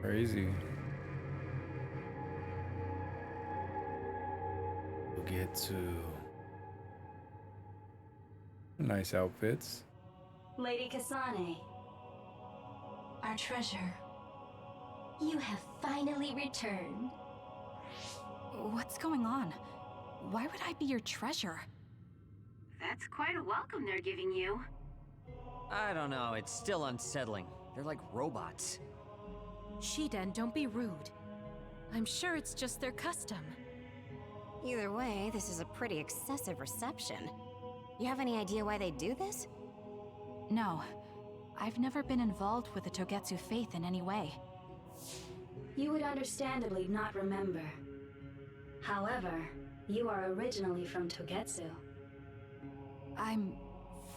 Crazy. We'll get to nice outfits. Lady Kasane, our treasure. You have finally returned. What's going on? Why would I be your treasure? That's quite a welcome they're giving you. I don't know, it's still unsettling. They're like robots. Shiden, don't be rude. I'm sure it's just their custom. Either way, this is a pretty excessive reception. You have any idea why they do this? No. I've never been involved with the Togetsu faith in any way. You would understandably not remember. However, you are originally from Togetsu. I'm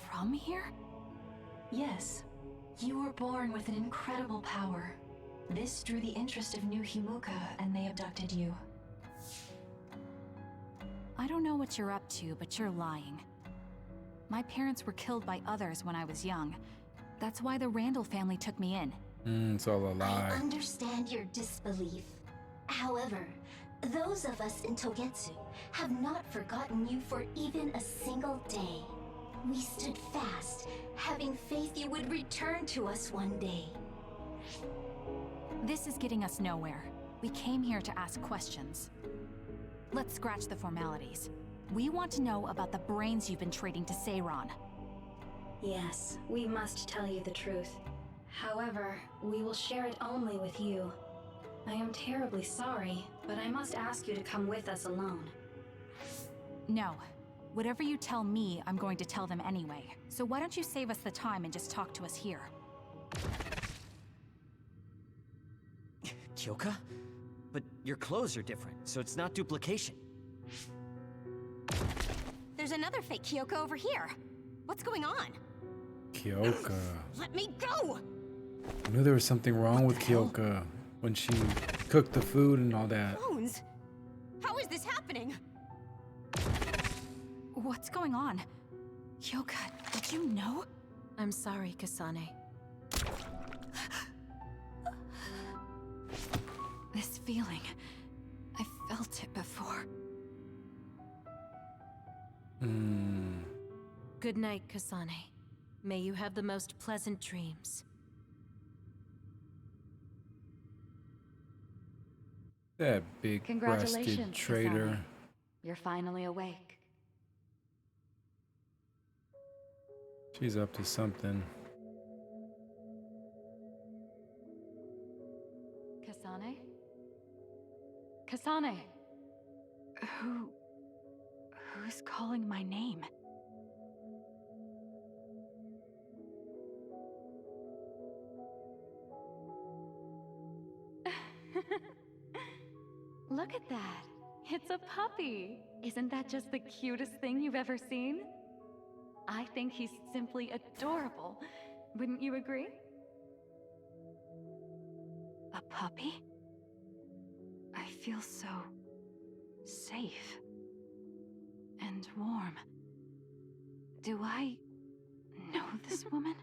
from here? Yes. You were born with an incredible power. This drew the interest of New Himuka, and they abducted you. I don't know what you're up to, but you're lying. My parents were killed by others when I was young. That's why the Randall family took me in. It's all a lie. I understand your disbelief. However, those of us in Togetsu have not forgotten you for even a single day. We stood fast, having faith you would return to us one day. This is getting us nowhere. We came here to ask questions. Let's scratch the formalities. We want to know about the brains you've been trading to Seiron. Yes, we must tell you the truth. However, we will share it only with you. I am terribly sorry, but I must ask you to come with us alone. No. Whatever you tell me, I'm going to tell them anyway. So why don't you save us the time and just talk to us here? Kyoka? But your clothes are different, so it's not duplication. There's another fake Kyoko over here. What's going on? Kyoka. Let me go! I knew there was something wrong with Kyoka when she cooked the food and all that. Bones? How is this happening? What's going on? Kyoka, did you know? I'm sorry, Kasane. This feeling, I felt it before. Good night, Kasane. May you have the most pleasant dreams. That big breasted Congratulations, traitor. Kasane. You're finally awake. She's up to something. Kasane? Kasane! Who's calling my name? Look at that. It's a puppy. Isn't that just the cutest thing you've ever seen? I think he's simply adorable. Wouldn't you agree? A puppy? I feel so safe and warm. Do I know this woman?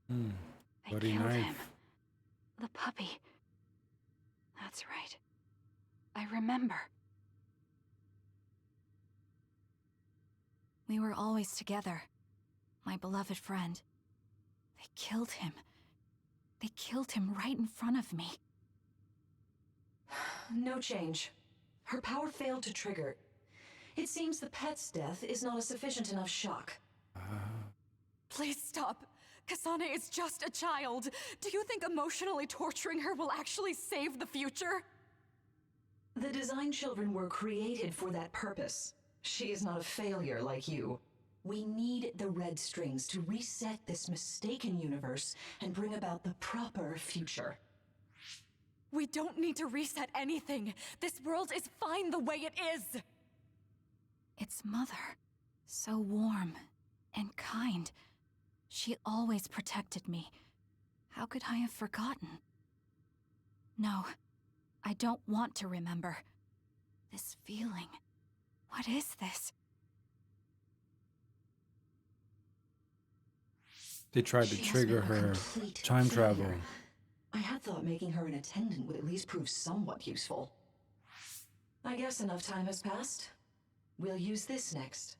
They Bloody killed knife. him. The puppy. That's right. I remember. We were always together. My beloved friend. They killed him. They killed him right in front of me. No change. Her power failed to trigger. It seems the pet's death is not a sufficient enough shock. Please stop. Kasane is just a child. Do you think emotionally torturing her will actually save the future? The design children were created for that purpose. She is not a failure like you. We need the red strings to reset this mistaken universe and bring about the proper future. We don't need to reset anything. This world is fine the way it is. It's Mother. So warm and kind. She always protected me. How could I have forgotten? No, I don't want to remember. This feeling, What is this? They tried to She has trigger been a her complete time travel. failure. I had thought making her an attendant would at least prove somewhat useful. I guess enough time has passed. We'll use this next.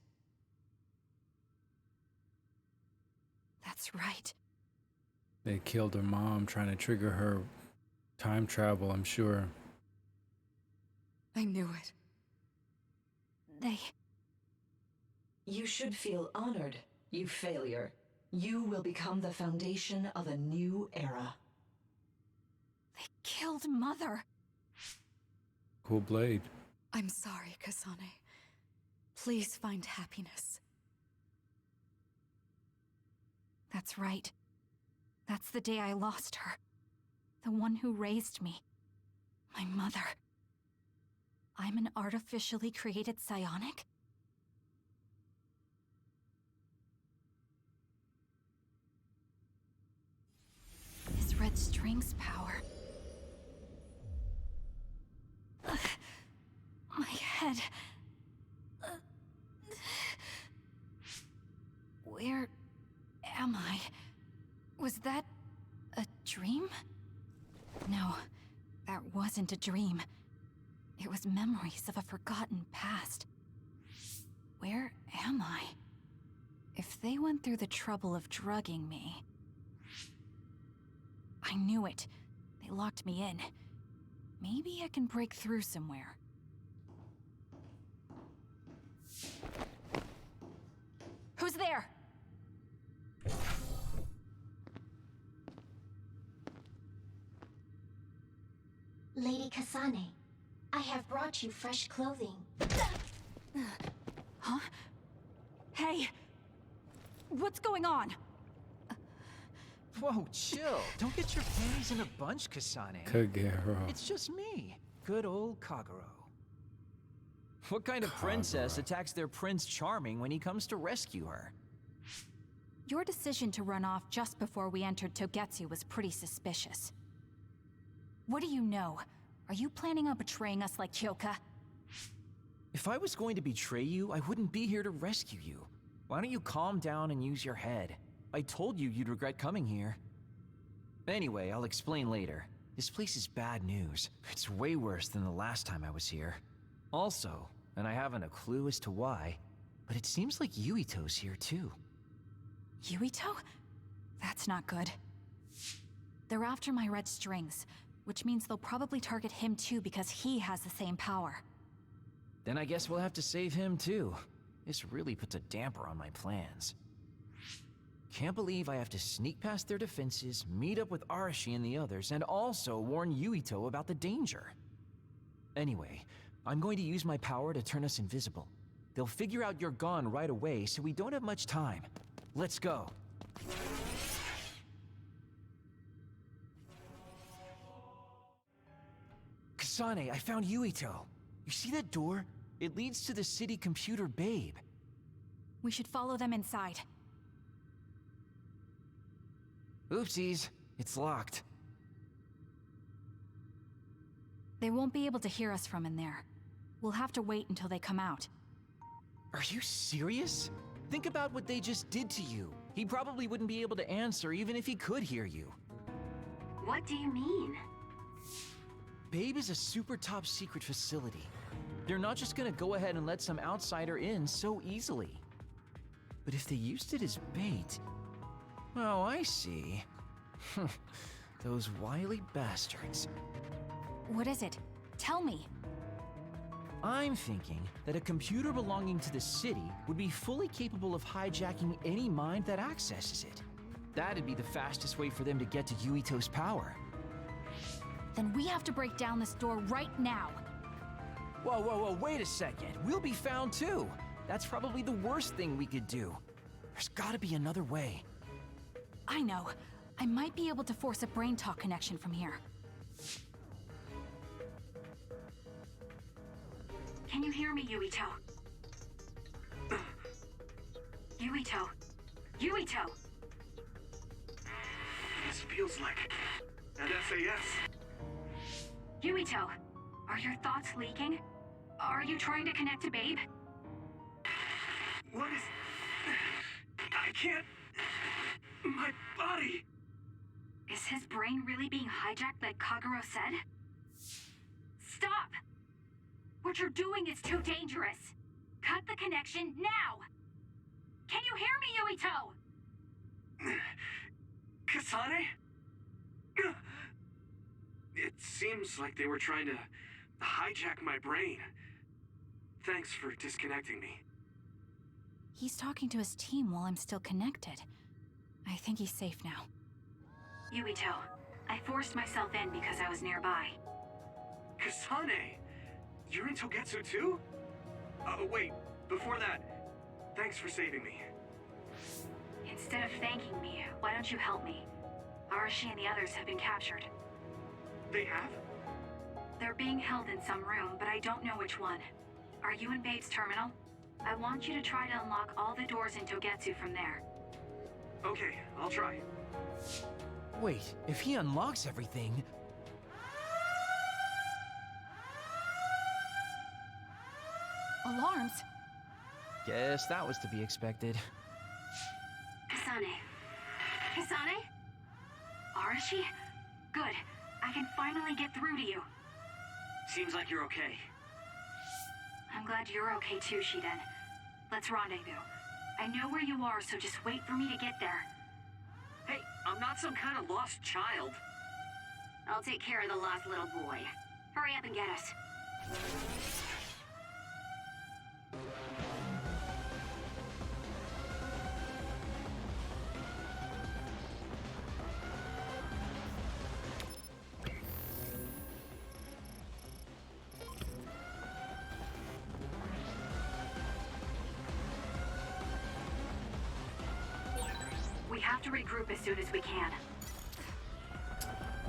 That's right. They killed her mom trying to trigger her time travel, I'm sure. I knew it. They... You should feel honored, you failure. You will become the foundation of a new era. they killed Mother. Cool blade. I'm sorry, Kasane. Please find happiness. That's right. That's the day I lost her. The one who raised me. My mother. I'm an artificially created psionic? This red string's power. My head. Where am I? Was that a dream? No, that wasn't a dream. It was memories of a forgotten past. Where am I? If they went through the trouble of drugging me... I knew it. They locked me in. Maybe I can break through somewhere. Who's there? Lady Kasane, I have brought you fresh clothing. Huh? Hey! What's going on? Whoa, chill. Don't get your panties in a bunch, Kasane. Kagero. It's just me. Good old Kagero. What kind of princess attacks their Prince Charming when he comes to rescue her? Your decision to run off just before we entered Togetsu was pretty suspicious. What do you know? Are you planning on betraying us like Kyoka? If I was going to betray you, I wouldn't be here to rescue you. Why don't you calm down and use your head? I told you you'd regret coming here. Anyway, I'll explain later. This place is bad news. It's way worse than the last time I was here. Also, and I haven't a clue as to why, but it seems like Yuito's here too. Yuito? That's not good. They're after my red strings, which means they'll probably target him too because he has the same power. Then I guess we'll have to save him too. This really puts a damper on my plans. Can't believe I have to sneak past their defenses, meet up with Arashi and the others, and also warn Yuito about the danger. Anyway, I'm going to use my power to turn us invisible. They'll figure out you're gone right away, so we don't have much time. Let's go. Kasane, I found Yuito. You see that door? It leads to the city computer babe. We should follow them inside. Oopsies, it's locked. They won't be able to hear us from in there. We'll have to wait until they come out. Are you serious? Think about what they just did to you. He probably wouldn't be able to answer even if he could hear you. What do you mean? Babe is a super top secret facility. They're not just gonna go ahead and let some outsider in so easily. But if they used it as bait... Oh, I see. Those wily bastards. What is it? Tell me. I'm thinking that a computer belonging to the city would be fully capable of hijacking any mind that accesses it. That'd be the fastest way for them to get to Yuito's power. Then we have to break down this door right now. Whoa, wait a second. We'll be found too. That's probably the worst thing we could do. There's gotta be another way. I know. I might be able to force a brain talk connection from here. Can you hear me, Yuito? Yuito! Yuito! This feels like an SAS. Yuito! Are your thoughts leaking? Are you trying to connect to Babe? What is... I can't... My body... Is his brain really being hijacked like Kagero said? Stop! What you're doing is too dangerous. Cut the connection now! Can you hear me, Yuito? Kasane? It seems like they were trying to hijack my brain. Thanks for disconnecting me. He's talking to his team while I'm still connected. I think he's safe now. Yuito, I forced myself in because I was nearby. Kasane! You're in Togetsu too? Wait, before that, thanks for saving me. Instead of thanking me, why don't you help me? Arashi and the others have been captured. They have? They're being held in some room, but I don't know which one. Are you in Babe's terminal? I want you to try to unlock all the doors in Togetsu from there. Okay, I'll try. Wait, if he unlocks everything... Alarms? Guess that was to be expected. Kasane. Kasane? Arashi? Good. I can finally get through to you. Seems like you're okay. I'm glad you're okay too, Shiden. Let's rendezvous. I know where you are, so just wait for me to get there. Hey, I'm not some kind of lost child. I'll take care of the lost little boy. Hurry up and get us. We have to regroup as soon as we can.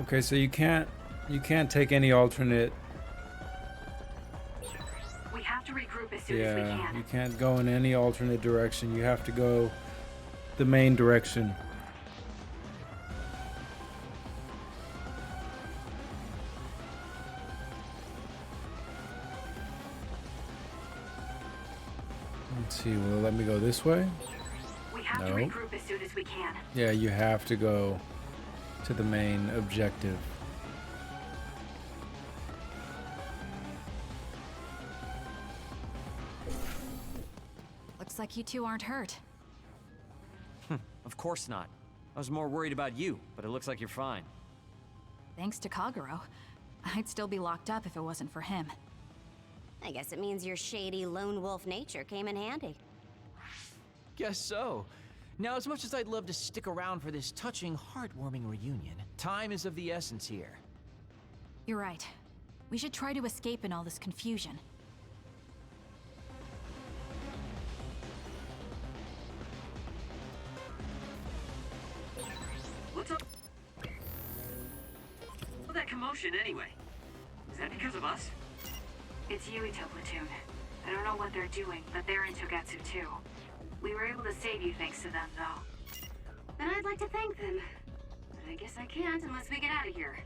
Okay, so you can't take any alternate. We have to regroup as soon as we Yeah, can. you can't go in any alternate direction. You have to go the main direction. Let's see, will it let me go this way? We have to No. regroup as soon as we can. Yeah, you have to go to the main objective. Looks like you two aren't hurt. Of course not. I was more worried about you, but it looks like you're fine. Thanks to Kagero. I'd still be locked up if it wasn't for him. I guess it means your shady lone wolf nature came in handy. Guess so. Now, as much as I'd love to stick around for this touching, heartwarming reunion, time is of the essence here. You're right. We should try to escape in all this confusion. What's up? What's that commotion anyway? Is that because of us? It's Yuito platoon. I don't know what they're doing, but they're in Togetsu too. We were able to save you thanks to them, though. And I'd like to thank them. But I guess I can't unless we get out of here.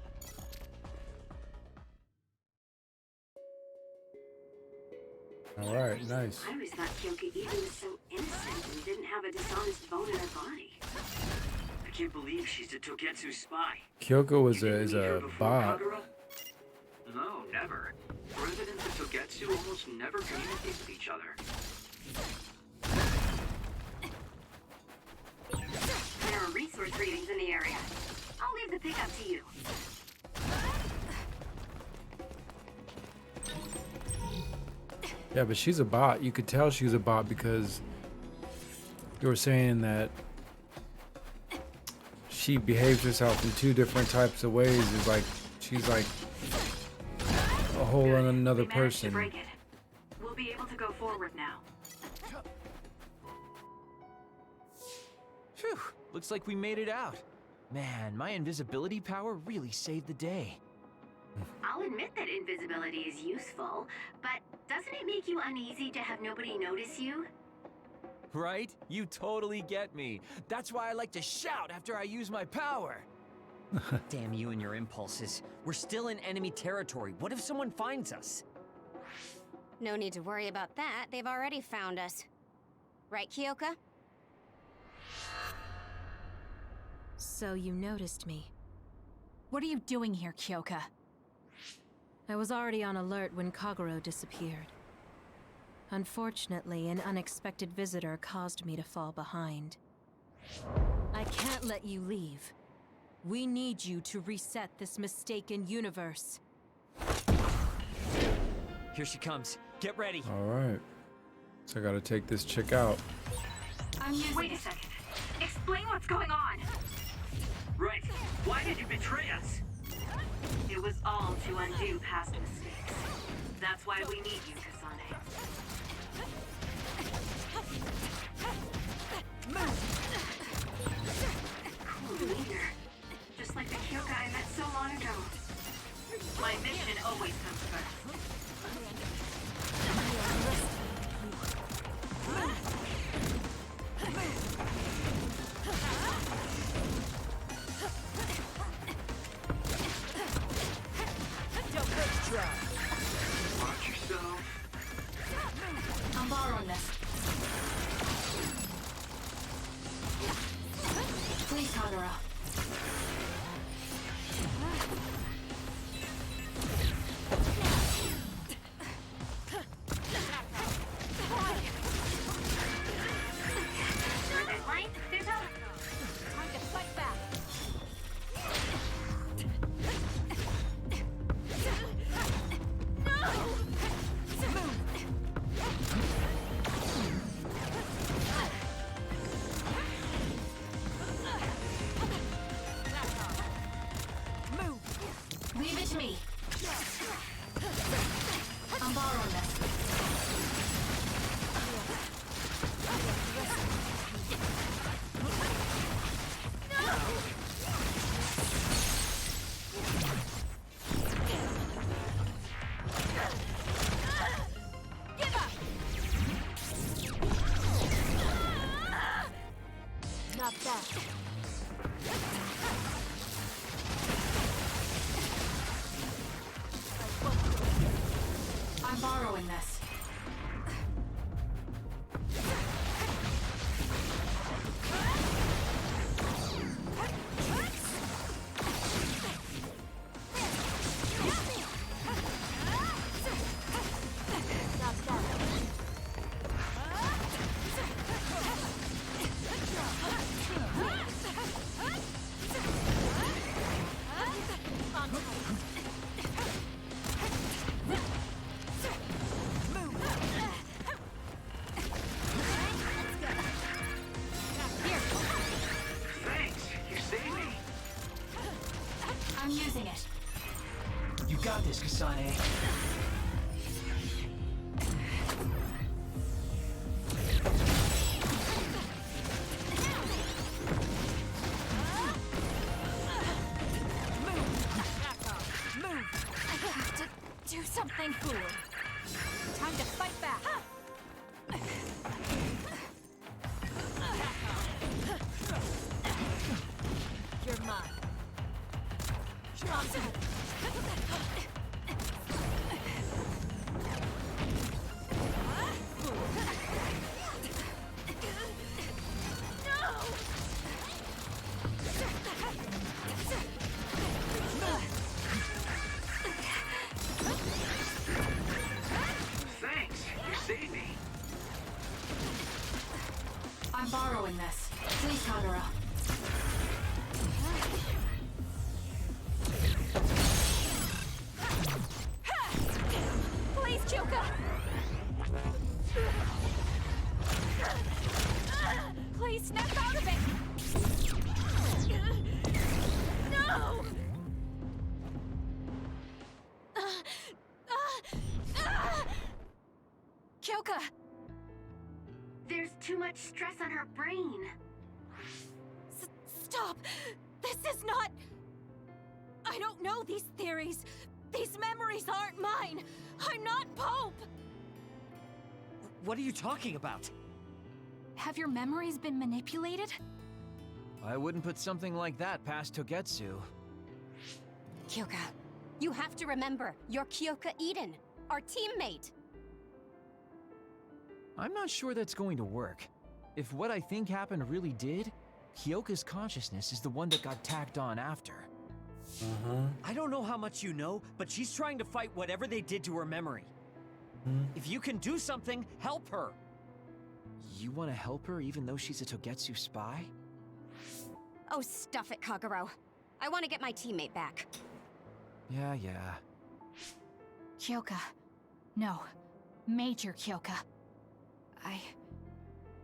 Alright, nice. I always thought Kyoka Eden was so innocent and didn't have a dishonest bone in her body. I can't believe she's a Togetsu spy. Kyoko You didn't is meet her a before, bot. Kagura? No, never. Residents of Togetsu almost never communicate with each other. There are resource readings in the area. I'll leave the pickup to you. Yeah, but she's a bot. You could tell she was a bot because you were saying that she behaves herself in two different types of ways. It's like she's like a whole another We managed to person. break it. We'll be able to go forward now. Phew, looks like we made it out. Man, my invisibility power really saved the day. I'll admit that invisibility is useful, but doesn't it make you uneasy to have nobody notice you? Right? You totally get me. That's why I like to shout after I use my power. Damn you and your impulses. We're still in enemy territory. What if someone finds us? No need to worry about that. They've already found us. Right, Kyoka? So you noticed me. What are you doing here, Kyoka? I was already on alert when Kagero disappeared. Unfortunately, an unexpected visitor caused me to fall behind. I can't let you leave. We need you to reset this mistaken universe. Here she comes. Get ready. All right. So I gotta take this chick out. Wait a second. Explain what's going on. Right. Why did you betray us? It was all to undo past mistakes. That's why we need you, Kasane. Cool leader. Just like the Kyoka I met so long ago. My mission always comes first. Watch yourself. I'm borrowing this. Please, Kagero. Line, there's a... Time to fight back. Leave it to me. I'm borrowing this. Give up! Not that. I'm borrowing this. Thanks. You saved me. I'm using it. You got this, Kasane. I have to do something cool. Time to fight back. You're mine. Thanks. You saved me. I'm borrowing this. Please, Kagero. Please, Kyoka! Please snap out of it! No! Kyoka! There's too much stress on her brain. Stop! This is not... I don't know these theories. These memories aren't mine. I'm not Pope! What are you talking about? Have your memories been manipulated? I wouldn't put something like that past Togetsu. Kyoka, you have to remember, you're Kyoka Eden, our teammate. I'm not sure that's going to work. If what I think happened really did, Kyoka's consciousness is the one that got tacked on after. I don't know how much you know, but she's trying to fight whatever they did to her memory. If you can do something, help her. You want to help her even though she's a Togetsu spy? Oh, stuff it, Kagero. I want to get my teammate back. Yeah. Kyoka. No. Major Kyoka.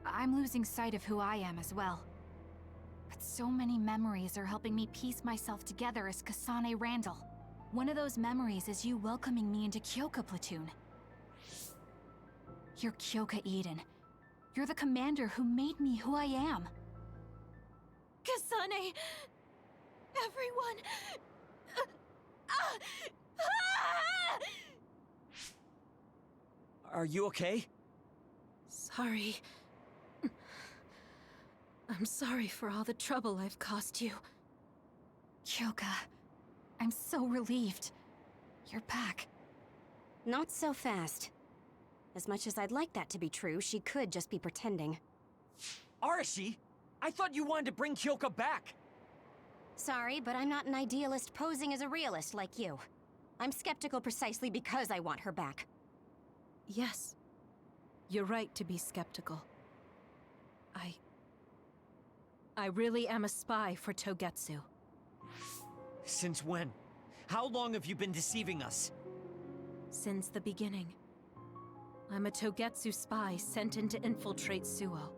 I'm losing sight of who I am as well. But so many memories are helping me piece myself together as Kasane Randall. One of those memories is you welcoming me into Kyoka Platoon. You're Kyoka Eden. You're the commander who made me who I am. Kasane! Everyone! Are you okay? Sorry. I'm sorry for all the trouble I've caused you. Kyoka, I'm so relieved. You're back. Not so fast. As much as I'd like that to be true, she could just be pretending. Arashi! I thought you wanted to bring Kyoka back! Sorry, but I'm not an idealist posing as a realist like you. I'm skeptical precisely because I want her back. Yes. You're right to be skeptical. I really am a spy for Togetsu. Since when? How long have you been deceiving us? Since the beginning. I'm a Togetsu spy sent in to infiltrate Suo.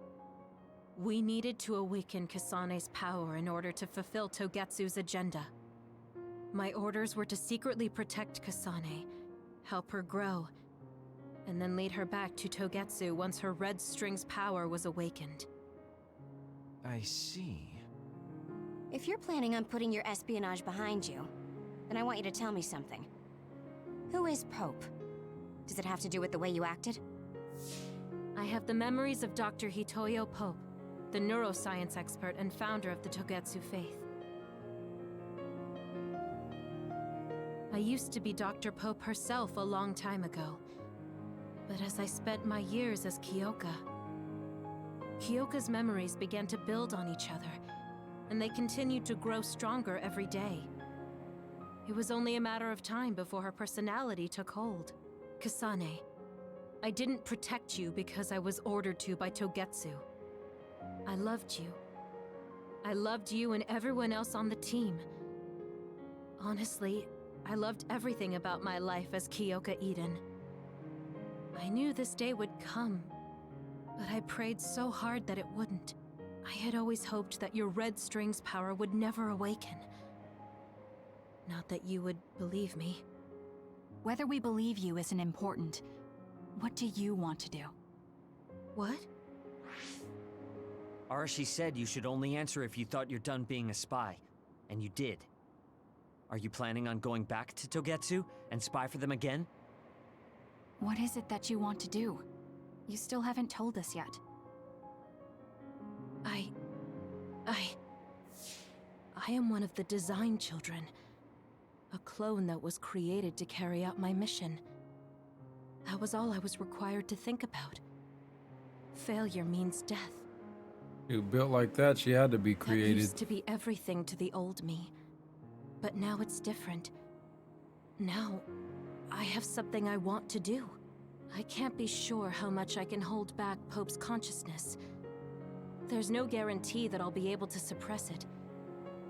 We needed to awaken Kasane's power in order to fulfill Togetsu's agenda. My orders were to secretly protect Kasane, help her grow, and then lead her back to Togetsu once her Red String's power was awakened. I see. If you're planning on putting your espionage behind you, then I want you to tell me something. Who is Pope? Does it have to do with the way you acted? I have the memories of Dr. Hitoyo Pope, the neuroscience expert and founder of the Togetsu faith. I used to be Dr. Pope herself a long time ago. But as I spent my years as Kyoka's memories began to build on each other, and they continued to grow stronger every day. It was only a matter of time before her personality took hold. Kasane, I didn't protect you because I was ordered to by Togetsu. I loved you. I loved you and everyone else on the team. Honestly, I loved everything about my life as Kyoka Eden. I knew this day would come, but I prayed so hard that it wouldn't. I had always hoped that your Red String's power would never awaken. Not that you would believe me. Whether we believe you isn't important. What do you want to do? What? Arashi said you should only answer if you thought you're done being a spy. And you did. Are you planning on going back to Togetsu and spy for them again? What is it that you want to do? You still haven't told us yet. I am one of the design children. A clone that was created to carry out my mission. That was all I was required to think about. Failure means death. You built like that, she had to be created. That used to be everything to the old me. But now it's different. Now, I have something I want to do. I can't be sure how much I can hold back Pope's consciousness. There's no guarantee that I'll be able to suppress it.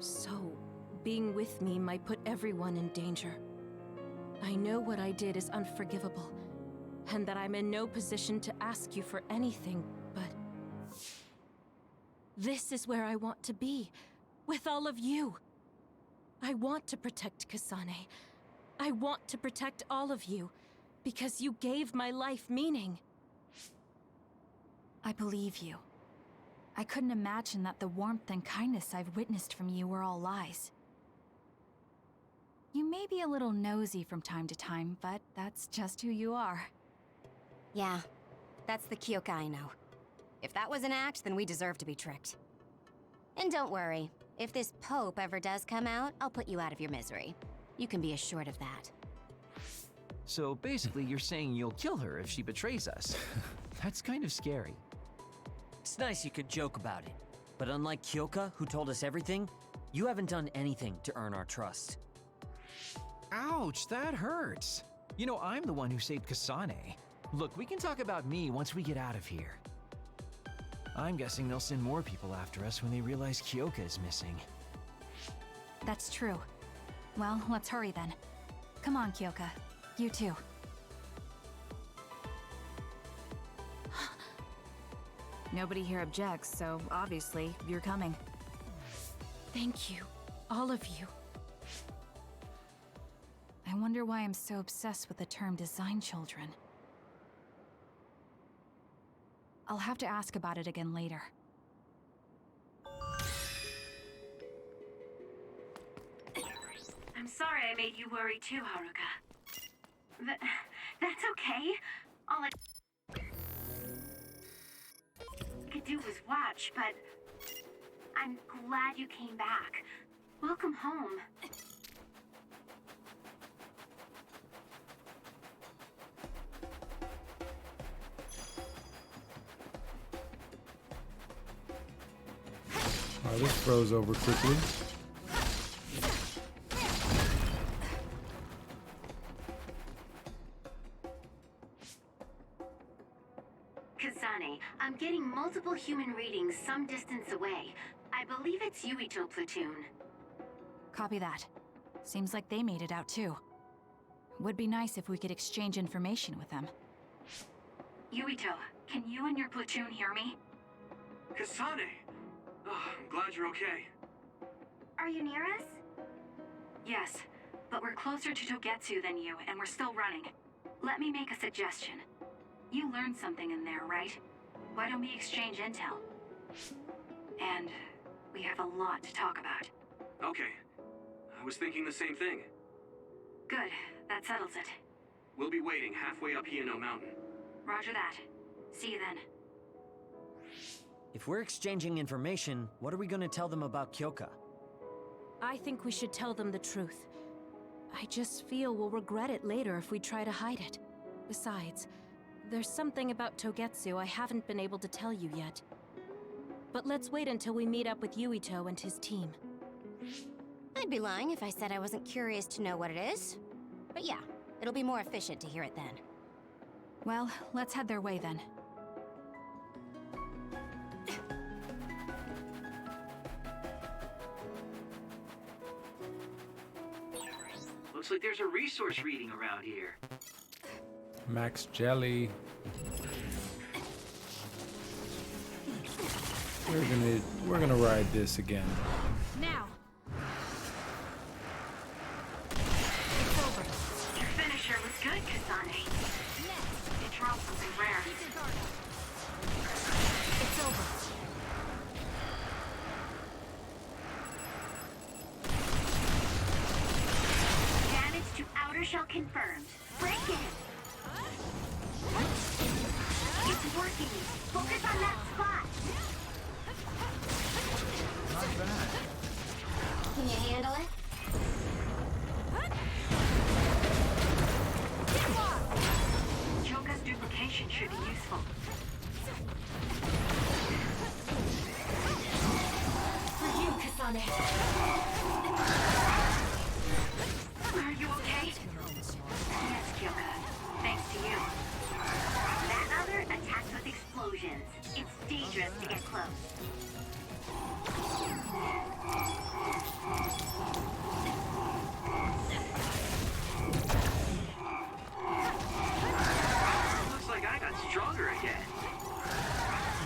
So, being with me might put everyone in danger. I know what I did is unforgivable, and that I'm in no position to ask you for anything, but... this is where I want to be, with all of you. I want to protect Kasane. I want to protect all of you, because you gave my life meaning. I believe you. I couldn't imagine that the warmth and kindness I've witnessed from you were all lies. You may be a little nosy from time to time, but that's just who you are. Yeah, that's the Kyoka I know. If that was an act, then we deserve to be tricked. And don't worry, if this Pope ever does come out, I'll put you out of your misery. You can be assured of that. So basically you're saying you'll kill her if she betrays us. That's kind of scary. It's nice you could joke about it. But unlike Kyoka, who told us everything, you haven't done anything to earn our trust. Ouch, that hurts. You know, I'm the one who saved Kasane. Look, we can talk about me once we get out of here. I'm guessing they'll send more people after us when they realize Kyoka is missing. That's true. Well, let's hurry then. Come on, Kyoka. You too. Nobody here objects, so obviously you're coming. Thank you, all of you. I wonder why I'm so obsessed with the term design children. I'll have to ask about it again later. I'm sorry I made you worry too, Haruka. That's okay. All I could do was watch, but I'm glad you came back. Welcome home. Oh, this froze over quickly. Kasane, I'm getting multiple human readings some distance away. I believe it's Yuito platoon. Copy that. Seems like they made it out too. Would be nice if we could exchange information with them. Yuito, can you and your platoon hear me? Kasane! Oh, I'm glad you're okay. Are you near us? Yes, but we're closer to Togetsu than you, and we're still running. Let me make a suggestion. You learned something in there, right? Why don't we exchange intel? And we have a lot to talk about. Okay. I was thinking the same thing. Good, that settles it. We'll be waiting halfway up Hino Mountain. Roger that. See you then. If we're exchanging information, what are we gonna tell them about Kyoka? I think we should tell them the truth. I just feel we'll regret it later if we try to hide it. Besides, there's something about Togetsu I haven't been able to tell you yet. But let's wait until we meet up with Yuito and his team. I'd be lying if I said I wasn't curious to know what it is. But yeah, it'll be more efficient to hear it then. Well, let's head their way then. Looks like there's a resource reading around here. Max Jelly. We're gonna ride this again. Now! Your finisher was good, Kasane. It dropped something rare. It's over. Damage to outer shell confirmed. Break it! It's working. Focus on that spot. Not bad. Can you handle it? Choka's duplication should be useful. For you, Kasane. Are you okay? Yes, Kyoka. Thanks to you. That other attacks with explosions. It's dangerous to get close. Looks like I got stronger again.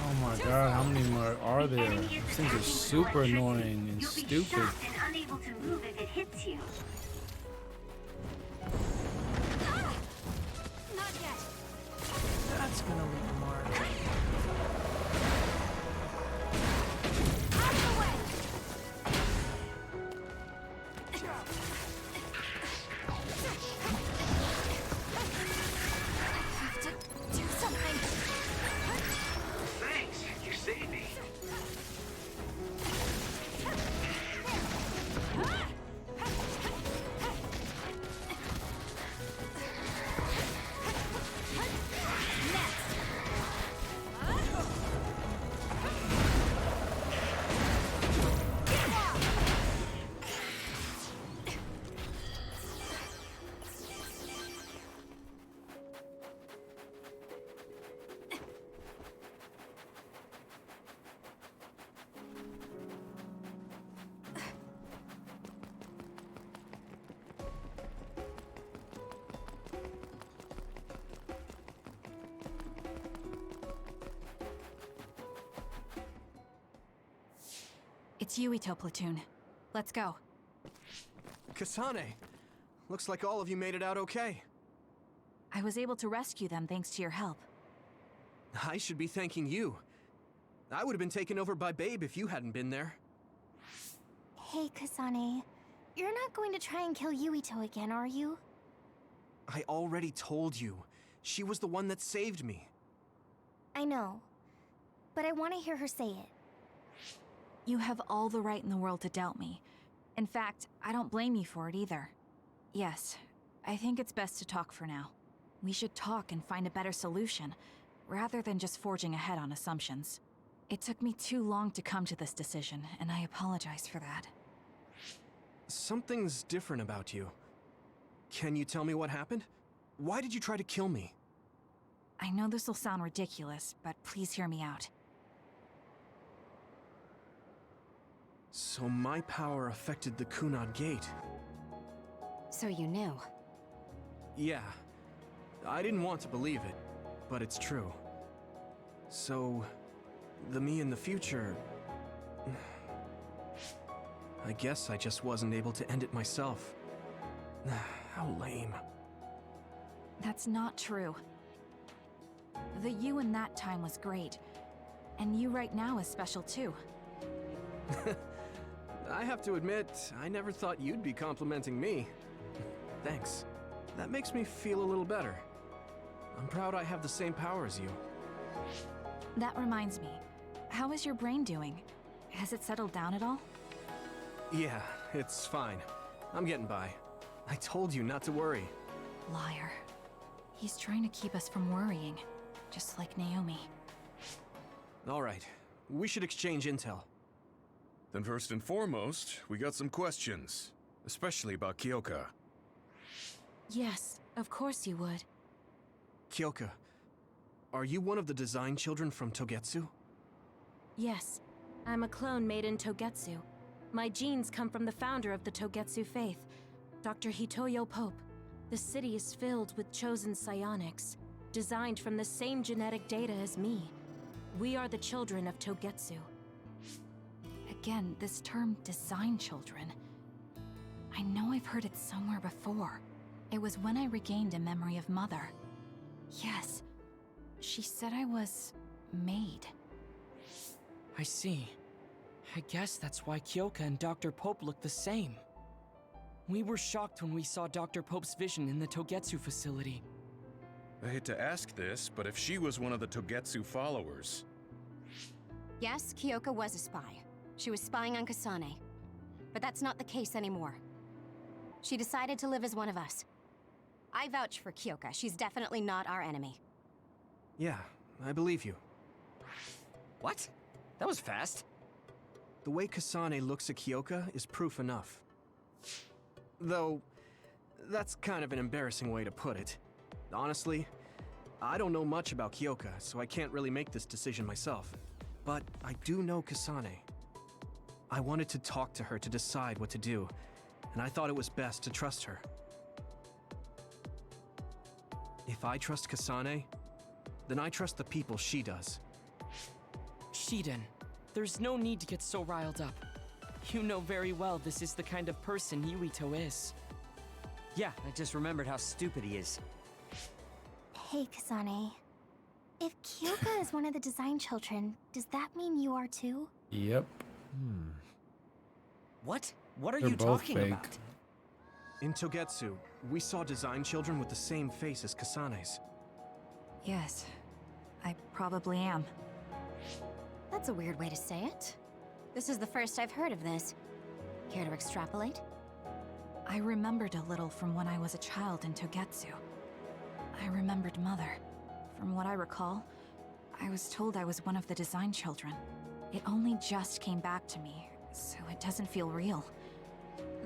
Oh my god, how many more are there? These things are super annoying and You'll be stupid. shocked and unable to move if it hits you. That's gonna leave a mark. Thanks, you saved me. It's Yuito platoon. Let's go. Kasane! Looks like all of you made it out okay. I was able to rescue them thanks to your help. I should be thanking you. I would have been taken over by Babe if you hadn't been there. Hey, Kasane. You're not going to try and kill Yuito again, are you? I already told you. She was the one that saved me. I know. But I want to hear her say it. You have all the right in the world to doubt me. In fact, I don't blame you for it either. Yes, I think it's best to talk for now. We should talk and find a better solution, rather than just forging ahead on assumptions. It took me too long to come to this decision, and I apologize for that. Something's different about you. Can you tell me what happened? Why did you try to kill me? I know this will sound ridiculous, but please hear me out. So my power affected the Kunad Gate. So you knew. Yeah. I didn't want to believe it, but it's true. So, the me in the future... I guess I just wasn't able to end it myself. How lame. That's not true. The you in that time was great, and you right now is special too. I have to admit, I never thought you'd be complimenting me. Thanks. That makes me feel a little better. I'm proud I have the same power as you. That reminds me, how is your brain doing? Has it settled down at all? Yeah, it's fine. I'm getting by. I told you not to worry. Liar. He's trying to keep us from worrying, just like Naomi. All right, we should exchange intel. Then first and foremost, we got some questions, especially about Kyoka. Yes, of course you would. Kyoka, are you one of the design children from Togetsu? Yes, I'm a clone made in Togetsu. My genes come from the founder of the Togetsu faith, Dr. Hitoyo Pope. The city is filled with chosen psionics, designed from the same genetic data as me. We are the children of Togetsu. Again, this term design children. I know I've heard it somewhere before. It was when I regained a memory of Mother. Yes, she said I was made. I see. I guess that's why Kyoka and Dr. Pope look the same. We were shocked when we saw Dr. Pope's vision in the Togetsu facility. I hate to ask this, but if she was one of the Togetsu followers... Yes, Kyoka was a spy. She was spying on Kasane. But that's not the case anymore. She decided to live as one of us. I vouch for Kyoka. She's definitely not our enemy. Yeah, I believe you. What? That was fast. The way Kasane looks at Kyoka is proof enough. Though, that's kind of an embarrassing way to put it. Honestly, I don't know much about Kyoka, so I can't really make this decision myself. But I do know Kasane. I wanted to talk to her to decide what to do, and I thought it was best to trust her. If I trust Kasane, then I trust the people she does. Shiden, there's no need to get so riled up. You know very well this is the kind of person Yuito is. Yeah, I just remembered how stupid he is. Hey, Kasane. If Kyoka is one of the design children, does that mean you are too? Yep. What? What are They're you both talking fake. about? In Togetsu, we saw design children with the same face as Kasane's. Yes, I probably am. That's a weird way to say it. This is the first I've heard of this. Care to extrapolate? I remembered a little from when I was a child in Togetsu. I remembered Mother. From what I recall, I was told I was one of the design children. It only just came back to me, so it doesn't feel real.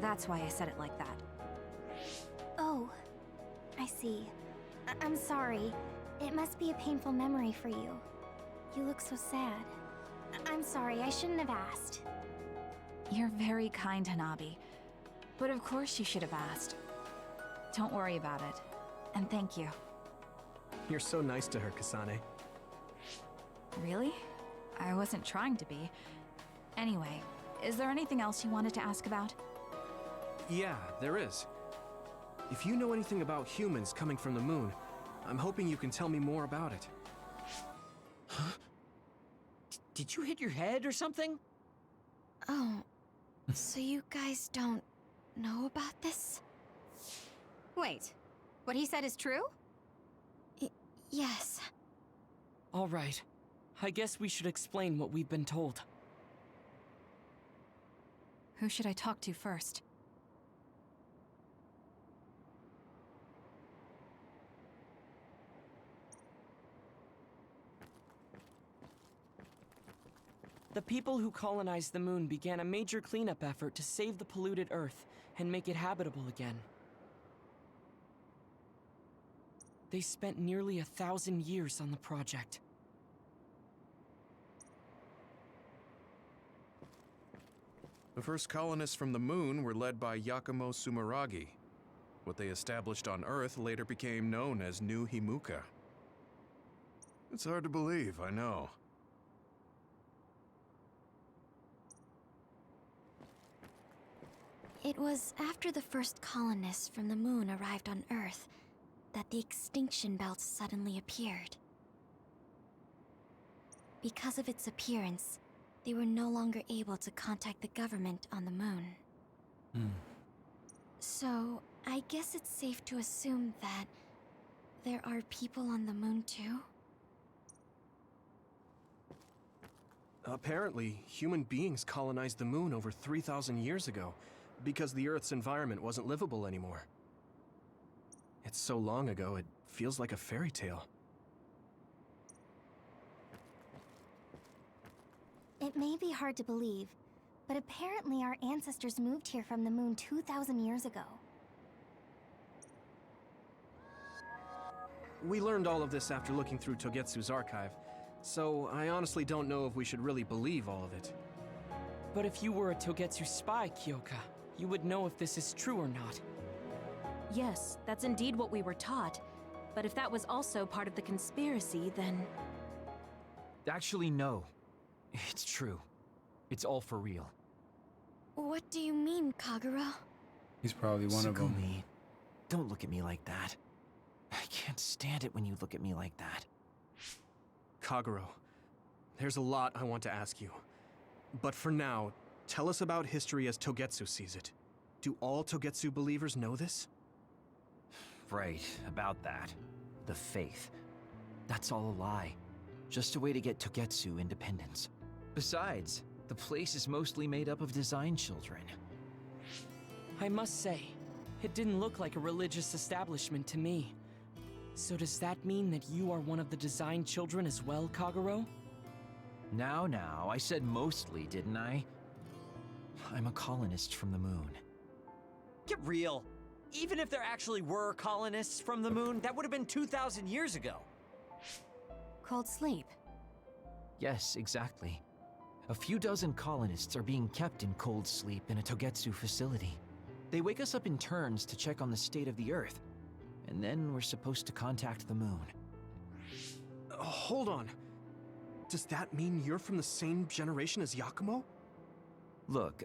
That's why I said it like that. Oh, I see. I'm sorry. It must be a painful memory for you. You look so sad. I'm sorry, I shouldn't have asked. You're very kind, Hanabi. But of course you should have asked. Don't worry about it. And thank you. You're so nice to her, Kasane. Really? I wasn't trying to be. Anyway, is there anything else you wanted to ask about? Yeah, there is. If you know anything about humans coming from the moon, I'm hoping you can tell me more about it. Huh? Did you hit your head or something? Oh, so you guys don't know about this? Wait, what he said is true? Yes. All right. I guess we should explain what we've been told. Who should I talk to first? The people who colonized the moon began a major cleanup effort to save the polluted Earth and make it habitable again. They spent nearly 1,000 years on the project. The first colonists from the moon were led by Yakumo Sumeragi. What they established on Earth later became known as New Himuka. It's hard to believe, I know. It was after the first colonists from the moon arrived on Earth that the extinction belt suddenly appeared. Because of its appearance, they were no longer able to contact the government on the moon. So, I guess it's safe to assume that there are people on the moon too? Apparently, human beings colonized the moon over 3,000 years ago, because the Earth's environment wasn't livable anymore. It's so long ago, it feels like a fairy tale. It may be hard to believe, but apparently our ancestors moved here from the moon 2,000 years ago. We learned all of this after looking through Togetsu's archive, so I honestly don't know if we should really believe all of it. But if you were a Togetsu spy, Kyoka, you would know if this is true or not. Yes, that's indeed what we were taught. But if that was also part of the conspiracy, then... Actually, no. It's true. It's all for real. What do you mean, Kagura? He's probably one of them. Tsugumi, don't look at me like that. I can't stand it when you look at me like that. Kaguro, there's a lot I want to ask you. But for now, tell us about history as Togetsu sees it. Do all Togetsu believers know this? Right, about that. The faith. That's all a lie. Just a way to get Togetsu independence. Besides, the place is mostly made up of design children. I must say, it didn't look like a religious establishment to me. So does that mean that you are one of the design children as well, Kaguro? Now, I said mostly, didn't I? I'm a colonist from the moon. Get real. Even if there actually were colonists from the moon, that would have been 2,000 years ago. Cold sleep. Yes, exactly. A few dozen colonists are being kept in cold sleep in a Togetsu facility. They wake us up in turns to check on the state of the Earth, and then we're supposed to contact the moon. Hold on. Does that mean you're from the same generation as Yakumo? Look,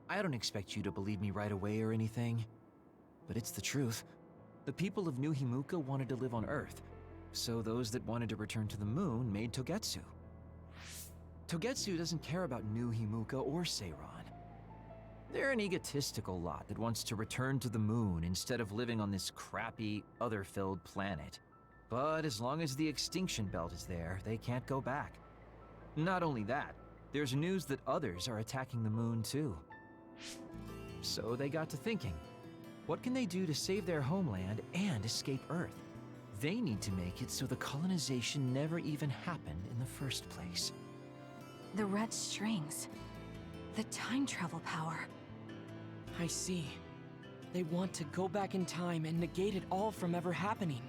I don't expect you to believe me right away or anything, but it's the truth. The people of New Himuka wanted to live on Earth, so those that wanted to return to the moon made Togetsu. Togetsu doesn't care about New Himuka or Seiran. They're an egotistical lot that wants to return to the moon instead of living on this crappy, other-filled planet. But as long as the extinction belt is there, they can't go back. Not only that, there's news that others are attacking the moon too. So they got to thinking, what can they do to save their homeland and escape Earth? They need to make it so the colonization never even happened in the first place. The red strings. The time travel power. I see. They want to go back in time and negate it all from ever happening.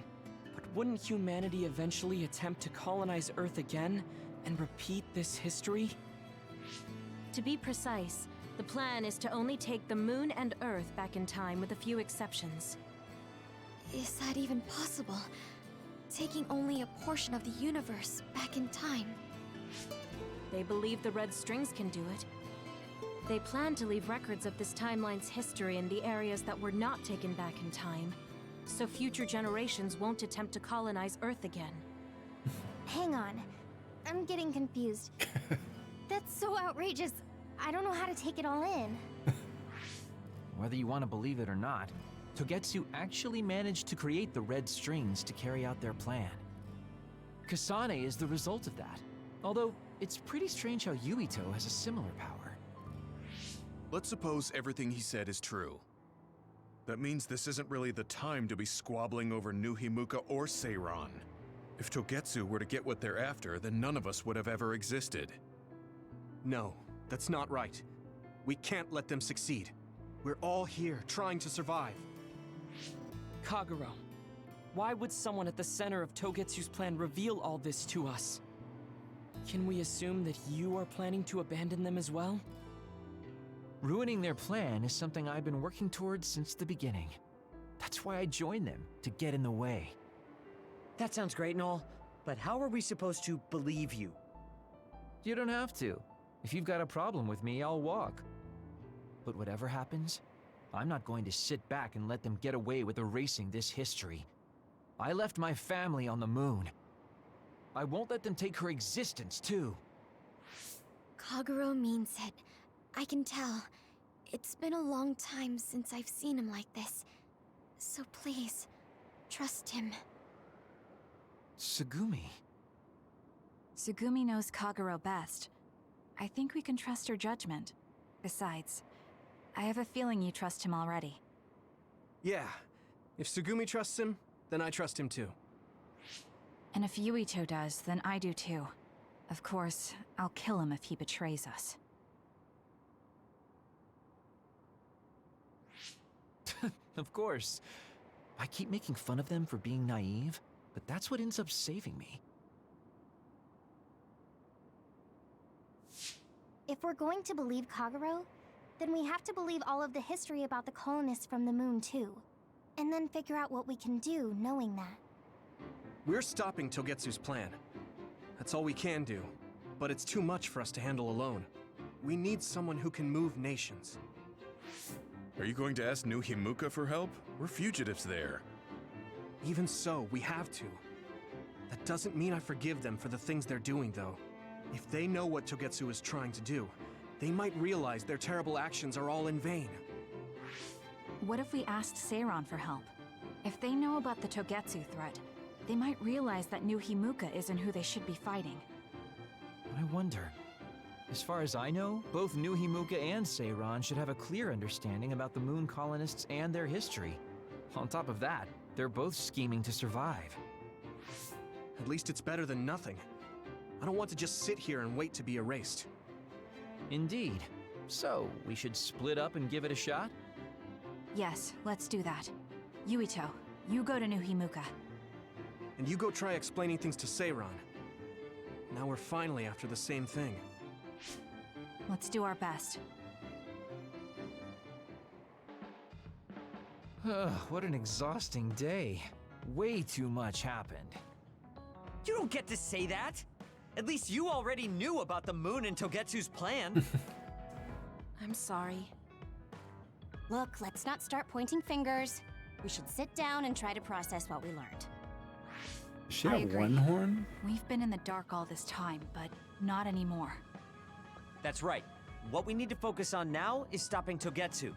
But wouldn't humanity eventually attempt to colonize Earth again and repeat this history? To be precise, the plan is to only take the moon and Earth back in time with a few exceptions. Is that even possible? Taking only a portion of the universe back in time? They believe the red strings can do it. They plan to leave records of this timeline's history in the areas that were not taken back in time, so future generations won't attempt to colonize Earth again. Hang on. I'm getting confused. That's so outrageous. I don't know how to take it all in. Whether you want to believe it or not, Togetsu actually managed to create the red strings to carry out their plan. Kasane is the result of that, although it's pretty strange how Yuito has a similar power. Let's suppose everything he said is true. That means this isn't really the time to be squabbling over New Himuka or Seiran. If Togetsu were to get what they're after, then none of us would have ever existed. No, that's not right. We can't let them succeed. We're all here, trying to survive. Kagero, why would someone at the center of Togetsu's plan reveal all this to us? Can we assume that you are planning to abandon them as well? Ruining their plan is something I've been working towards since the beginning. That's why I joined them, to get in the way. That sounds great and all, but how are we supposed to believe you? You don't have to. If you've got a problem with me, I'll walk. But whatever happens, I'm not going to sit back and let them get away with erasing this history. I left my family on the moon. I won't let them take her existence, too. Kagero means it. I can tell. It's been a long time since I've seen him like this. So please, trust him. Tsugumi. Tsugumi knows Kagero best. I think we can trust her judgment. Besides, I have a feeling you trust him already. Yeah. If Tsugumi trusts him, then I trust him too. And if Yuito does, then I do too. Of course, I'll kill him if he betrays us. Of course. I keep making fun of them for being naive, but that's what ends up saving me. If we're going to believe Kagero, then we have to believe all of the history about the colonists from the moon too. And then figure out what we can do knowing that. We're stopping Togetsu's plan. That's all we can do. But it's too much for us to handle alone. We need someone who can move nations. Are you going to ask New Himuka for help? We're fugitives there. Even so, we have to. That doesn't mean I forgive them for the things they're doing, though. If they know what Togetsu is trying to do, they might realize their terrible actions are all in vain. What if we asked Seiran for help? If they know about the Togetsu threat, they might realize that New Himuka isn't who they should be fighting. I wonder. As far as I know, both New Himuka and Seiran should have a clear understanding about the moon colonists and their history. On top of that, they're both scheming to survive. At least it's better than nothing. I don't want to just sit here and wait to be erased. Indeed. So, we should split up and give it a shot? Yes, let's do that. Yuito, you go to New Himuka. And you go try explaining things to Seiran. Now we're finally after the same thing. Let's do our best. What an exhausting day. Way too much happened. You don't get to say that! At least you already knew about the moon and Togetsu's plan. I'm sorry. Look, let's not start pointing fingers. We should sit down and try to process what we learned. Does she I have agree. one horn? We've been in the dark all this time, but not anymore. That's right. What we need to focus on now is stopping Togetsu.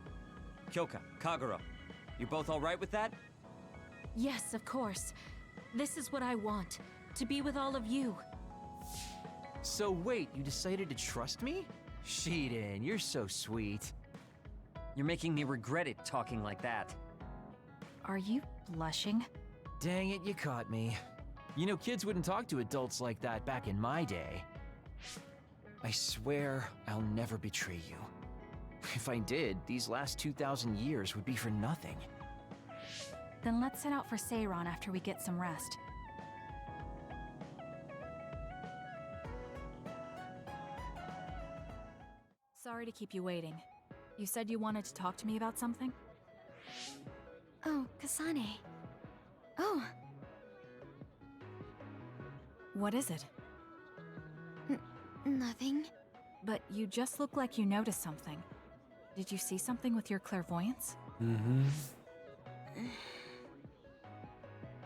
Kyoka, Kagero, you both alright with that? Yes, of course. This is what I want. To be with all of you. So wait, you decided to trust me? Shiden, you're so sweet. You're making me regret it talking like that. Are you blushing? Dang it, you caught me. You know, kids wouldn't talk to adults like that back in my day. I swear I'll never betray you. If I did, these last 2,000 years would be for nothing. Then let's set out for Seiran after we get some rest. Sorry to keep you waiting. You said you wanted to talk to me about something? Oh, Kasane. Oh. What is it? Nothing. But you just look like you noticed something. Did you see something with your clairvoyance? Mm-hmm.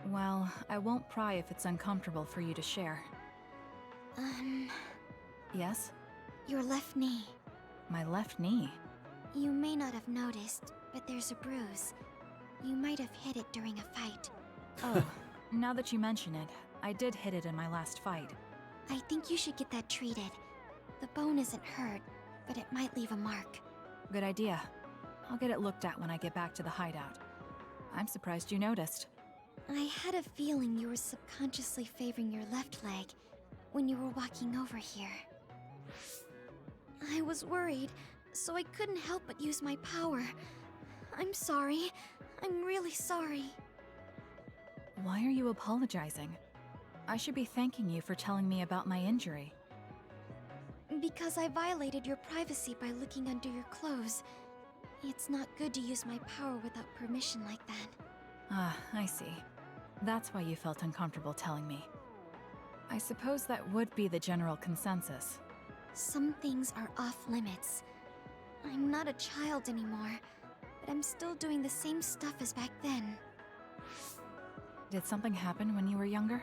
Well, I won't pry if it's uncomfortable for you to share. Yes? Your left knee. My left knee? You may not have noticed, but there's a bruise. You might have hit it during a fight. Oh, now that you mention it, I did hit it in my last fight. I think you should get that treated. The bone isn't hurt, but it might leave a mark. Good idea. I'll get it looked at when I get back to the hideout. I'm surprised you noticed. I had a feeling you were subconsciously favoring your left leg when you were walking over here. I was worried, so I couldn't help but use my power. I'm sorry. I'm really sorry. Why are you apologizing? I should be thanking you for telling me about my injury. Because I violated your privacy by looking under your clothes. It's not good to use my power without permission like that. Ah, I see. That's why you felt uncomfortable telling me. I suppose that would be the general consensus. Some things are off limits. I'm not a child anymore, but I'm still doing the same stuff as back then. Did something happen when you were younger?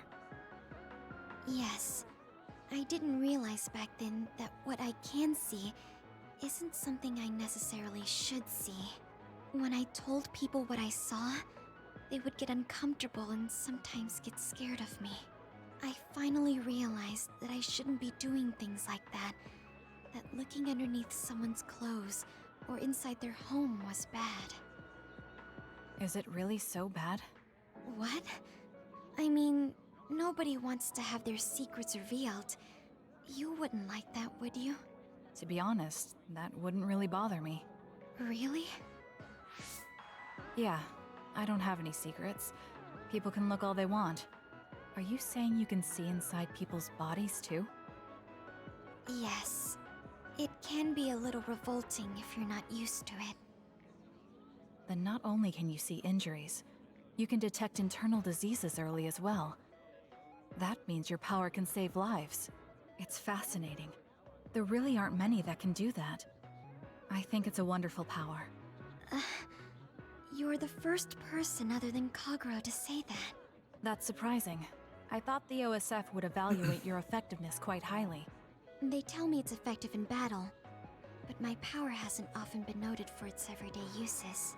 Yes. I didn't realize back then that what I can see isn't something I necessarily should see. When I told people what I saw, they would get uncomfortable and sometimes get scared of me. I finally realized that I shouldn't be doing things like that, that looking underneath someone's clothes or inside their home was bad. Is it really so bad? What? I mean, nobody wants to have their secrets revealed. You wouldn't like that, would you? To be honest, that wouldn't really bother me. Really? Yeah, I don't have any secrets. People can look all they want. Are you saying you can see inside people's bodies too? Yes. It can be a little revolting if you're not used to it. Then not only can you see injuries, you can detect internal diseases early as well. That means your power can save lives. It's fascinating. There really aren't many that can do that. I think it's a wonderful power. You're the first person other than Kagero to say that. That's surprising. I thought the OSF would evaluate your effectiveness quite highly. They tell me it's effective in battle, but my power hasn't often been noted for its everyday uses.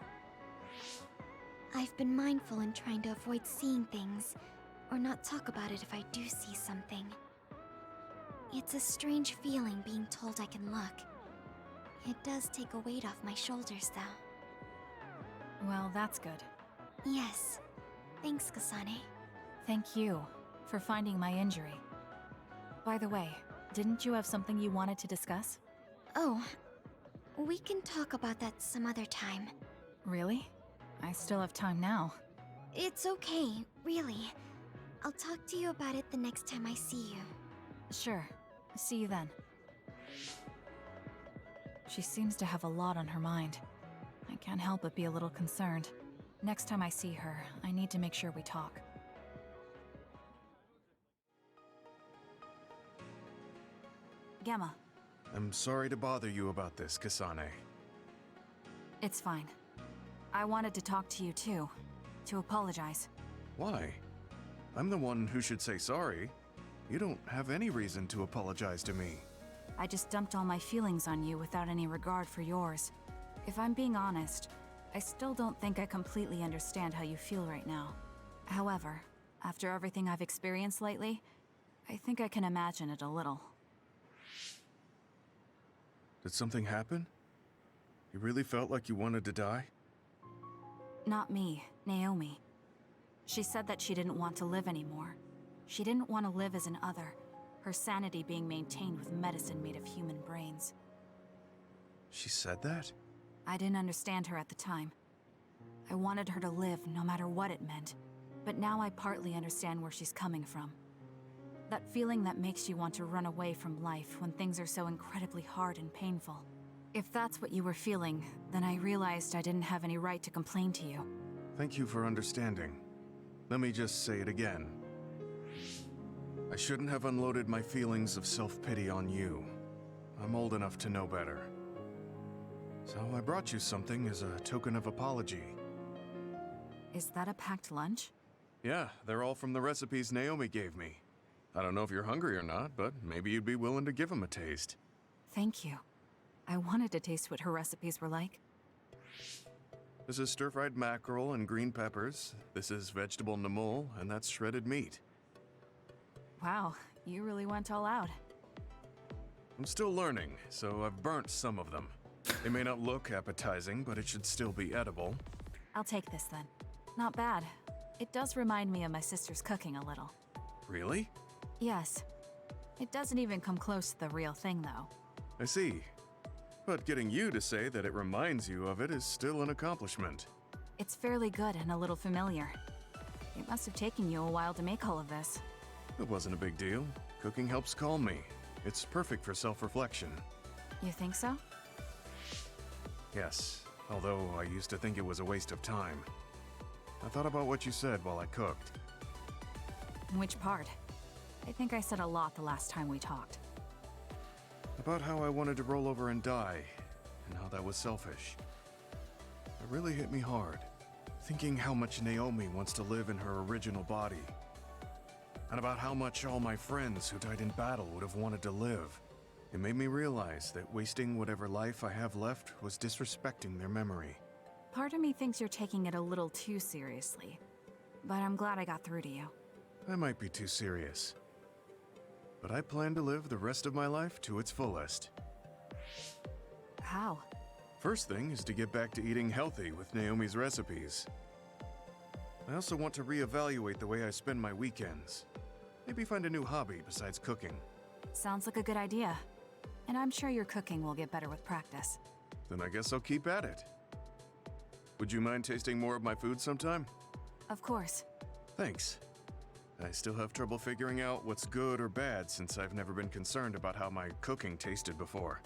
I've been mindful in trying to avoid seeing things, or not talk about it if I do see something. It's a strange feeling being told I can look. It does take a weight off my shoulders, though. Well, that's good. Yes. Thanks, Kasane. Thank you for finding my injury. By the way, didn't you have something you wanted to discuss? Oh, we can talk about that some other time. Really? I still have time now. It's okay, really. I'll talk to you about it the next time I see you. Sure. See you then. She seems to have a lot on her mind. I can't help but be a little concerned. Next time I see her, I need to make sure we talk. Gamma. I'm sorry to bother you about this, Kasane. It's fine. I wanted to talk to you too. To apologize. Why? I'm the one who should say sorry. You don't have any reason to apologize to me. I just dumped all my feelings on you without any regard for yours. If I'm being honest, I still don't think I completely understand how you feel right now. However, after everything I've experienced lately, I think I can imagine it a little. Did something happen? You really felt like you wanted to die? Not me, Naomi. She said that she didn't want to live anymore. She didn't want to live as an other, her sanity being maintained with medicine made of human brains. She said that? I didn't understand her at the time. I wanted her to live no matter what it meant, but now I partly understand where she's coming from. That feeling that makes you want to run away from life when things are so incredibly hard and painful. If that's what you were feeling, then I realized I didn't have any right to complain to you. Thank you for understanding. Let me just say it again. I shouldn't have unloaded my feelings of self-pity on you. I'm old enough to know better. So I brought you something as a token of apology. Is that a packed lunch? Yeah, they're all from the recipes Naomi gave me. I don't know if you're hungry or not, but maybe you'd be willing to give them a taste. Thank you. I wanted to taste what her recipes were like. This is stir-fried mackerel and green peppers. This is vegetable namul, and that's shredded meat. Wow, you really went all out. I'm still learning, so I've burnt some of them. They may not look appetizing, but it should still be edible. I'll take this then. Not bad. It does remind me of my sister's cooking a little. Really? Yes. It doesn't even come close to the real thing, though. I see. But getting you to say that it reminds you of it is still an accomplishment. It's fairly good and a little familiar. It must have taken you a while to make all of this. It wasn't a big deal. Cooking helps calm me. It's perfect for self-reflection. You think so? Yes, although I used to think it was a waste of time. I thought about what you said while I cooked. Which part? I think I said a lot the last time we talked. About how I wanted to roll over and die, and how that was selfish. It really hit me hard, thinking how much Naomi wants to live in her original body. And about how much all my friends who died in battle would have wanted to live. It made me realize that wasting whatever life I have left was disrespecting their memory. Part of me thinks you're taking it a little too seriously, but I'm glad I got through to you. I might be too serious. But I plan to live the rest of my life to its fullest. How? First thing is to get back to eating healthy with Naomi's recipes. I also want to reevaluate the way I spend my weekends. Maybe find a new hobby besides cooking. Sounds like a good idea. And I'm sure your cooking will get better with practice. Then I guess I'll keep at it. Would you mind tasting more of my food sometime? Of course. Thanks. I still have trouble figuring out what's good or bad since I've never been concerned about how my cooking tasted before.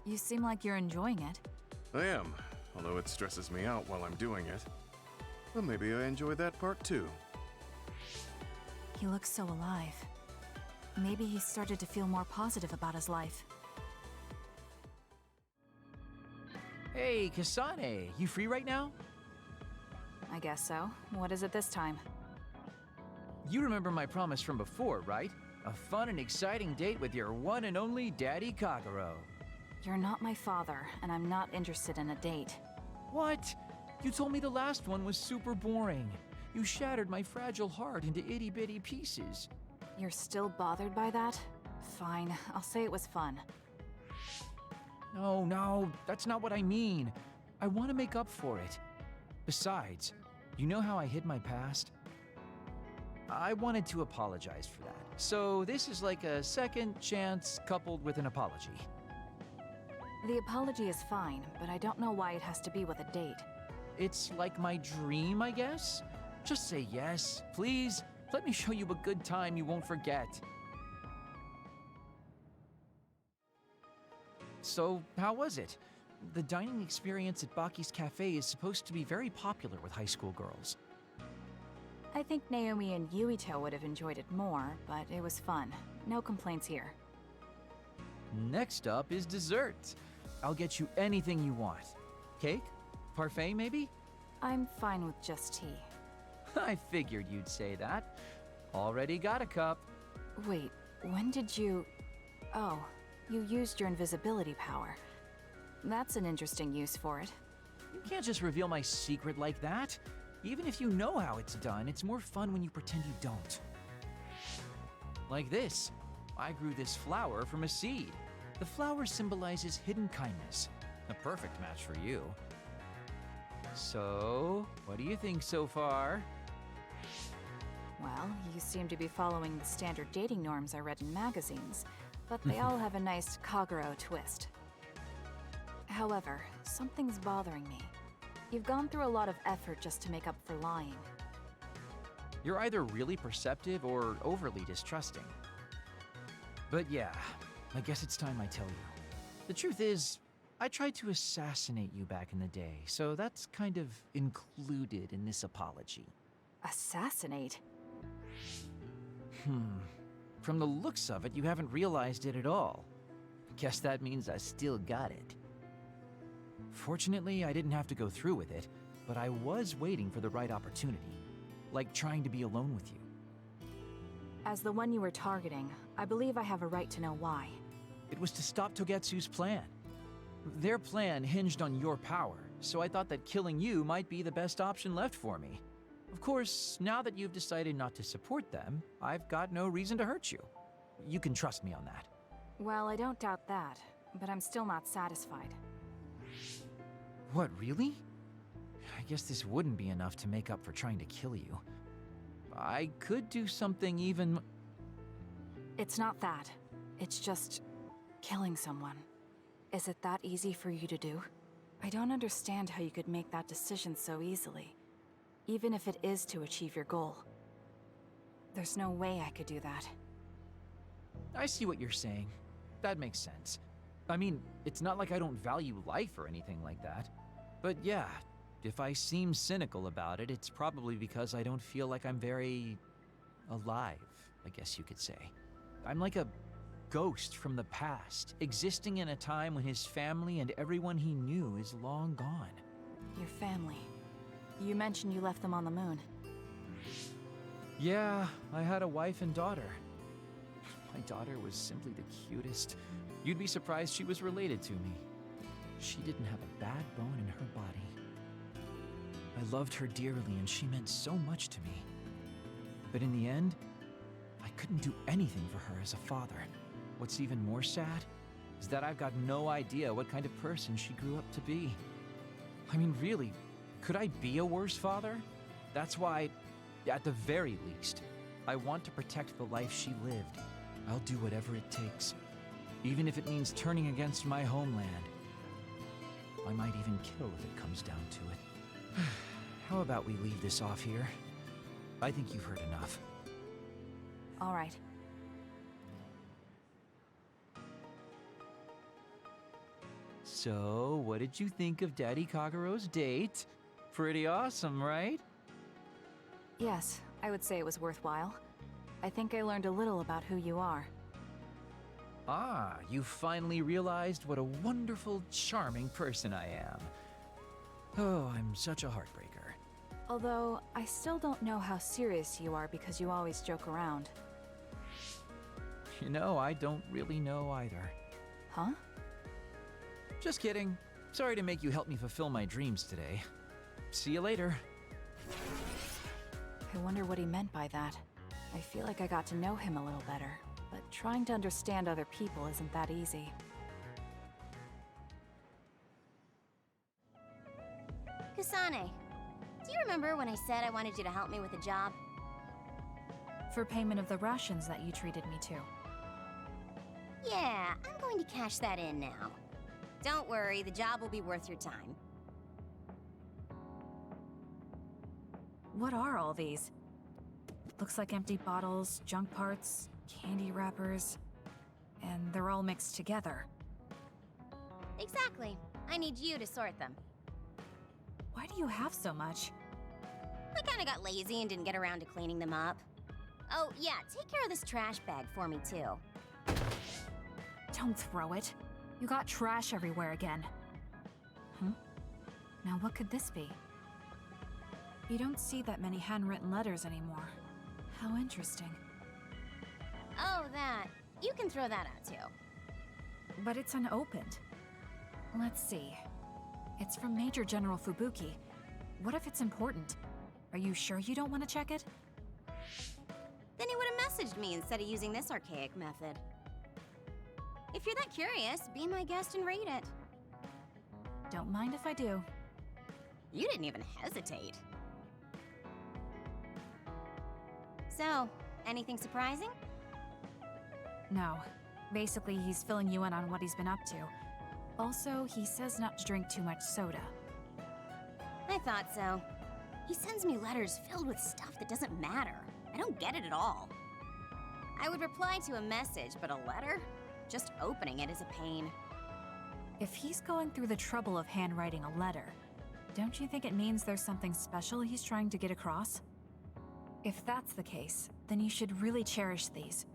You seem like you're enjoying it. I am, although it stresses me out while I'm doing it. But maybe I enjoy that part too. He looks so alive. Maybe he started to feel more positive about his life. Hey, Kasane, you free right now? I guess so. What is it this time? You remember my promise from before, right? A fun and exciting date with your one and only Daddy Kagero. You're not my father, and I'm not interested in a date. What? You told me the last one was super boring. You shattered my fragile heart into itty-bitty pieces. You're still bothered by that? Fine, I'll say it was fun. No, that's not what I mean. I want to make up for it. Besides, you know how I hid my past? I wanted to apologize for that. So this is like a second chance coupled with an apology. The apology is fine, but I don't know why it has to be with a date. It's like my dream, I guess? Just say yes, please. Let me show you a good time you won't forget. So, how was it? The dining experience at Baki's Cafe is supposed to be very popular with high school girls. I think Naomi and Yuito would have enjoyed it more, but it was fun. No complaints here. Next up is dessert. I'll get you anything you want. Cake? Parfait, maybe? I'm fine with just tea. I figured you'd say that. Already got a cup. Wait, when did you... Oh, you used your invisibility power. That's an interesting use for it. You can't just reveal my secret like that. Even if you know how it's done, it's more fun when you pretend you don't. Like this. I grew this flower from a seed. The flower symbolizes hidden kindness. A perfect match for you. So, what do you think so far? Well, you seem to be following the standard dating norms I read in magazines, but they all have a nice Kagero twist. However, something's bothering me. You've gone through a lot of effort just to make up for lying. You're either really perceptive or overly distrusting. But yeah, I guess it's time I tell you. The truth is, I tried to assassinate you back in the day, so that's kind of included in this apology. Assassinate? From the looks of it, you haven't realized it at all. Guess that means I still got it. Fortunately, I didn't have to go through with it, but I was waiting for the right opportunity. Like trying to be alone with you. As the one you were targeting, I believe I have a right to know why. It was to stop Togetsu's plan. Their plan hinged on your power, so I thought that killing you might be the best option left for me. Of course, now that you've decided not to support them, I've got no reason to hurt you. You can trust me on that. Well, I don't doubt that, but I'm still not satisfied. What, really? I guess this wouldn't be enough to make up for trying to kill you. I could do something even... It's not that. It's just... killing someone. Is it that easy for you to do? I don't understand how you could make that decision so easily. Even if it is to achieve your goal. There's no way I could do that. I see what you're saying. That makes sense. I mean, it's not like I don't value life or anything like that. But yeah, if I seem cynical about it, it's probably because I don't feel like I'm very... alive, I guess you could say. I'm like a ghost from the past, existing in a time when his family and everyone he knew is long gone. Your family. You mentioned you left them on the moon. Yeah, I had a wife and daughter. My daughter was simply the cutest. You'd be surprised she was related to me. She didn't have a bad bone in her body. I loved her dearly and she meant so much to me. But in the end, I couldn't do anything for her as a father. What's even more sad is that I've got no idea what kind of person she grew up to be. I mean, really, could I be a worse father? That's why, at the very least, I want to protect the life she lived. I'll do whatever it takes, even if it means turning against my homeland. I might even kill if it comes down to it. How about we leave this off here? I think you've heard enough. All right. So, what did you think of Daddy Kagero's date? Pretty awesome, right? Yes, I would say it was worthwhile. I think I learned a little about who you are. Ah, you finally realized what a wonderful, charming person I am. Oh, I'm such a heartbreaker. Although, I still don't know how serious you are because you always joke around. You know, I don't really know either. Huh? Just kidding. Sorry to make you help me fulfill my dreams today. See you later. I wonder what he meant by that. I feel like I got to know him a little better, but trying to understand other people isn't that easy. Kasane, do you remember when I said I wanted you to help me with a job? For payment of the rations that you treated me to. Yeah, I'm going to cash that in now. Don't worry, the job will be worth your time. What are all these? Looks like empty bottles, junk parts, candy wrappers, and they're all mixed together. Exactly. I need you to sort them. Why do you have so much? I kinda got lazy and didn't get around to cleaning them up. Oh, yeah, take care of this trash bag for me, too. Don't throw it. You got trash everywhere again. Now what could this be? You don't see that many handwritten letters anymore. How interesting. Oh, that. You can throw that out, too. But it's unopened. Let's see. It's from Major General Fubuki. What if it's important? Are you sure you don't want to check it? Then he would have messaged me instead of using this archaic method. If you're that curious, be my guest and read it. Don't mind if I do. You didn't even hesitate. So, anything surprising? No. Basically, he's filling you in on what he's been up to. Also, he says not to drink too much soda. I thought so. He sends me letters filled with stuff that doesn't matter. I don't get it at all. I would reply to a message, but a letter? Just opening it is a pain. If he's going through the trouble of handwriting a letter, don't you think it means there's something special he's trying to get across? If that's the case, then you should really cherish these.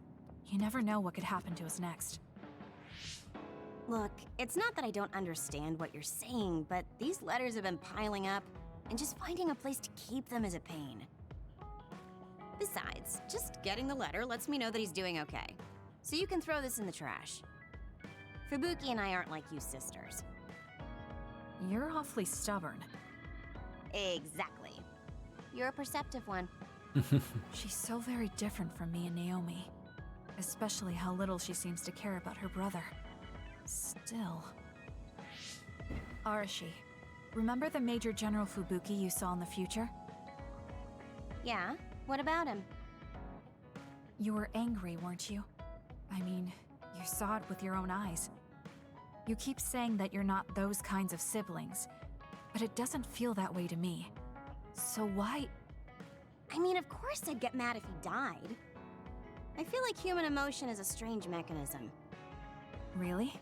You never know what could happen to us next. Look, it's not that I don't understand what you're saying, but these letters have been piling up, and just finding a place to keep them is a pain. Besides, just getting the letter lets me know that he's doing okay. So you can throw this in the trash. Fubuki and I aren't like you sisters. You're awfully stubborn. Exactly. You're a perceptive one. She's so very different from me and Naomi. Especially how little she seems to care about her brother. Still... Arashi, remember the Major General Fubuki you saw in the future? Yeah? What about him? You were angry, weren't you? I mean, you saw it with your own eyes. You keep saying that you're not those kinds of siblings, but it doesn't feel that way to me. So why... I mean, of course I'd get mad if he died. I feel like human emotion is a strange mechanism. Really?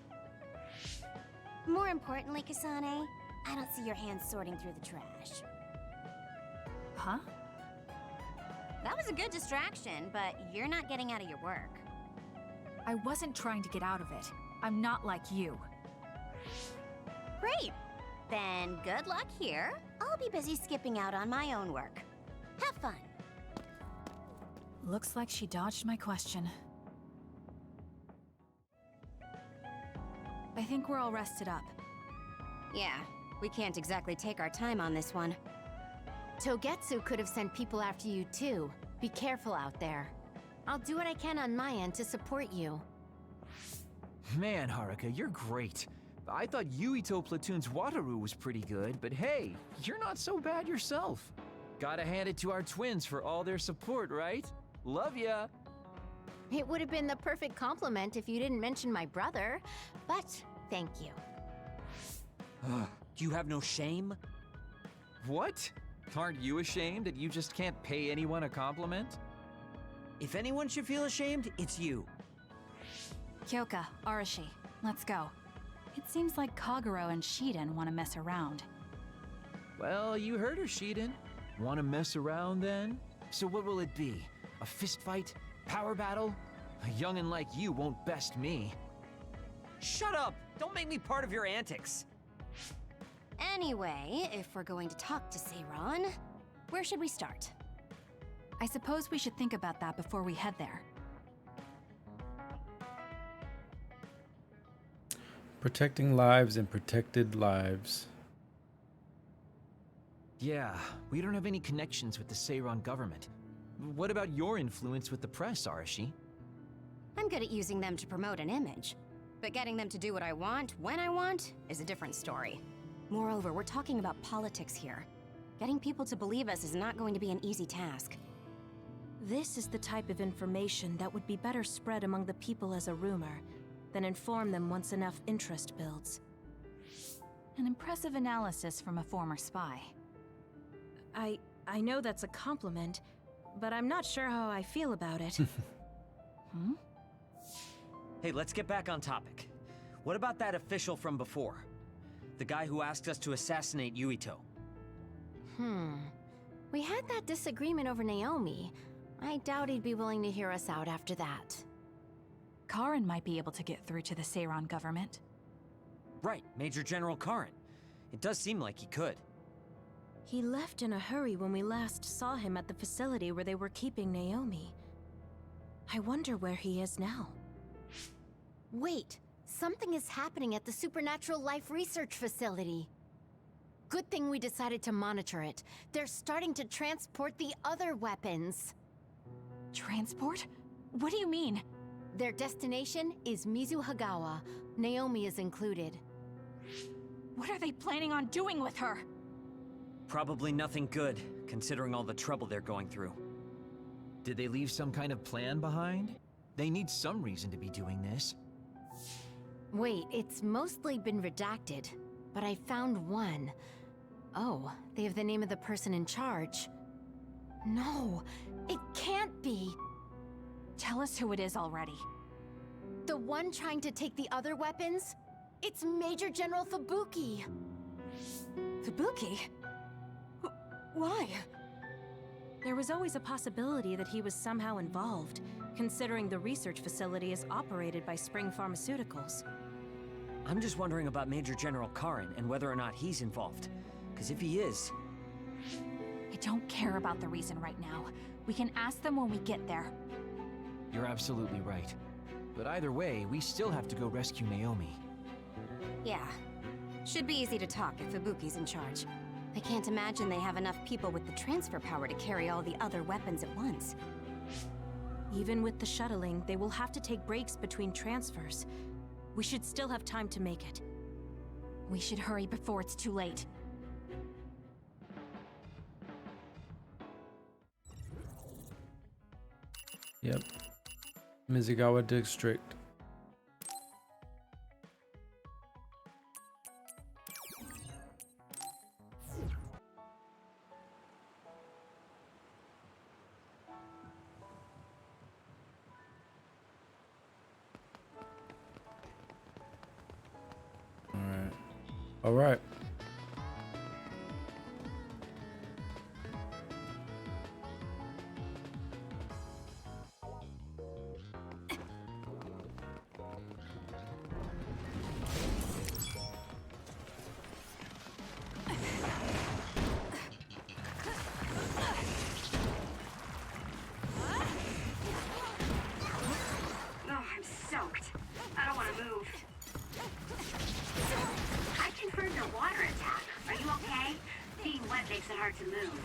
More importantly, Kasane, I don't see your hands sorting through the trash. Huh? That was a good distraction, but you're not getting out of your work. I wasn't trying to get out of it. I'm not like you. Great! Then good luck here. I'll be busy skipping out on my own work. Have fun. Looks like she dodged my question. I think we're all rested up. Yeah, we can't exactly take our time on this one. Togetsu could have sent people after you too. Be careful out there. I'll do what I can on my end to support you. Man, Haruka, you're great. I thought Yuito Platoon's Wataru was pretty good, but hey, you're not so bad yourself. Gotta hand it to our twins for all their support, right? Love ya! It would have been the perfect compliment if you didn't mention my brother, but thank you. Do you have no shame? What? Aren't you ashamed that you just can't pay anyone a compliment? If anyone should feel ashamed, it's you. Kyoka, Arashi, let's go. It seems like Kagero and Shiden want to mess around. Well, you heard her, Shiden. Want to mess around then? So what will it be? A fist fight? Power battle? A youngin' like you won't best me. Shut up! Don't make me part of your antics! Anyway, if we're going to talk to Seiron, where should we start? I suppose we should think about that before we head there. Protecting lives and protected lives. Yeah, we don't have any connections with the Seiron government. What about your influence with the press, Arashi? I'm good at using them to promote an image. But getting them to do what I want, when I want, is a different story. Moreover, we're talking about politics here. Getting people to believe us is not going to be an easy task. This is the type of information that would be better spread among the people as a rumor, than inform them once enough interest builds. An impressive analysis from a former spy. I know that's a compliment, but I'm not sure how I feel about it. Hey, let's get back on topic. What about that official from before? The guy who asked us to assassinate Yuito. We had that disagreement over Naomi. I doubt he'd be willing to hear us out after that. Karin might be able to get through to the Seiron government. Right, Major General Karin. It does seem like he could. He left in a hurry when we last saw him at the facility where they were keeping Naomi. I wonder where he is now. Wait, something is happening at the Supernatural Life Research Facility. Good thing we decided to monitor it. They're starting to transport the other weapons. Transport? What do you mean? Their destination is Mizuhagawa. Naomi is included. What are they planning on doing with her? Probably nothing good, considering all the trouble they're going through. Did they leave some kind of plan behind? They need some reason to be doing this. Wait, it's mostly been redacted, but I found one. Oh, they have the name of the person in charge. No, it can't be. Tell us who it is already. The one trying to take the other weapons? It's Major General Fubuki. Fubuki? Why? There was always a possibility that he was somehow involved, considering the research facility is operated by Spring Pharmaceuticals. I'm just wondering about Major General Karin and whether or not he's involved. Because if he is... I don't care about the reason right now. We can ask them when we get there. You're absolutely right. But either way, we still have to go rescue Naomi. Yeah. Should be easy to talk if Ibuki's in charge. I can't imagine they have enough people with the transfer power to carry all the other weapons at once. Even with the shuttling, they will have to take breaks between transfers. We should still have time to make it. We should hurry before it's too late. Yep. Mizugawa District. All right. Oh, I'm soaked. I don't want to move. I confirmed a water attack. Are you okay? Being wet makes it hard to move.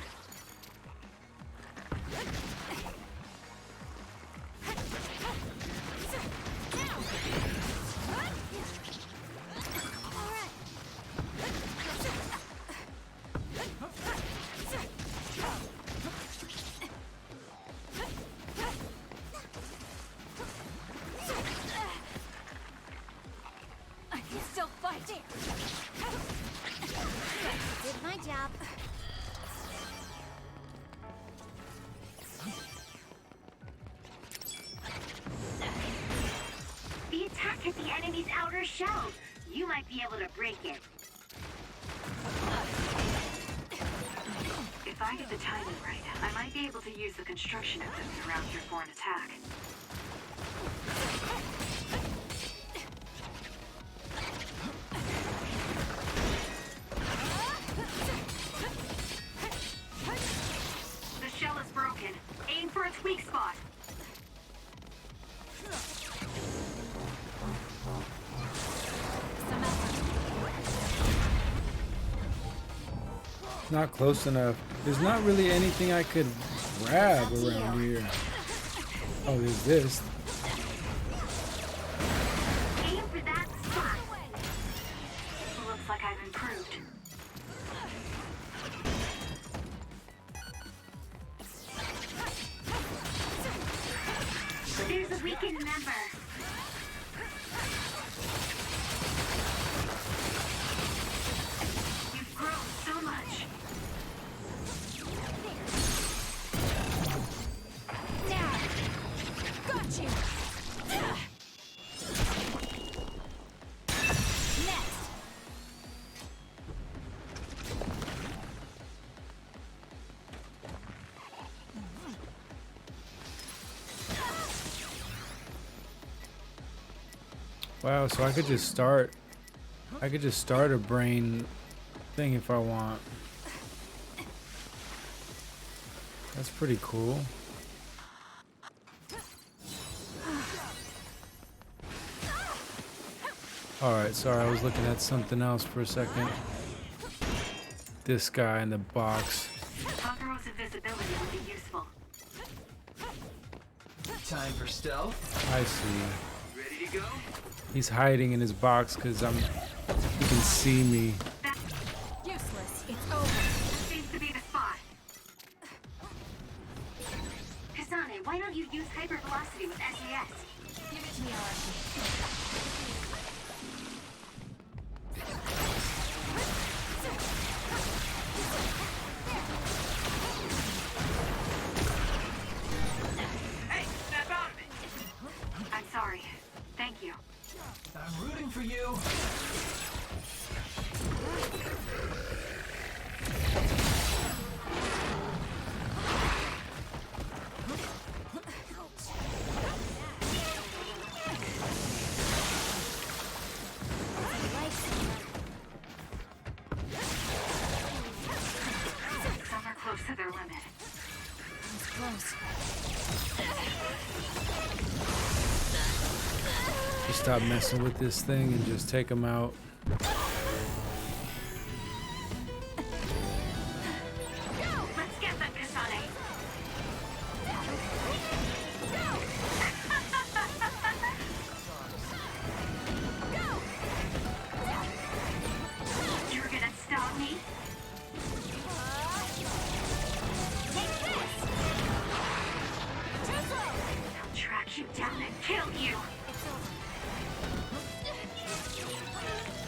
I can still fight. Did my job. The attack hit the enemy's outer shell. You might be able to break it. If I get the timing right, I might be able to use the construction of them around here for an attack. The shell is broken. Aim for its weak spot. Not close enough. There's not really anything I could grab around here. Oh, there's this. Aim for that spot. Looks like I've improved. There's a weakened member. You've grown so much. Got you! Next! Wow, so I could just start a brain thing if I want. That's pretty cool. Alright, sorry, I was looking at something else for a second. This guy in the box. Kagerou's invisibility will be useful. Time for stealth. I see. Ready to go? He's hiding in his box because he can see me. Useless. It's over. Seems to be the spot. Kasane, why don't you use hypervelocity with SAS? Give it to me, Arashi. Hey, snap out of it! I'm sorry. Thank you. I'm rooting for you. close. Just stop messing with this thing and just take him out. Let's get them, Kasane. You're gonna stop me? Take this! I'll track you down and kill you.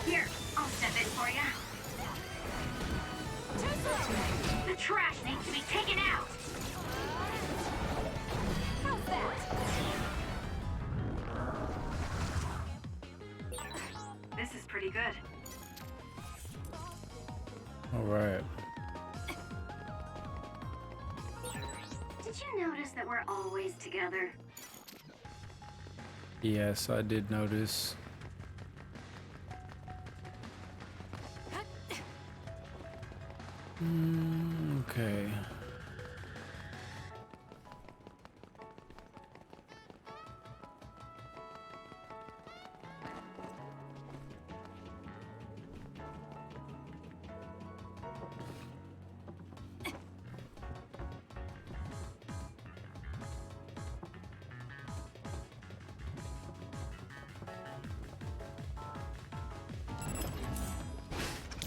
Here, I'll step in for you. The trash needs to be taken out. How's that? This is pretty good. All right. Did you notice that we're always together? Yes, I did notice. Okay.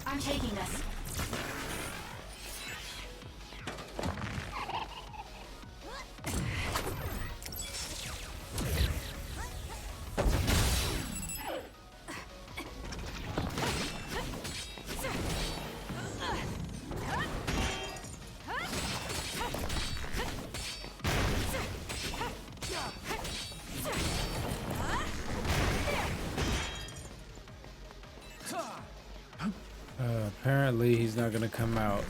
I'm taking this. Apparently he's not gonna come out.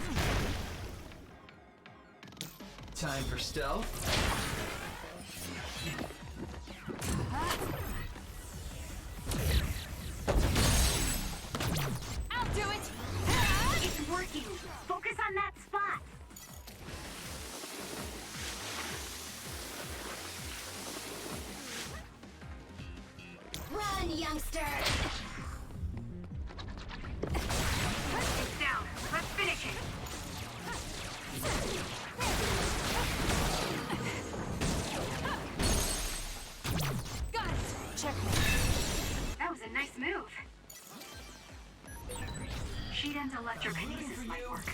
Time for stealth. I'll do it! It's working! Focus on that spot! Run, youngster! It's down. Let's finish it! Got it! Check. That was a nice move. Shiden's electrokinesis might work.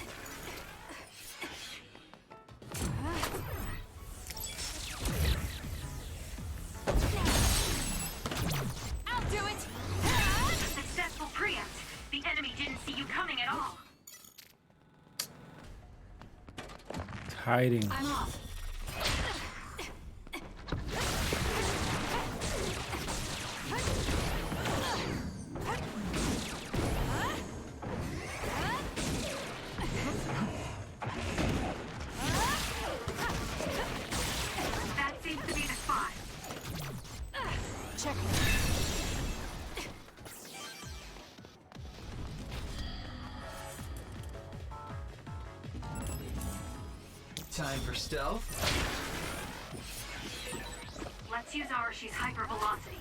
I'll do it! Successful preempt. The enemy didn't see you coming at all. It's hiding. I'm off. That seems to be the spot. Check. Time for stealth. Let's use Arashi's hypervelocity.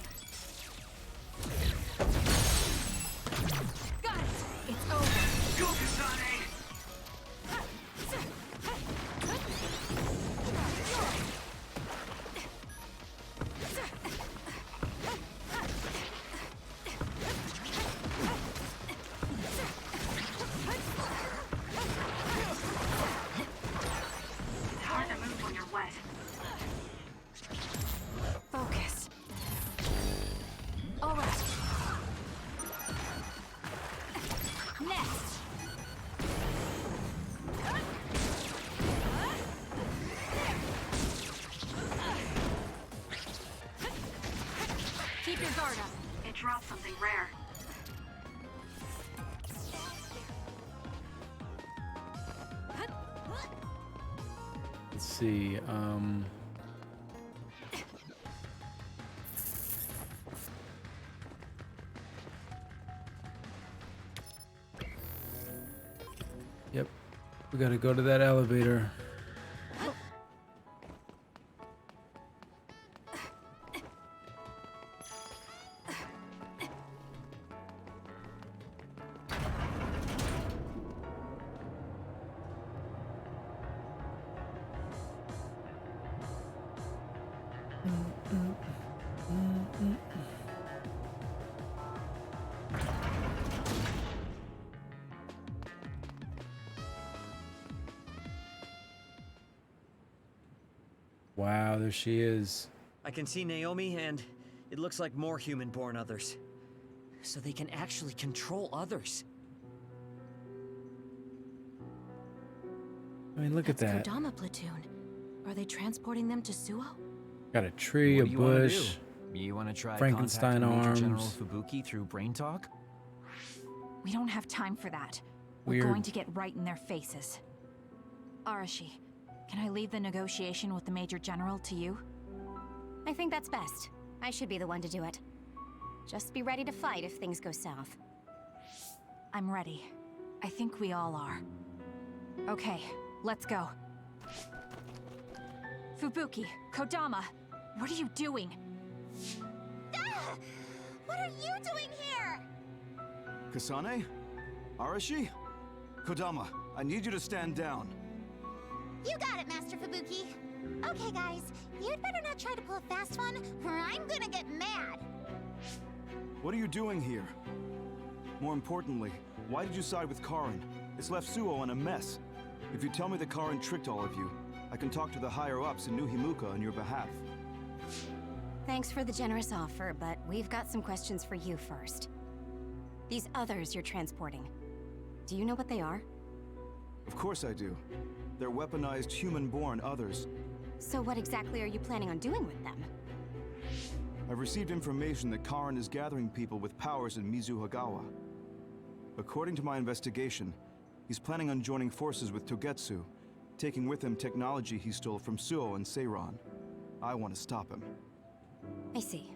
Got it! It's over. Go, Kasane! It's hard to move when you're wet. Focus. All right. Next. Keep your guard up. It dropped something rare. Let's see. Yep. We gotta go to that elevator. Wow, there she is. I can see Naomi, and it looks like more human-born others. So they can actually control others. I mean, look at that. Kodama platoon. Are they transporting them to Suo? Got a tree, What a do you wanna bush, do? You want to try Frankenstein contacting Major General arms. Fubuki through Brain Talk? We don't have time for that. We're Weird. going to get right in their faces. Arashi, can I leave the negotiation with the Major General to you? I think that's best. I should be the one to do it. Just be ready to fight if things go south. I'm ready. I think we all are. Okay, let's go. Fubuki, Kodama, what are you doing? Ah! What are you doing here? Kasane? Arashi? Kodama, I need you to stand down. You got it, Master Fubuki. Okay, guys, you'd better not try to pull a fast one, or I'm gonna get mad. What are you doing here? More importantly, why did you side with Karin? It's left Suo in a mess. If you tell me that Karin tricked all of you, I can talk to the higher-ups in New Himuka on your behalf. Thanks for the generous offer, but we've got some questions for you first. These others you're transporting, do you know what they are? Of course I do. They're weaponized human-born others. So what exactly are you planning on doing with them? I've received information that Karin is gathering people with powers in Mizuhagawa. According to my investigation, he's planning on joining forces with Togetsu, taking with him technology he stole from Suo and Seiran. I want to stop him. I see.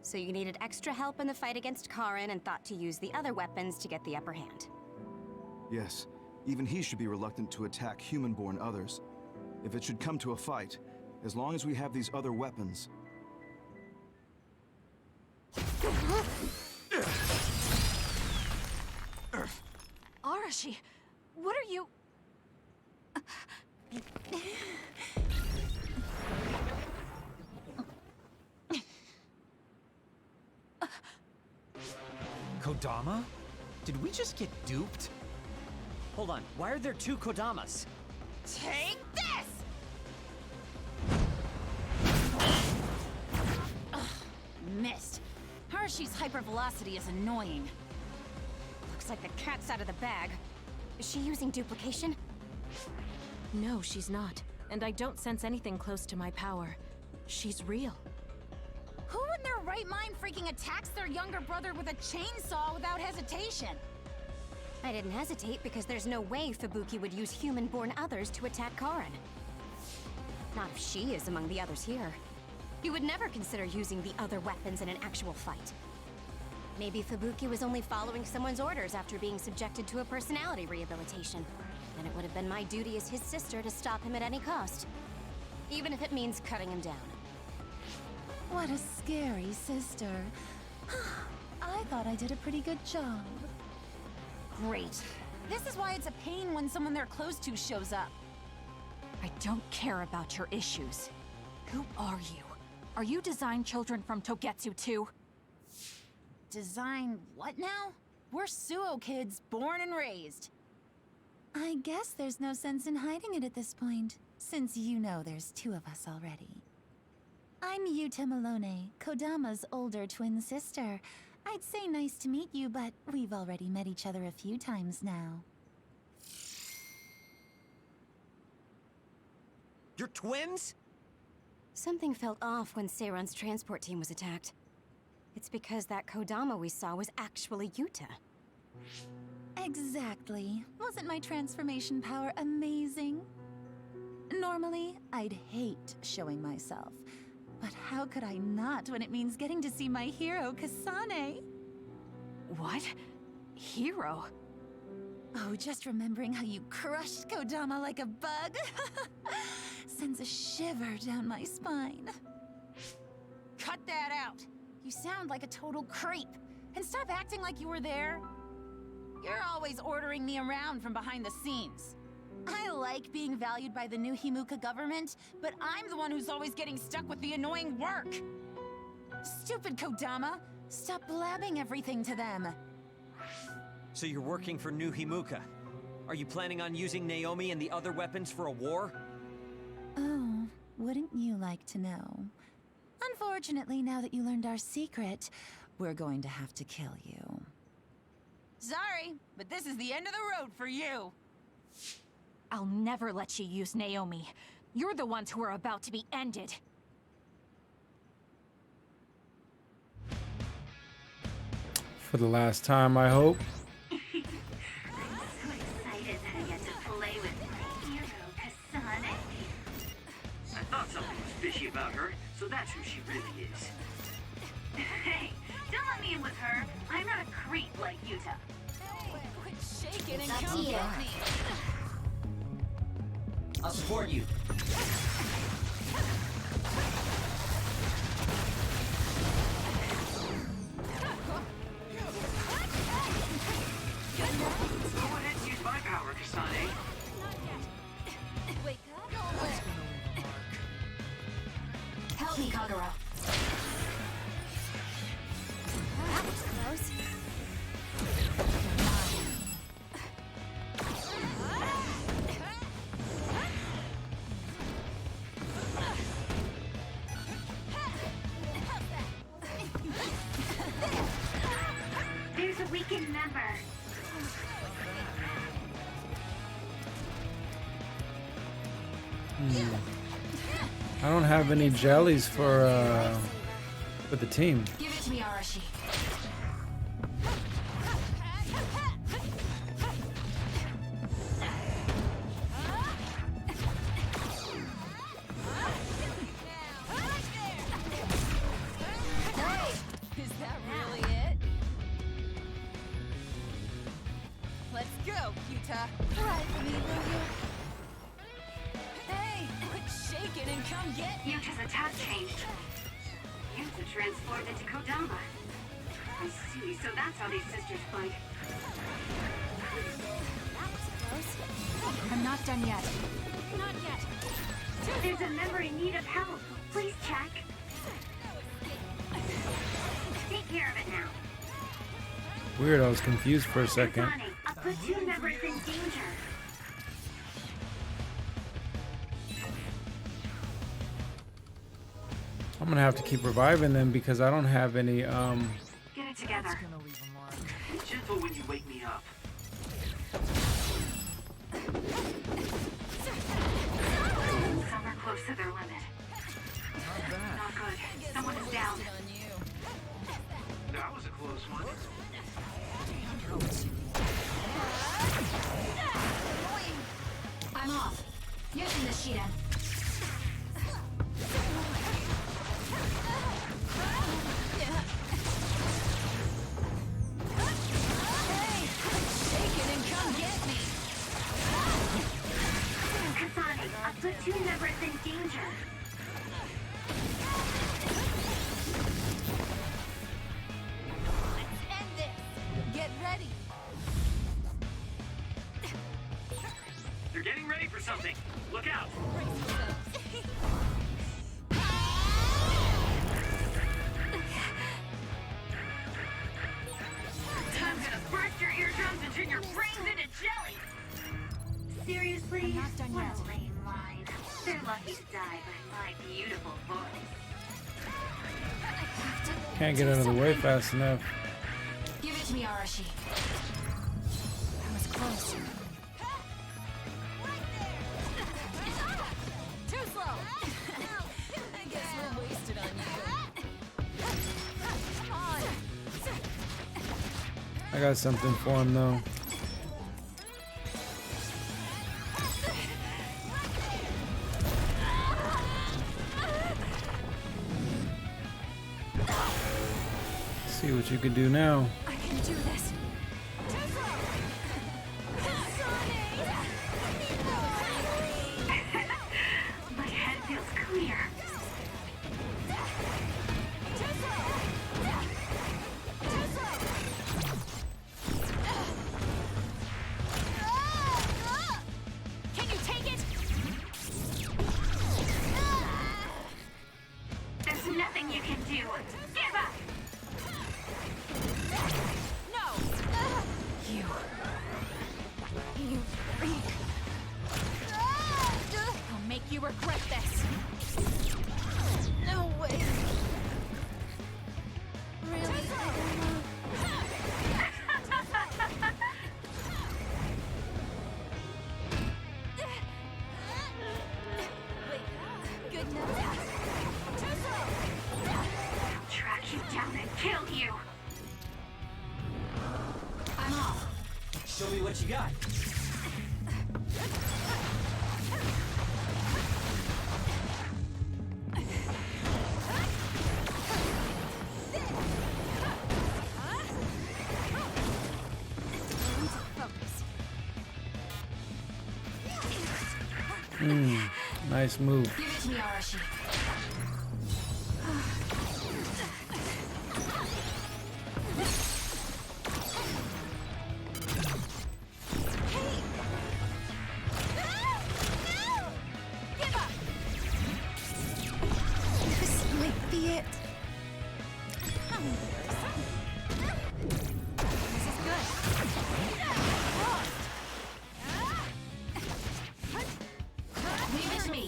So you needed extra help in the fight against Karin and thought to use the other weapons to get the upper hand. Yes, even he should be reluctant to attack human-born others. If it should come to a fight, as long as we have these other weapons... Arashi, what are you... Kodama? Did we just get duped? Hold on, why are there two Kodamas? Take this! Ugh, missed. Arashi's hypervelocity is annoying. Looks like the cat's out of the bag. Is she using duplication? No, she's not. And I don't sense anything close to my power. She's real. Who in their right mind freaking attacks their younger brother with a chainsaw without hesitation? I didn't hesitate because there's no way Fubuki would use human-born others to attack Karin. Not if she is among the others here. He would never consider using the other weapons in an actual fight. Maybe Fubuki was only following someone's orders after being subjected to a personality rehabilitation. Then it would have been my duty as his sister to stop him at any cost. Even if it means cutting him down. What a scary sister. I thought I did a pretty good job. Great. This is why it's a pain when someone they're close to shows up. I don't care about your issues. Who are you? Are you design children from Togetsu too? Design what now? We're Suo kids, born and raised. I guess there's no sense in hiding it at this point, since you know there's two of us already. I'm Yuta Malone, Kodama's older twin sister. I'd say nice to meet you, but we've already met each other a few times now. You're twins? Something felt off when Seiran's transport team was attacked. It's because that Kodama we saw was actually Yuta. Exactly. Wasn't my transformation power amazing? Normally, I'd hate showing myself. But how could I not when it means getting to see my hero, Kasane? What? Hero? Oh, just remembering how you crushed Kodama like a bug sends a shiver down my spine. Cut that out! You sound like a total creep. And stop acting like you were there. You're always ordering me around from behind the scenes. I like being valued by the New Himuka government, but I'm the one who's always getting stuck with the annoying work. Stupid Kodama! Stop blabbing everything to them. So you're working for New Himuka. Are you planning on using Naomi and the other weapons for a war? Oh, wouldn't you like to know? Unfortunately, now that you learned our secret, we're going to have to kill you. Sorry, but this is the end of the road for you. I'll never let you use Naomi. You're the ones who are about to be ended. For the last time, I hope. I'm so excited that I get to play with my hero, Kasane. I thought something was fishy about her, so that's who she really is. Hey, don't let me in with her. I'm not a creep like Yuta. Quit shaking and It's up come to you. get me. I'll support you. Go ahead and use my power, Kasane. Wake up. Help me, Kagura. That was close. There's a weakened member. I don't have any jellies for the team. Give it to me, Arashi. Is that really it? Let's go, Yuta. Right for me, will you? Hey, quit shaking and come get me. Yuta's attack changed. Yuta transformed into Kodama. I see, so that's how these sisters fight. That was close. I'm not done yet. Not yet. There's a member in need of help. Please check. Take care of it now. Weird, I was confused for a second. Kasane, a platoon member is in danger. I'm gonna have to keep reviving them because I don't have any Get it together. Be gentle when you wake me up. Some are close to their limit. Not good. Someone is down. That was a close one. I'm off. Using the Shiden. Kasane, a platoon member is in danger. Let's end this. Get ready. They're getting ready for something. Look out. I'm gonna burst your eardrums and turn your brains into jelly. Seriously? I'm not done yet. What a lame line. They're lucky to die by my beautiful voice. Can't get out of the way fast enough. Give it to me, Arashi. That was close. Too slow. I guess we're wasted on you. Come on. I got something for him though. See what you can do now. I can do this. My head feels clear. Can you take it? There's nothing you can do. Give up! No! You freak. I'll make you you regret this. No way. Really? Good enough. I'll track you down and kill you. I'm off. Show me what you got. Nice move. Give it to me, Arashi. This might be it. This is good. Leave it to me.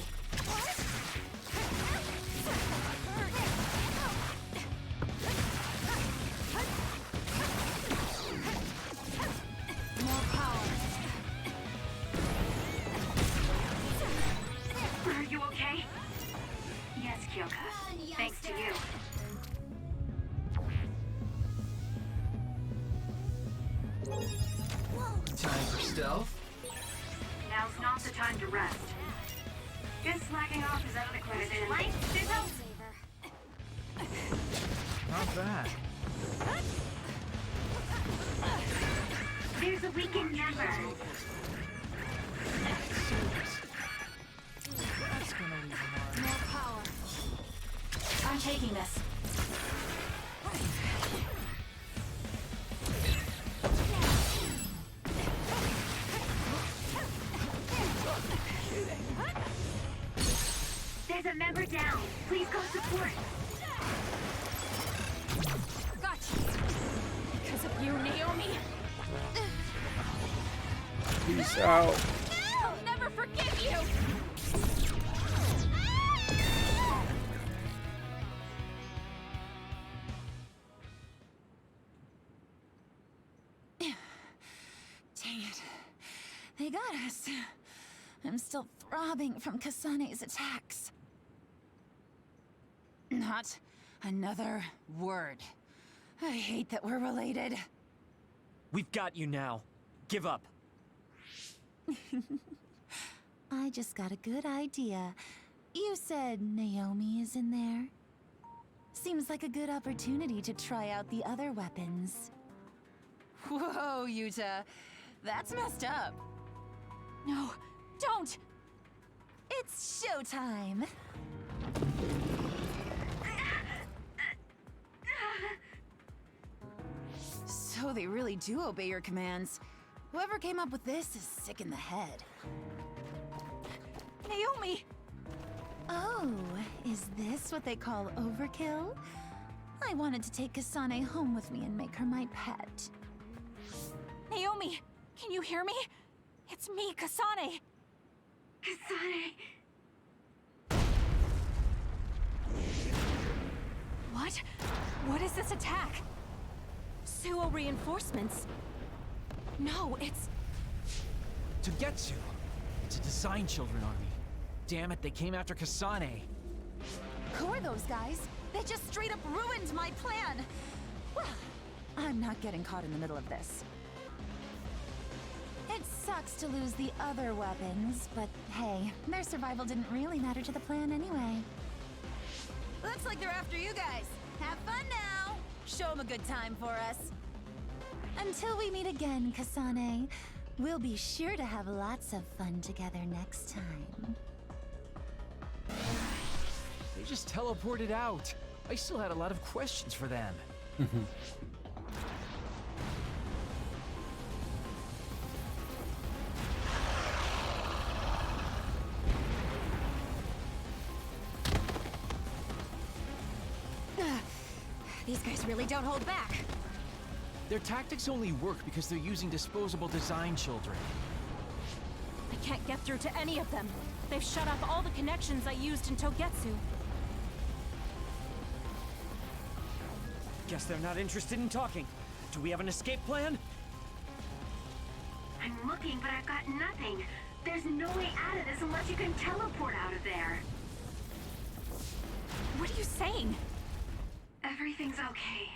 More power. Are you okay? Yes, Kyoka. Thanks to you. Time for stealth? Now's not the time to rest. Just slacking off is out of the question. Life sizzle. Not bad. There's a weekend member. That's gonna leave a mark. More power. I'm taking this. There's a member down. Please go support. Gotcha. Because of you, Naomi. Peace out. I'll never forgive you. Dang it. They got us. I'm still throbbing from Kasane's attacks. Not another word. I hate that we're related. We've got you now. Give up. I just got a good idea. You said Naomi is in there? Seems like a good opportunity to try out the other weapons. Whoa, Yuta. That's messed up. No, don't! It's showtime! So they really do obey your commands. Whoever came up with this is sick in the head. Naomi! Oh, is this what they call overkill? I wanted to take Kasane home with me and make her my pet. Naomi! Can you hear me? It's me, Kasane! Kasane. What? What is this attack? Suo reinforcements? No, it's... Togetsu! It's a Design Children army. Damn it, they came after Kasane. Who are those guys? They just straight up ruined my plan! Well, I'm not getting caught in the middle of this. It sucks to lose the other weapons, but hey, their survival didn't really matter to the plan anyway. Looks like they're after you guys. Have fun now! Show them a good time for us. Until we meet again, Kasane, we'll be sure to have lots of fun together next time. They just teleported out. I still had a lot of questions for them. These guys really don't hold back. Their tactics only work because they're using disposable Design Children. I can't get through to any of them. They've shut off all the connections I used in Togetsu. Guess they're not interested in talking. Do we have an escape plan? I'm looking, but I've got nothing. There's no way out of this unless you can teleport out of there. What are you saying? Everything's okay.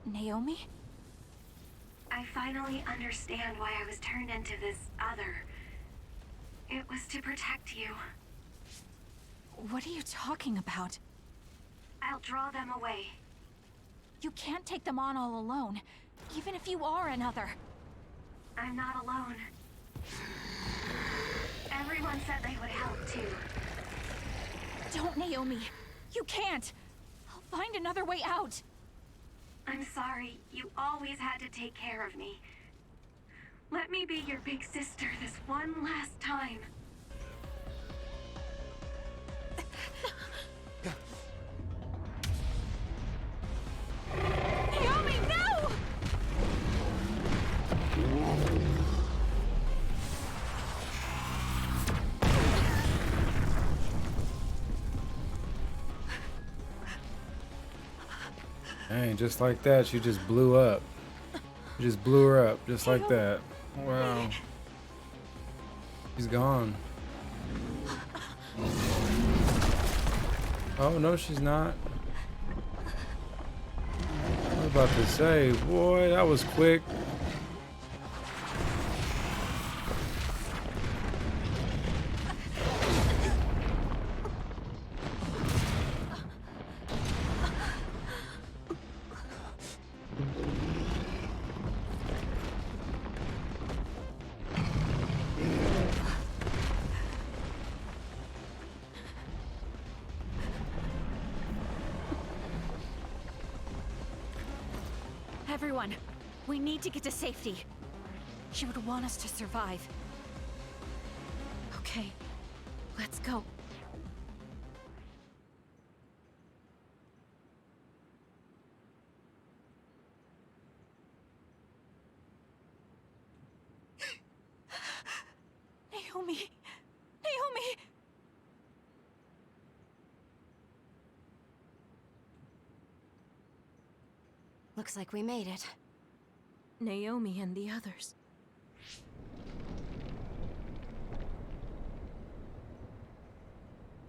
Naomi? I finally understand why I was turned into this other. It was to protect you. What are you talking about? I'll draw them away. You can't take them on all alone, even if you are another. I'm not alone. Everyone said they would help too. Don't, Naomi. You can't. I'll find another way out. I'm sorry. You always had to take care of me. Let me be your big sister this one last time. Naomi, no! Dang, just like that, she just blew up. You just blew her up, just like that. Wow. She's gone. Oh, no, she's not. I was about to say, boy, that was quick. Everyone, we need to get to safety. She would want us to survive. Okay, let's go. Naomi! Naomi! Looks like we made it. Naomi and the others.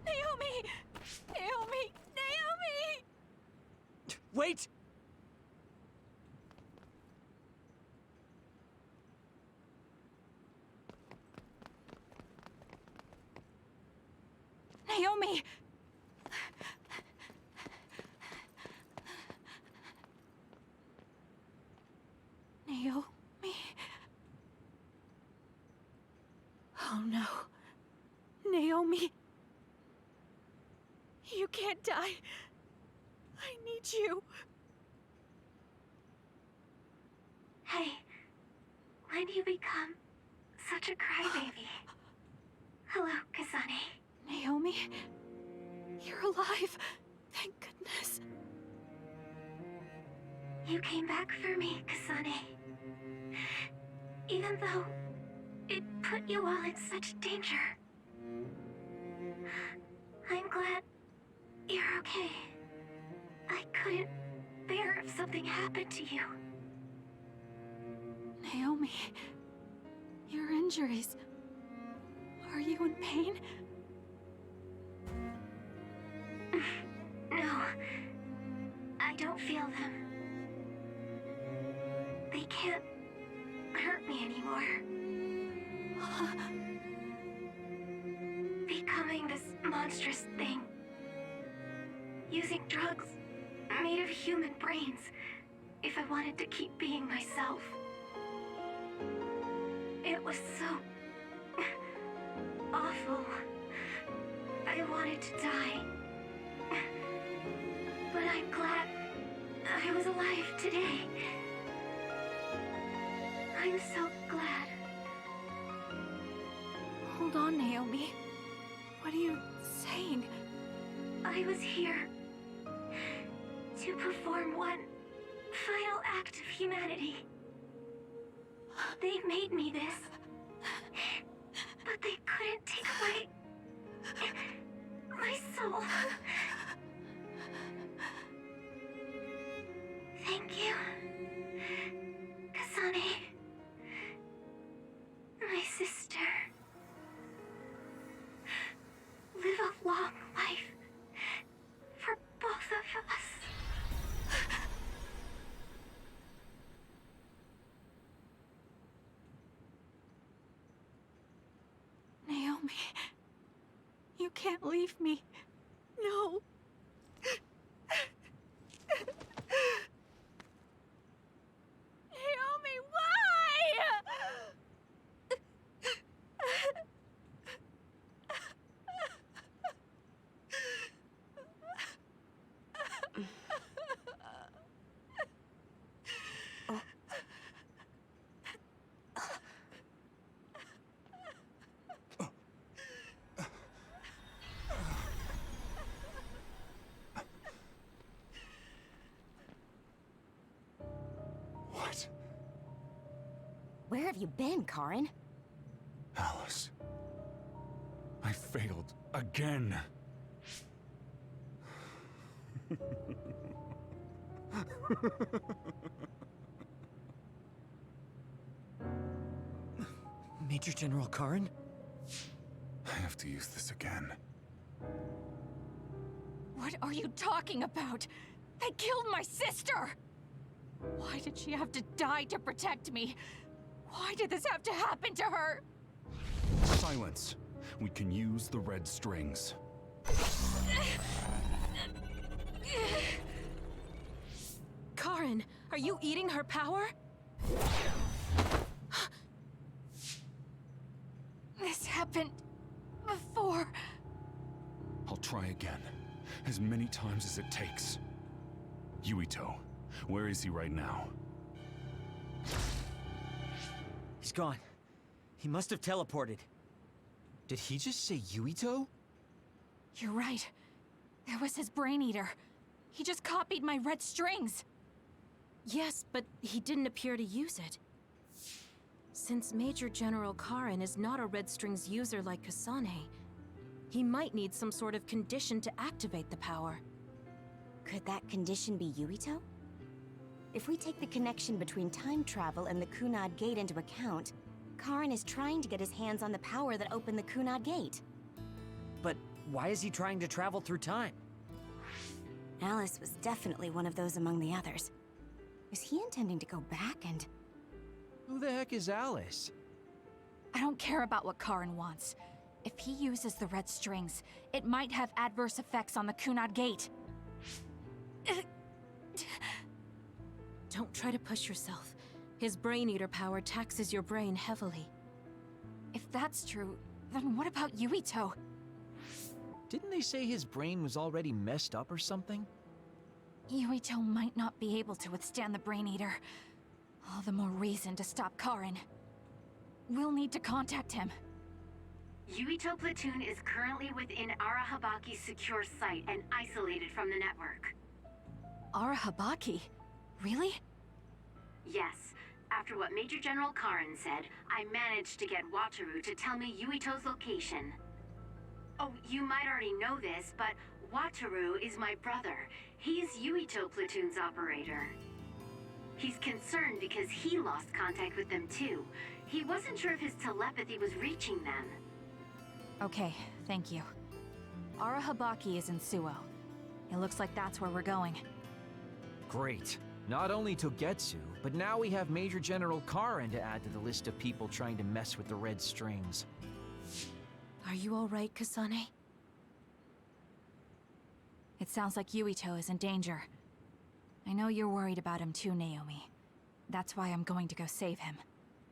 Naomi! Naomi! Naomi! Wait! Naomi! Naomi? Oh no. Naomi. You can't die. I need you. Hey, when do you become such a crybaby? Hello, Kasane. Naomi? You're alive. Thank goodness. You came back for me, Kasane. Even though it put you all in such danger. I'm glad you're okay. I couldn't bear if something happened to you. Naomi, your injuries. Are you in pain? No, I don't feel them. They can't hurt me anymore. Becoming this monstrous thing. Using drugs made of human brains if I wanted to keep being myself. It was so awful. I wanted to die. But I'm glad I was alive today. I'm so glad. Hold on, Naomi. What are you saying? I was here to perform one final act of humanity. They made me this. But they couldn't take away my soul. Thank you, Kasane. My sister. Live a long life for both of us. Naomi, you can't leave me. No. Naomi, why? What? Where have you been, Karin? Alice. I failed again. Major General Karin? I have to use this again. What are you talking about? They killed my sister! Why did she have to die to protect me? Why did this have to happen to her? Silence. We can use the red strings. Karin, are you eating her power? This happened before. I'll try again. As many times as it takes. Yuito, where is he right now? He's gone. He must have teleported. Did he just say Yuito? You're right. There was his brain eater. He just copied my red strings. Yes, but he didn't appear to use it. Since Major General Karin is not a red strings user like Kasane, he might need some sort of condition to activate the power. Could that condition be Yuito? If we take the connection between time travel and the Kunad Gate into account, Karin is trying to get his hands on the power that opened the Kunad Gate. But why is he trying to travel through time? Alice was definitely one of those among the others. Is he intending to go back and... Who the heck is Alice? I don't care about what Karin wants. If he uses the red strings, it might have adverse effects on the Kunad Gate. Don't try to push yourself. His brain eater power taxes your brain heavily. If that's true, then what about Yuito? Didn't they say his brain was already messed up or something? Yuito might not be able to withstand the brain eater. All the more reason to stop Karin. We'll need to contact him. Yuito Platoon is currently within Arahabaki's secure site and isolated from the network. Arahabaki? Really? Yes. After what Major General Karin said, I managed to get Wataru to tell me Yuito's location. Oh, you might already know this, but Wataru is my brother. He's Yuito Platoon's operator. He's concerned because he lost contact with them too. He wasn't sure if his telepathy was reaching them. Okay, thank you. Arahabaki is in Suo. It looks like that's where we're going. Great. Not only Togetsu, but now we have Major General Karin to add to the list of people trying to mess with the red strings. Are you all right, Kasane? It sounds like Yuito is in danger. I know you're worried about him too, Naomi. That's why I'm going to go save him.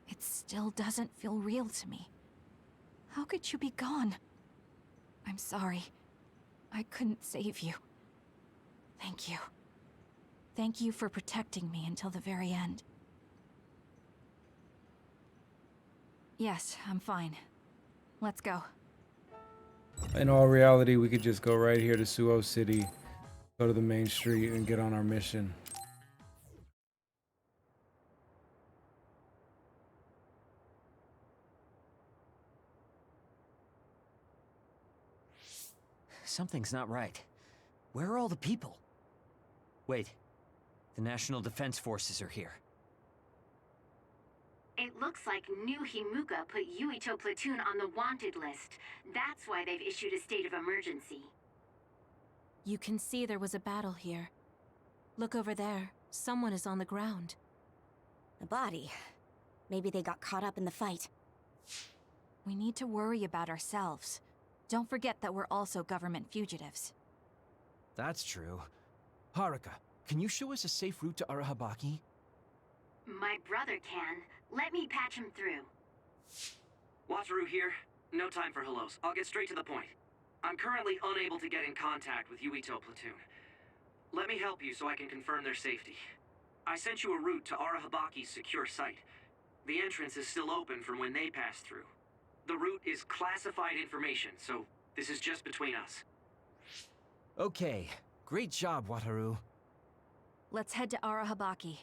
It still doesn't feel real to me. How could you be gone? I'm sorry. I couldn't save you. Thank you. Thank you for protecting me until the very end. Yes, I'm fine. Let's go. In all reality, we could just go right here to Suo City, go to the main street, and get on our mission. Something's not right. Where are all the people? Wait. The National Defense Forces are here. It looks like New Himuka put Yuito Platoon on the wanted list. That's why they've issued a state of emergency. You can see there was a battle here. Look over there. Someone is on the ground. A body. Maybe they got caught up in the fight. We need to worry about ourselves. Don't forget that we're also government fugitives. That's true. Haruka, can you show us a safe route to Arahabaki? My brother can. Let me patch him through. Wataru here. No time for hellos. I'll get straight to the point. I'm currently unable to get in contact with Yuito Platoon. Let me help you so I can confirm their safety. I sent you a route to Arahabaki's secure site. The entrance is still open from when they passed through. The route is classified information, so this is just between us. Okay. Great job, Wataru. Let's head to Arahabaki.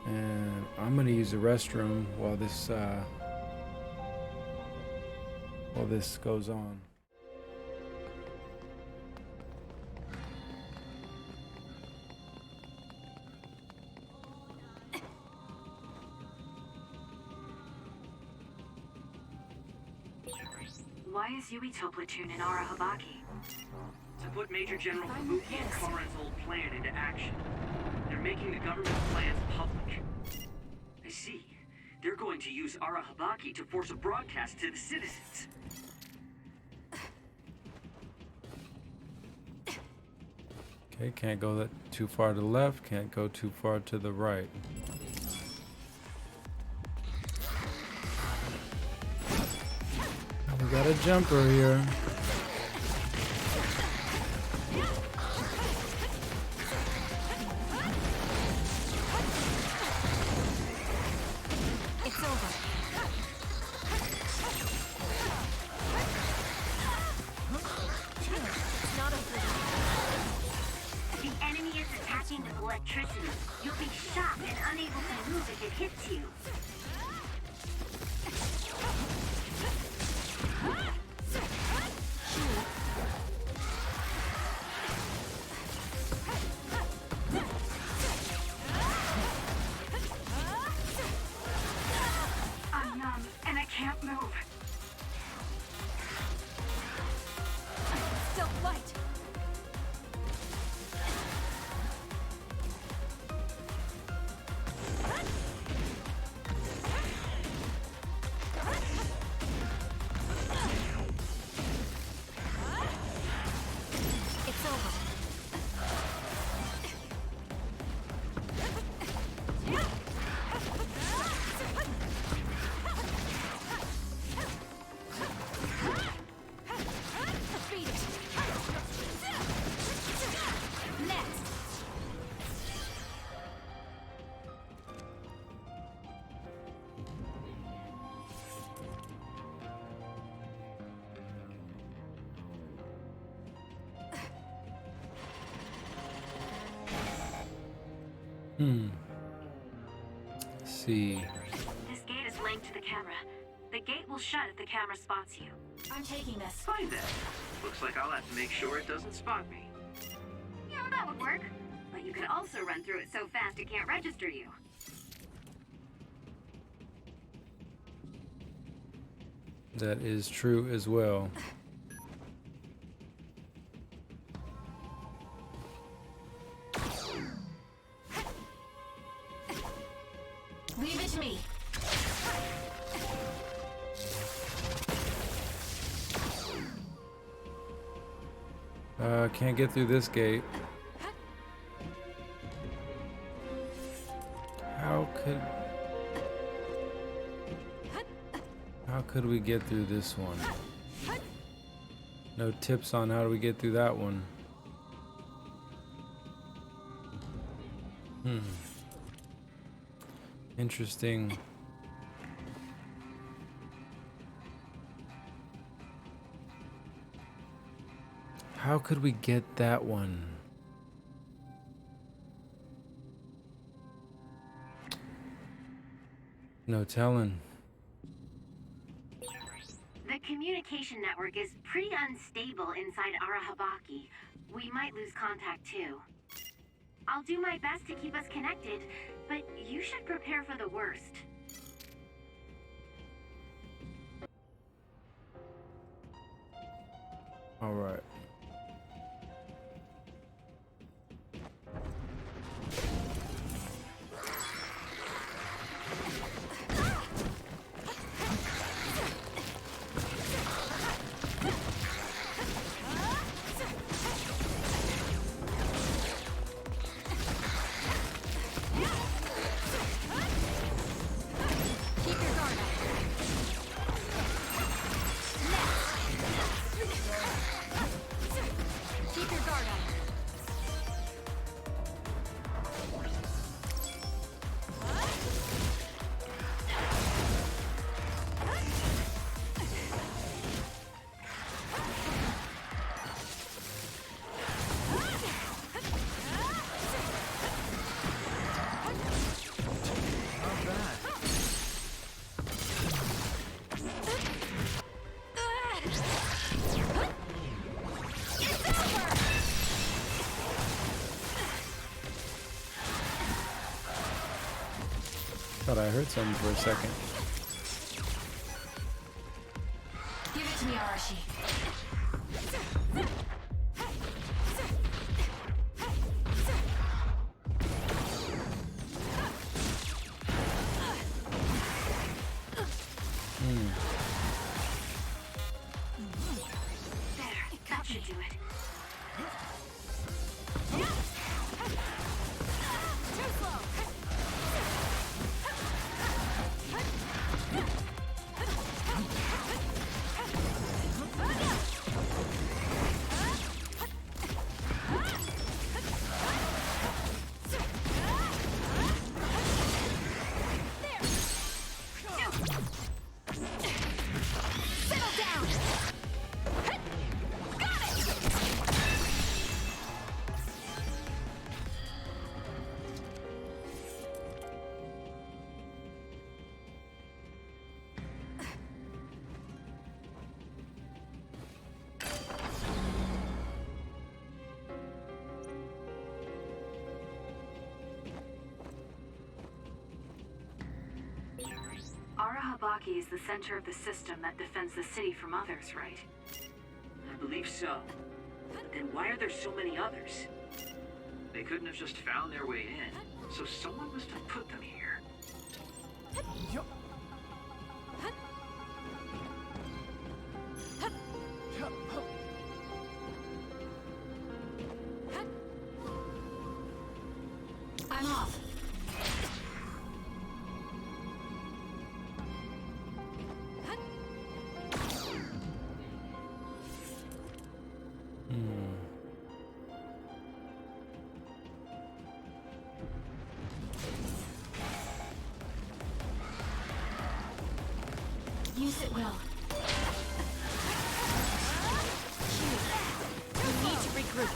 And I'm gonna use the restroom while this goes on. Why is Yuito Platoon in Arahabaki? To put Major General Fubuki and Karen's old plan into action. They're making the government plans public. I see. They're going to use Arahabaki to force a broadcast to the citizens. Okay, can't go that too far to the left, can't go too far to the right. We got a jumper here. It's over. It's not over. The enemy is attacking with electricity. You'll be shocked and unable to move if it hits you. I'm numb and I can't move. Still light. It's over. Beat it. Next. Let's see. This gate is linked to the camera. The gate will shut if the camera spots you. I'm taking this. Fine then. Looks like I'll have to make sure it doesn't spot me. Yeah, that would work. But you could also run through it so fast it can't register you. That is true as well. Leave it to me. Can't get through this gate. How could we get through this one? No tips on how do we get through that one. Interesting. How could we get that one? No telling. communication network is pretty unstable inside Arahabaki. We might lose contact too. I'll do my best to keep us connected, but you should prepare for the worst. All right. Thought I heard something for a second. Give it to me, Arashi. There, that should do it. Too slow. Arahabaki is the center of the system that defends the city from others, right? I believe so. But then why are there so many others? They couldn't have just found their way in, so someone must have put them here. I'm off. Use it well. We need to regroup.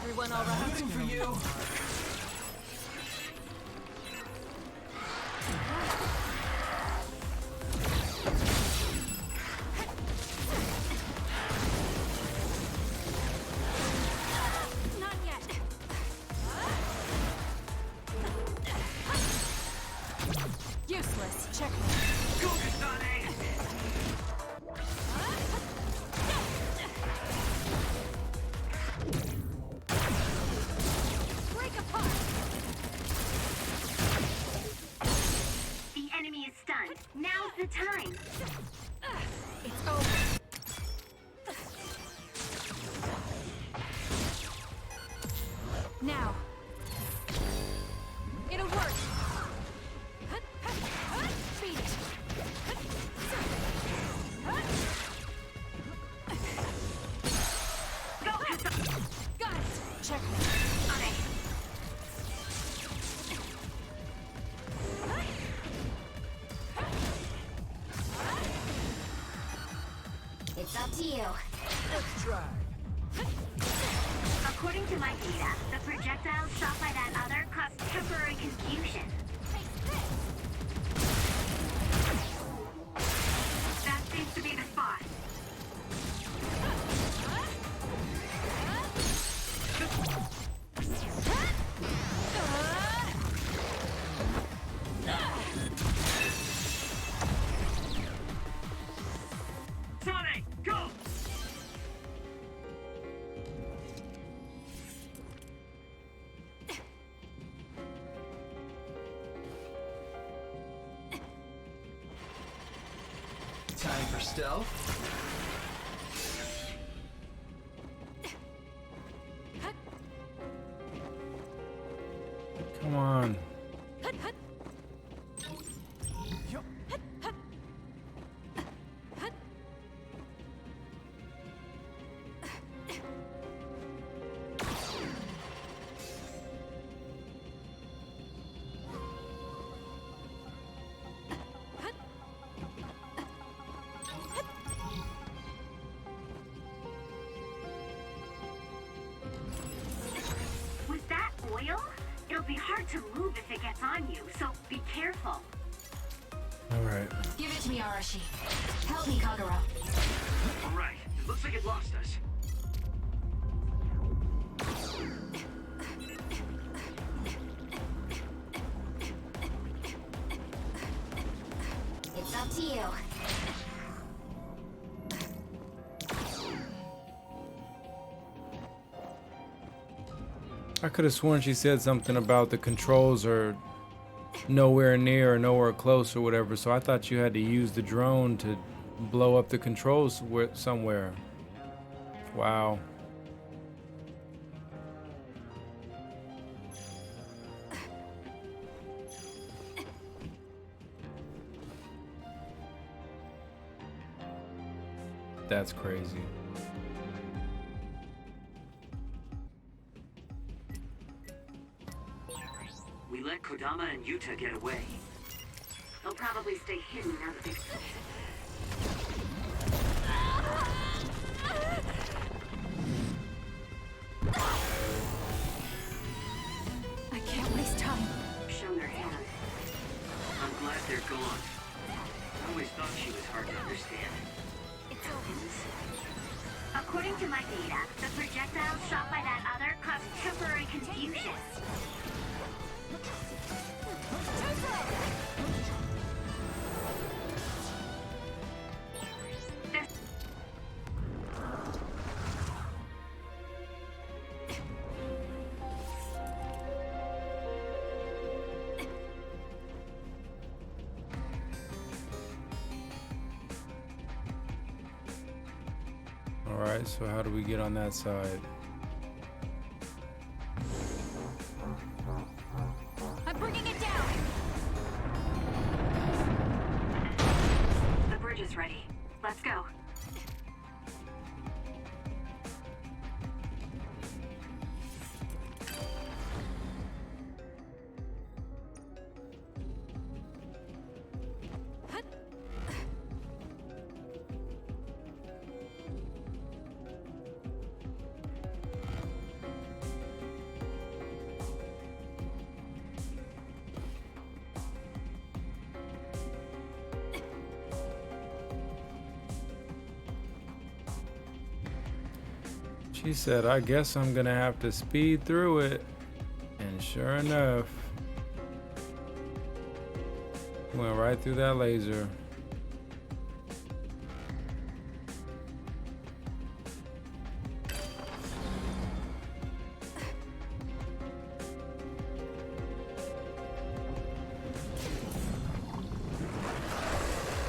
Everyone all right? Rooting for you. Not yet. Useless. Check. Go, Kasane! Break apart. The enemy is stunned. Now's the time. It's over. Now. It'll work. Beat it. Go, Kasane! Got it. Check. On it. It's up to you. Let's try. According to my data, the projectiles shot by that other caused temporary confusion. time for stealth. Come on. Was that oil? It'll be hard to move if it gets on you, so be careful. Alright. Give it to me, Arashi. Help me, Kagura. Alright, it looks like it lost us. It's up to you. I could have sworn she said something about the controls are nowhere near or nowhere close or whatever, so I thought you had to use the drone to blow up the controls somewhere. Wow. That's crazy. We let Kodama and Yuta get away. They'll probably stay hidden now that they've... I can't waste time. shown their hand. I'm glad they're gone. I always thought she was hard to understand. It's opens. According to my data, the projectile shot by that other caused temporary confusion. Alright, so how do we get on that side? I'm bringing it down! The bridge is ready. Let's go. She said, I guess I'm gonna have to speed through it. And sure enough, went right through that laser.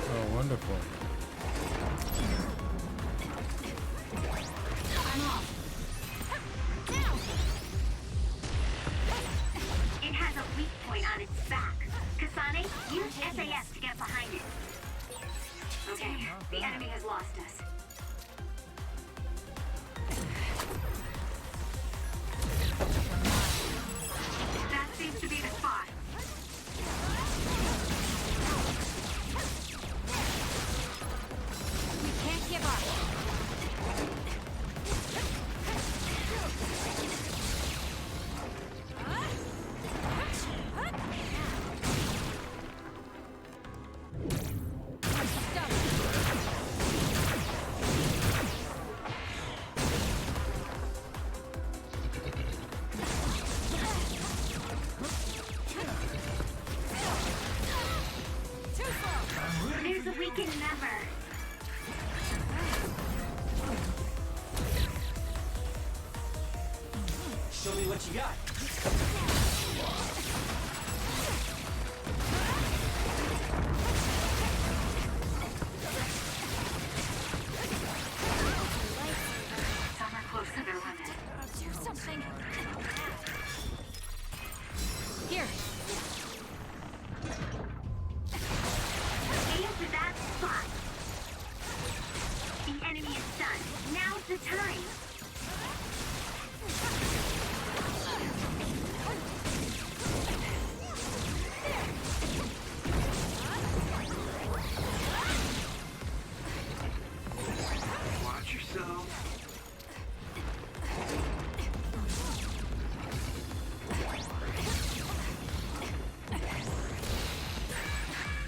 Oh, wonderful. It has a weak point on its back. Kasane, use SAS to get behind it. Okay, the enemy has lost us. That seems to be the spot. We can't give up. There's a weakened member. Show me what you got.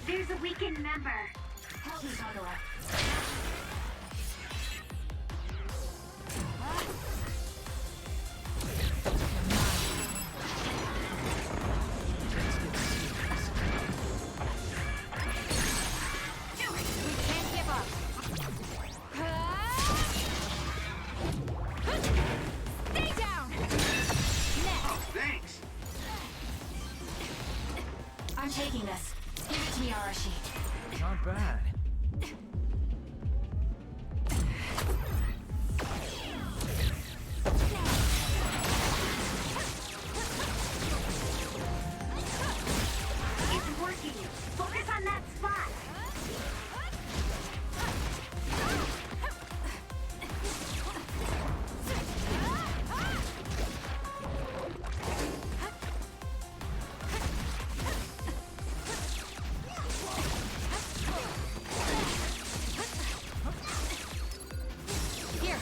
There's a weakened member. Help me, Kagura. I'm taking this. Give it to me, Arashi. Not bad. It's working. Focus on that spot. Here.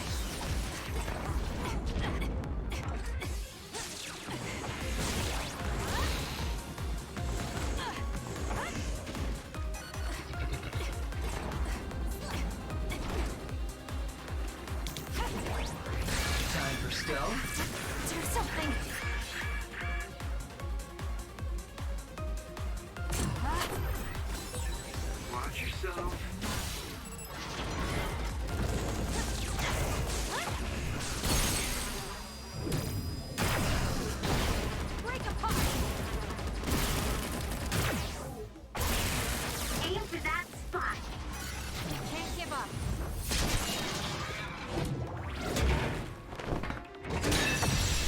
Time for stealth. Do something. Watch yourself. Break apart. Aim for that spot. Can't give up.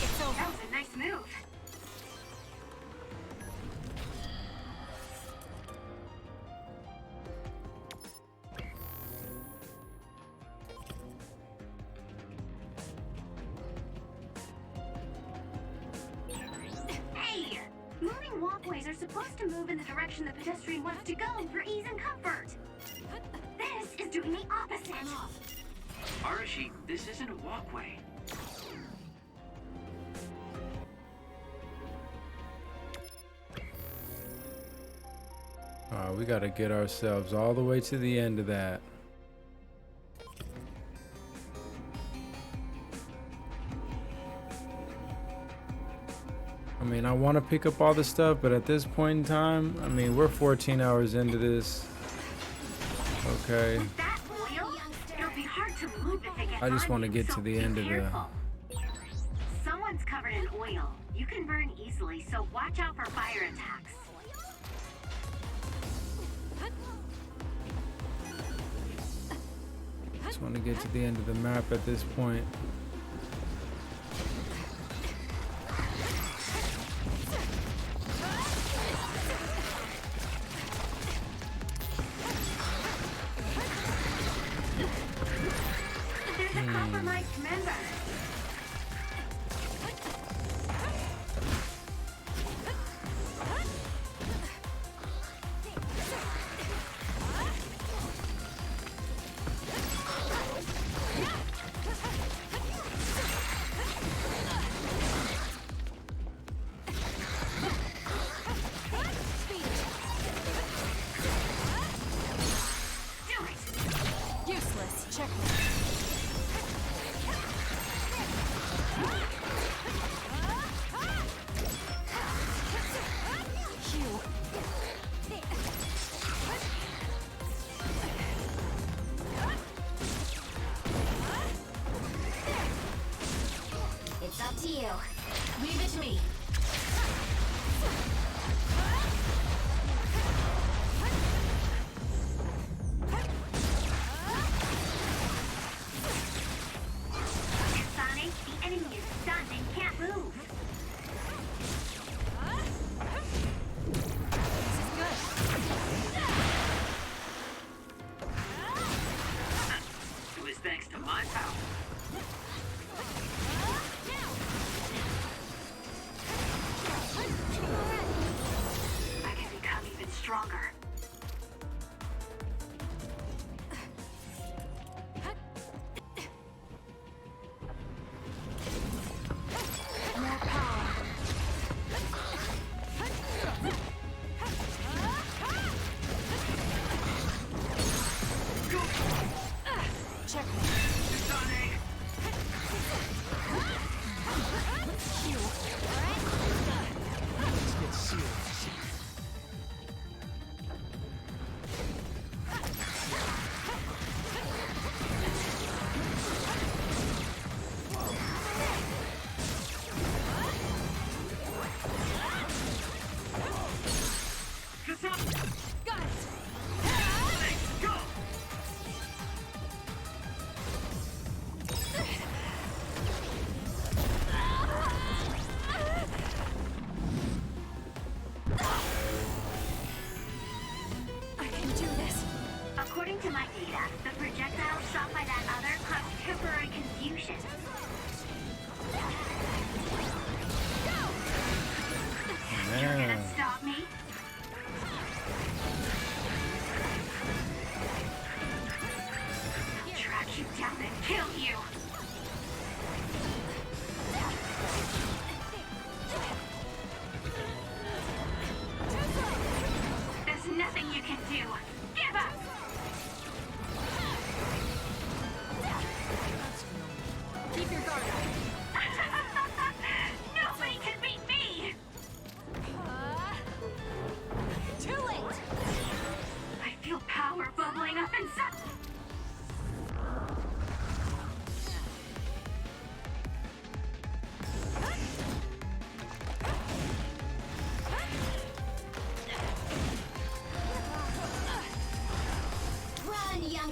It's over. That was a nice move. Hey! Moving walkways are supposed to move in the direction the pedestrian wants to go for ease and comfort. This is doing the opposite. Arashi, this isn't a walkway. We gotta get ourselves all the way to the end of that. I mean, I want to pick up all the stuff, but at this point in time, I mean, we're 14 hours into this. Okay. With that oil, it'll be hard to move if it gets I just on want to you, get so to the be end of the... careful. Someone's covered in oil. You can burn easily, so watch out for fire attacks. Just want to get to the end of the map at this point. There's a compromised member. Useless. Check. It's up to you. Leave it to me. Kasane, the enemy is stunned and can't move. It was thanks to my power. I can become even stronger. More power.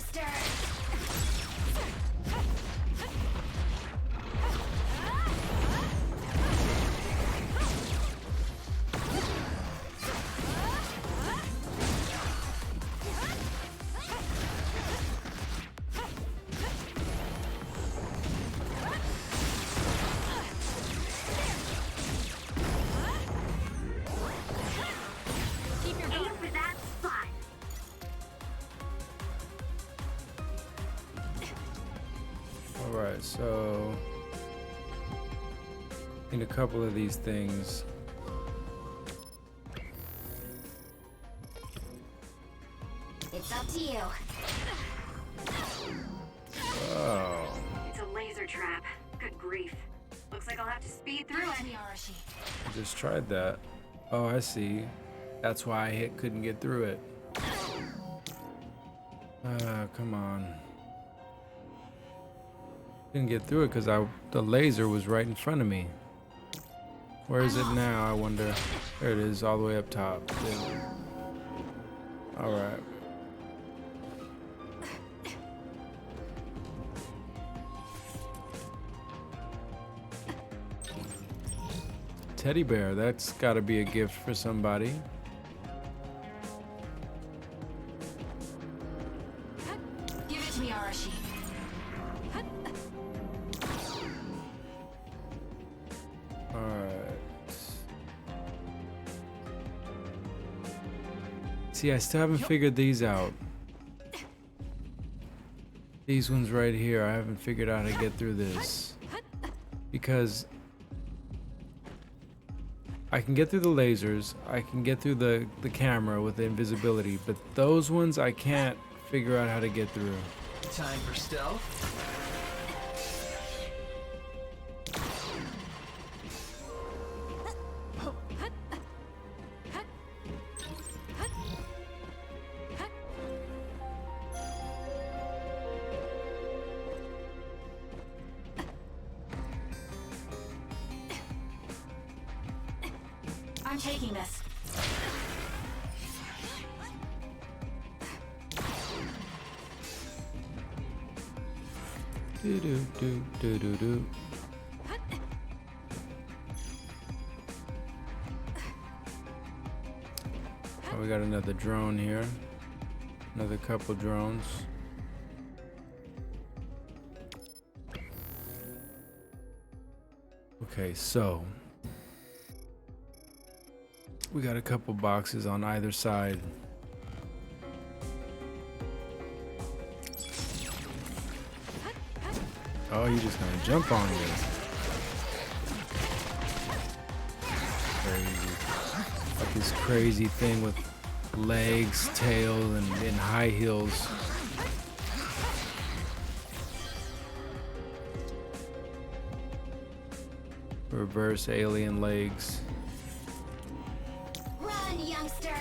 youngster! Alright, so in a couple of these things. It's up to you. Oh. It's a laser trap. Good grief. Looks like I'll have to speed through it. I just tried that. Oh, I see. That's why I couldn't get through it. Come on. Didn't get through it because the laser was right in front of me. Where is it now, I wonder? There it is, all the way up top. Alright. Teddy bear, that's gotta be a gift for somebody. Give it to me, Arashi. Alright. See, I still haven't figured these out. These ones right here, I haven't figured out how to get through this. Because I can get through the lasers, I can get through the camera with the invisibility, but those ones I can't figure out how to get through. Time for stealth. I'm taking this. Do do do do do do. Oh, we got another drone here. Another couple drones. Okay, so we got a couple boxes on either side. Oh, you're just gonna jump on me. Crazy. Like this crazy thing with legs, tail, and high heels. Reverse alien legs. Run, youngster!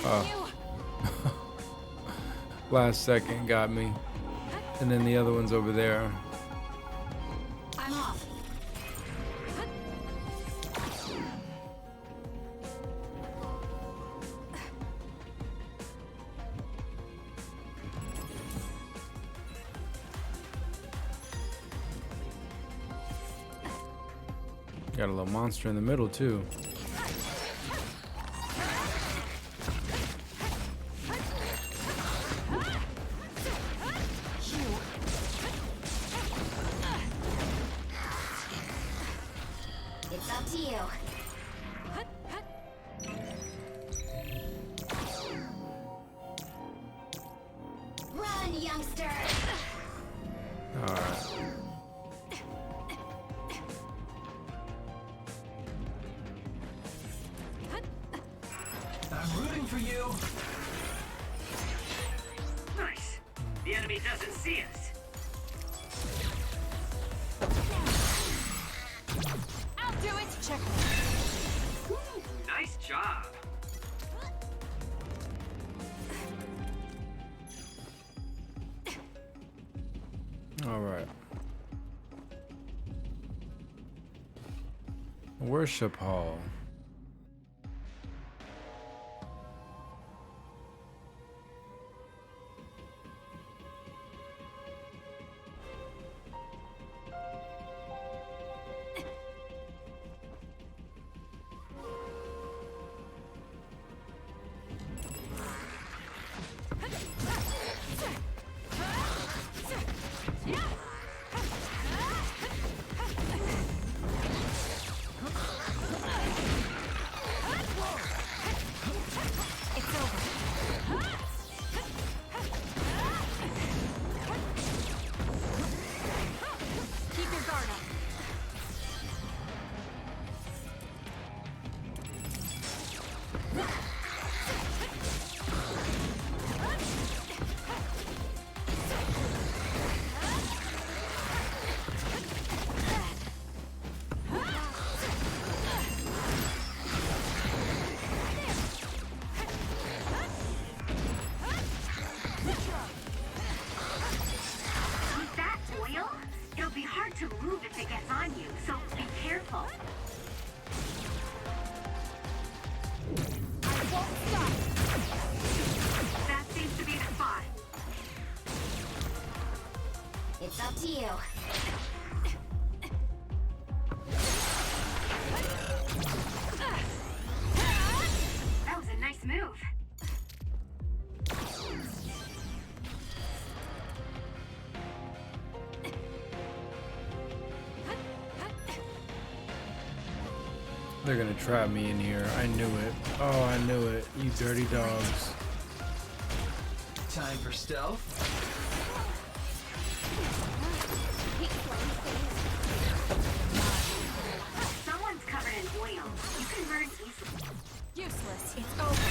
Oh. Last second got me. And then the other one's over there. I'm off. Got a little monster in the middle too. It's up to you. Run, youngster! Alright. I'm rooting for you. Nice. The enemy doesn't see us. I'll do it! Check. Nice job. Alright. Worship hall. Up to you. That was a nice move. They're gonna trap me in here. I knew it. Oh, I knew it. You dirty dogs. Time for stealth. Someone's covered in oil. You can burn easily. Useless. It's over.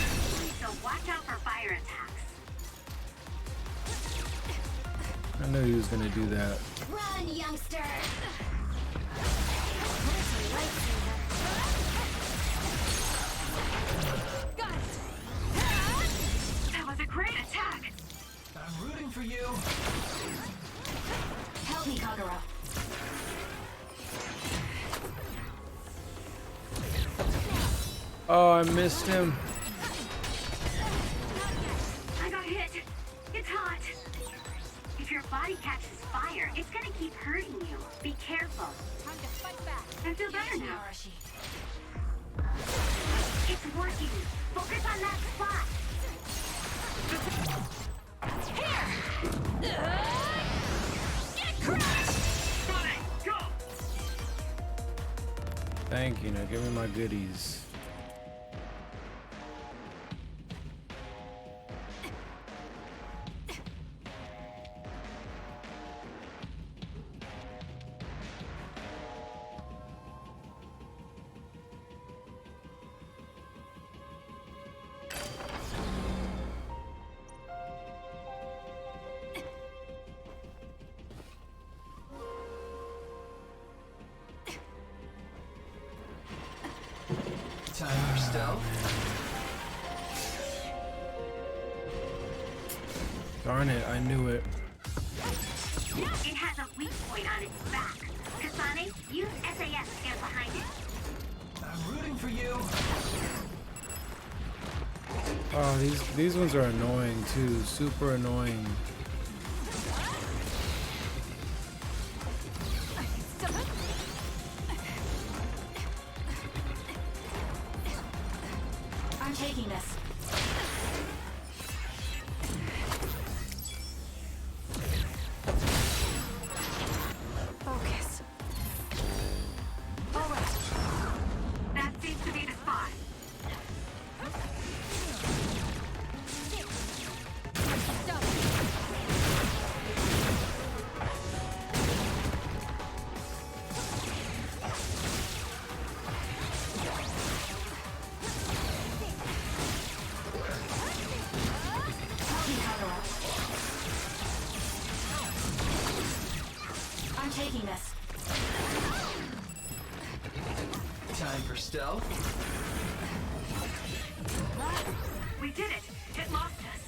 So watch out for fire attacks. I knew he was gonna do that. Run, youngster! Got it. That was a great attack. I'm rooting for you. Help me, Kagura. Oh, I missed him. I got hit. It's hot. If your body catches fire, it's gonna keep hurting you. Be careful. Time to fight back. I feel better now. It's working. Focus on that spot. Here! Get crushed! Sonic, go! Thank you. Now give me my goodies. Time for stealth. Darn it, I knew it. It has a weak point on its back. Kasane, use SAS to get behind it. I'm rooting for you. Oh, these ones are annoying too. Super annoying. I'm taking this. Focus. All right. That seems to be the spot. I'm taking this. Time for stealth. We did it. It lost us.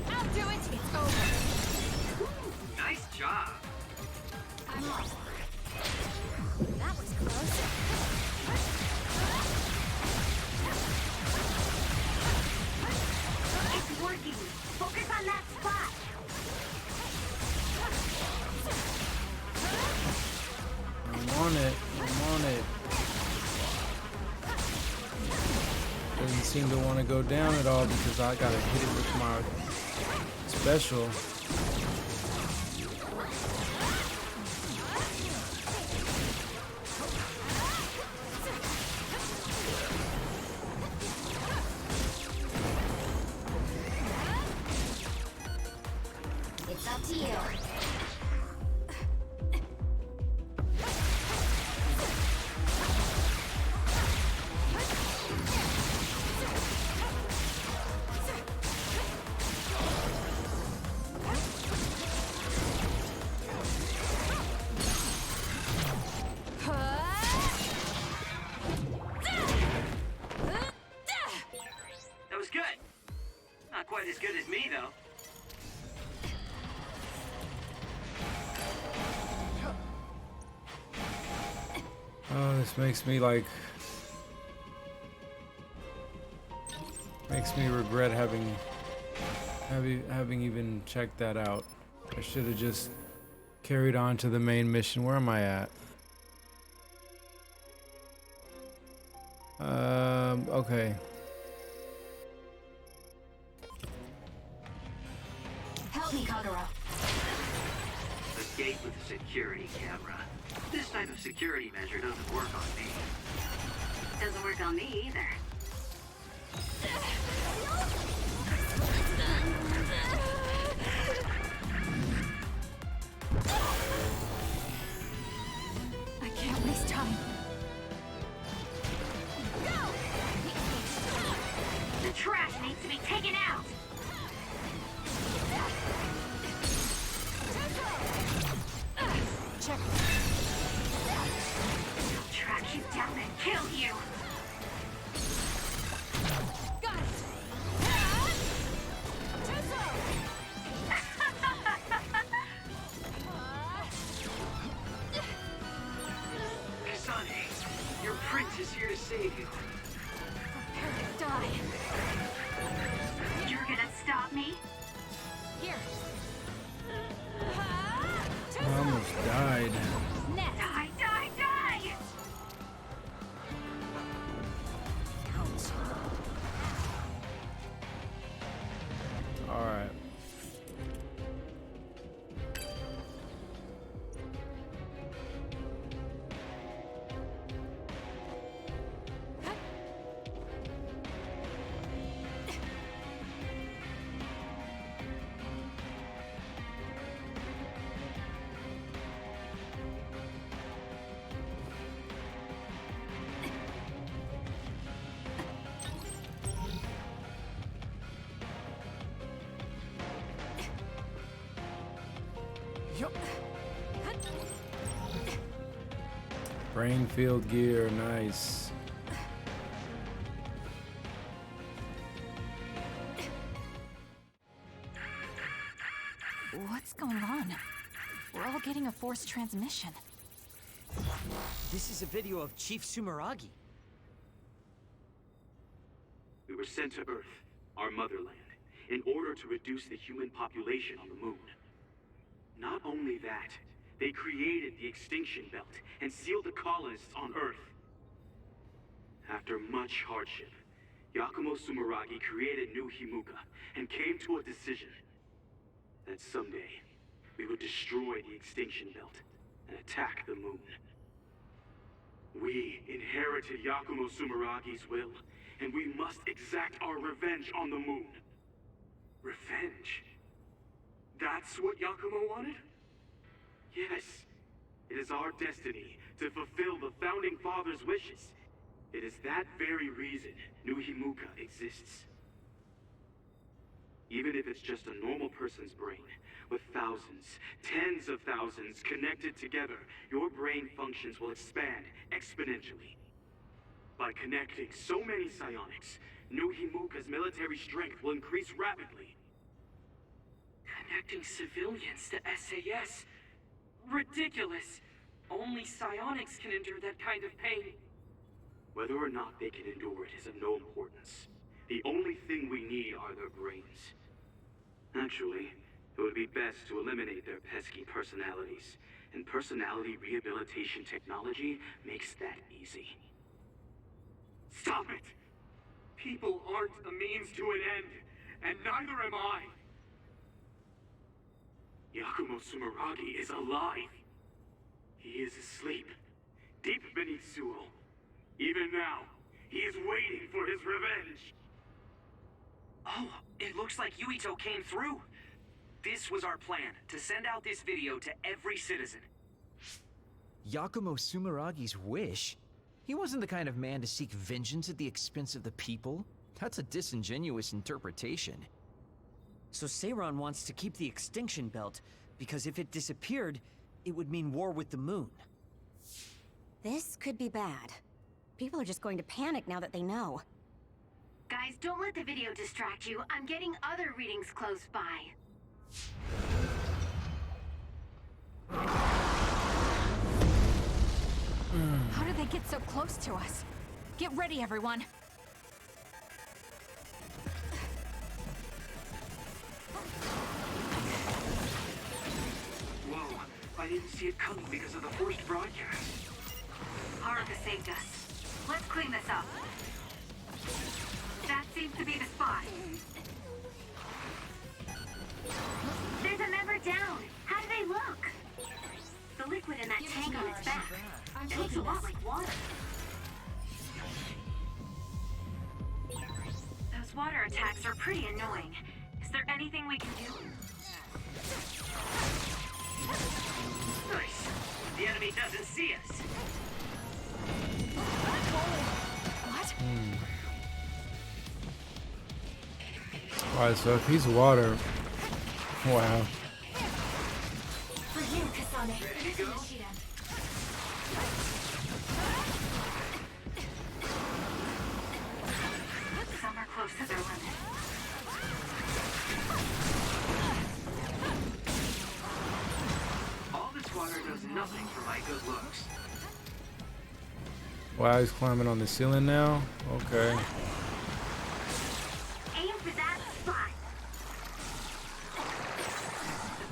I'll do it. It's over. Nice job. That was close. It's working. Focus on that spot. I'm on it. I'm on it. Doesn't seem to want to go down at all because I gotta hit it with my special. It's up to you. That was good. Not quite as good as me, though. Oh, this makes me like... Makes me regret having even checked that out. I should have just carried on to the main mission. Where am I at? Okay. Help me, Kagero. A gate with a security camera. This type of security measure doesn't work on me. Doesn't work on me either. I can't waste time. The trash needs to be taken out. Check. I'll track you down and kill you. Got it. Kasane, your prince is here to save you. Prepare to die. You're gonna stop me? Here. I almost died. Die, die, die! Alright. Brain field gear, nice. What's going on? We're all getting a forced transmission. This is a video of Chief Sumeragi. We were sent to Earth, our motherland, in order to reduce the human population on the moon. Not only that, they created the extinction belt and sealed the colonists on Earth. After much hardship, Yakumo Sumeragi created New Himuka and came to a decision that someday we would destroy the extinction belt and attack the moon. We inherited Yakumo Sumeragi's will, and we must exact our revenge on the moon. Revenge? That's what Yakumo wanted? Yes. It is our destiny to fulfill the Founding Father's wishes. It is that very reason New Himuka exists. Even if it's just a normal person's brain, with thousands, tens of thousands connected together, your brain functions will expand exponentially. By connecting so many psionics, New Himuka's military strength will increase rapidly. subjecting civilians to SAS. Ridiculous. Only psionics can endure that kind of pain. Whether or not they can endure it is of no importance. The only thing we need are their brains. Actually, it would be best to eliminate their pesky personalities, and personality rehabilitation technology makes that easy. Stop it! People aren't a means to an end, and neither am I! Yakumo Sumeragi is alive! He is asleep, deep beneath Suo. Even now, he is waiting for his revenge! Oh, it looks like Yuito came through. This was our plan, to send out this video to every citizen. Yakumo Sumeragi's wish? He wasn't the kind of man to seek vengeance at the expense of the people. That's a disingenuous interpretation. So Seiran wants to keep the extinction belt, because if it disappeared, it would mean war with the moon. This could be bad. People are just going to panic now that they know. Guys, don't let the video distract you. I'm getting other readings close by. How did they get so close to us? Get ready, everyone. Whoa, I didn't see it coming because of the first broadcast. Haruka saved us. Let's clean this up. That seems to be the spot. There's a member down. How do they look? The liquid in that tank on its back. It looks a lot like water. Those water attacks are pretty annoying. Is there anything we can do? Nice. The enemy doesn't see us. What? Alright, so if he's water, wow. For you, Kasane. Ready to go? Some are close to their limit. All this water does nothing for my good looks. Wow, he's climbing on the ceiling now? Okay. Aim for that spot.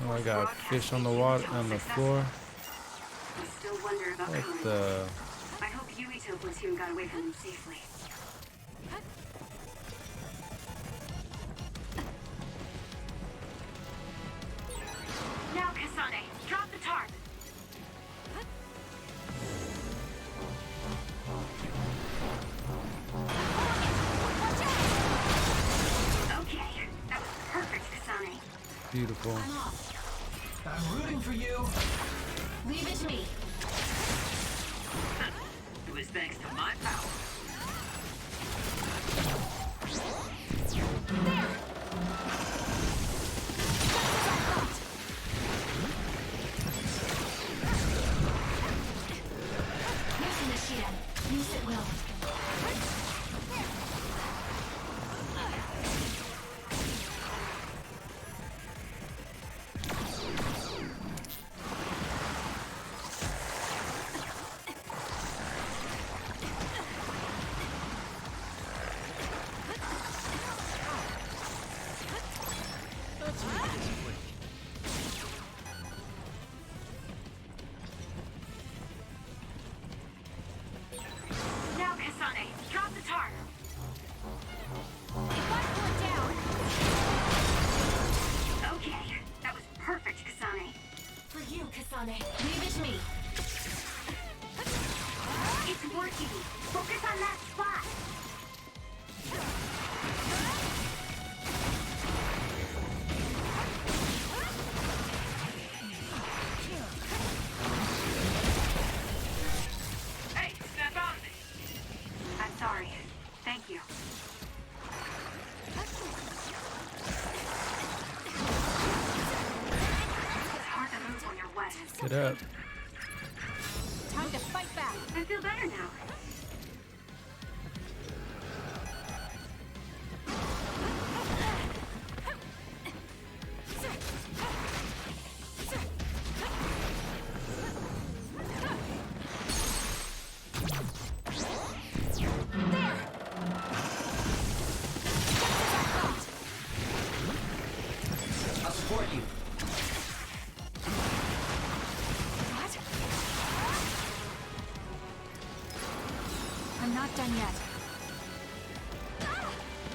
Oh, I got fish on the water, on the floor. I still wonder about What Kasane. the? I hope Yuito platoon got away from him safely. Now, Kasane, drop the tarp. Okay, that was perfect, Kasane. Beautiful. I'm off. I'm rooting for you. Leave it to me. It was thanks to my power. Use Nishida. Use it well. Now, Kasane, drop the tarp. Okay, that was perfect, Kasane. For you, Kasane. Leave it to me. It's working. Focus on that spot. Hey, snap out of it. I'm sorry. Thank you. It's hard to move when you're wet. Get up. Time to fight back. I feel better now. support you. What? I'm not done yet.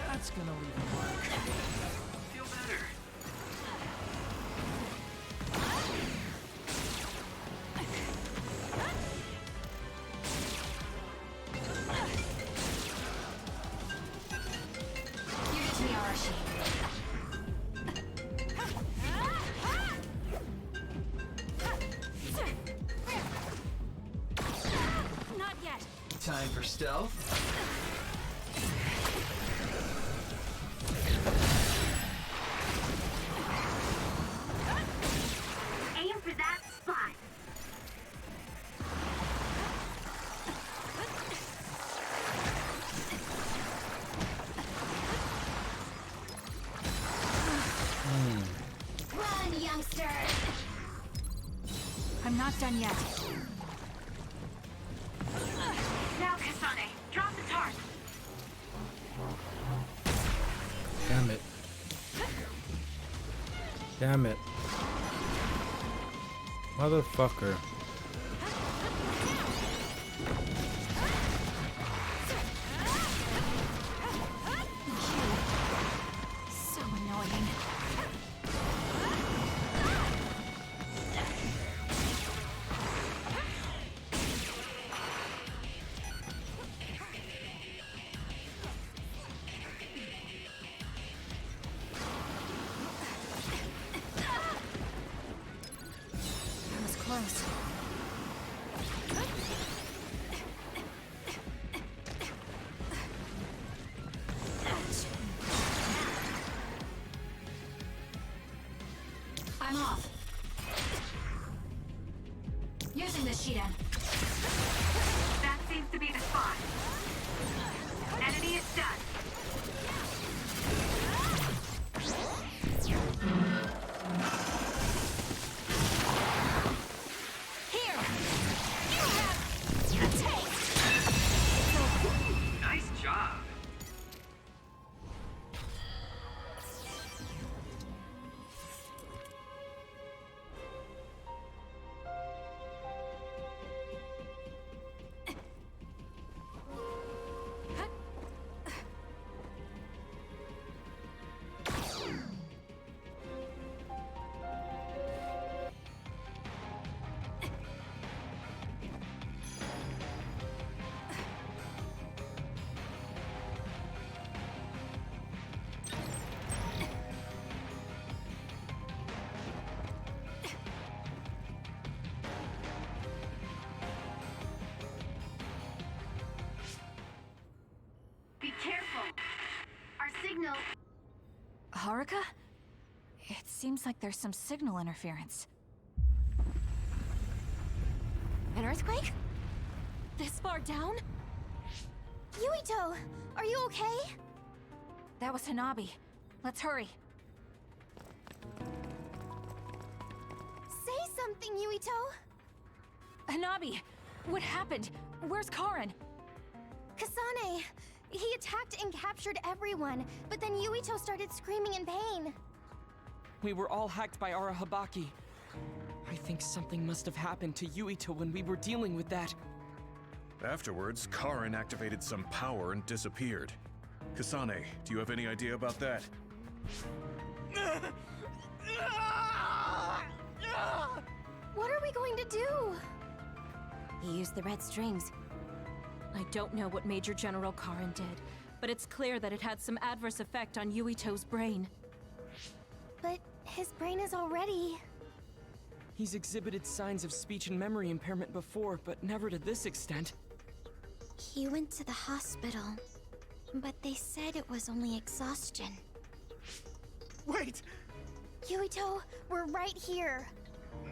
That's gonna leave a mark. Feel better. Give it to me, Arashi. Not yet. Time for stealth. Aim for that spot. Run, youngster! I'm not done yet. Now, Kasane, drop the tarp. Damn it. Damn it. Motherfucker. So annoying. That was close. I'm off. Using the Shidan. That seems to be the spot. Enemy is done. Here! You have a taste! Nice job. Be careful. Our signal. Haruka? It seems like there's some signal interference. An earthquake? This far down? Yuito, are you okay? That was Hanabi. Let's hurry. Say something, Yuito. Hanabi, what happened? Where's Karin? Kasane, he attacked and captured everyone, but then Yuito started screaming in pain. We were all hacked by Arahabaki. I think something must have happened to Yuito when we were dealing with that. Afterwards, Karin activated some power and disappeared. Kasane, do you have any idea about that? What are we going to do? He used the red strings. I don't know what Major General Karin did, but it's clear that it had some adverse effect on Yuito's brain. But his brain is already... He's exhibited signs of speech and memory impairment before, but never to this extent. He went to the hospital, but they said it was only exhaustion. Wait! Yuito, we're right here.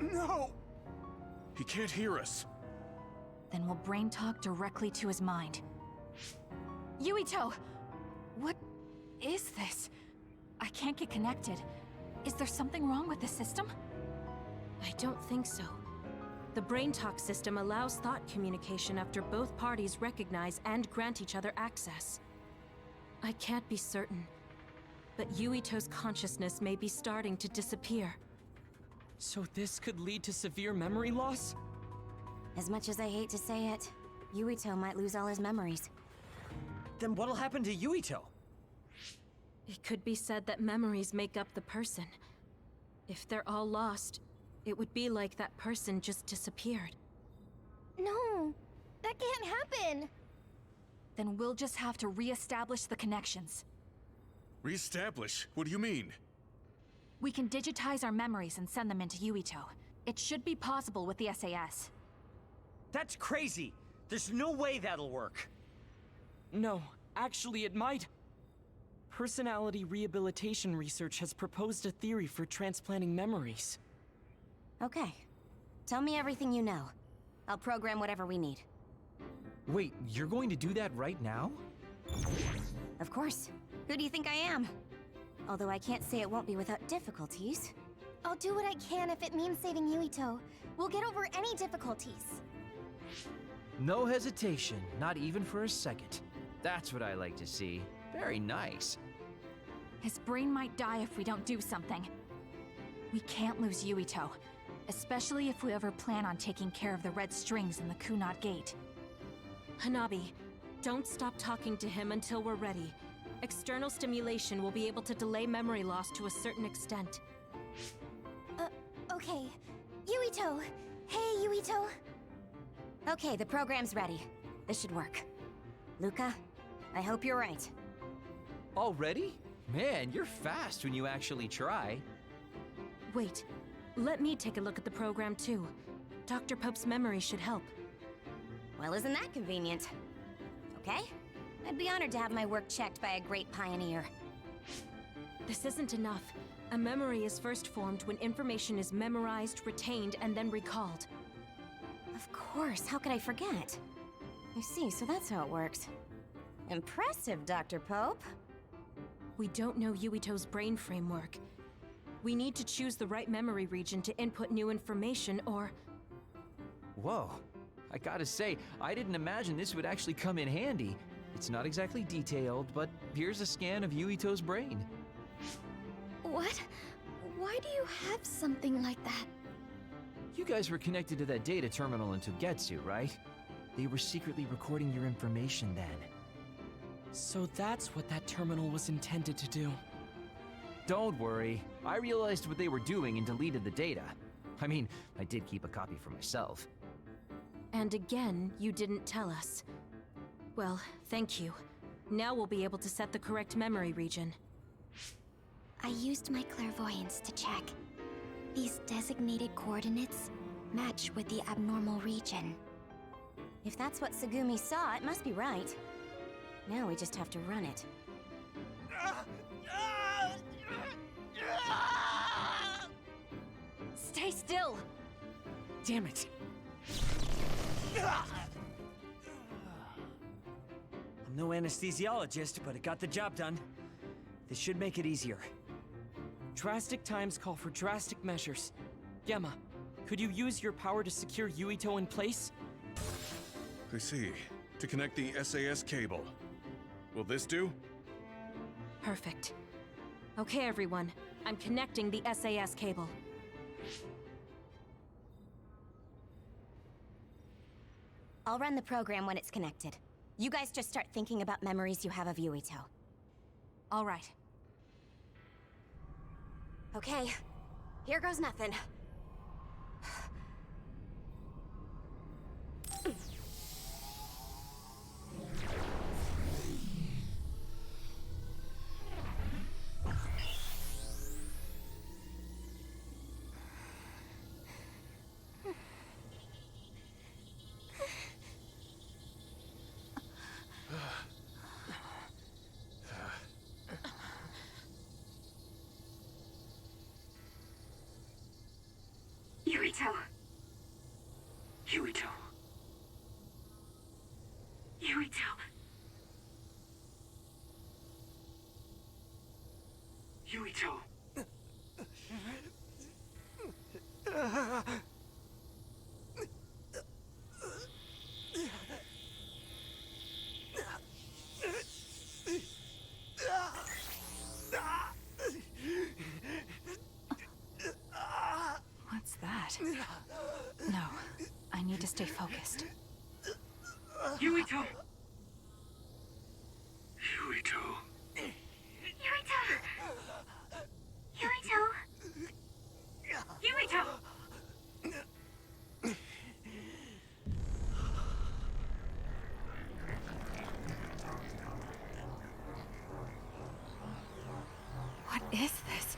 No! He can't hear us. Then we'll brain talk directly to his mind. Yuito! What is this? I can't get connected. Is there something wrong with the system? I don't think so. The brain talk system allows thought communication after both parties recognize and grant each other access. I can't be certain, but Yuito's consciousness may be starting to disappear. So this could lead to severe memory loss? As much as I hate to say it, Yuito might lose all his memories. Then what'll happen to Yuito? It could be said that memories make up the person. If they're all lost, it would be like that person just disappeared. No, that can't happen. Then we'll just have to re-establish the connections. Reestablish? What do you mean? We can digitize our memories and send them into Yuito. It should be possible with the SAS. That's crazy! There's no way that'll work! No, actually it might. Personality rehabilitation research has proposed a theory for transplanting memories. Okay. Tell me everything you know. I'll program whatever we need. Wait, you're going to do that right now? Of course. Who do you think I am? Although I can't say it won't be without difficulties. I'll do what I can if it means saving Yuito. We'll get over any difficulties. No hesitation, not even for a second. That's what I like to see. Very nice. His brain might die if we don't do something. We can't lose Yuito, especially if we ever plan on taking care of the red strings in the Kunad Gate. Hanabi, don't stop talking to him until we're ready. External stimulation will be able to delay memory loss to a certain extent. Okay. Yuito! Hey, Yuito! Okay, the program's ready. This should work. Luca, I hope you're right. Already? Man, you're fast when you actually try. Wait, let me take a look at the program too. Dr. Pope's memory should help. Well, isn't that convenient? Okay? I'd be honored to have my work checked by a great pioneer. This isn't enough. A memory is first formed when information is memorized, retained, and then recalled. Of course, how could I forget? I see, so that's how it works. Impressive, Dr. Pope. We don't know Yuito's brain framework. We need to choose the right memory region to input new information, or... Whoa. I gotta say, I didn't imagine this would actually come in handy. It's not exactly detailed, but here's a scan of Yuito's brain. What? Why do you have something like that? You guys were connected to that data terminal in Togetsu, right? They were secretly recording your information then. So that's what that terminal was intended to do. Don't worry. I realized what they were doing and deleted the data. I mean, I did keep a copy for myself. And again, you didn't tell us. Well, thank you. Now we'll be able to set the correct memory region. I used my clairvoyance to check. These designated coordinates match with the abnormal region. If that's what Tsugumi saw, it must be right. Now we just have to run it. Stay still! Damn it! I'm no anesthesiologist, but it got the job done. This should make it easier. Drastic times call for drastic measures. Gemma, could you use your power to secure Yuito in place? I see. To connect the SAS cable. Will this do? Perfect. Okay, everyone. I'm connecting the SAS cable. I'll run the program when it's connected. You guys just start thinking about memories you have of Yuito. All right. Okay, here goes nothing. Yuito. Yuito. Yuito. Yuito. that. No, I need to stay focused. Yuito! Yuito! Yuito! Yuito! What is this?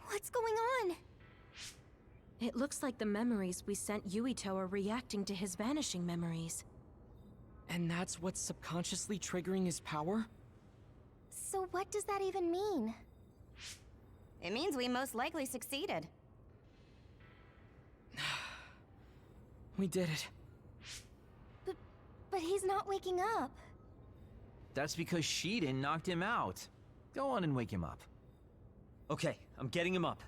What's going on? It looks like the memories we sent Yuito are reacting to his vanishing memories. And that's what's subconsciously triggering his power? So what does that even mean? It means we most likely succeeded. We did it. But he's not waking up. That's because Shiden knocked him out. Go on and wake him up. Okay, I'm getting him up.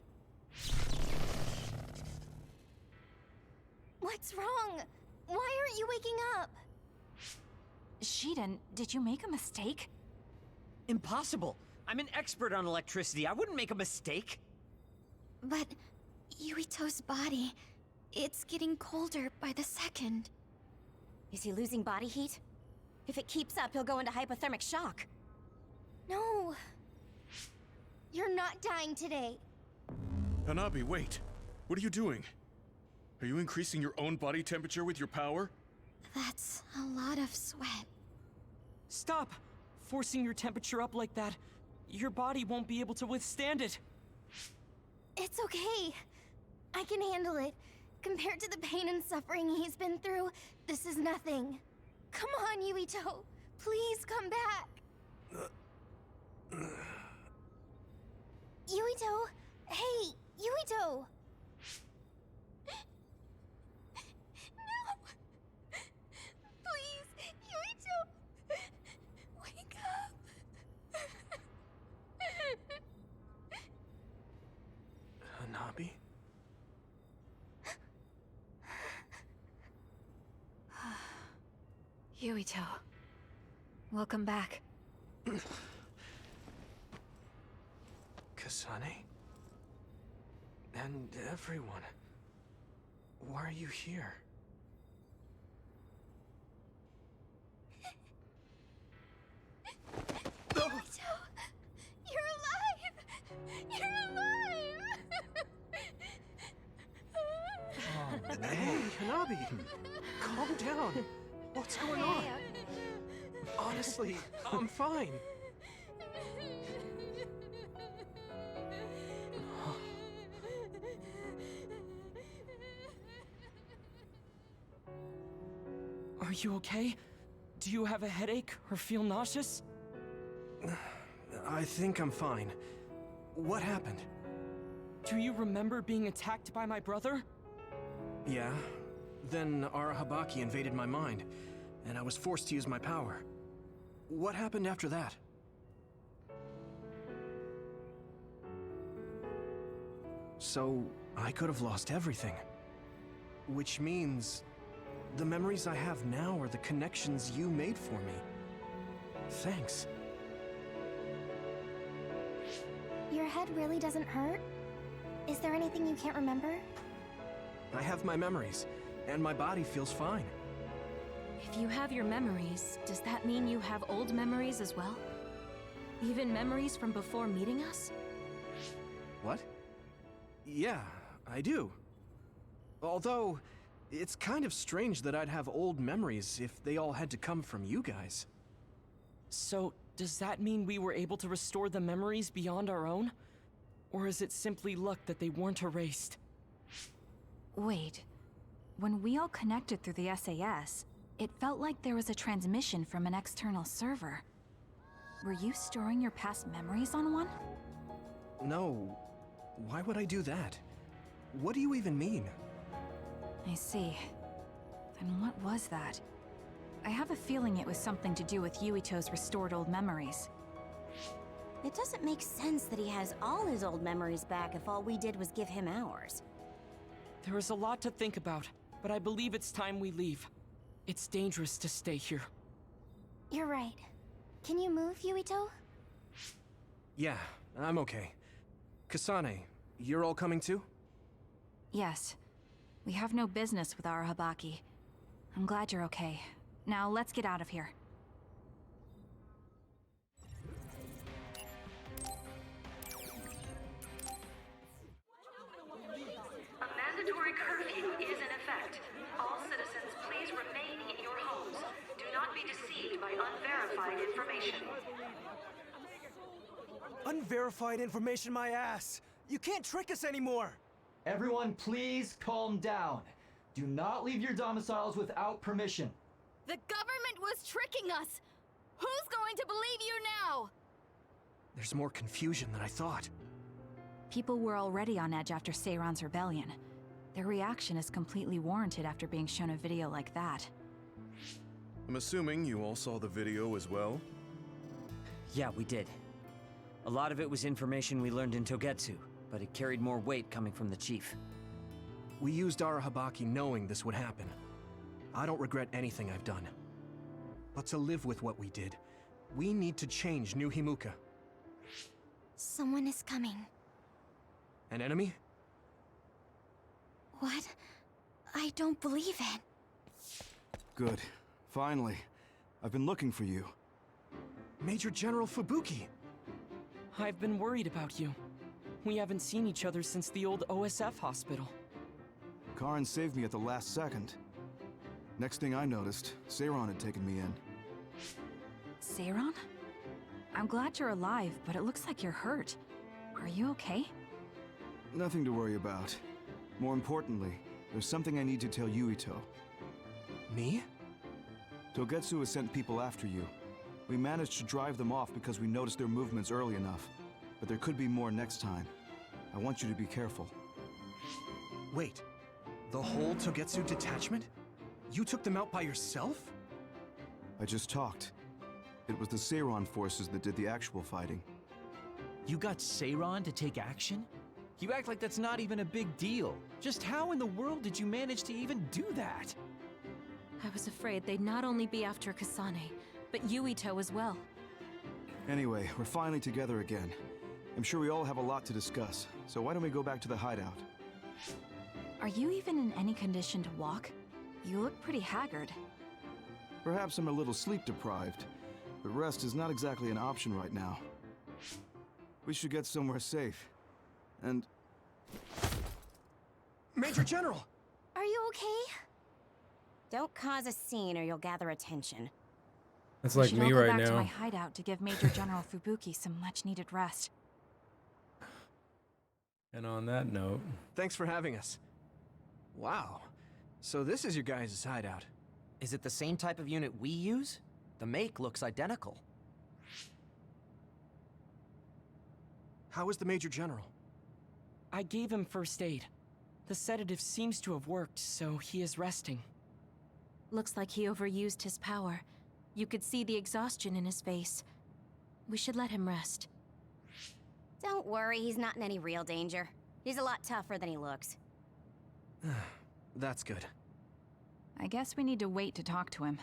What's wrong? Why aren't you waking up? Shiden, did you make a mistake? Impossible! I'm an expert on electricity. I wouldn't make a mistake. But Yuito's body, it's getting colder by the second. Is he losing body heat? If it keeps up, he'll go into hypothermic shock. No. You're not dying today. Hanabi, wait. What are you doing? Are you increasing your own body temperature with your power? That's a lot of sweat. Stop! Forcing your temperature up like that. Your body won't be able to withstand it. It's okay. I can handle it. Compared to the pain and suffering he's been through, this is nothing. Come on, Yuito. Please come back. Yuito! Hey, Yuito! No! Please, Yuito! Wake up! Hanabi? Yuito. Welcome back. Kasane? And everyone. Why are you here? Yuito! You're alive! You're alive! Oh, hey, Hanabi! Calm down. What's going on? Honestly, I'm fine. Are you okay? Do you have a headache or feel nauseous? I think I'm fine. What happened? Do you remember being attacked by my brother? Yeah. Then Arahabaki invaded my mind, and I was forced to use my power. What happened after that? So, I could have lost everything. Which means the memories I have now are the connections you made for me. Thanks. Your head really doesn't hurt? Is there anything you can't remember? I have my memories, and my body feels fine. If you have your memories, does that mean you have old memories as well? Even memories from before meeting us? What? Yeah, I do. Although, it's kind of strange that I'd have old memories if they all had to come from you guys. So, does that mean we were able to restore the memories beyond our own? Or is it simply luck that they weren't erased? Wait. When we all connected through the SAS, it felt like there was a transmission from an external server. Were you storing your past memories on one? No. Why would I do that? What do you even mean? I see. Then what was that? I have a feeling it was something to do with Yuito's restored old memories. It doesn't make sense that he has all his old memories back if all we did was give him ours. There is a lot to think about, but I believe it's time we leave. It's dangerous to stay here. You're right. Can you move, Yuito? Yeah, I'm okay. Kasane, you're all coming too? Yes. We have no business with Arahabaki. I'm glad you're okay. Now let's get out of here. A mandatory curfew is in effect. All citizens, please remain in your homes. Do not be deceived by unverified information. Unverified information, my ass! You can't trick us anymore! Everyone, please calm down. Do not leave your domiciles without permission. The government was tricking us! Who's going to believe you now? There's more confusion than I thought. People were already on edge after Seiran's rebellion. Their reaction is completely warranted after being shown a video like that. I'm assuming you all saw the video as well? Yeah, we did. A lot of it was information we learned in Togetsu, but it carried more weight coming from the chief. We used Arahabaki knowing this would happen. I don't regret anything I've done. But to live with what we did, we need to change New Himuka. Someone is coming. An enemy? What? I don't believe it. Good. Finally. I've been looking for you. Major General Fubuki! I've been worried about you. We haven't seen each other since the old OSF hospital. Karin saved me at the last second. Next thing I noticed, Seiran had taken me in. Seiran? I'm glad you're alive, but it looks like you're hurt. Are you okay? Nothing to worry about. More importantly, there's something I need to tell Yuito. Me? Togetsu has sent people after you. We managed to drive them off because we noticed their movements early enough. But there could be more next time. I want you to be careful. Wait, the whole Togetsu detachment? You took them out by yourself? I just talked. It was the Seiran forces that did the actual fighting. You got Seiran to take action? You act like that's not even a big deal. Just how in the world did you manage to even do that? I was afraid they'd not only be after Kasane, but Yuito as well. Anyway, we're finally together again. I'm sure we all have a lot to discuss, so why don't we go back to the hideout? Are you even in any condition to walk? You look pretty haggard. Perhaps I'm a little sleep deprived, but rest is not exactly an option right now. We should get somewhere safe. And... Major General! Are you okay? Don't cause a scene or you'll gather attention. That's like me right now. We should all go back to my now. hideout to give Major General Fubuki some much-needed rest. And on that note... Thanks for having us. Wow. So this is your guys' hideout. Is it the same type of unit we use? The make looks identical. How is the Major General? I gave him first aid. The sedative seems to have worked, so he is resting. Looks like he overused his power. You could see the exhaustion in his face. We should let him rest. Don't worry, he's not in any real danger. He's a lot tougher than he looks. That's good. I guess we need to wait to talk to him.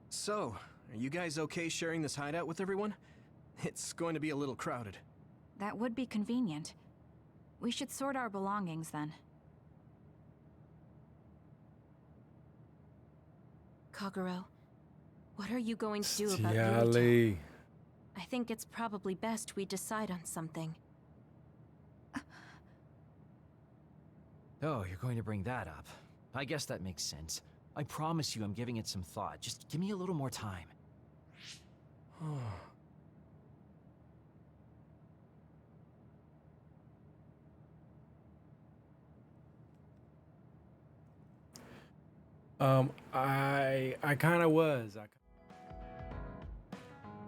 So, are you guys okay sharing this hideout with everyone? It's going to be a little crowded. That would be convenient. We should sort our belongings then. Kagero, what are you going to do about Yuito? Yali. I think it's probably best we decide on something. Oh, you're going to bring that up. I guess that makes sense. I promise you I'm giving it some thought. Just give me a little more time. I kind of was.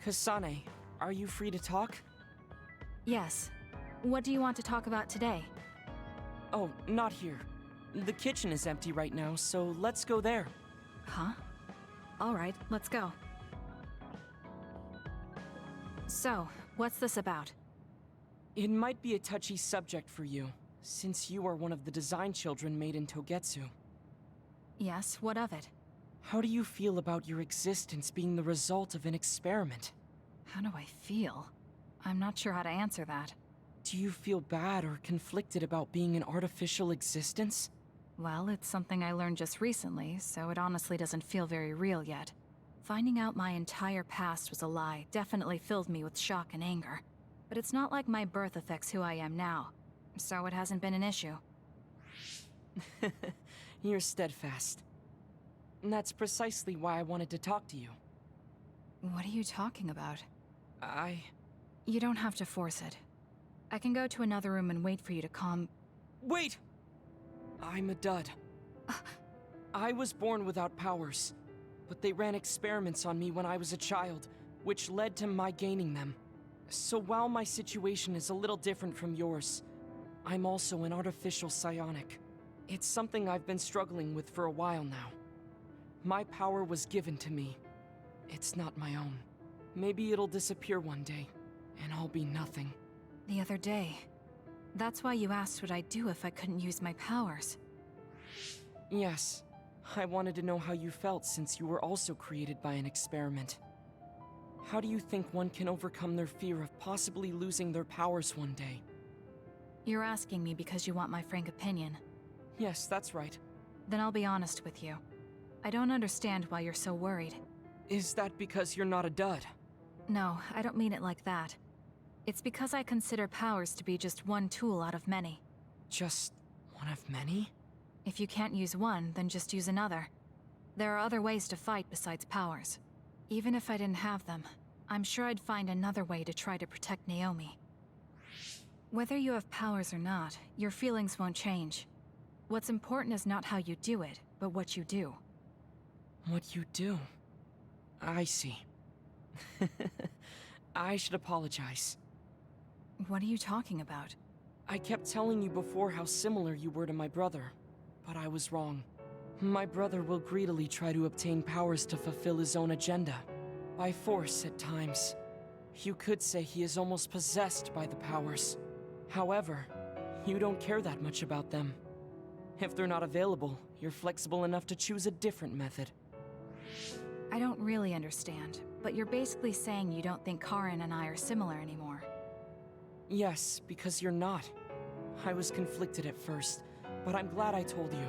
Kasane, are you free to talk? Yes. What do you want to talk about today? Oh, not here. The kitchen is empty right now, so let's go there. Huh? All right, let's go. So, What's this about? It might be a touchy subject for you, since you are one of the design children made in Togetsu. Yes, what of it? How do you feel about your existence being the result of an experiment? How do I feel? I'm not sure how to answer that. Do you feel bad or conflicted about being an artificial existence? Well, it's something I learned just recently, so it honestly doesn't feel very real yet. Finding out my entire past was a lie definitely filled me with shock and anger. But it's not like my birth affects who I am now, so it hasn't been an issue. You're steadfast. And that's precisely why I wanted to talk to you. What are you talking about? I... You don't have to force it. I can go to another room and wait for you to calm... Wait! I'm a dud. I was born without powers, but they ran experiments on me when I was a child, which led to my gaining them. So while my situation is a little different from yours, I'm also an artificial psionic. It's something I've been struggling with for a while now. My power was given to me. It's not my own. Maybe it'll disappear one day, and I'll be nothing. The other day. That's why you asked what I'd do if I couldn't use my powers. Yes. I wanted to know how you felt since you were also created by an experiment. How do you think one can overcome their fear of possibly losing their powers one day? You're asking me because you want my frank opinion. Yes, that's right. Then I'll be honest with you. I don't understand why you're so worried. Is that because you're not a dud? No, I don't mean it like that. It's because I consider powers to be just one tool out of many. Just one of many? If you can't use one, then just use another. There are other ways to fight besides powers. Even if I didn't have them, I'm sure I'd find another way to try to protect Naomi. Whether you have powers or not, your feelings won't change. What's important is not how you do it, but what you do. What you do? I see. I should apologize. What are you talking about? I kept telling you before how similar you were to my brother, but I was wrong. My brother will greedily try to obtain powers to fulfill his own agenda. By force at times. You could say he is almost possessed by the powers. However, you don't care that much about them. If they're not available, you're flexible enough to choose a different method. I don't really understand, but you're basically saying you don't think Karin and I are similar anymore. Yes, because you're not. I was conflicted at first, but I'm glad I told you.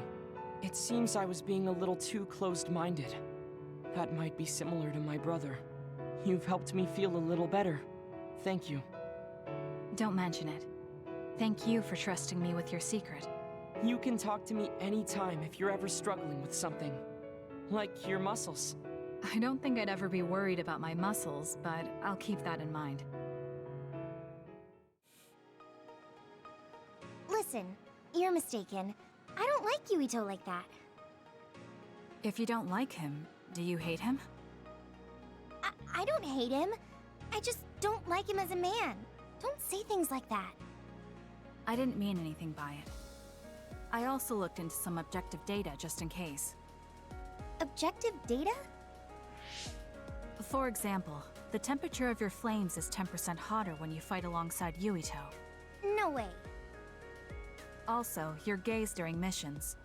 It seems I was being a little too closed-minded. That might be similar to my brother. You've helped me feel a little better. Thank you. Don't mention it. Thank you for trusting me with your secret. You can talk to me anytime if you're ever struggling with something. Like your muscles. I don't think I'd ever be worried about my muscles, but I'll keep that in mind. Listen, you're mistaken. I don't like Yuito like that. If you don't like him, do you hate him? I don't hate him. I just don't like him as a man. Don't say things like that. I didn't mean anything by it. I also looked into some objective data just in case. Objective data? For example, the temperature of your flames is 10% hotter when you fight alongside Yuito. No way. Also, your gaze during missions.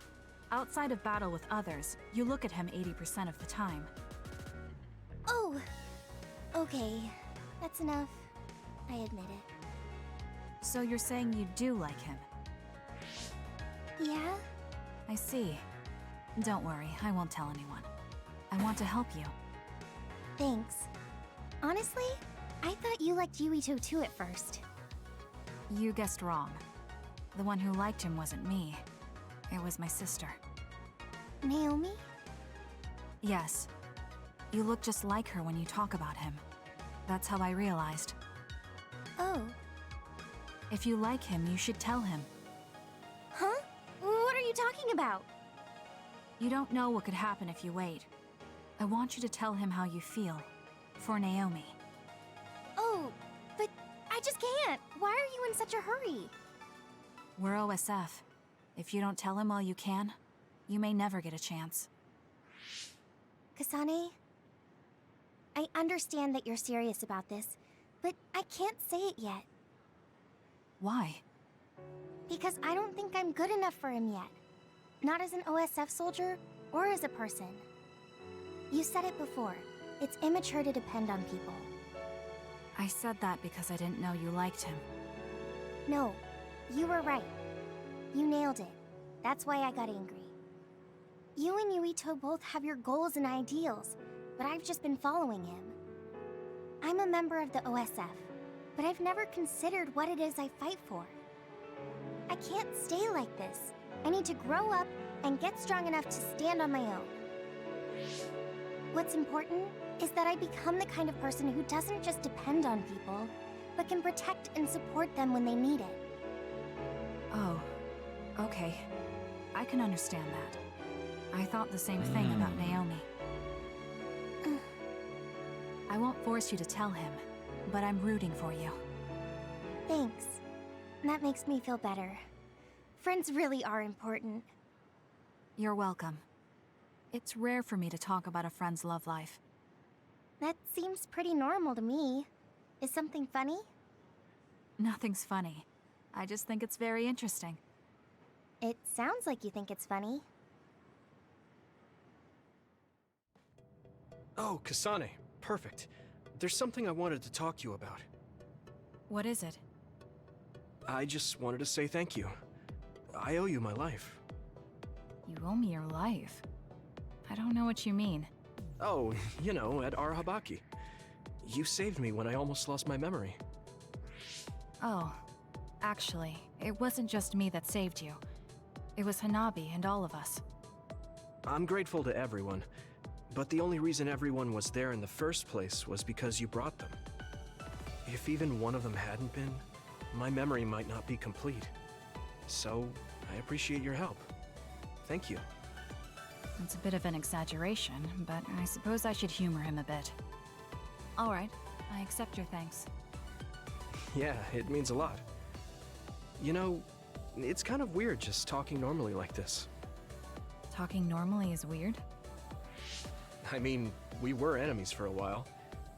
Outside of battle with others, you look at him 80% of the time. Oh, okay. That's enough. I admit it. So you're saying you do like him? Yeah? I see. Don't worry, I won't tell anyone. I want to help you. Thanks. Honestly, I thought you liked Yuito too at first. You guessed wrong. The one who liked him wasn't me. It was my sister. Naomi? Yes. You look just like her when you talk about him. That's how I realized. Oh. If you like him, you should tell him. Huh? What are you talking about? You don't know what could happen if you wait. I want you to tell him how you feel. For Naomi. Oh, but I just can't. Why are you in such a hurry? We're OSF. If you don't tell him while you can, you may never get a chance. Kasane, I understand that you're serious about this, but I can't say it yet. Why? Because I don't think I'm good enough for him yet. Not as an OSF soldier, or as a person. You said it before. It's immature to depend on people. I said that because I didn't know you liked him. No, you were right. You nailed it. That's why I got angry. You and Yuito both have your goals and ideals, but I've just been following him. I'm a member of the OSF, but I've never considered what it is I fight for. I can't stay like this. I need to grow up and get strong enough to stand on my own. What's important is that I become the kind of person who doesn't just depend on people, but can protect and support them when they need it. Oh, okay. I can understand that. I thought the same thing about Naomi. I won't force you to tell him, but I'm rooting for you. Thanks. That makes me feel better. Friends really are important. You're welcome. It's rare for me to talk about a friend's love life. That seems pretty normal to me. Is something funny? Nothing's funny. I just think it's very interesting. It sounds like you think it's funny. Oh, Kasane. Perfect. There's something I wanted to talk to you about. What is it? I just wanted to say thank you. I owe you my life. You owe me your life. I don't know what you mean. Oh, you know, at Arahabaki. You saved me when I almost lost my memory. Oh, actually, it wasn't just me that saved you. It was Hanabi and all of us. I'm grateful to everyone, but the only reason everyone was there in the first place was because you brought them. If even one of them hadn't been, my memory might not be complete. So, I appreciate your help. Thank you. It's a bit of an exaggeration, but I suppose I should humor him a bit. Alright, I accept your thanks. Yeah, it means a lot. You know, it's kind of weird just talking normally like this. Talking normally is weird? I mean, we were enemies for a while,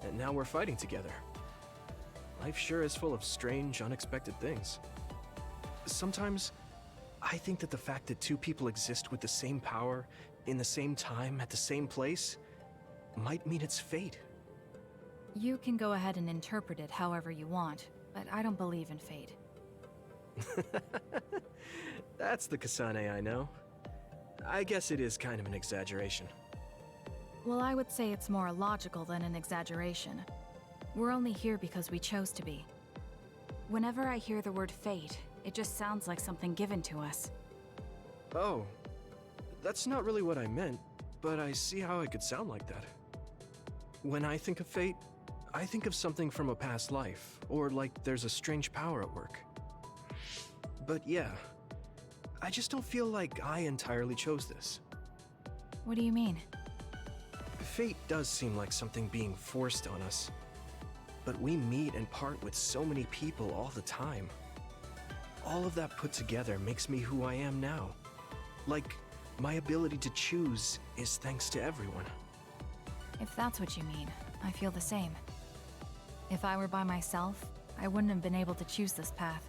and now we're fighting together. Life sure is full of strange, unexpected things. Sometimes, I think that the fact that two people exist with the same power, in the same time, at the same place, might mean it's fate. You can go ahead and interpret it however you want, but I don't believe in fate. That's the Kasane I know. I guess it is kind of an exaggeration. Well, I would say it's more logical than an exaggeration. We're only here because we chose to be. Whenever I hear the word fate, it just sounds like something given to us. Oh, that's not really what I meant, but I see how it could sound like that. When I think of fate, I think of something from a past life, or like there's a strange power at work. But yeah, I just don't feel like I entirely chose this. What do you mean? Fate does seem like something being forced on us. But we meet and part with so many people all the time. All of that put together makes me who I am now. Like, my ability to choose is thanks to everyone. If that's what you mean, I feel the same. If I were by myself, I wouldn't have been able to choose this path.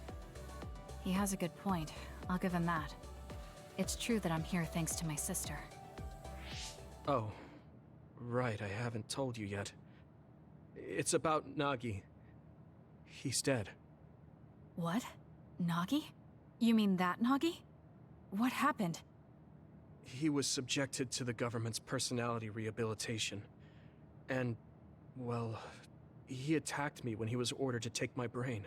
He has a good point, I'll give him that. It's true that I'm here thanks to my sister. Oh, right, I haven't told you yet. It's about Nagi. He's dead. What? Nagi? You mean that Nagi? What happened? He was subjected to the government's personality rehabilitation. And, well, he attacked me when he was ordered to take my brain.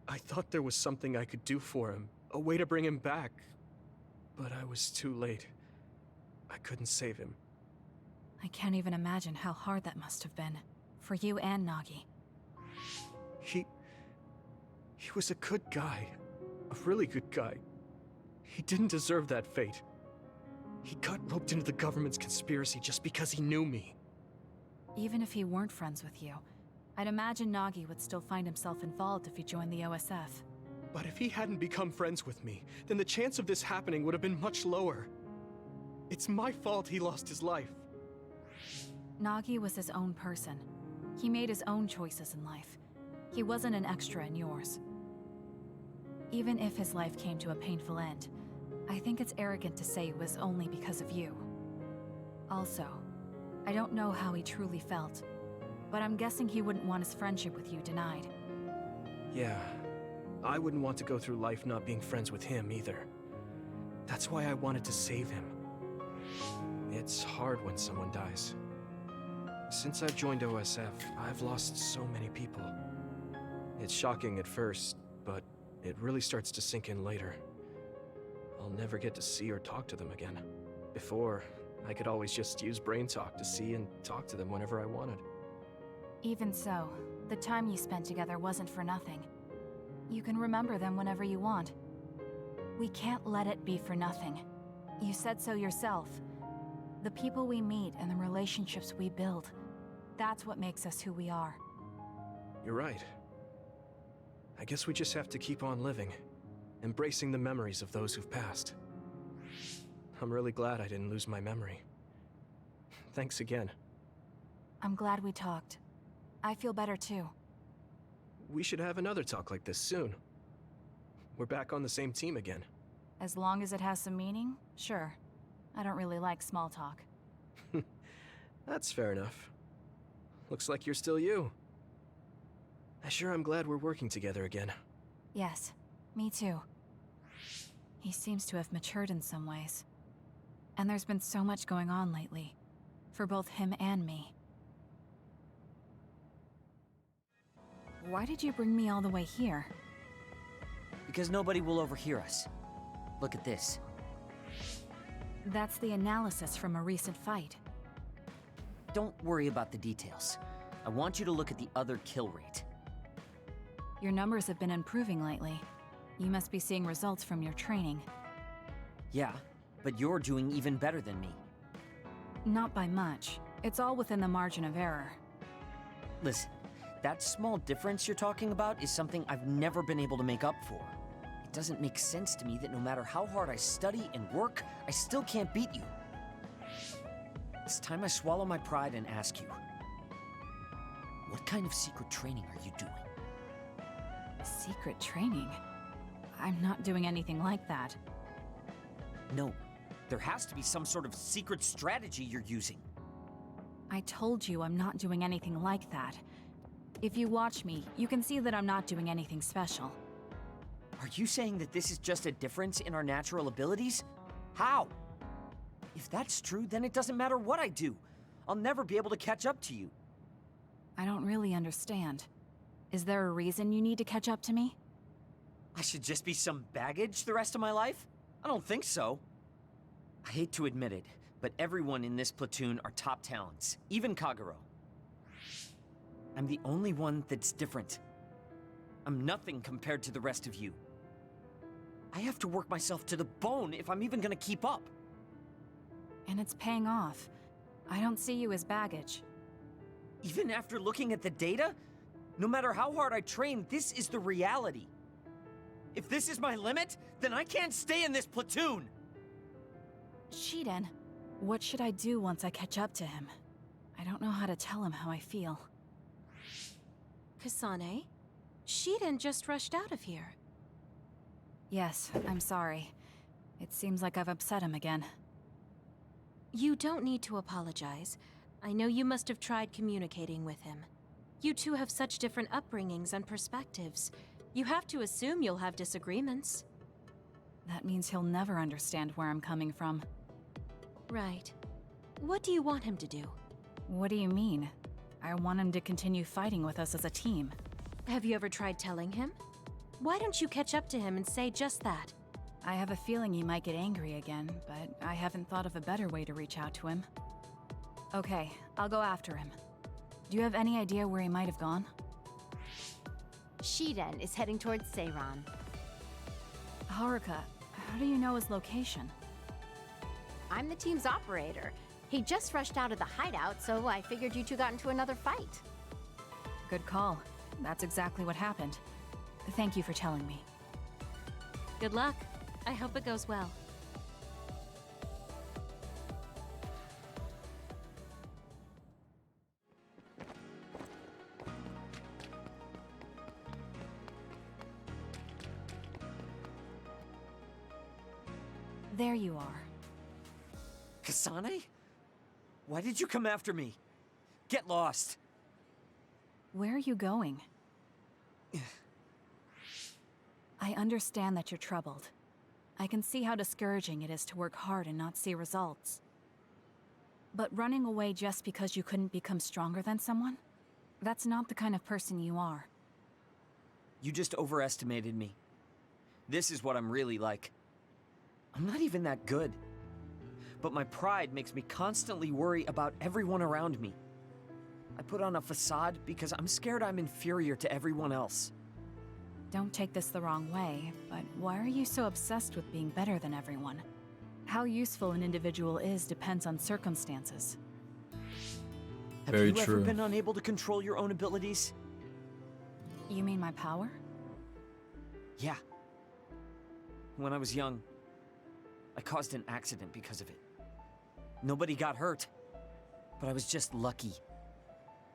I thought there was something I could do for him, a way to bring him back. But I was too late. I couldn't save him. I can't even imagine how hard that must have been. For you and Nagi. He was a good guy. A really good guy. He didn't deserve that fate. He got roped into the government's conspiracy just because he knew me. Even if he weren't friends with you, I'd imagine Nagi would still find himself involved if he joined the OSF. But if he hadn't become friends with me, then the chance of this happening would have been much lower. It's my fault he lost his life. Nagi was his own person. He made his own choices in life. He wasn't an extra in yours. Even if his life came to a painful end, I think it's arrogant to say it was only because of you. Also, I don't know how he truly felt, but I'm guessing he wouldn't want his friendship with you denied. Yeah, I wouldn't want to go through life not being friends with him either. That's why I wanted to save him. It's hard when someone dies. Since I've joined OSF, I've lost so many people. It's shocking at first, but it really starts to sink in later. I'll never get to see or talk to them again. Before, I could always just use brain talk to see and talk to them whenever I wanted. Even so, the time you spent together wasn't for nothing. You can remember them whenever you want. We can't let it be for nothing. You said so yourself. The people we meet and the relationships we build, that's what makes us who we are. You're right. I guess we just have to keep on living, embracing the memories of those who've passed. I'm really glad I didn't lose my memory. Thanks again. I'm glad we talked. I feel better too. We should have another talk like this soon. We're back on the same team again. As long as it has some meaning, sure. I don't really like small talk. That's fair enough. Looks like you're still you. I sure am glad we're working together again. Yes, me too. He seems to have matured in some ways. And there's been so much going on lately, for both him and me. Why did you bring me all the way here? Because nobody will overhear us. Look at this. That's the analysis from a recent fight. Don't worry about the details. I want you to look at the other kill rate. Your numbers have been improving lately. You must be seeing results from your training. Yeah, but you're doing even better than me. Not by much. It's all within the margin of error. Listen, that small difference you're talking about is something I've never been able to make up for. It doesn't make sense to me that no matter how hard I study and work, I still can't beat you. It's time I swallow my pride and ask you, what kind of secret training are you doing? Secret training? I'm not doing anything like that. No, there has to be some sort of secret strategy you're using. I told you I'm not doing anything like that. If you watch me, you can see that I'm not doing anything special. Are you saying that this is just a difference in our natural abilities? How? If that's true, then it doesn't matter what I do. I'll never be able to catch up to you. I don't really understand. Is there a reason you need to catch up to me? I should just be some baggage the rest of my life? I don't think so. I hate to admit it, but everyone in this platoon are top talents, even Kagero. I'm the only one that's different. I'm nothing compared to the rest of you. I have to work myself to the bone if I'm even gonna keep up. And it's paying off. I don't see you as baggage. Even after looking at the data? No matter how hard I train, this is the reality. If this is my limit, then I can't stay in this platoon! Shiden, what should I do once I catch up to him? I don't know how to tell him how I feel. Kasane? Shiden just rushed out of here. Yes, I'm sorry. It seems like I've upset him again. You don't need to apologize. I know you must have tried communicating with him. You two have such different upbringings and perspectives. You have to assume you'll have disagreements. That means he'll never understand where I'm coming from. Right. What do you want him to do? What do you mean? I want him to continue fighting with us as a team. Have you ever tried telling him? Why don't you catch up to him and say just that? I have a feeling he might get angry again, but I haven't thought of a better way to reach out to him. Okay, I'll go after him. Do you have any idea where he might have gone? Shiden is heading towards Seiran. Haruka, how do you know his location? I'm the team's operator. He just rushed out of the hideout, so I figured you two got into another fight. Good call. That's exactly what happened. Thank you for telling me. Good luck. I hope it goes well. There you are. Kasane? Why did you come after me? Get lost. Where are you going? I understand that you're troubled. I can see how discouraging it is to work hard and not see results. But running away just because you couldn't become stronger than someone? That's not the kind of person you are. You just overestimated me. This is what I'm really like. I'm not even that good. But my pride makes me constantly worry about everyone around me. I put on a facade because I'm scared I'm inferior to everyone else. Don't take this the wrong way, but why are you so obsessed with being better than everyone? How useful an individual is depends on circumstances. Have you ever been unable to control your own abilities? You mean my power? Yeah. When I was young, I caused an accident because of it. Nobody got hurt, but I was just lucky.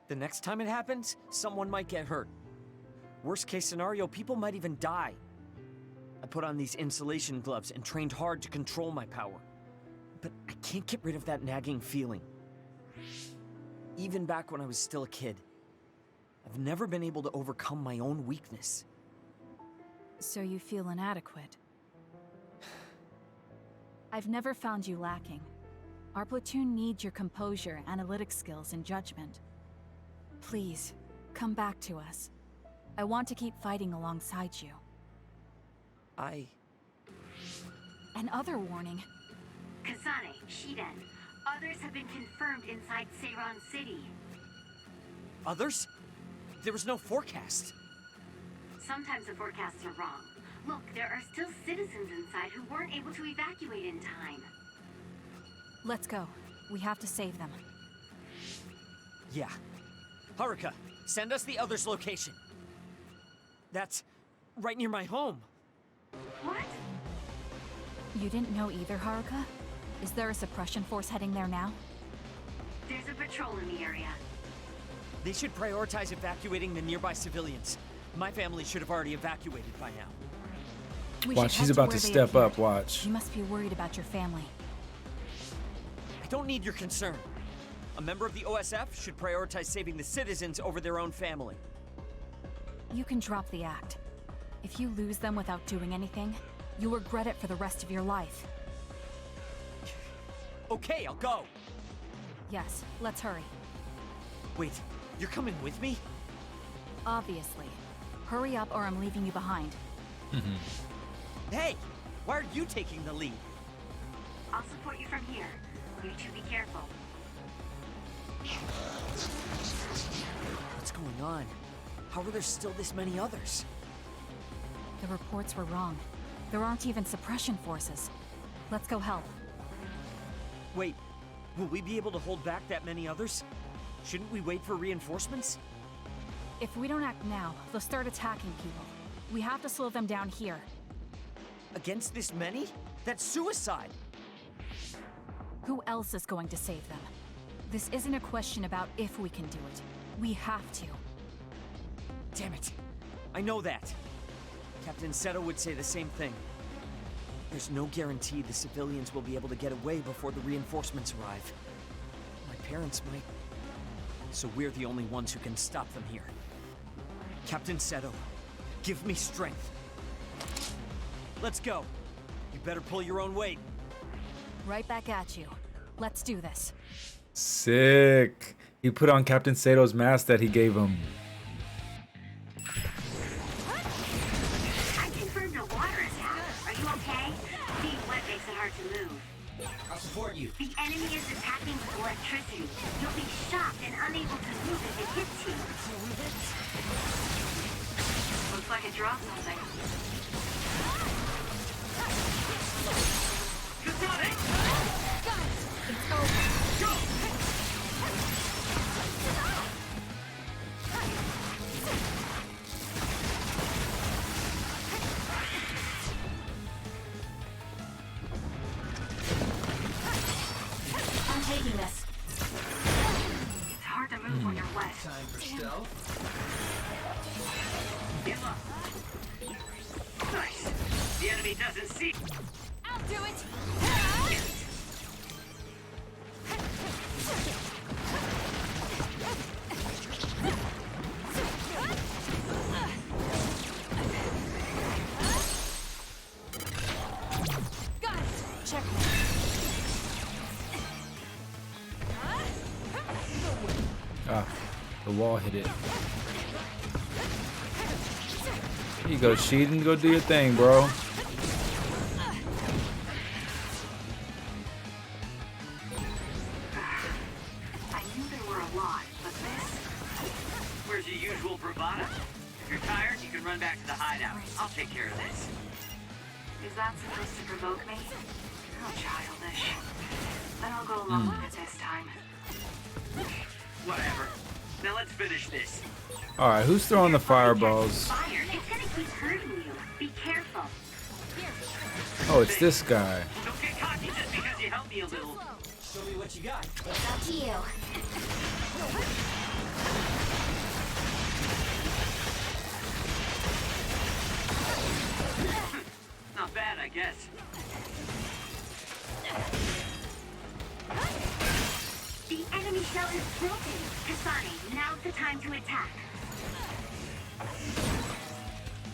The next time it happens, someone might get hurt. Worst case scenario, people might even die. I put on these insulation gloves and trained hard to control my power. But I can't get rid of that nagging feeling. Even back when I was still a kid, I've never been able to overcome my own weakness. So you feel inadequate? I've never found you lacking. Our platoon needs your composure, analytic skills, and judgment. Please, come back to us. I want to keep fighting alongside you. An other warning. Kasane, Shiden, others have been confirmed inside Seiran City. Others? There was no forecast. Sometimes the forecasts are wrong. Look, there are still citizens inside who weren't able to evacuate in time. Let's go. We have to save them. Yeah. Haruka, send us the others' location. That's right near my home. What? You didn't know either, Haruka? Is there a suppression force heading there now? There's a patrol in the area. They should prioritize evacuating the nearby civilians. My family should have already evacuated by now. Watch, he's about to step up, watch. You must be worried about your family. I don't need your concern. A member of the OSF should prioritize saving the citizens over their own family. You can drop the act. If you lose them without doing anything, you'll regret it for the rest of your life. Okay, I'll go. Yes, let's hurry. Wait, you're coming with me? Obviously. Hurry up or I'm leaving you behind. Hey, why are you taking the lead? I'll support you from here. You two be careful. What's going on? How are there still this many others? The reports were wrong. There aren't even suppression forces. Let's go help. Wait, will we be able to hold back that many others? Shouldn't we wait for reinforcements? If we don't act now, they'll start attacking people. We have to slow them down here. Against this many? That's suicide! Who else is going to save them? This isn't a question about if we can do it. We have to. Damn it. I know that. Captain Seto would say the same thing. There's no guarantee the civilians will be able to get away before the reinforcements arrive. My parents might. So we're the only ones who can stop them here. Captain Seto, give me strength. Let's go. You better pull your own weight. Right back at you. Let's do this. Sick. He put on Captain Sato's mask that he gave him. I confirmed the water attack. Are you okay? Being wet makes it hard to move. I'll support you. The enemy is attacking with electricity. You'll be shocked and unable to move if it hits you. Looks like it dropped something. Kasane! It's over. Go! I'm taking this. It's hard to move when you're wet. Time for stealth. Give up. Nice. The enemy doesn't see. I'll do it! Got it! Check. Ah, the wall hit it. Here you go, Sheeden. Go do your thing, bro. I knew there were a lot, but this... Where's your usual bravado? If you're tired, you can run back to the hideout. I'll take care of this. Is that supposed to provoke me? How childish. Then I'll go along with it this time. Whatever. Now let's finish this. All right, who's throwing the fireballs? Fire, it's gonna keep hurting you. Be careful. Oh, it's this guy. Don't get cocky just because you helped me a little. Show me what you got. It's up to you. Not bad, I guess. The enemy shell is broken. Kasane, now's the time to attack.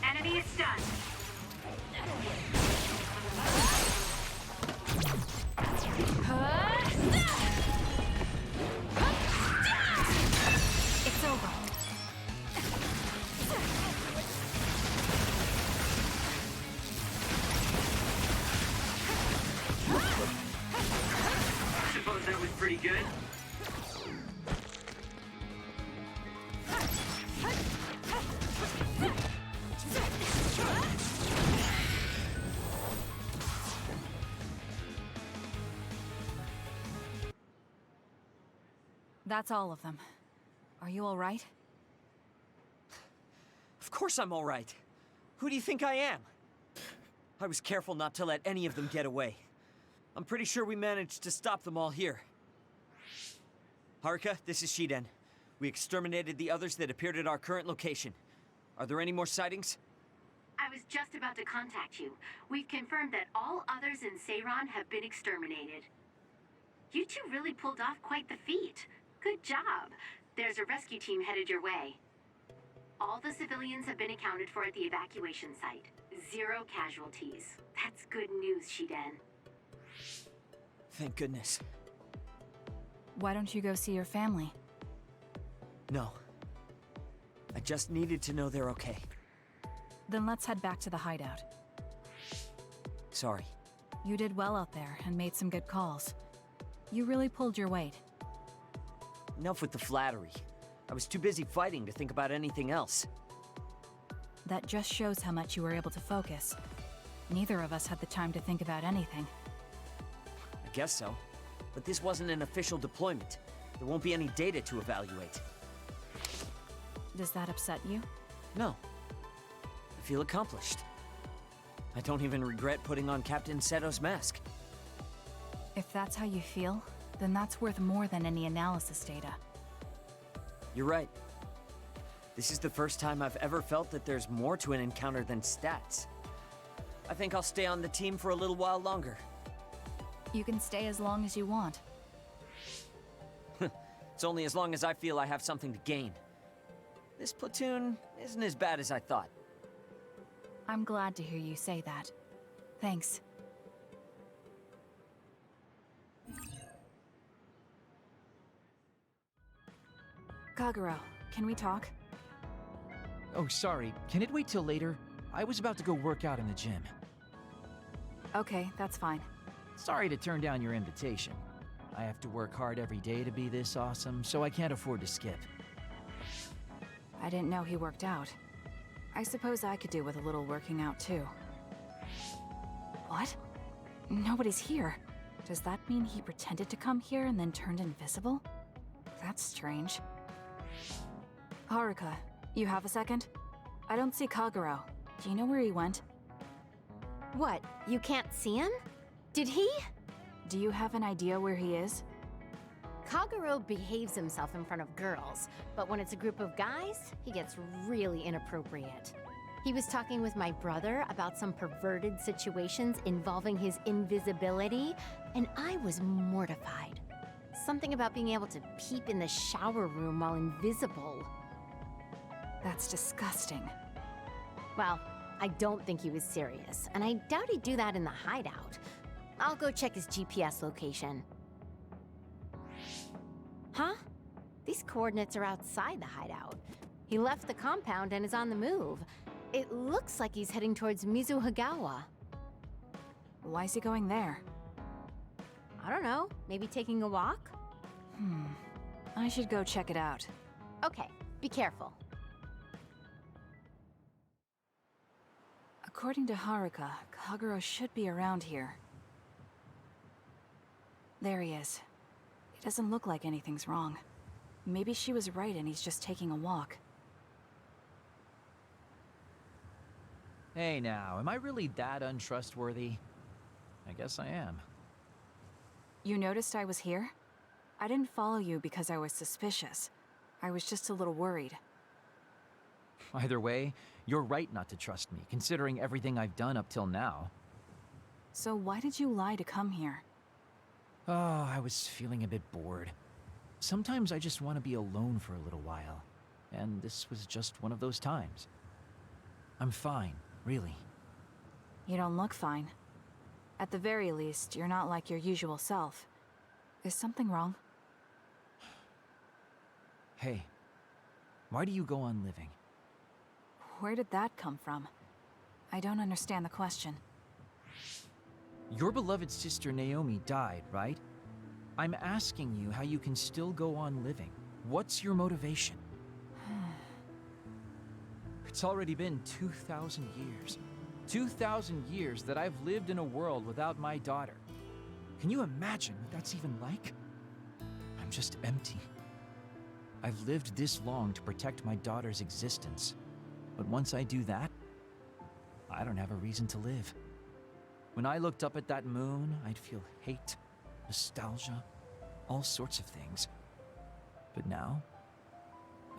Enemy is stunned. It's over. Suppose that was pretty good. That's all of them. Are you all right? Of course I'm all right. Who do you think I am? I was careful not to let any of them get away. I'm pretty sure we managed to stop them all here. Haruka, this is Shiden. We exterminated the others that appeared at our current location. Are there any more sightings? I was just about to contact you. We've confirmed that all others in Seiran have been exterminated. You two really pulled off quite the feat. Good job. There's a rescue team headed your way. All the civilians have been accounted for at the evacuation site. 0 casualties. That's good news, Shiden. Thank goodness. Why don't you go see your family? No. I just needed to know they're okay. Then let's head back to the hideout. Sorry. You did well out there and made some good calls. You really pulled your weight. Enough with the flattery. I was too busy fighting to think about anything else. That just shows how much you were able to focus. Neither of us had the time to think about anything. I guess so. But this wasn't an official deployment. There won't be any data to evaluate. Does that upset you? No. I feel accomplished. I don't even regret putting on Captain Seto's mask. If that's how you feel, then that's worth more than any analysis data. You're right. This is the first time I've ever felt that there's more to an encounter than stats. I think I'll stay on the team for a little while longer. You can stay as long as you want. It's only as long as I feel I have something to gain. This platoon isn't as bad as I thought. I'm glad to hear you say that. Thanks. Kagero, can we talk? Oh, sorry. Can it wait till later? I was about to go work out in the gym. Okay, that's fine. Sorry to turn down your invitation. I have to work hard every day to be this awesome, so I can't afford to skip. I didn't know he worked out. I suppose I could do with a little working out too. What? Nobody's here. Does that mean he pretended to come here and then turned invisible? That's strange. Haruka, you have a second? I don't see Kagero. Do you know where he went? What? You can't see him? Did he? Do you have an idea where he is? Kagero behaves himself in front of girls, but when it's a group of guys, he gets really inappropriate. He was talking with my brother about some perverted situations involving his invisibility, and I was mortified. Something about being able to peep in the shower room while invisible. That's disgusting. Well, I don't think he was serious, and I doubt he'd do that in the hideout. I'll go check his GPS location. Huh? These coordinates are outside the hideout. He left the compound and is on the move. It looks like he's heading towards Mizuhagawa. Why is he going there? I don't know, maybe taking a walk? I should go check it out. Okay, be careful. According to Haruka, Kagero should be around here. There he is. It doesn't look like anything's wrong. Maybe she was right and he's just taking a walk. Hey now, am I really that untrustworthy? I guess I am. You noticed I was here? I didn't follow you because I was suspicious. I was just a little worried. Either way, you're right not to trust me, considering everything I've done up till now. So why did you lie to come here? Oh, I was feeling a bit bored. Sometimes I just want to be alone for a little while, and this was just one of those times. I'm fine, really. You don't look fine. At the very least, you're not like your usual self. Is something wrong? Hey, why do you go on living? Where did that come from? I don't understand the question. Your beloved sister Naomi died, right? I'm asking you how you can still go on living. What's your motivation? It's already been 2,000 years. 2,000 years that I've lived in a world without my daughter. Can you imagine what that's even like? I'm just empty. I've lived this long to protect my daughter's existence. But once I do that, I don't have a reason to live. When I looked up at that moon, I'd feel hate, nostalgia, all sorts of things. But now,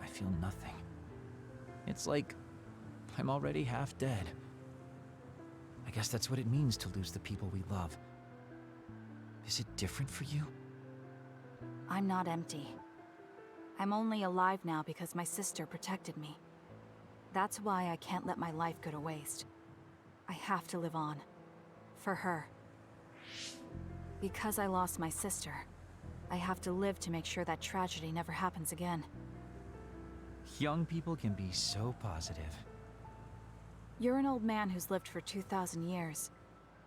I feel nothing. It's like I'm already half dead. I guess that's what it means to lose the people we love. Is it different for you? I'm not empty. I'm only alive now because my sister protected me. That's why I can't let my life go to waste. I have to live on. For her. Because I lost my sister, I have to live to make sure that tragedy never happens again. Young people can be so positive. You're an old man who's lived for 2,000 years.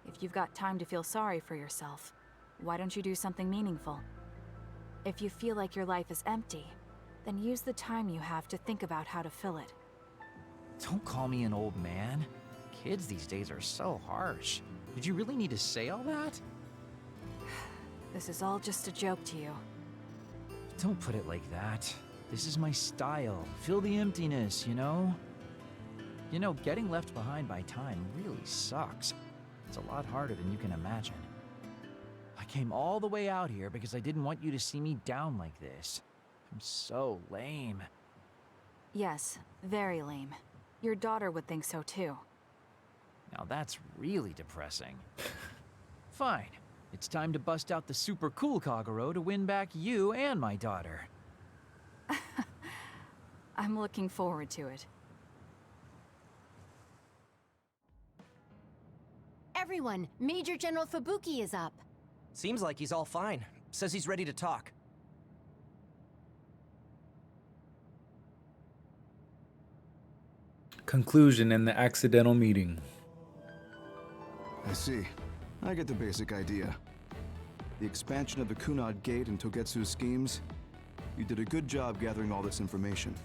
If you've got time to feel sorry for yourself, why don't you do something meaningful? If you feel like your life is empty, then use the time you have to think about how to fill it. Don't call me an old man. Kids these days are so harsh. Did you really need to say all that? This is all just a joke to you. Don't put it like that. This is my style. Fill the emptiness, you know? You know, getting left behind by time really sucks. It's a lot harder than you can imagine. I came all the way out here because I didn't want you to see me down like this. I'm so lame. Yes, very lame. Your daughter would think so too. Now that's really depressing. Fine. It's time to bust out the super cool Kagero to win back you and my daughter. I'm looking forward to it. Everyone, Major General Fubuki is up. Seems like he's all fine. Says he's ready to talk. Conclusion and the accidental meeting. I see. I get the basic idea. The expansion of the Kunad Gate and Togetsu's schemes. You did a good job gathering all this information.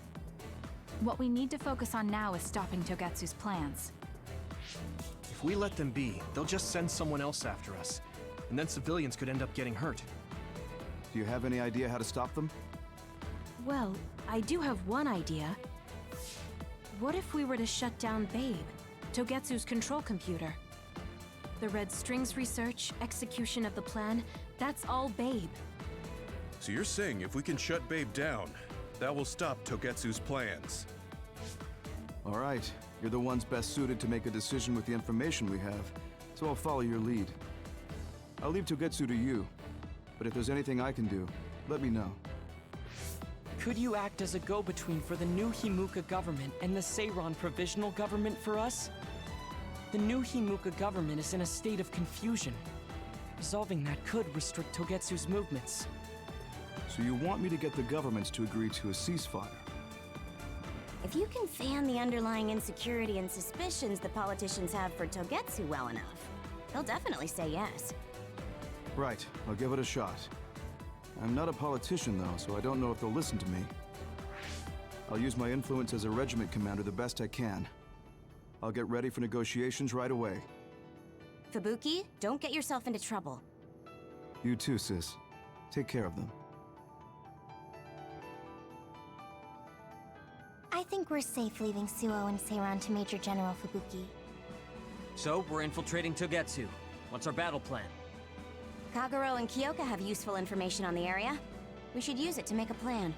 What we need to focus on now is stopping Togetsu's plans. If we let them be, they'll just send someone else after us, and then civilians could end up getting hurt. Do you have any idea how to stop them? Well, I do have one idea. What if we were to shut down Babe, Togetsu's control computer? The Red Strings research, execution of the plan, that's all Babe. So you're saying if we can shut Babe down, that will stop Togetsu's plans? All right. You're the ones best suited to make a decision with the information we have, so I'll follow your lead. I'll leave Togetsu to you, but if there's anything I can do, let me know. Could you act as a go-between for the new Himuka government and the Seiran provisional government for us? The new Himuka government is in a state of confusion. Resolving that could restrict Togetsu's movements. So you want me to get the governments to agree to a ceasefire? If you can fan the underlying insecurity and suspicions the politicians have for Togetsu well enough, they'll definitely say yes. Right, I'll give it a shot. I'm not a politician though, so I don't know if they'll listen to me. I'll use my influence as a regiment commander the best I can. I'll get ready for negotiations right away. Fubuki, don't get yourself into trouble. You too, sis. Take care of them. I think we're safe leaving Suo and Seiran to Major General Fubuki. So, we're infiltrating Togetsu. What's our battle plan? Kagero and Kyoka have useful information on the area. We should use it to make a plan.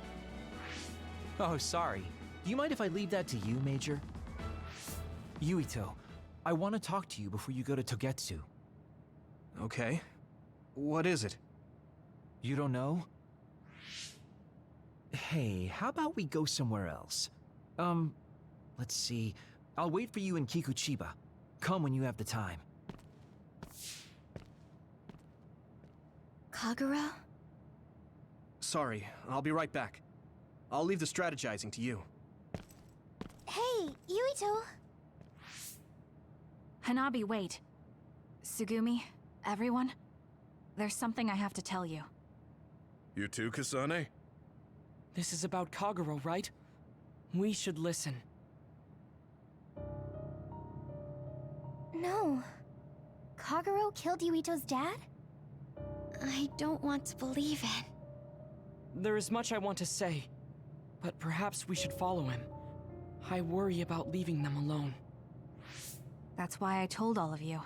Oh, sorry. Do you mind if I leave that to you, Major? Yuito, I want to talk to you before you go to Togetsu. Okay. What is it? You don't know? Hey, how about we go somewhere else? Let's see. I'll wait for you in Kikuchiba. Come when you have the time. Kagero? Sorry, I'll be right back. I'll leave the strategizing to you. Hey, Yuito! Hanabi, wait. Tsugumi, everyone, there's something I have to tell you. You too, Kasane? This is about Kagero, right? We should listen. No. Kagero killed Yuito's dad? I don't want to believe it. There is much I want to say, but perhaps we should follow him. I worry about leaving them alone. That's why I told all of you.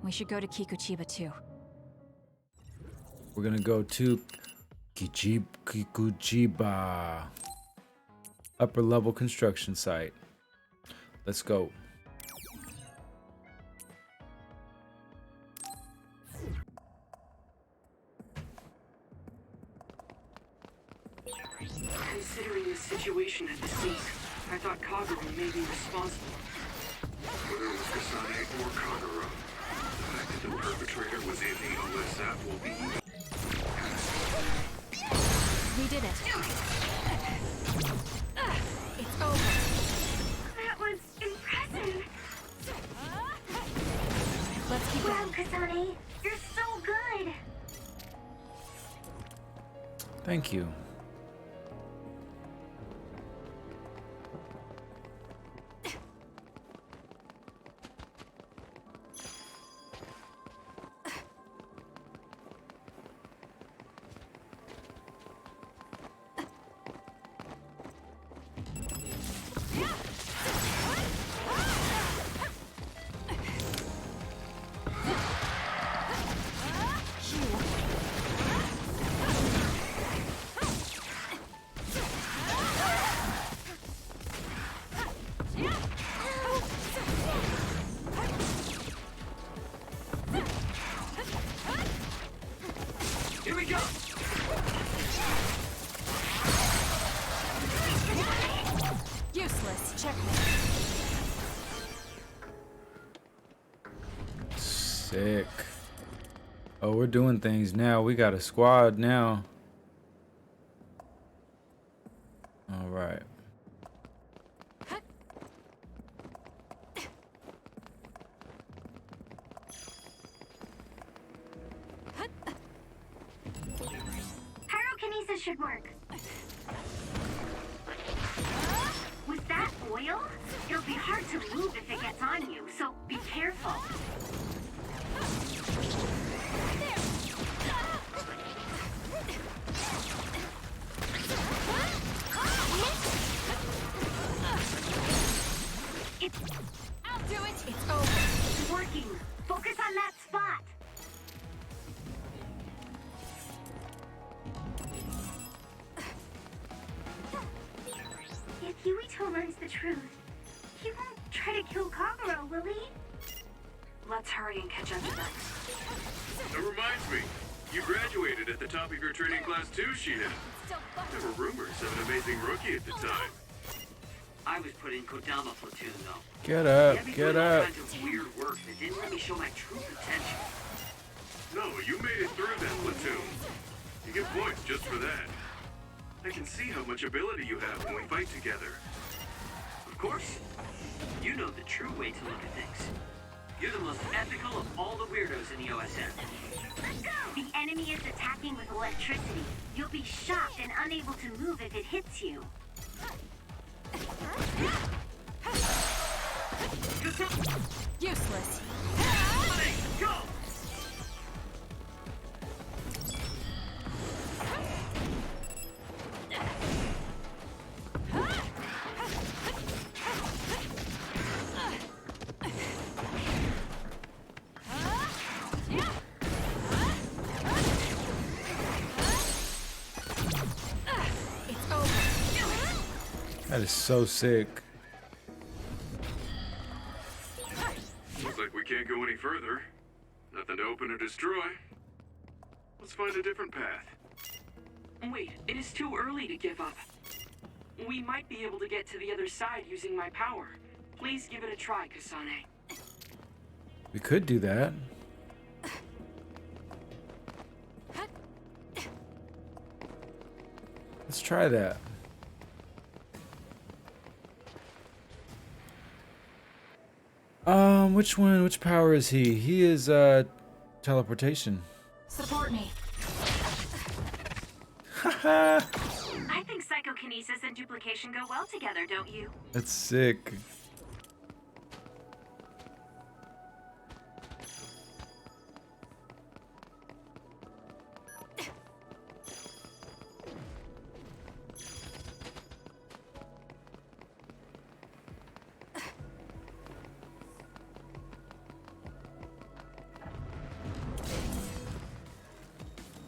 We should go to Kikuchiba too. We're gonna go to Kikuchiba. Upper level construction site. Let's go. Considering the situation at the scene, I thought Kagero may be responsible. Whether it was Kasane or Kagero, the fact that the perpetrator was in the OSF will be... We did it. It's over. That was impressive. Let's keep Wow, going. Kasane, you're so good. Thank you. Here we go! Useless. Checkmate. Sick. Oh, we're doing things now. We got a squad now. All right. Pyrokinesis should work. With that oil, it'll be hard to move if it gets on you, so be careful. I'll do it. It's over. It's working. Focus on that spot. If Yuito learns the truth, he won't try to kill Kagero, will he? Let's hurry and catch up to them. That reminds me, you graduated at the top of your training class too, Sheena. There were rumors of an amazing rookie at the time. I was put in Kodama platoon, though. Get up, They had me get doing all up. kinds of weird work that didn't let me show my true potential. No, you made it through that platoon. You get points just for that. I can see how much ability you have when we fight together. Of course. You know the true way to look at things. You're the most ethical of all the weirdos in the OSM. The enemy is attacking with electricity. You'll be shocked and unable to move if it hits you. Useless. Go! That is so sick. Looks like we can't go any further. Nothing to open or destroy. Let's find a different path. Wait, it is too early to give up. We might be able to get to the other side using my power. Please give it a try, Kasane. We could do that. Let's try that. Which one? Which power is he? He is teleportation. Support me. I think psychokinesis and duplication go well together, don't you? That's sick.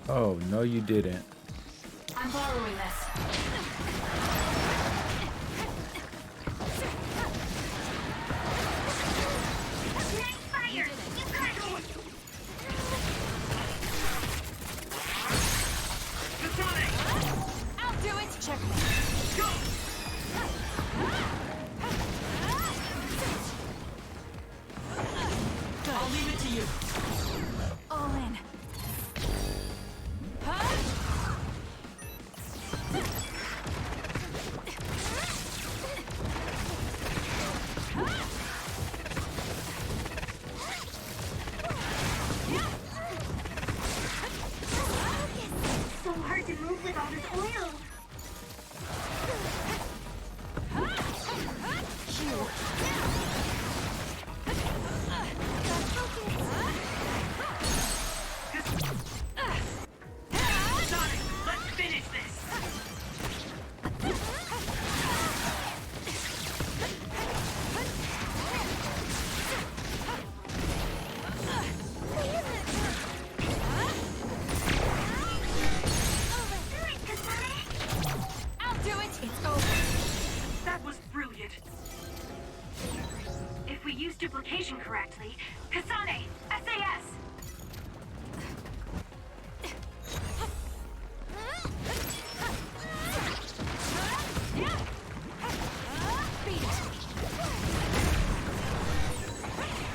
Oh, no you didn't. I'm borrowing this. Nice fire! I'll do it. Check me. Go! I'll leave it to you. All in. So hard to move with all this oil. Sonic, let's finish this. I'll do it. It's over. That was brilliant. If we use duplication correctly, Kasane, SAS!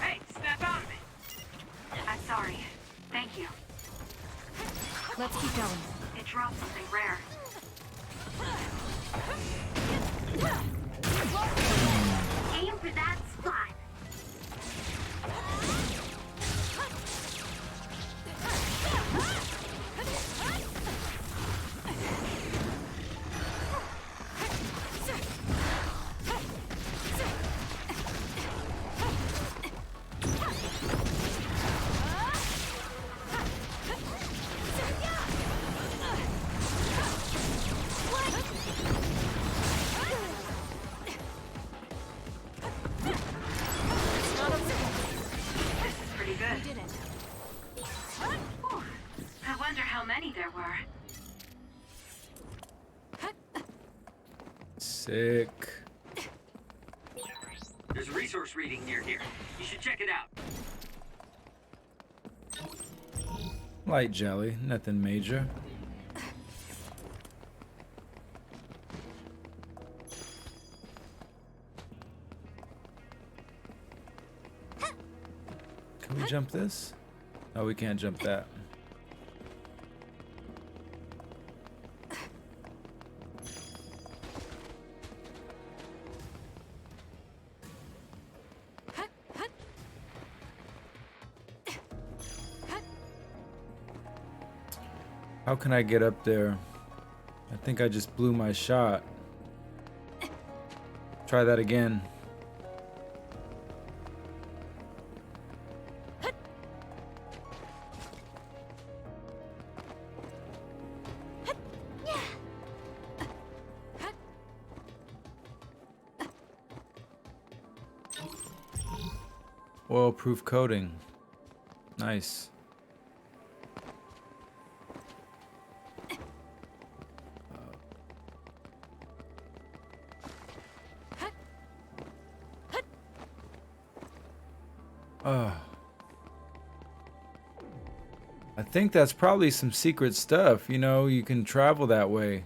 Hey, snap out of it. I'm sorry. Thank you. Let's keep going. It dropped something rare. Aim for that spot. This is pretty good. Did it. Whew. I wonder how many there were. Sick. There's a resource source reading near here. You should check it out. Light jelly, nothing major. Can we jump this? No, we can't jump that. How can I get up there? I think I just blew my shot. Try that again. Oil-proof coating. Nice. I think that's probably some secret stuff, you know, you can travel that way.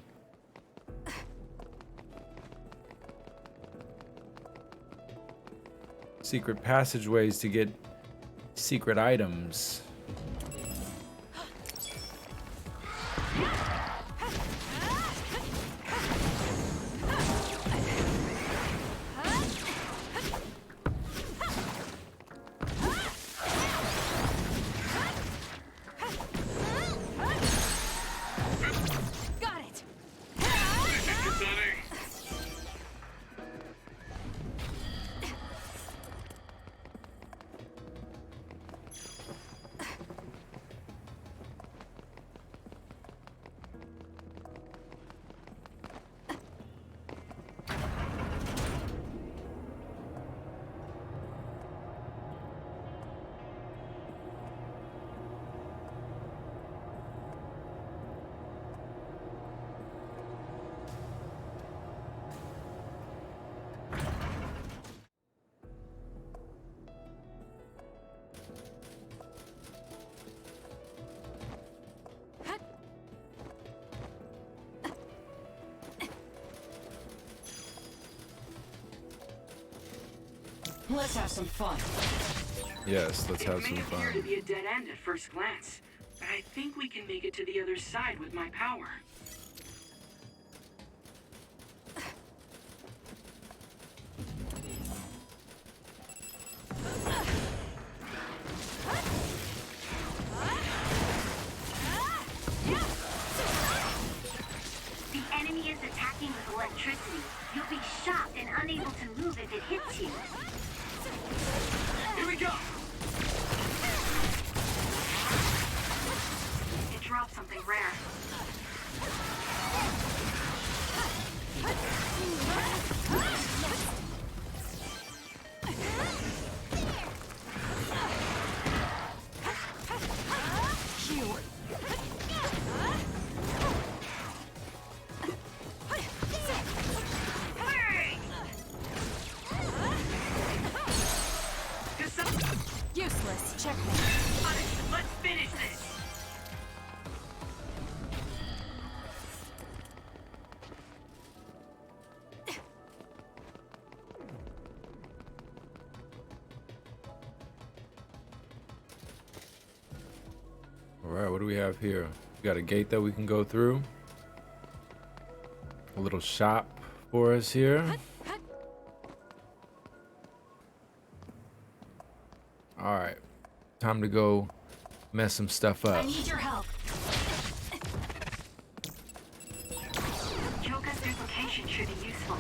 Secret passageways to get secret items. Let's have some fun. Yes, let's have some It may appear to fun. be a dead end at first glance, but I think we can make it to the other side with my power. The enemy is attacking with electricity. You'll be shocked and unable to move if it hits you. Here we go! It dropped something rare. Useless. Checkmate. Let's finish this! Alright, what do we have here? We got a gate that we can go through. A little shop for us here. Alright. Time to go mess some stuff I up. need your help. Kyoka's duplication should be useful.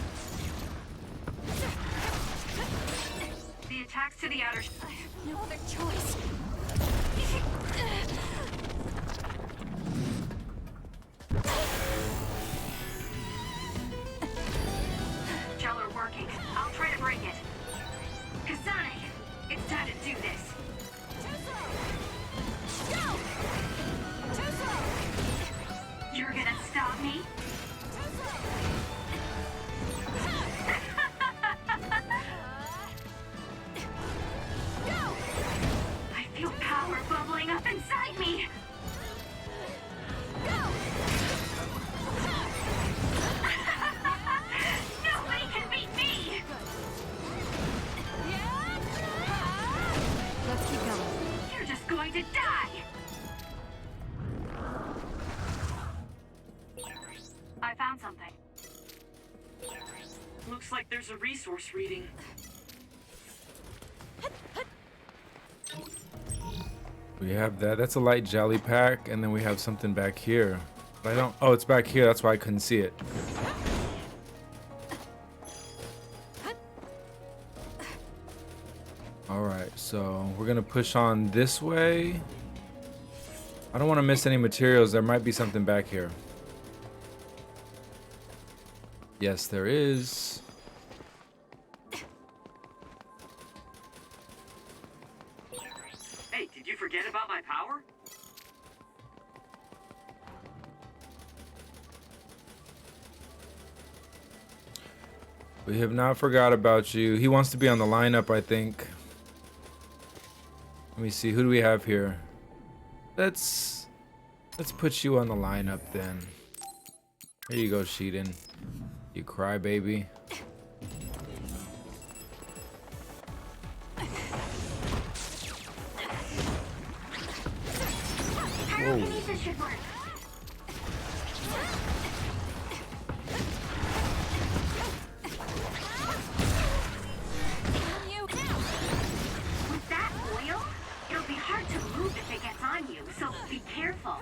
The attacks to the outer... I have no other choice. Gel are working. I'll try to break it. Kasane! It's time to do this. You're gonna stop me? You're just going to die! I found something. Looks like there's a resource reading. We have that. That's a light jelly pack, and then we have something back here. But I don't. Oh, it's back here. That's why I couldn't see it. All right, so we're gonna push on this way. I don't want to miss any materials. There might be something back here. Yes, there is. Hey, did you forget about my power? We have not forgot about you. He wants to be on the lineup, I think. Let me see. Who do we have here? Let's put you on the lineup then. Here you go, Sheedan. You crybaby. Whoa. With that oil, it'll be hard to move if it gets on you, so be careful.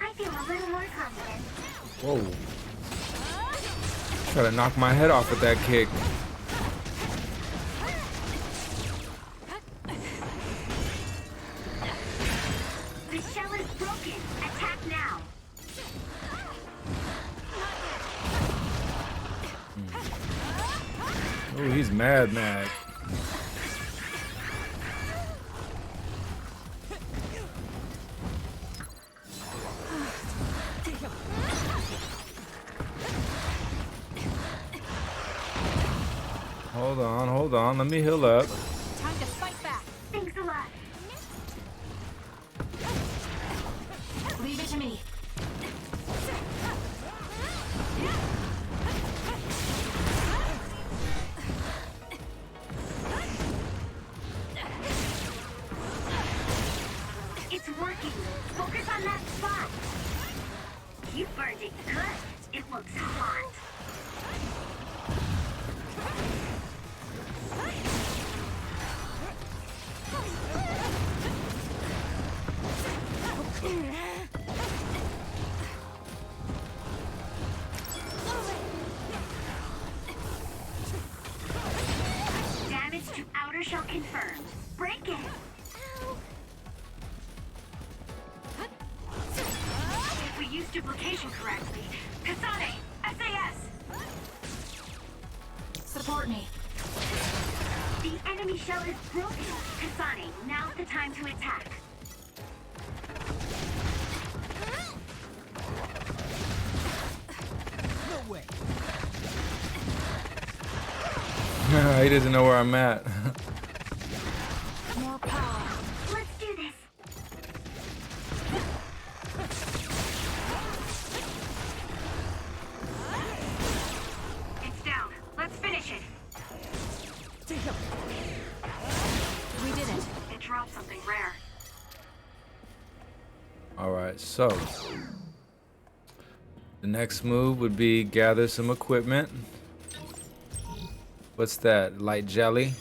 I feel a little more confident. Whoa. Try to knock my head off with that kick. The shell is broken. Attack now. Oh, he's mad. Hold on. Let me heal up. Time to fight back. Thanks a lot. Leave it to me. It's working. Focus on that spot. You burned it good. It looks hot. Damage to outer shell confirmed. Break it. If we use duplication correctly, Kasane, SAS. Support me. The enemy shell is broken. Kasane, now's the time to attack. No way. He doesn't know where I'm at. More power. Let's do this. It's down. Let's finish it. We did it. It dropped something rare. All right, so the next move would be gather some equipment. What's that? Light jelly.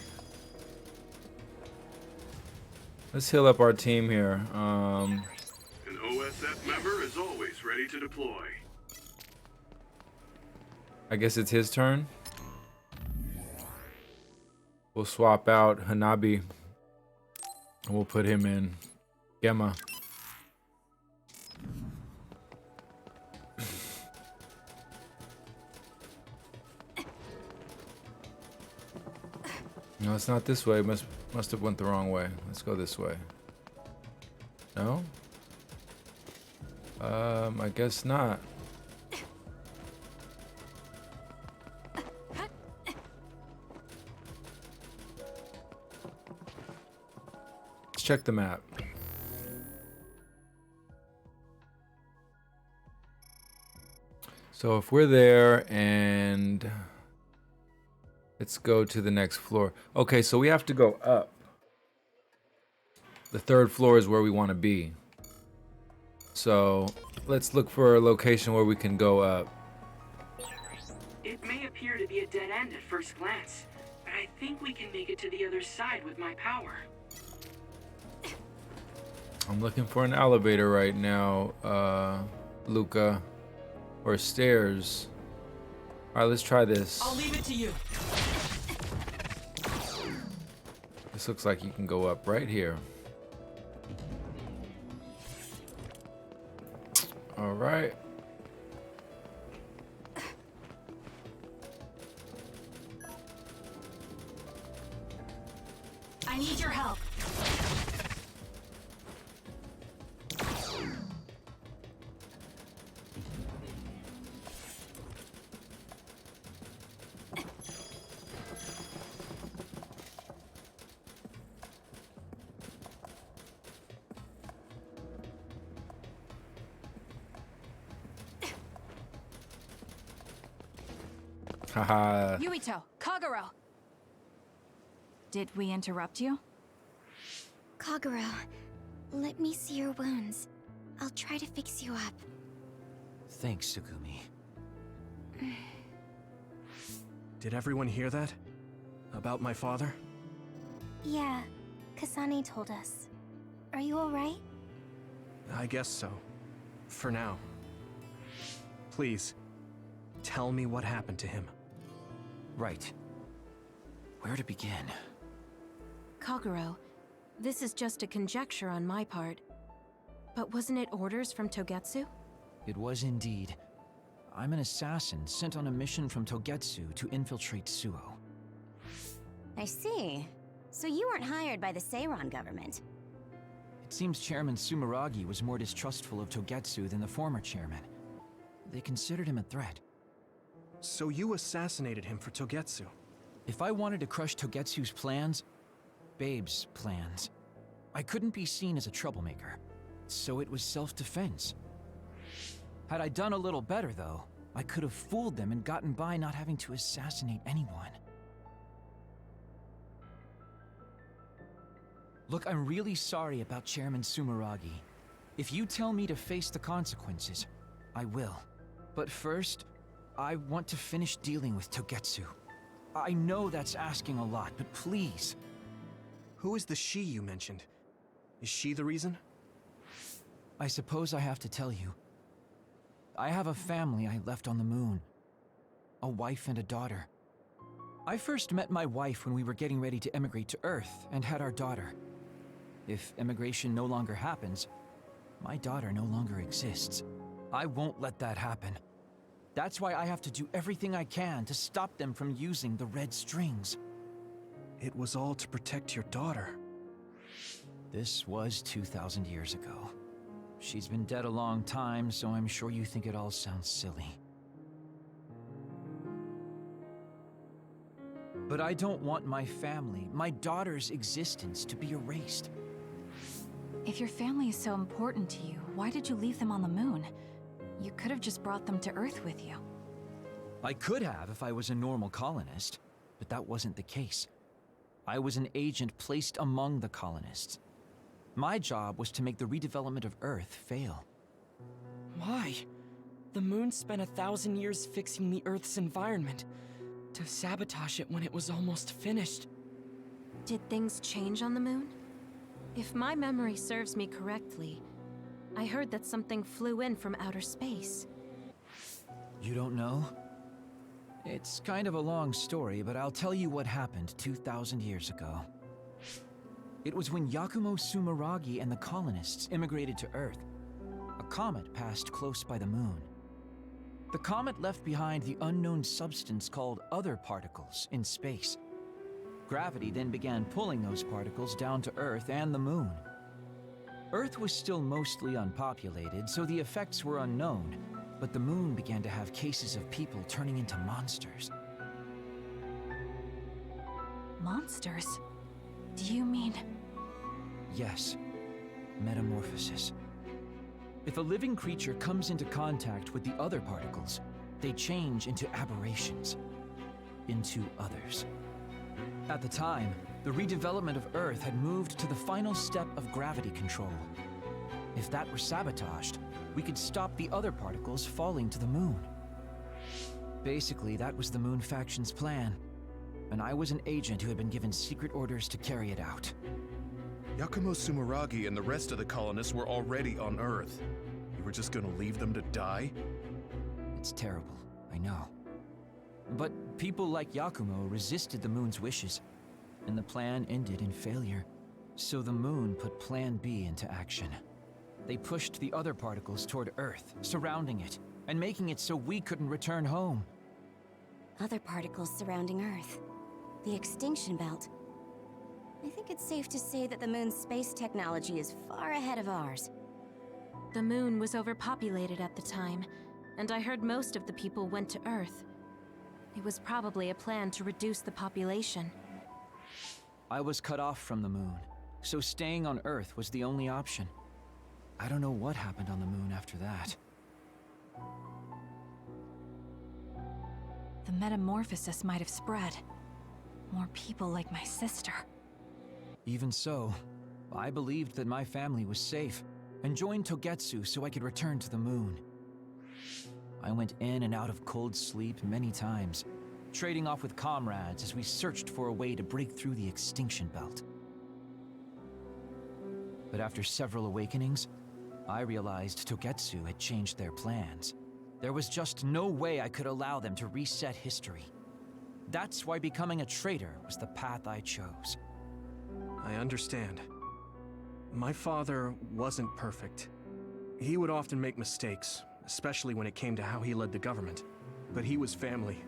Let's heal up our team here. An OSF member is always ready to deploy. I guess it's his turn. We'll swap out Hanabi and we'll put him in Gemma. No, it's not this way. Must have went the wrong way. Let's go this way. No? I guess not. Let's check the map. So if we're there and Let's go to the next floor. Okay, so we have to go up. The third floor is where we want to be. So let's look for a location where we can go up. It may appear to be a dead end at first glance, but I think we can make it to the other side with my power. I'm looking for an elevator right now, Luca. Or stairs. Alright, let's try this. I'll leave it to you. This looks like you can go up right here. Alright. I need your help. Haha. Yuito, Kagero. Did we interrupt you? Kagero, let me see your wounds. I'll try to fix you up. Thanks, Tsugumi. Did everyone hear that? About my father? Yeah, Kasane told us. Are you alright? I guess so. For now. Please, tell me what happened to him. Right. Where to begin? Kagero, this is just a conjecture on my part. But wasn't it orders from Togetsu? It was indeed. I'm an assassin sent on a mission from Togetsu to infiltrate Suo. I see. So you weren't hired by the Seiran government. It seems Chairman Sumeragi was more distrustful of Togetsu than the former chairman. They considered him a threat. So you assassinated him for Togetsu? If I wanted to crush Togetsu's plans, Babe's plans, I couldn't be seen as a troublemaker. So it was self-defense. Had I done a little better, though, I could have fooled them and gotten by not having to assassinate anyone. Look, I'm really sorry about Chairman Sumeragi. If you tell me to face the consequences, I will. But first, I want to finish dealing with Togetsu. I know that's asking a lot, but please. Who is the she you mentioned? Is she the reason? I suppose I have to tell you. I have a family I left on the moon. A wife and a daughter. I first met my wife when we were getting ready to emigrate to Earth and had our daughter. If immigration no longer happens, my daughter no longer exists. I won't let that happen. That's why I have to do everything I can to stop them from using the red strings. It was all to protect your daughter. This was 2,000 years ago. She's been dead a long time, so I'm sure you think it all sounds silly. But I don't want my family, my daughter's existence, to be erased. If your family is so important to you, why did you leave them on the moon? You could have just brought them to Earth with you. I could have if I was a normal colonist, but that wasn't the case. I was an agent placed among the colonists. My job was to make the redevelopment of Earth fail. Why? The moon spent 1,000 years fixing the Earth's environment. To sabotage it when it was almost finished. Did things change on the moon? If my memory serves me correctly, I heard that something flew in from outer space. You don't know? It's kind of a long story, but I'll tell you what happened 2,000 years ago. It was when Yakumo Sumeragi and the colonists immigrated to Earth. A comet passed close by the moon. The comet left behind the unknown substance called other particles in space. Gravity then began pulling those particles down to Earth and the moon. Earth was still mostly unpopulated, so the effects were unknown, but the moon began to have cases of people turning into monsters. Monsters? Do you mean... Yes, metamorphosis. If a living creature comes into contact with the other particles, they change into aberrations. into others. At the time, the redevelopment of Earth had moved to the final step of gravity control. If that were sabotaged, we could stop the other particles falling to the moon. Basically, that was the Moon Faction's plan, and I was an agent who had been given secret orders to carry it out. Yakumo Sumeragi and the rest of the colonists were already on Earth. You were just gonna leave them to die? It's terrible, I know. But people like Yakumo resisted the moon's wishes, and the plan ended in failure. So the moon put Plan B into action. They pushed the other particles toward Earth, surrounding it, and making it so we couldn't return home. Other particles surrounding Earth. The extinction belt. I think it's safe to say that the moon's space technology is far ahead of ours. The moon was overpopulated at the time, and I heard most of the people went to Earth. It was probably a plan to reduce the population. I was cut off from the moon, so staying on Earth was the only option. I don't know what happened on the moon after that. The metamorphosis might have spread. More people like my sister. Even so, I believed that my family was safe, and joined Togetsu so I could return to the moon. I went in and out of cold sleep many times, trading off with comrades as we searched for a way to break through the extinction belt. But after several awakenings, I realized Togetsu had changed their plans. There was just no way I could allow them to reset history. That's why becoming a traitor was the path I chose. I understand. My father wasn't perfect. He would often make mistakes, especially when it came to how he led the government. But he was family,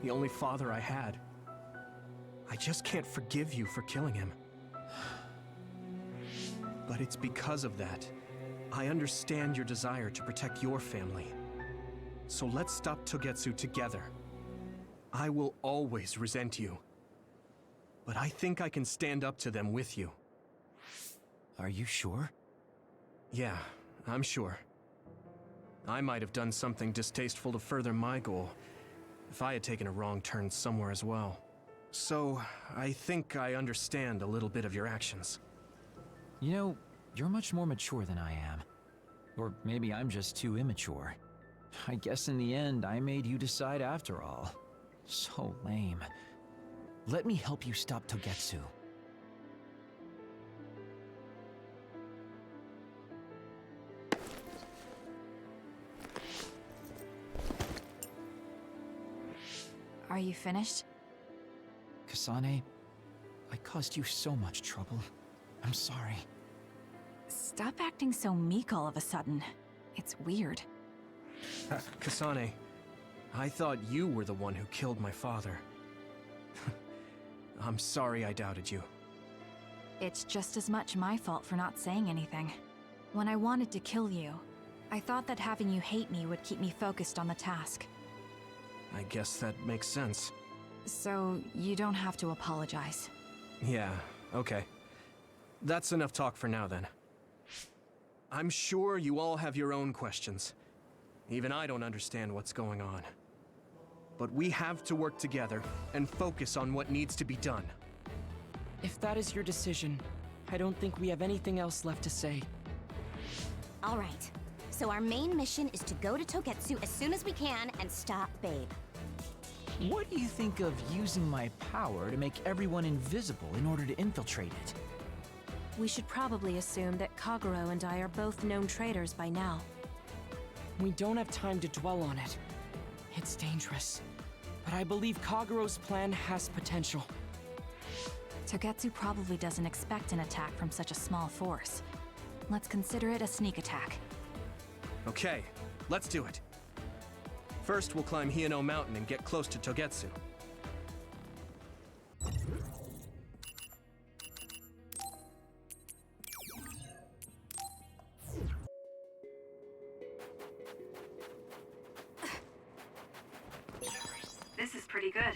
the only father I had. I just can't forgive you for killing him. But it's because of that. I understand your desire to protect your family. So let's stop Togetsu together. I will always resent you. But I think I can stand up to them with you. Are you sure? Yeah, I'm sure. I might have done something distasteful to further my goal, if I had taken a wrong turn somewhere as well. So, I think I understand a little bit of your actions. You know, you're much more mature than I am. Or maybe I'm just too immature. I guess in the end, I made you decide after all. So lame. Let me help you stop Togetsu. Are you finished? Kasane, I caused you so much trouble. I'm sorry. Stop acting so meek all of a sudden. It's weird. Kasane, I thought you were the one who killed my father. I'm sorry I doubted you. It's just as much my fault for not saying anything. When I wanted to kill you, I thought that having you hate me would keep me focused on the task. I guess that makes sense. So, you don't have to apologize. Yeah, okay. That's enough talk for now then. I'm sure you all have your own questions. Even I don't understand what's going on. But we have to work together and focus on what needs to be done. If that is your decision, I don't think we have anything else left to say. All right. So our main mission is to go to Togetsu as soon as we can and stop Babe. What do you think of using my power to make everyone invisible in order to infiltrate it? We should probably assume that Kagero and I are both known traitors by now. We don't have time to dwell on it. It's dangerous. But I believe Kagero's plan has potential. Togetsu probably doesn't expect an attack from such a small force. Let's consider it a sneak attack. Okay, let's do it. First, we'll climb Hino Mountain and get close to Togetsu. This is pretty good.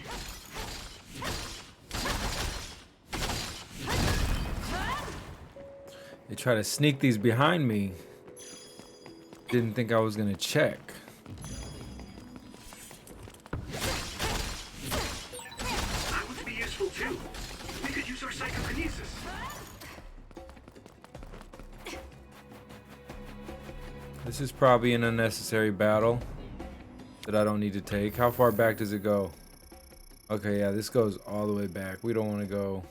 They try to sneak these behind me. Didn't think I was gonna check. This is probably an unnecessary battle that I don't need to take. How far back does it go? Okay, yeah, this goes all the way back. We don't want to go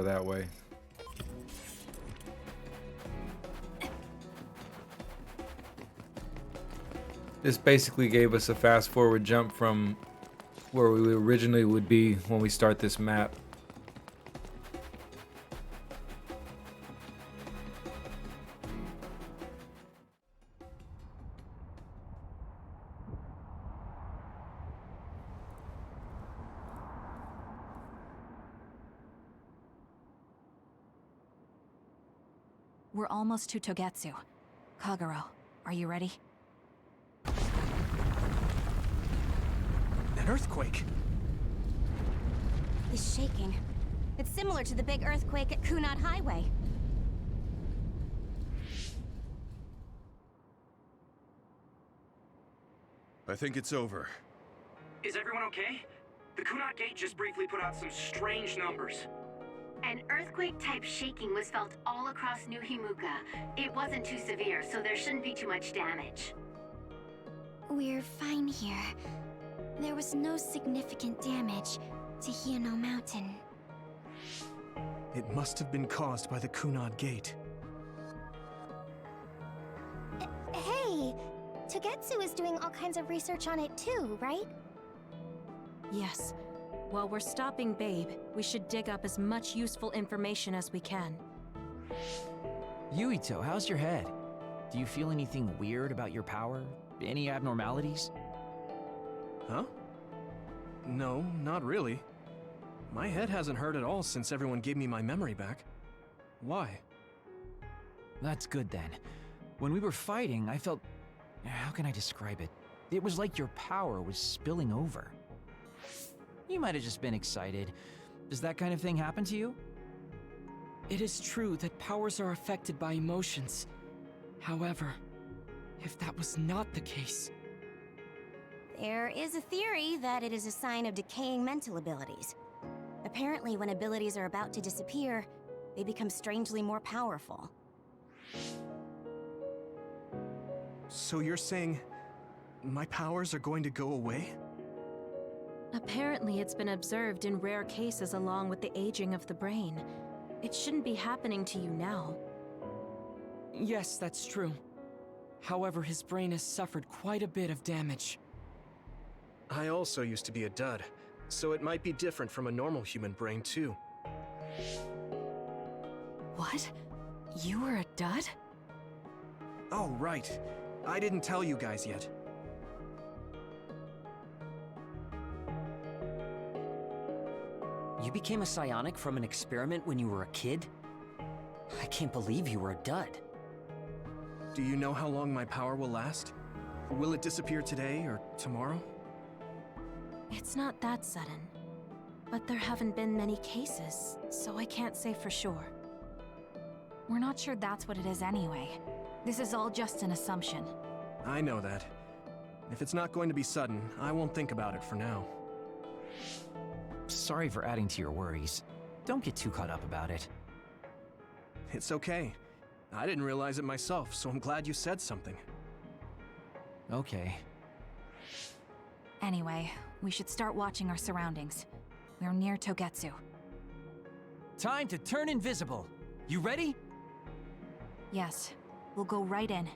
that way. This basically gave us a fast forward jump from where we originally would be when we start this map. We're almost to Togetsu. Kagero, are you ready? An earthquake. It's shaking. It's similar to the big earthquake at Kunad Highway. I think it's over. Is everyone okay? The Kunad Gate just briefly put out some strange numbers. An earthquake-type shaking was felt all across New Himuka. It wasn't too severe, so there shouldn't be too much damage. We're fine here. There was no significant damage to Hiono Mountain. It must have been caused by the Kunad Gate. Hey! Togetsu is doing all kinds of research on it too, right? Yes. While we're stopping Babe, we should dig up as much useful information as we can. Yuito, how's your head? Do you feel anything weird about your power? Any abnormalities? Huh? No, not really. My head hasn't hurt at all since everyone gave me my memory back. Why? That's good then. When we were fighting, I felt... How can I describe it? It was like your power was spilling over. You might have just been excited. Does that kind of thing happen to you? It is true that powers are affected by emotions. However, if that was not the case... There is a theory that it is a sign of decaying mental abilities. Apparently, when abilities are about to disappear, they become strangely more powerful. So you're saying my powers are going to go away? Apparently, it's been observed in rare cases along with the aging of the brain. It shouldn't be happening to you now. Yes, that's true. However, his brain has suffered quite a bit of damage. I also used to be a dud, so it might be different from a normal human brain too. What? You were a dud? Oh, right. I didn't tell you guys yet. You became a psionic from an experiment when you were a kid? I can't believe you were a dud. Do you know how long my power will last? Will it disappear today or tomorrow? It's not that sudden. But there haven't been many cases, so I can't say for sure. We're not sure that's what it is anyway. This is all just an assumption. I know that. If it's not going to be sudden, I won't think about it for now. Sorry for adding to your worries. Don't get too caught up about it. It's okay. I didn't realize it myself, so I'm glad you said something. Okay. Anyway, we should start watching our surroundings. We're near Togetsu. Time to turn invisible. You ready? Yes, we'll go right in.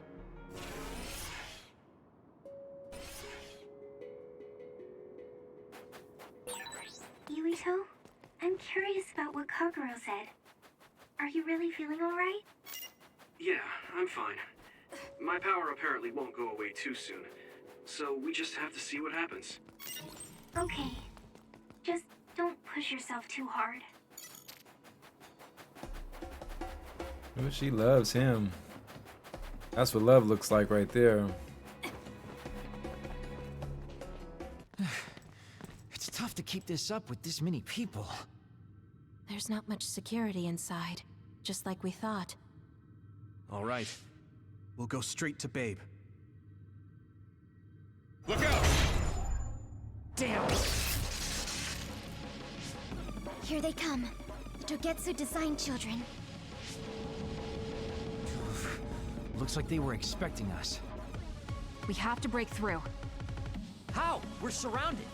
Yuito, I'm curious about what Kagero said. Are you really feeling alright? Yeah, I'm fine. My power apparently won't go away too soon, so we just have to see what happens. Okay. Just don't push yourself too hard. Oh, she loves him. That's what love looks like right there. It's tough to keep this up with this many people. There's not much security inside, just like we thought. All right. We'll go straight to Babe. Look out! Damn! Here they come. The Togetsu design children. Looks like they were expecting us. We have to break through. How? We're surrounded.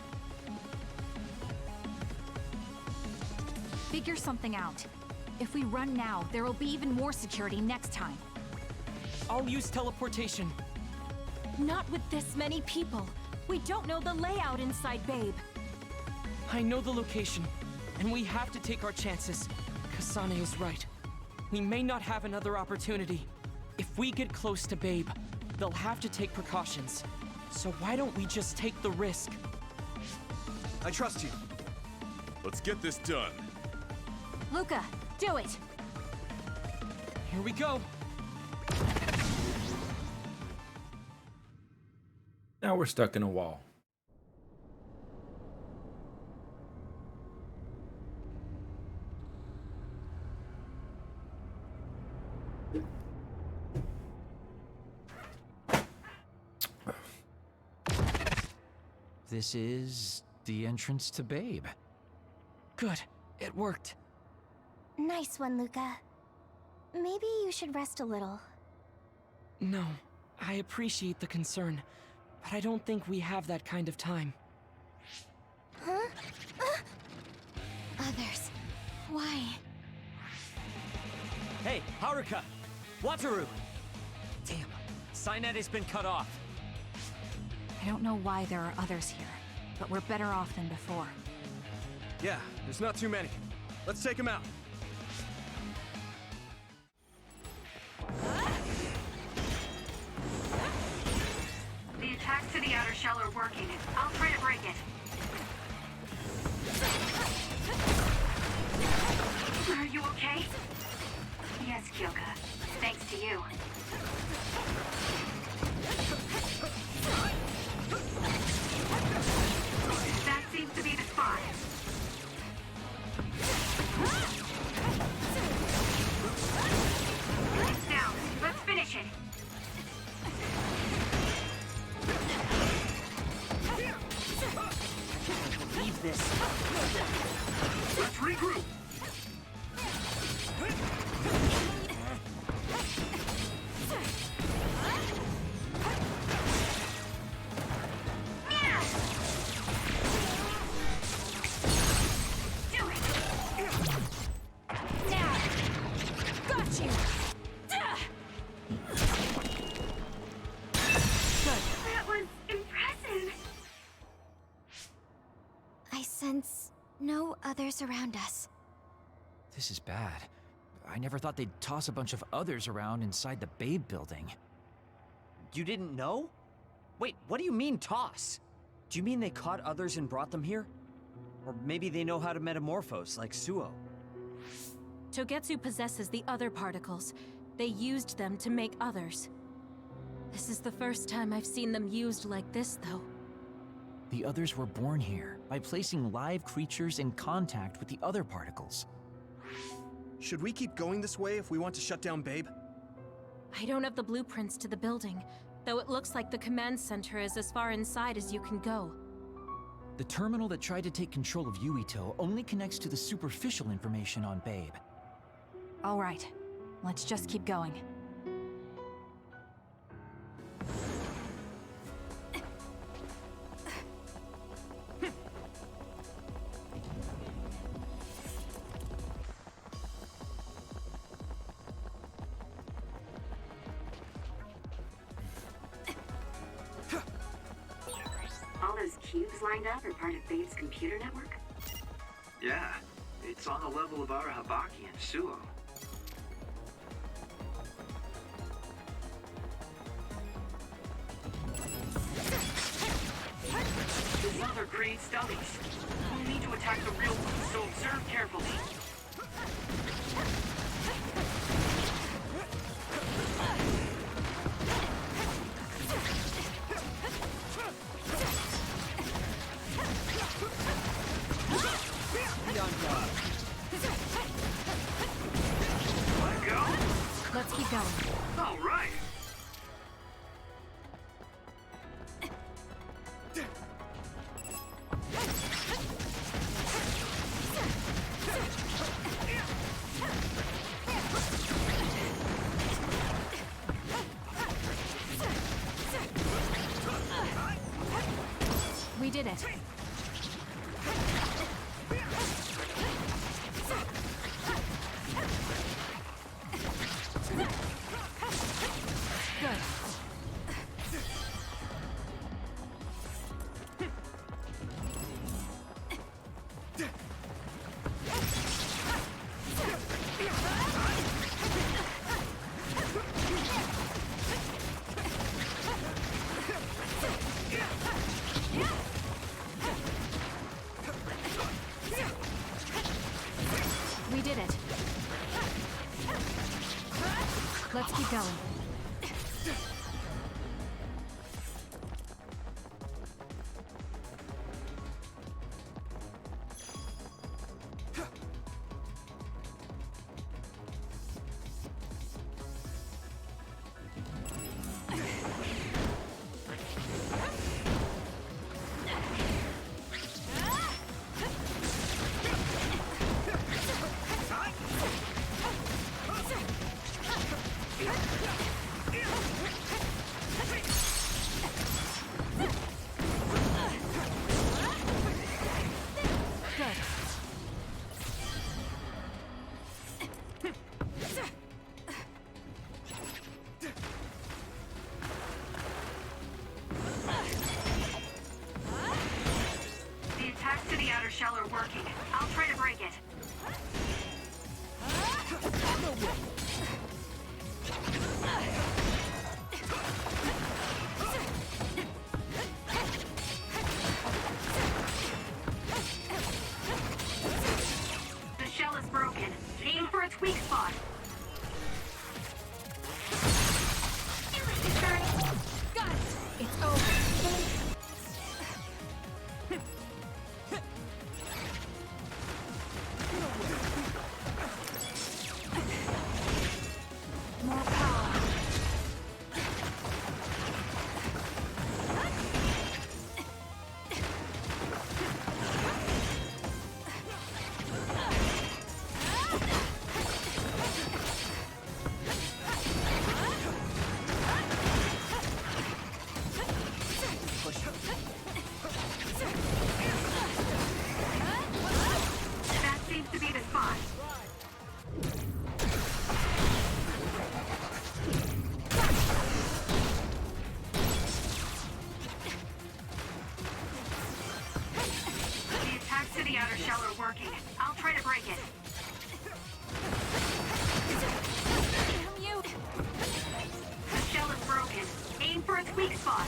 Figure something out. If we run now, there will be even more security next time. I'll use teleportation. Not with this many people. We don't know the layout inside Babe. I know the location, and we have to take our chances. Kasane is right. We may not have another opportunity. If we get close to Babe, they'll have to take precautions. So why don't we just take the risk? I trust you. Let's get this done. Luca, do it! Here we go. Now we're stuck in a wall. This is the entrance to Babe. Good. It worked. Nice one, Luca. Maybe you should rest a little. No, I appreciate the concern, but I don't think we have that kind of time. Huh? Others. Why? Hey, Haruka! Wataru! Damn, Cynet has been cut off. I don't know why there are others here, but we're better off than before. Yeah, there's not too many. Let's take them out. The attacks to the outer shell are working. I'll try to break it. Are you okay? Yes, Kyoka. Thanks to you. That seems to be the spot. It's down. Let's finish it. Leave this. Let's regroup. No others around us. This is bad. I never thought they'd toss a bunch of others around inside the Babe building. You didn't know? Wait, what do you mean toss? Do you mean they caught others and brought them here? Or maybe they know how to metamorphose, like Suo. Togetsu possesses the other particles. They used them to make others. This is the first time I've seen them used like this, though. The others were born here by placing live creatures in contact with the other particles. Should we keep going this way if we want to shut down Babe? I don't have the blueprints to the building, though it looks like the command center is as far inside as you can go. The terminal that tried to take control of Yuito only connects to the superficial information on Babe. All right, let's just keep going. All those cubes lined up are part of Babe's computer network? Yeah, it's on the level of Arahabaki and Suo. These other creates dummies. We'll need to attack the real ones, so observe carefully. Let go? Let's keep going. All right. We did it. Let's keep going. The attacks to the outer shell are working. I'll try to break it. The shell is broken. Aim for its weak spot. Got it! It's over. More power. That seems to be the spot. The attacks to the outer shell are working. I'll try to break it. Damn you! The shell is broken. Aim for its weak spot.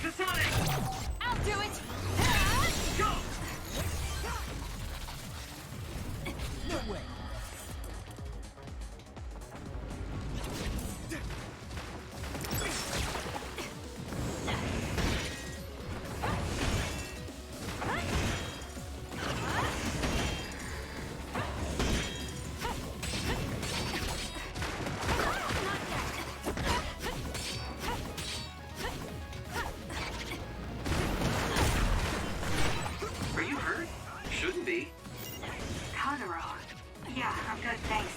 Kasane! I'll do it! Go! No way. Are you hurt? Shouldn't be. Kagero. Yeah, I'm good, thanks.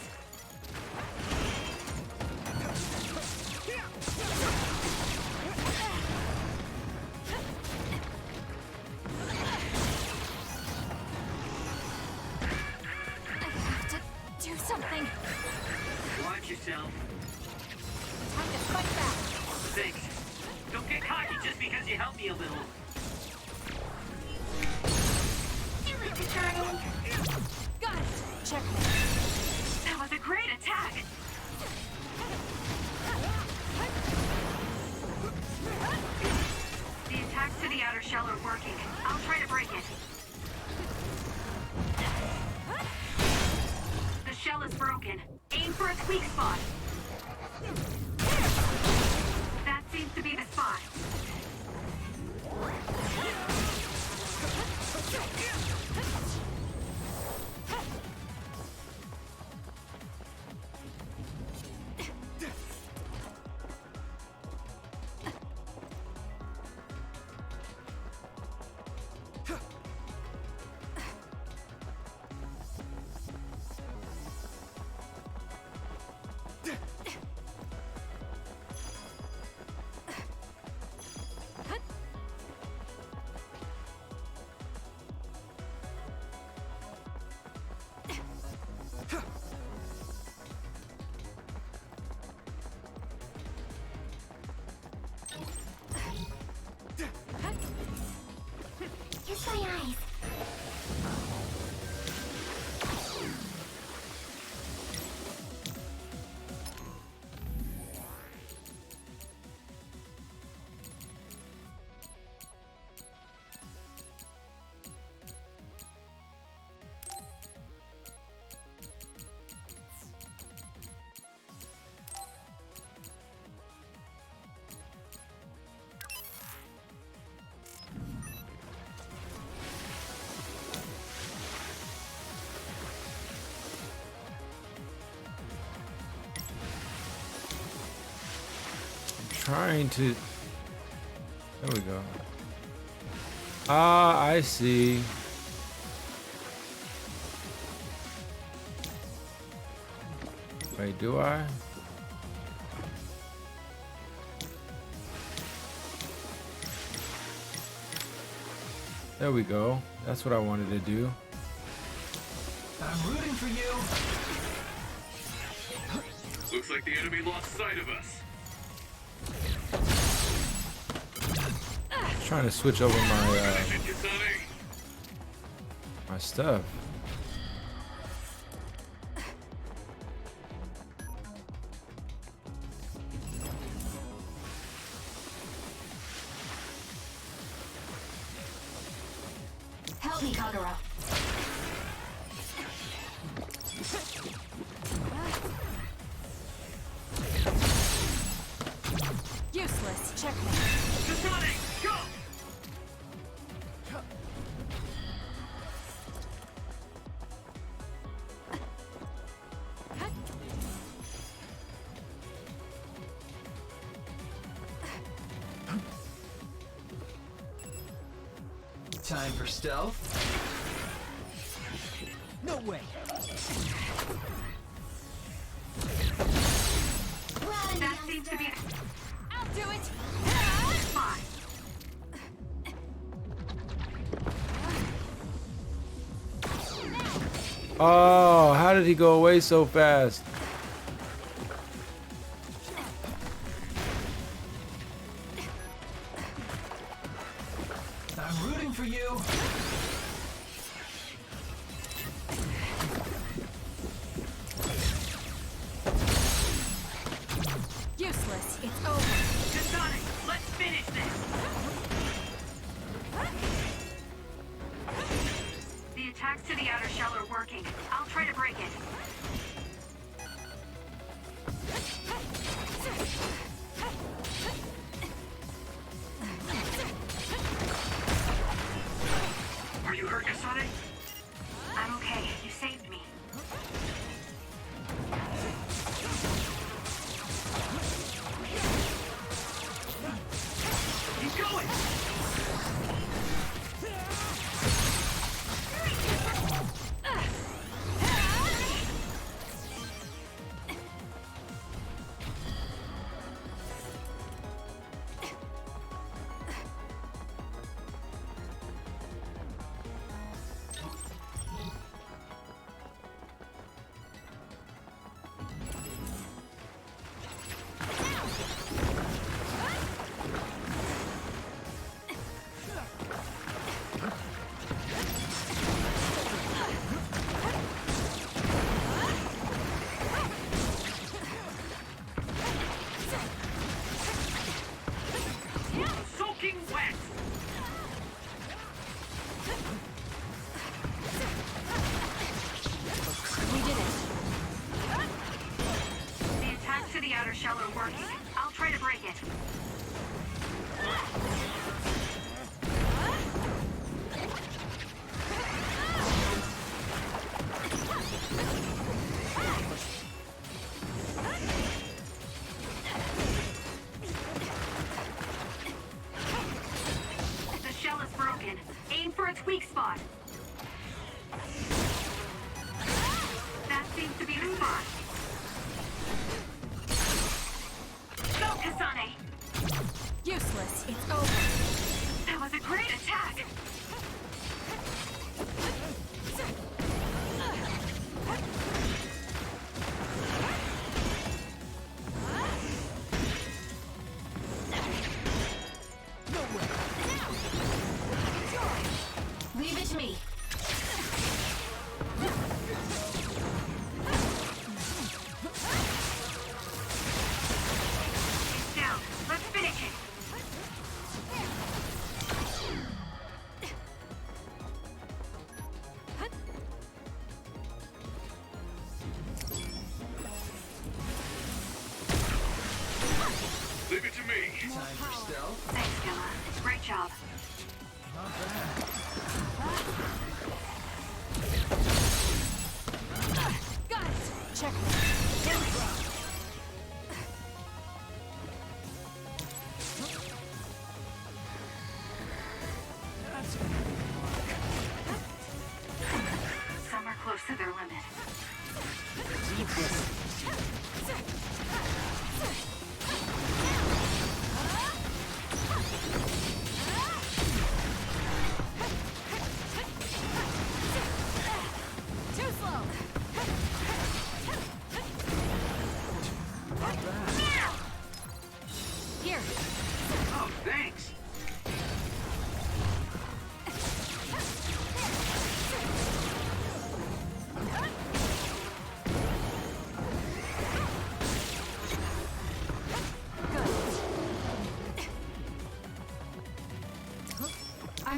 I have to do something. Watch yourself. Time to fight back. Thanks. Don't get cocky just because you helped me a little. Got it. Checkmate. That was a great attack! The attacks to the outer shell are working. I'll try to break it. The shell is broken. Aim for its weak spot. That seems to be the spot. My eyes! Trying to. There we go. Ah, I see. Wait, do I? There we go. That's what I wanted to do. I'm rooting for you. Looks like the enemy lost sight of us. Trying to switch over my stuff. Help me, Kagura. Useless. Checkmate. Kasane, go! Time for stealth. No way. That seems to be. I'll do it. Fine. Oh, how did he go away so fast? I'm rooting for you. Useless. It's over. Kasane, let's finish this. The attacks to the outer shell are working. I'll try to break it. Are you hurt, Kasane? I'm okay. You saved me. Keep going! Soaking wet. We did it. The attacks to the outer shell are working. I'll try to break it. The shell is broken. Aim for its weak spot. That seems to be the spot. Go, Kasane! Useless. It's over. That was a great attack!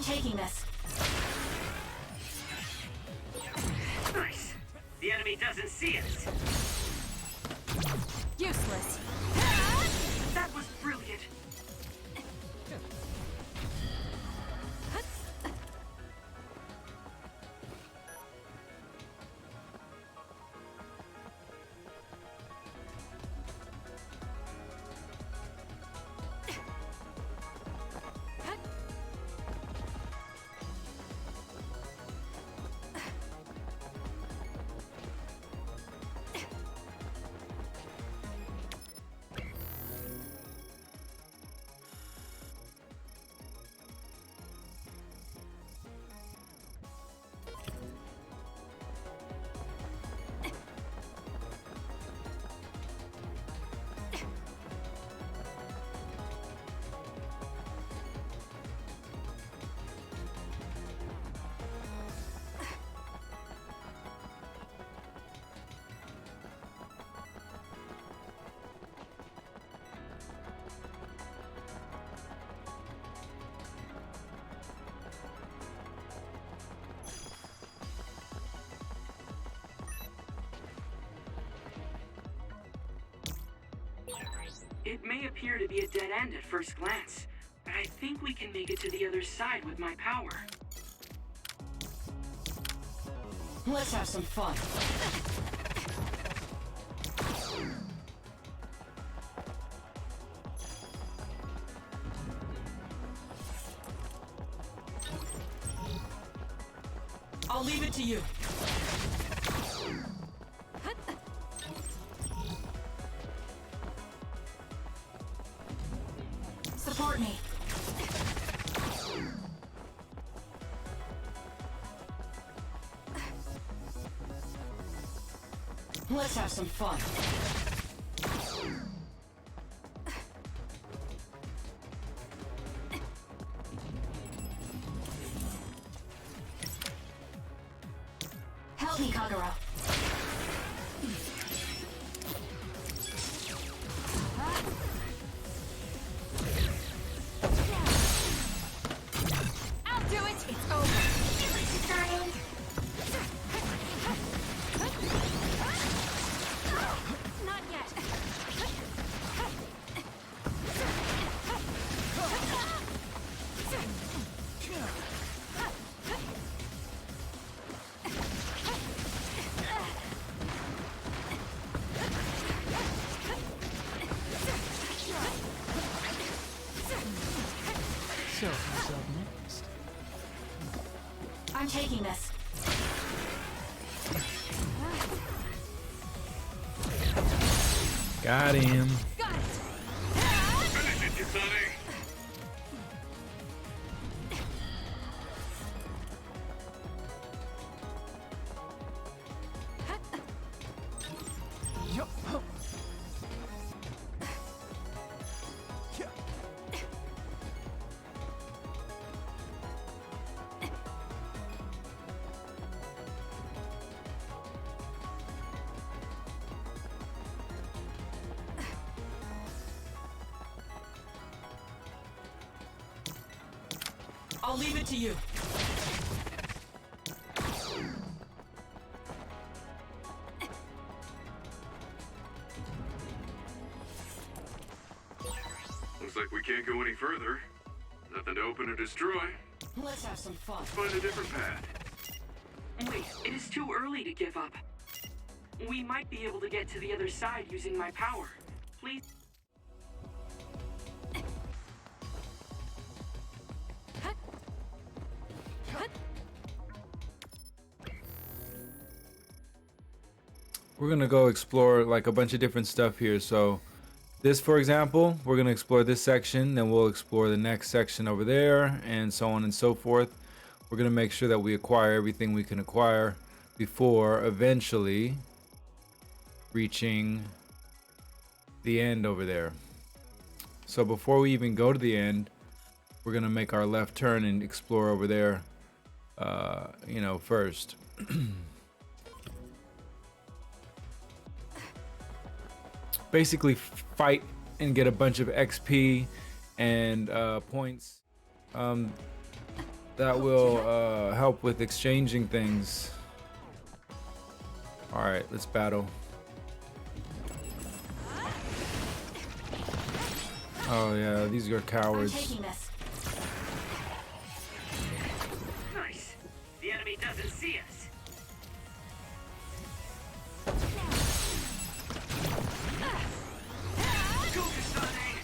taking this. Nice. The enemy doesn't see us. Useless. That was brilliant. It may appear to be a dead end at first glance, but I think we can make it to the other side with my power. Let's have some fun. I'll leave it to you. Support me. Let's have some fun. Help me, Kagura. I'll do it. It's over. Not yet. So, who's up next? I'm taking this. Got him. Got it. Finish it, Kasane! I'll leave it to you. Looks like we can't go any further. Nothing to open or destroy. Let's have some fun. Find a different path. Wait, it is too early to give up. We might be able to get to the other side using my power. Please. We're gonna go explore like a bunch of different stuff here. So this, for example, we're gonna explore this section, then we'll explore the next section over there, and so on and so forth. We're gonna make sure that we acquire everything we can acquire before eventually reaching the end over there. So before we even go to the end, we're gonna make our left turn and explore over there, you know, first. Basically fight and get a bunch of XP and points. that will help with exchanging things. All right, let's battle. Oh yeah, these are cowards. Nice. The enemy doesn't see us. Go, Kasane!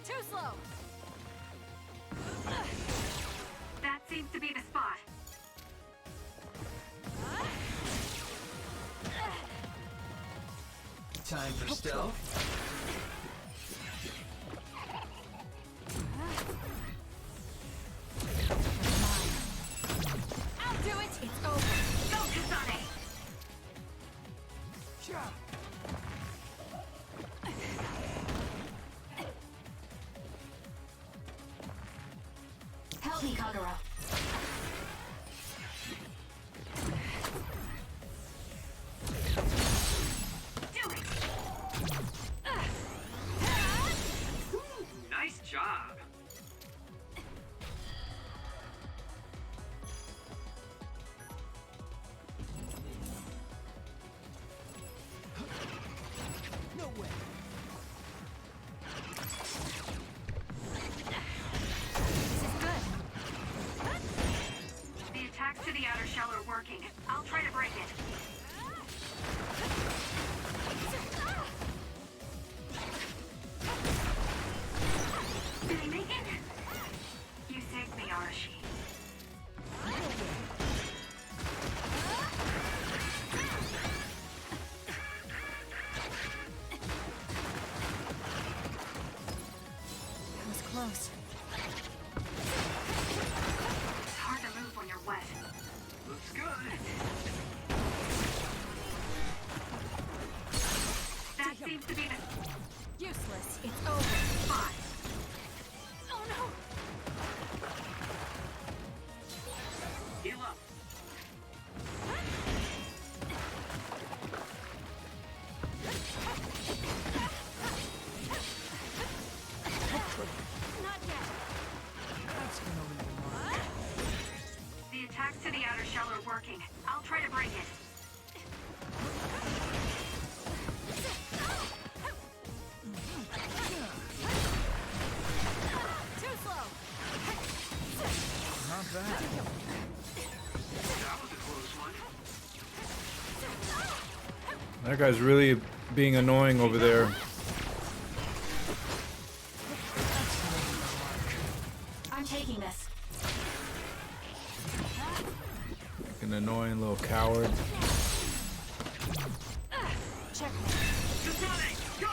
Too slow. That seems to be the spot. Time for stealth. I'll do it. It's over. Go, Kasane! Help me, Kagura. Do it! Nice job. No way. This is good. The attacks to the outer shell are working. I'll try to break it. Did he make it? You saved me, Arashi. That was close. It's hard to move when you're wet. Looks good. That seems to be the Useless. It's over. spot. Oh no. Heal up. Not yet. The attacks to the outer shell are working. I'll try to break it. Too slow. Not bad. That was a close one. That guy's really being annoying over there. I'm taking this. Like an annoying little coward. Check. Kasane, go!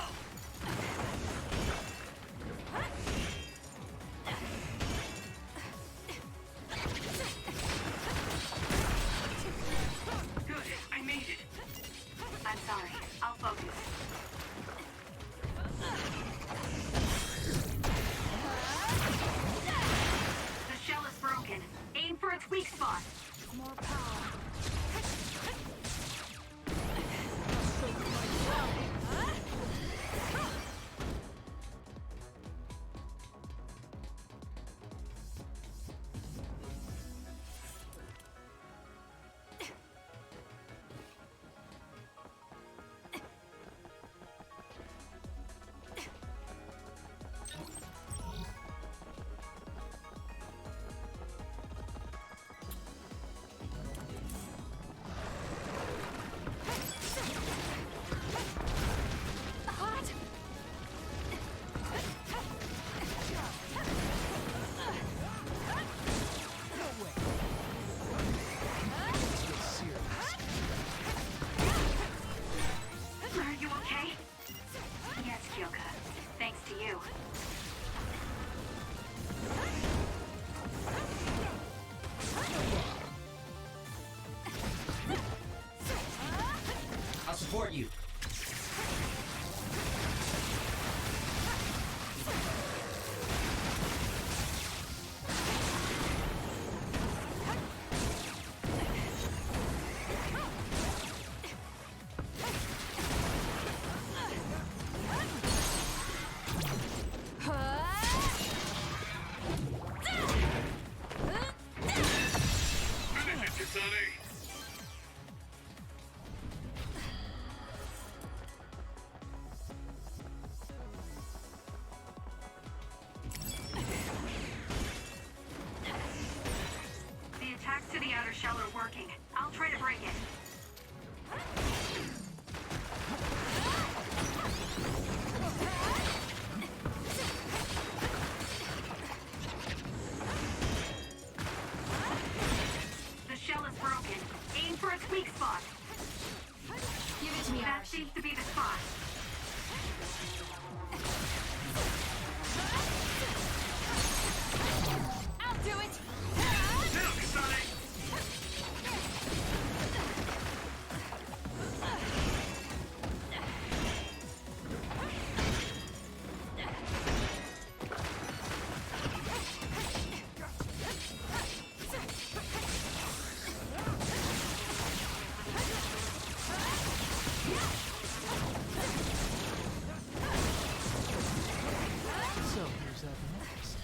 Good, I made it. I'm sorry. I'll focus. The shell is broken. Aim for its weak spot. More power. support you. Kasane! The attacks to the outer shell are working. I'll try to break it. The shell is broken. Aim for its weak spot. Give it to me, That Arashi. seems to be the spot. I'll do it! Now, Kasane! So who's up next?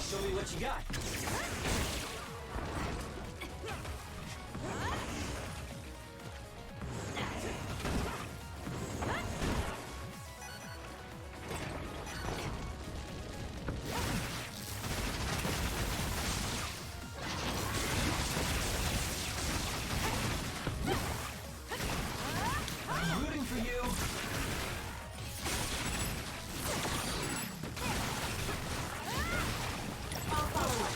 Show me what you got. I'm rooting for you. I'll follow it.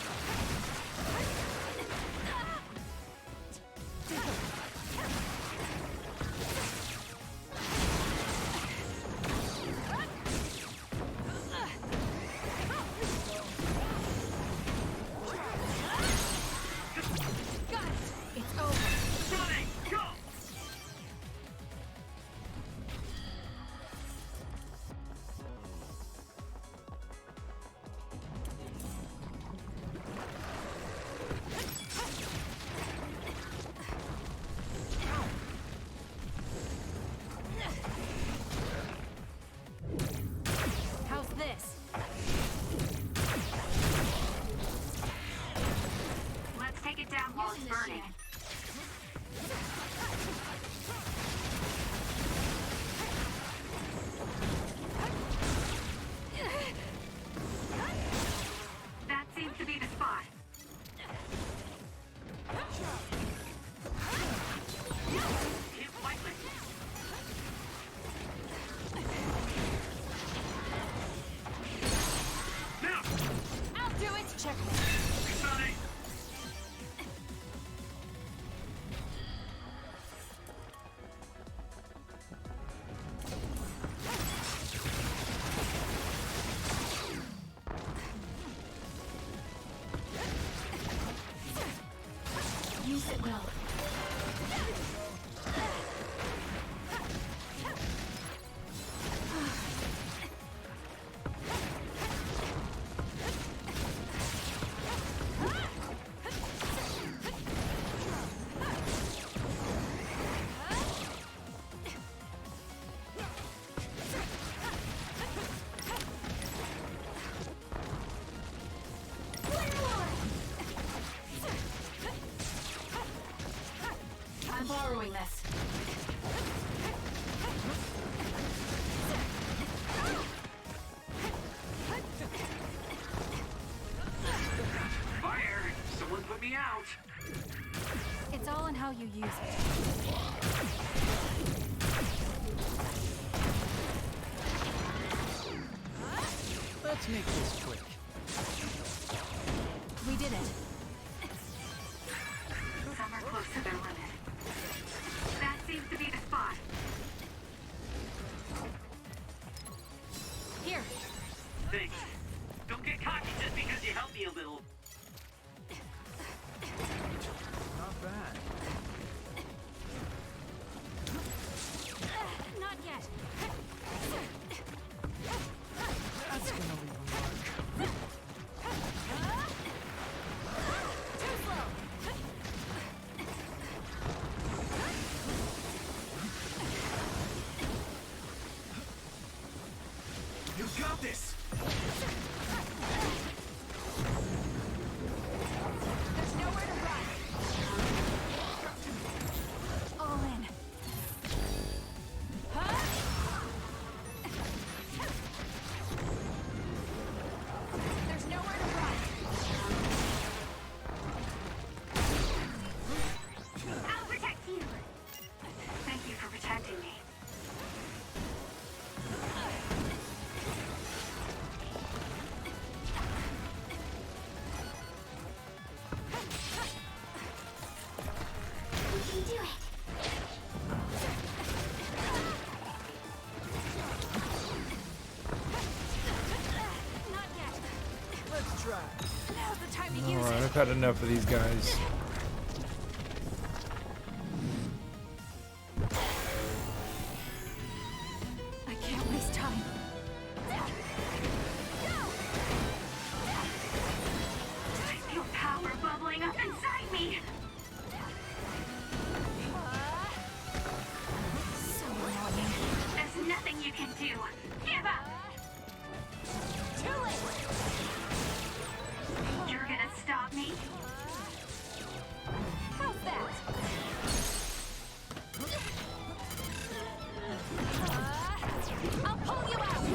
Got it! It's over. Kasane, go! How's this? Let's take it down while it's burning. That seems to be the spot. Can't fight like Now! I'll do it! Check. Kasane! Use it well. I'm borrowing this. fire. Someone put me out. It's all in how you use it. Let's make this quick. We did it. Some are close to their limit. That seems to be the spot. Here. Thanks. Don't get cocky just because you helped me a little. Not bad. Not yet. That's gonna this! There's nowhere to run. All in. Huh? There's nowhere to run. I'll protect you. Thank you for protecting me. We can do it. Not yet. Let's try. Now's the time to use Alright, it. I've had enough of these guys. I can't waste time. I feel power bubbling up inside me. So annoying. There's nothing you can do. Give up. Too late. You're gonna stop me? How's that? I'll pull you out.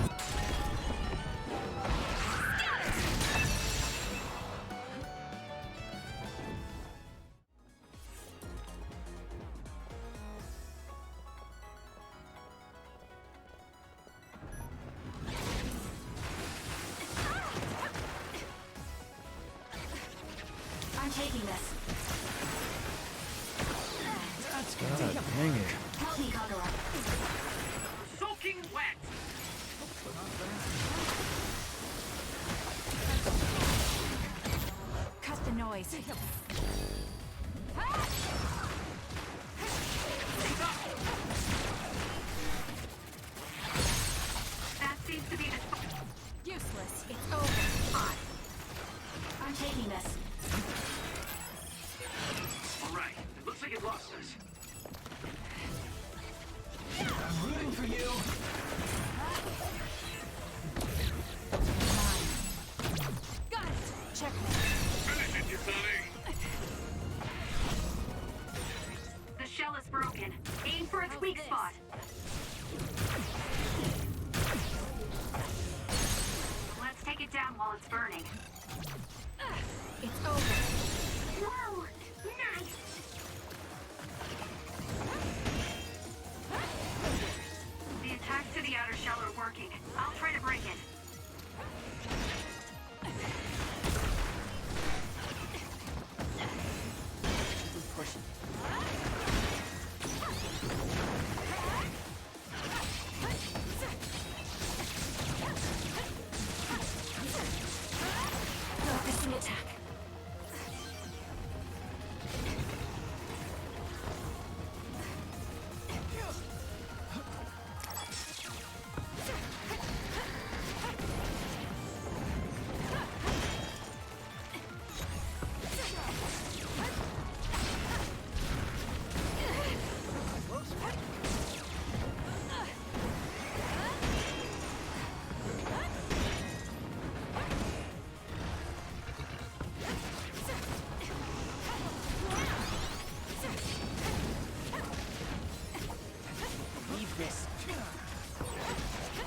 I'm taking this. God dang it. Help me, Kagura. Soaking wet! Cut the noise. That seems to be the... Useless. It's over. Fine. I'm taking this. Alright, it looks like it lost us. I'm rooting for you. Got it. Check me. Finish it, Kasane! The shell is broken. Aim for its How's weak this? spot. Let's take it down while it's burning. It's over. Whoa! Nice! The attacks to the outer shell are working. I'll try to break it. Push it. Focusing attack. Leave this.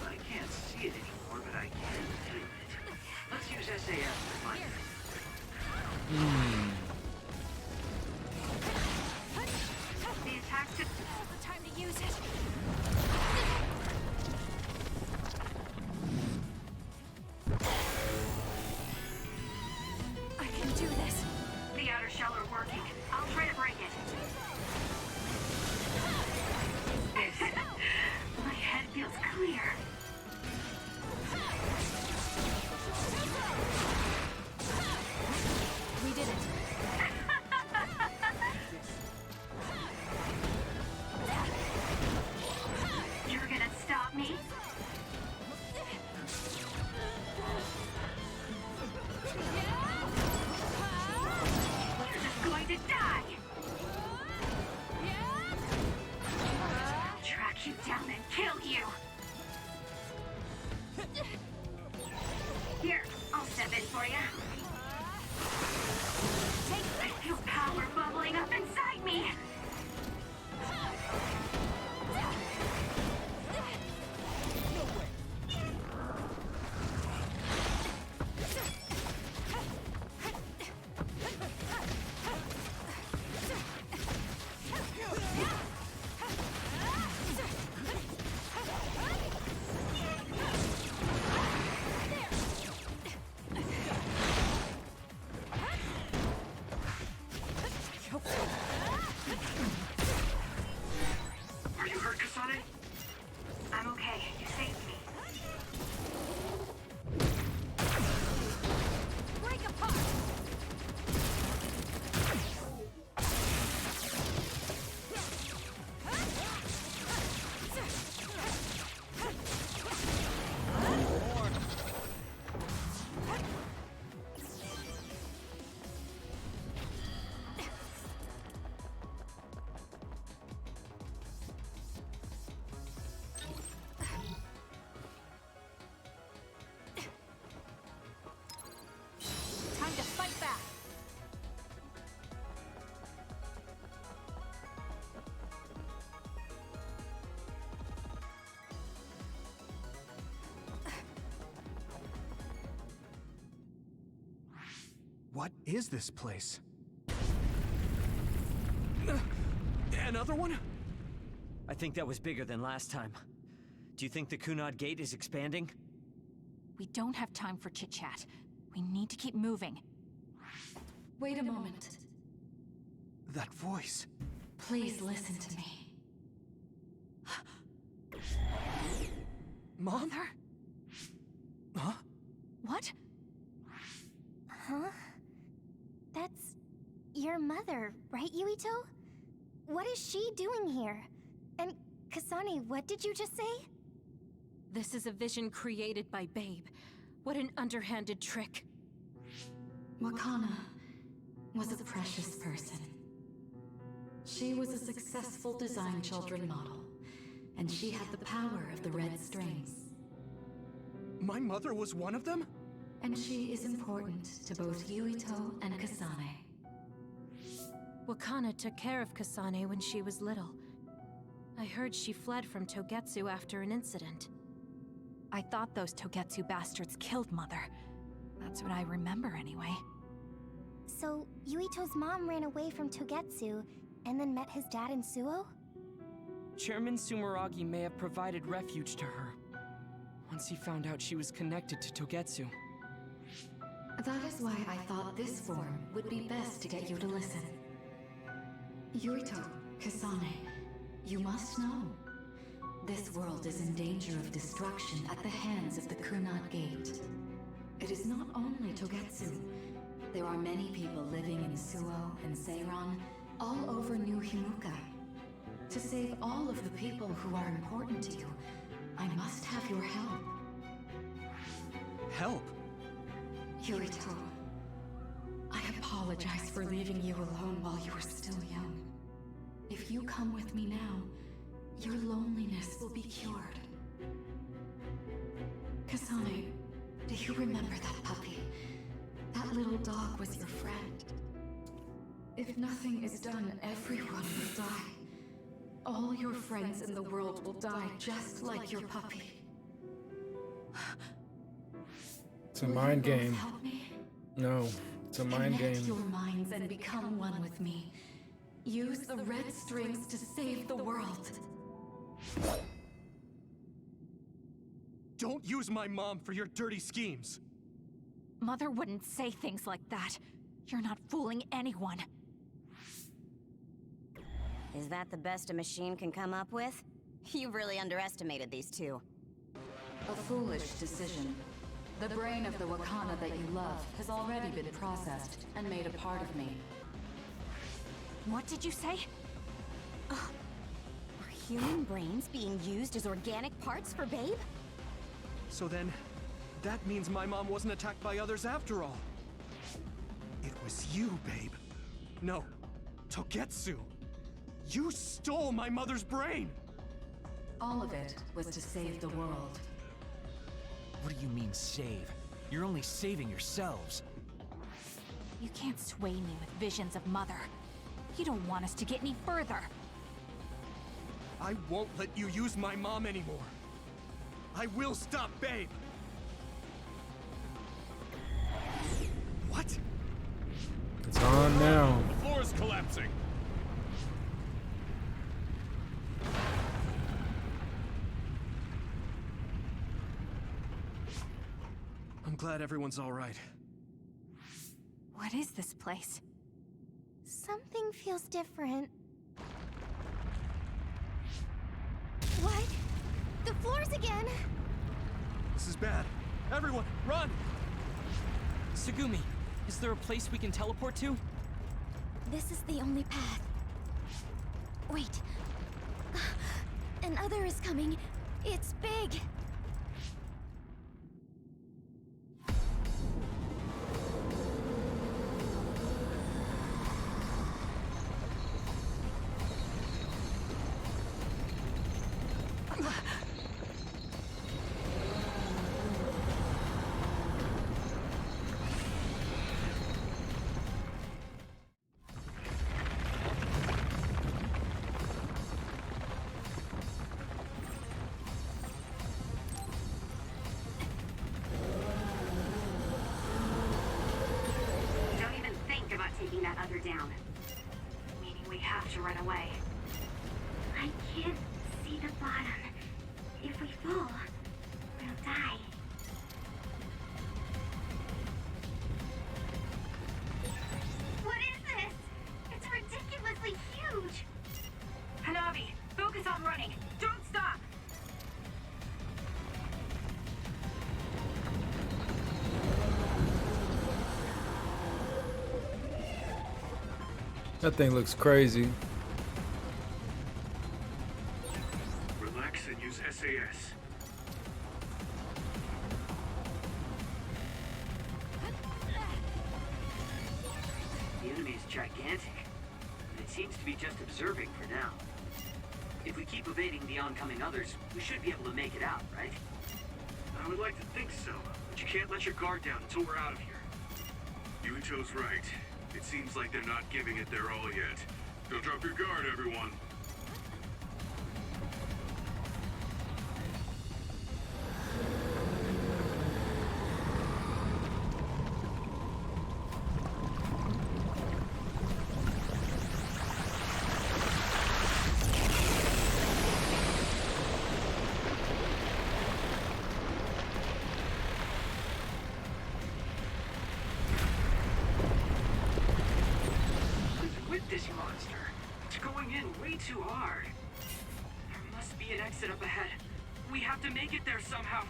I can't see it anymore, but I can feel it. Let's use SAS to find it. The attacks to... Now's the time to use it. I can do this. The outer shell are working. I'll try to break it. My head feels clear. We did it. for you. I feel power bubbling up inside me. Are you hurt, Kasane? I'm okay. You saved me. Break apart! Time to fight back! What is this place? Another one? I think that was bigger than last time. Do you think the Kunad Gate is expanding? We don't have time for chit-chat. We need to keep moving. Wait a moment. That voice. Please listen to me. Mom? Mother? Huh? What? Huh? That's your mother, right, Yuito? What is she doing here? And Kasane, what did you just say? This is a vision created by Babe. What an underhanded trick. Wakana was a precious person. She was a successful design children model, and she had the power of the red strings. My mother was one of them? And she is important to both Yuito and Kasane. Wakana took care of Kasane when she was little. I heard she fled from Togetsu after an incident. I thought those Togetsu bastards killed Mother. That's what I remember anyway. So, Yuito's mom ran away from Togetsu and then met his dad in Suo? Chairman Sumeragi may have provided refuge to her once he found out she was connected to Togetsu. That is why I thought this form would be best to get you to listen. Yuito, Kasane, you must know. This world is in danger of destruction at the hands of the Kunad Gate. It is not only Togetsu. There are many people living in Suo and Seiran, all over New Himuka. To save all of the people who are important to you, I must have your help. Help? Yuito, I apologize for leaving you alone while you were still young. If you come with me now, your loneliness will be cured. Kasane, do you remember that puppy? That little dog was your friend. If nothing is done, everyone will die. All your friends in the world will die just like your puppy. It's a mind game. Help me? No, it's a mind Connect game. your minds and become one with me. Use the red strings to save the world. Don't use my mom for your dirty schemes. Mother wouldn't say things like that. You're not fooling anyone. Is that the best a machine can come up with? You really underestimated these two. A foolish decision. The brain of the Wakana that you love has already been processed and made a part of me. What did you say? Are human brains being used as organic parts for Babe? So then, that means my mom wasn't attacked by others after all. It was you, Babe. No, Togetsu. You stole my mother's brain! All of it was to save the world. What do you mean, save? You're only saving yourselves. You can't sway me with visions of Mother. You don't want us to get any further. I won't let you use my mom anymore. I will stop Babe. What? It's on now. The floor is collapsing. I'm glad everyone's all right. What is this place? Something feels different. What? The floors again! This is bad. Everyone, run! Tsugumi, is there a place we can teleport to? This is the only path. Wait. Another is coming. It's big. Don't even think about taking that other down. Meaning we have to run away. I can't see the bottom. If we fall, we'll die. What is this? It's ridiculously huge! Hanabi, focus on running. Don't stop! That thing looks crazy. Relax and use SAS. The enemy is gigantic, and it seems to be just observing for now. If we keep evading the oncoming others, we should be able to make it out, right? I would like to think so, but you can't let your guard down until we're out of here. Yuito's right. It seems like they're not giving it their all yet. Don't drop your guard, everyone. With this monster, it's going in way too hard. There must be an exit up ahead. We have to make it there somehow.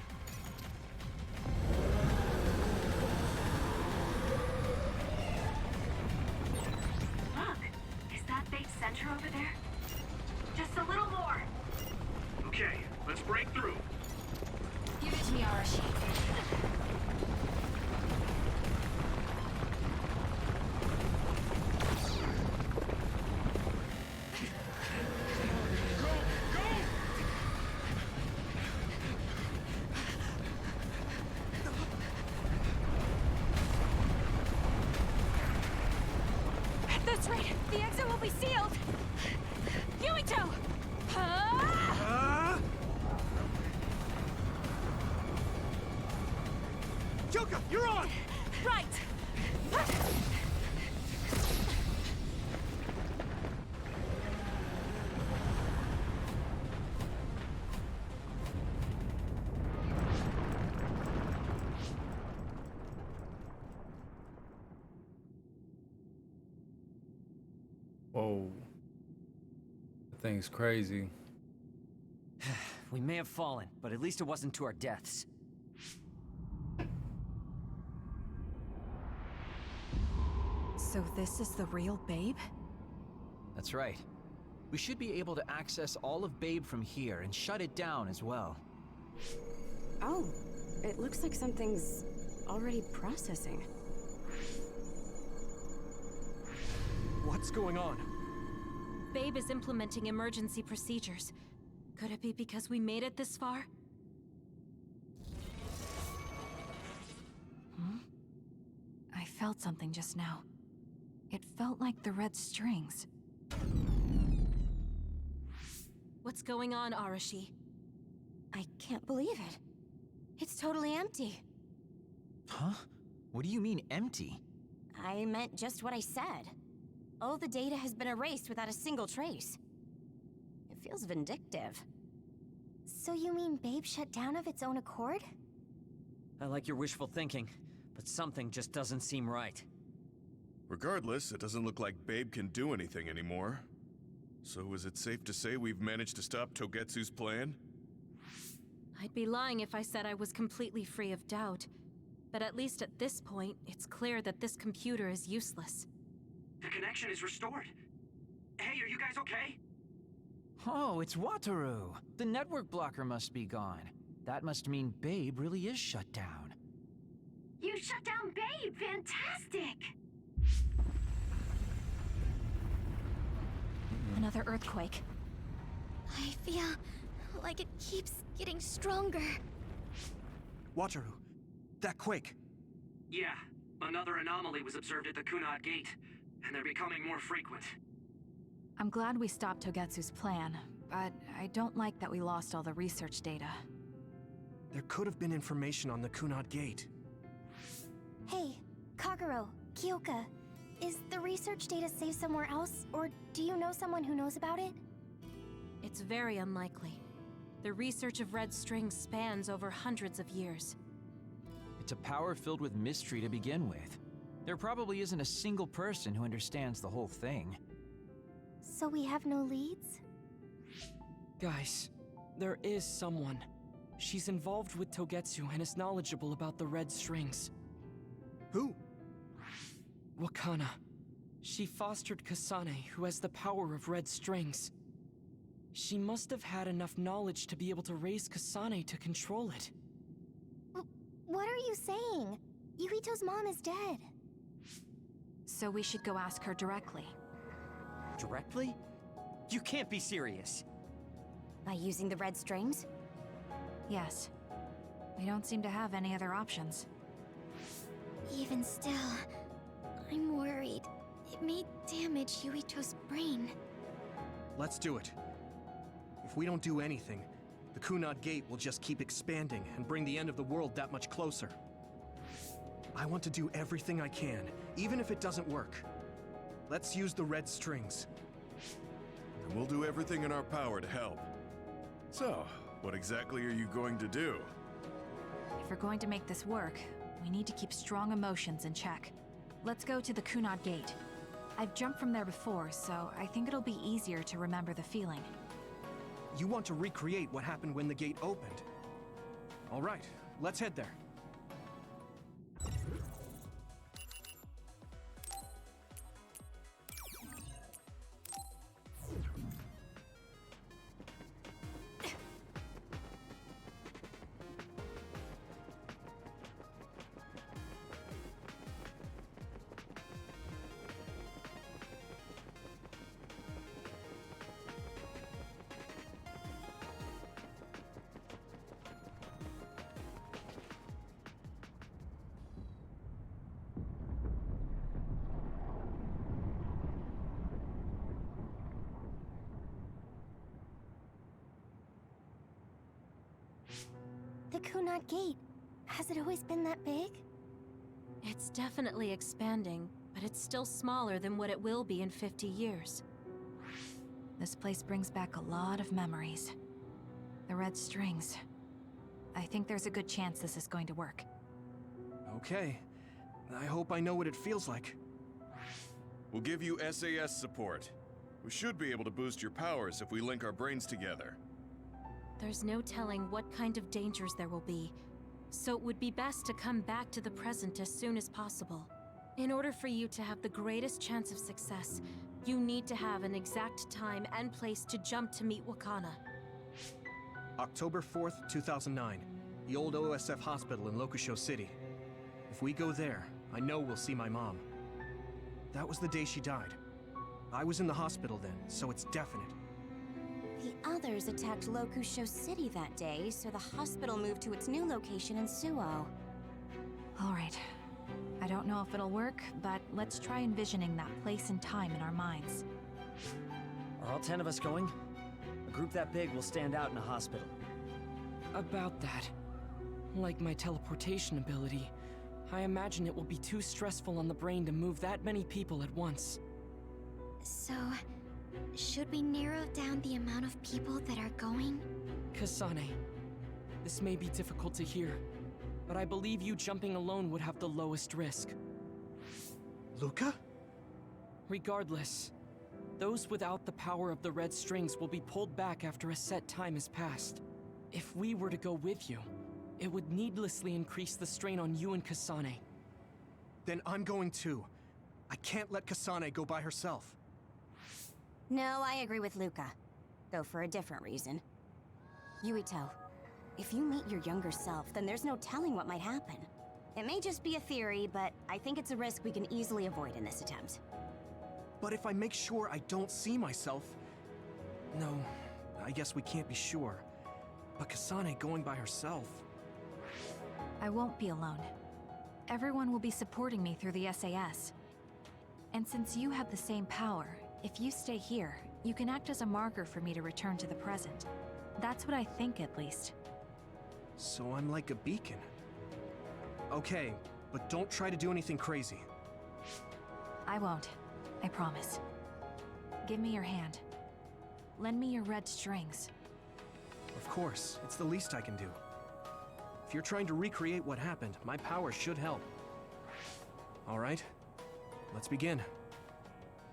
Look, is that big center over there? Just a little more. Okay, let's break through. Give it to me, Arashi. That's right. The exit will be sealed. Yuito! Joka, you're on! Right! Whoa. That thing's crazy. We may have fallen, but at least it wasn't to our deaths. So this is the real Babe? That's right. We should be able to access all of Babe from here and shut it down as well. Oh, it looks like something's already processing. What's going on? Babe is implementing emergency procedures. Could it be because we made it this far? felt something just now. It felt like the red strings. What's going on, Arashi? I can't believe it. It's totally empty. Huh? What do you mean, empty? I meant just what I said. All the data has been erased without a single trace. It feels vindictive. So you mean Babe shut down of its own accord? I like your wishful thinking, but something just doesn't seem right. Regardless, it doesn't look like Babe can do anything anymore. So is it safe to say we've managed to stop Togetsu's plan? I'd be lying if I said I was completely free of doubt. But at least at this point, it's clear that this computer is useless. The connection is restored. Hey, are you guys okay? Oh, it's Wataru. The network blocker must be gone. That must mean Babe really is shut down. You shut down Babe! Fantastic! Another earthquake. I feel like it keeps getting stronger. Wataru, that quake. Yeah, another anomaly was observed at the Kunad Gate, and they're becoming more frequent. I'm glad we stopped Togetsu's plan, but I don't like that we lost all the research data. There could have been information on the Kunad Gate. Hey, Kagero, Kyoka, is the research data saved somewhere else, or do you know someone who knows about it? It's very unlikely. The research of red strings spans over hundreds of years. It's a power filled with mystery to begin with. There probably isn't a single person who understands the whole thing. So we have no leads? Guys, there is someone. She's involved with Togetsu and is knowledgeable about the red strings. Who? Wakana. She fostered Kasane, who has the power of red strings. She must have had enough knowledge to be able to raise Kasane to control it. What are you saying? Yuito's mom is dead. So we should go ask her directly. Directly? You can't be serious. By using the red strings? Yes. We don't seem to have any other options. Even still, I'm worried. It may damage Yuito's brain. Let's do it. If we don't do anything, the Kunad Gate will just keep expanding and bring the end of the world that much closer. I want to do everything I can, even if it doesn't work. Let's use the red strings. And we'll do everything in our power to help. So, what exactly are you going to do? If we're going to make this work, we need to keep strong emotions in check. Let's go to the Kunad Gate. I've jumped from there before, so I think it'll be easier to remember the feeling. You want to recreate what happened when the gate opened. All right, let's head there. The Kunad Gate. Has it always been that big? It's definitely expanding, but it's still smaller than what it will be in 50 years. This place brings back a lot of memories. The red strings. I think there's a good chance this is going to work. Okay. I hope I know what it feels like. We'll give you SAS support. We should be able to boost your powers if we link our brains together. There's no telling what kind of dangers there will be, so it would be best to come back to the present as soon as possible. In order for you to have the greatest chance of success, you need to have an exact time and place to jump to meet Wakana. October 4th, 2009. The old OSF hospital in Lokusho City. If we go there, I know we'll see my mom. That was the day she died. I was in the hospital then, so it's definite. The others attacked Lokusho City that day, so the hospital moved to its new location in Suo. All right. I don't know if it'll work, but let's try envisioning that place and time in our minds. Are all 10 of us going? A group that big will stand out in a hospital. About that. Like my teleportation ability, I imagine it will be too stressful on the brain to move that many people at once. So, should we narrow down the amount of people that are going? Kasane, this may be difficult to hear, but I believe you jumping alone would have the lowest risk. Luca? Regardless, those without the power of the red strings will be pulled back after a set time has passed. If we were to go with you, it would needlessly increase the strain on you and Kasane. Then I'm going too. I can't let Kasane go by herself. No, I agree with Luca. Though for a different reason. Yuito, if you meet your younger self, then there's no telling what might happen. It may just be a theory, but I think it's a risk we can easily avoid in this attempt. But if I make sure I don't see myself... No, I guess we can't be sure. But Kasane going by herself... I won't be alone. Everyone will be supporting me through the SAS. And since you have the same power, if you stay here, you can act as a marker for me to return to the present. That's what I think, at least. So I'm like a beacon. Okay, but don't try to do anything crazy. I won't. I promise. Give me your hand. Lend me your red strings. Of course, it's the least I can do. If you're trying to recreate what happened, my power should help. All right, let's begin.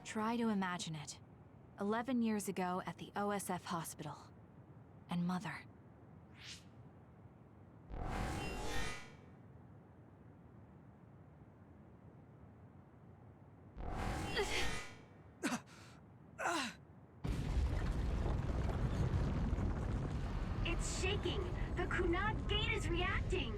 Try to imagine it. 11 years ago at the OSF hospital. And Mother. It's shaking! The Kunad gate is reacting!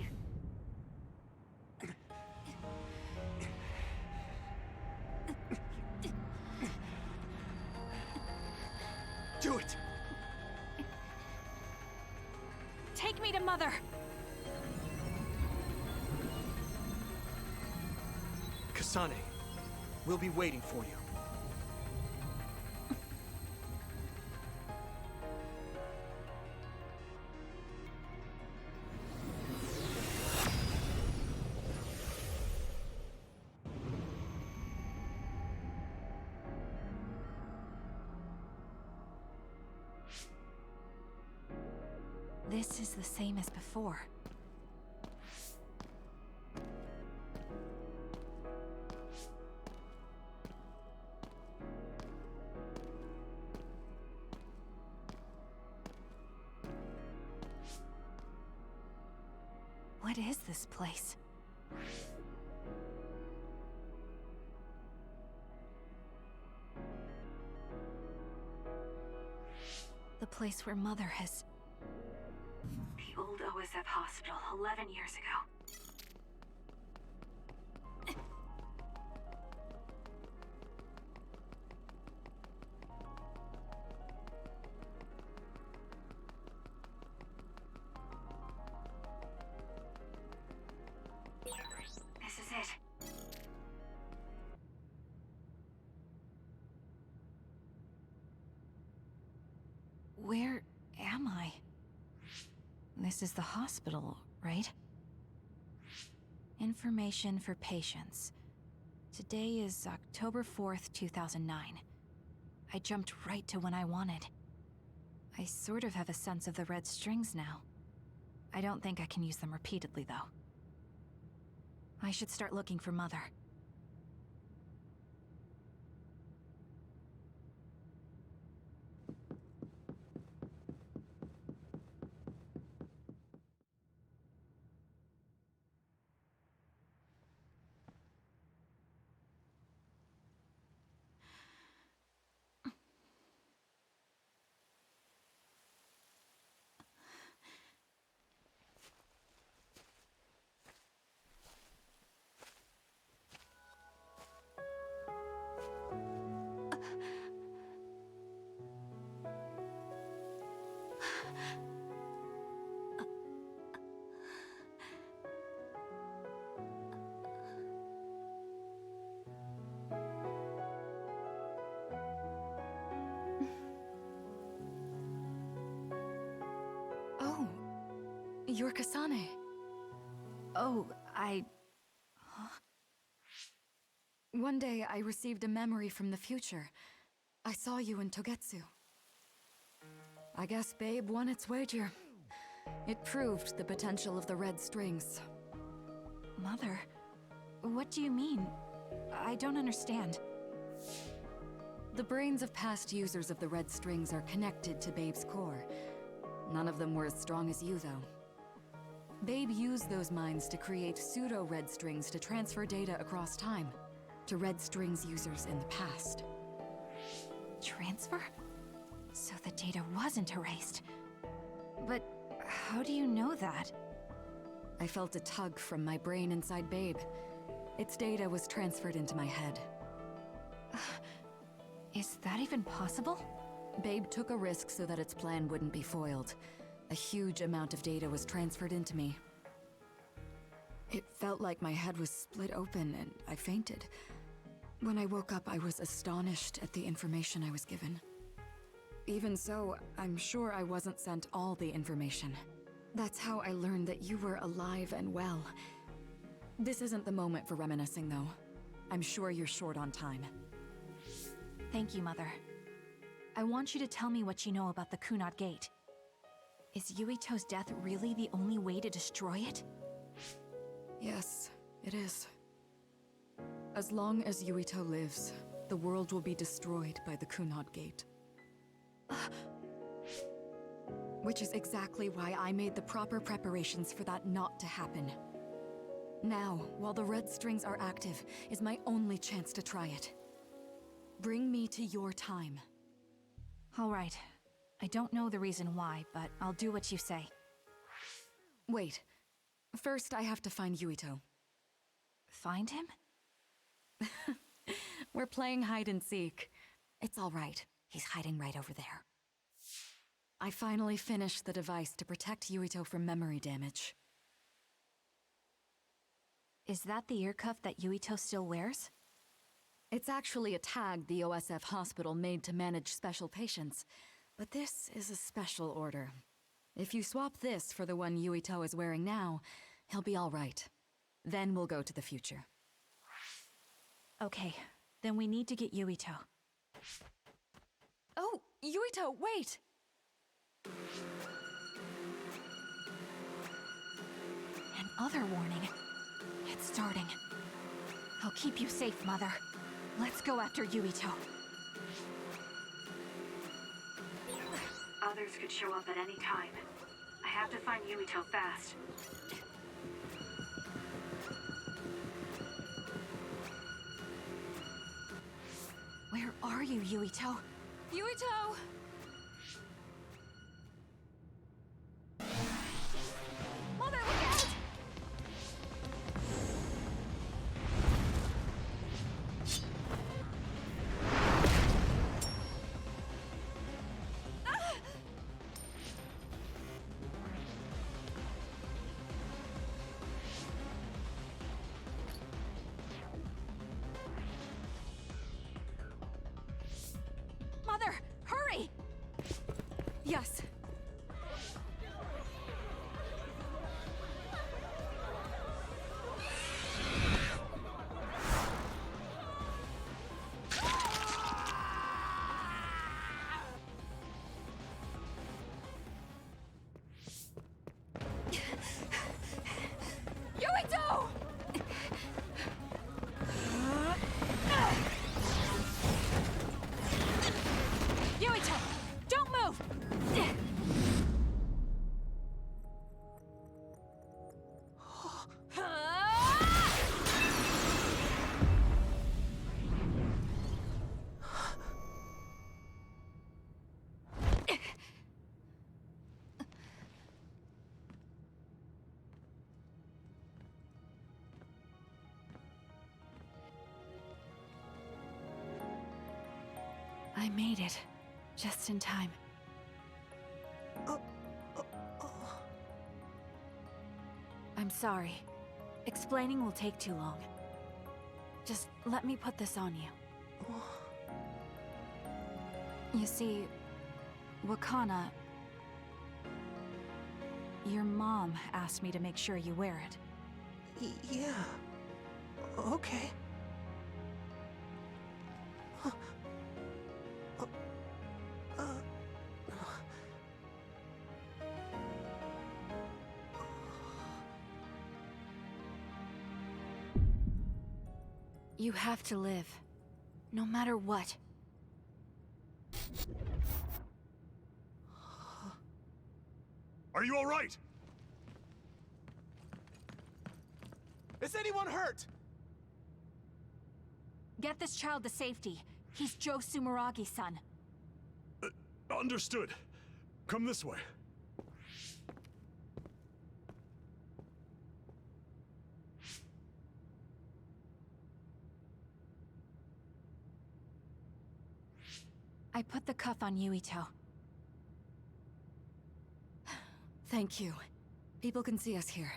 Do it! Take me to Mother! Kasane, we'll be waiting for you. This is the same as before. What is this place? The place where Mother has... The old OSF hospital 11 years ago. This is it. Where am I? This is the hospital, right? Information for patients. Today is October 4th, 2009. I jumped right to when I wanted. I sort of have a sense of the red strings now. I don't think I can use them repeatedly, though. I should start looking for Mother. You're Kasane. Oh, One day, I received a memory from the future. I saw you in Togetsu. I guess Babe won its wager. It proved the potential of the red strings. Mother, what do you mean? I don't understand. The brains of past users of the red strings are connected to Babe's core. None of them were as strong as you, though. Babe used those minds to create pseudo-red strings to transfer data across time to red strings users in the past. Transfer? So the data wasn't erased. But how do you know that? I felt a tug from my brain inside Babe. Its data was transferred into my head. Is that even possible? Babe took a risk so that its plan wouldn't be foiled. A huge amount of data was transferred into me. It felt like my head was split open and I fainted. When I woke up, I was astonished at the information I was given. Even so, I'm sure I wasn't sent all the information. That's how I learned that you were alive and well. This isn't the moment for reminiscing, though. I'm sure you're short on time. Thank you, Mother. I want you to tell me what you know about the Kunad Gate. Is Yuito's death really the only way to destroy it? Yes, it is. As long as Yuito lives, the world will be destroyed by the Kunad Gate. Which is exactly why I made the proper preparations for that not to happen. Now, while the red strings are active, is my only chance to try it. Bring me to your time. All right. I don't know the reason why, but I'll do what you say. Wait. First, I have to find Yuito. Find him? We're playing hide and seek. It's all right. He's hiding right over there. I finally finished the device to protect Yuito from memory damage. Is that the ear cuff that Yuito still wears? It's actually a tag the OSF hospital made to manage special patients. But this is a special order. If you swap this for the one Yuito is wearing now, he'll be all right. Then we'll go to the future. Okay, then we need to get Yuito. Oh, Yuito, wait! Another warning. It's starting. I'll keep you safe, Mother. Let's go after Yuito. Others could show up at any time. I have to find Yuito fast. Where are you, Yuito? Yuito! Mother, look out! Mother, hurry! Yes. Yuito! Yuito, don't move! I made it. Just in time. I'm sorry. Explaining will take too long. Just let me put this on you. You see, Wakana... Your mom asked me to make sure you wear it. Yeah. Okay. You have to live. No matter what. Are you all right? Is anyone hurt? Get this child to safety. He's Joe Sumeragi's son. Understood. Come this way. I put the cuff on Yuito. Thank you. People can see us here.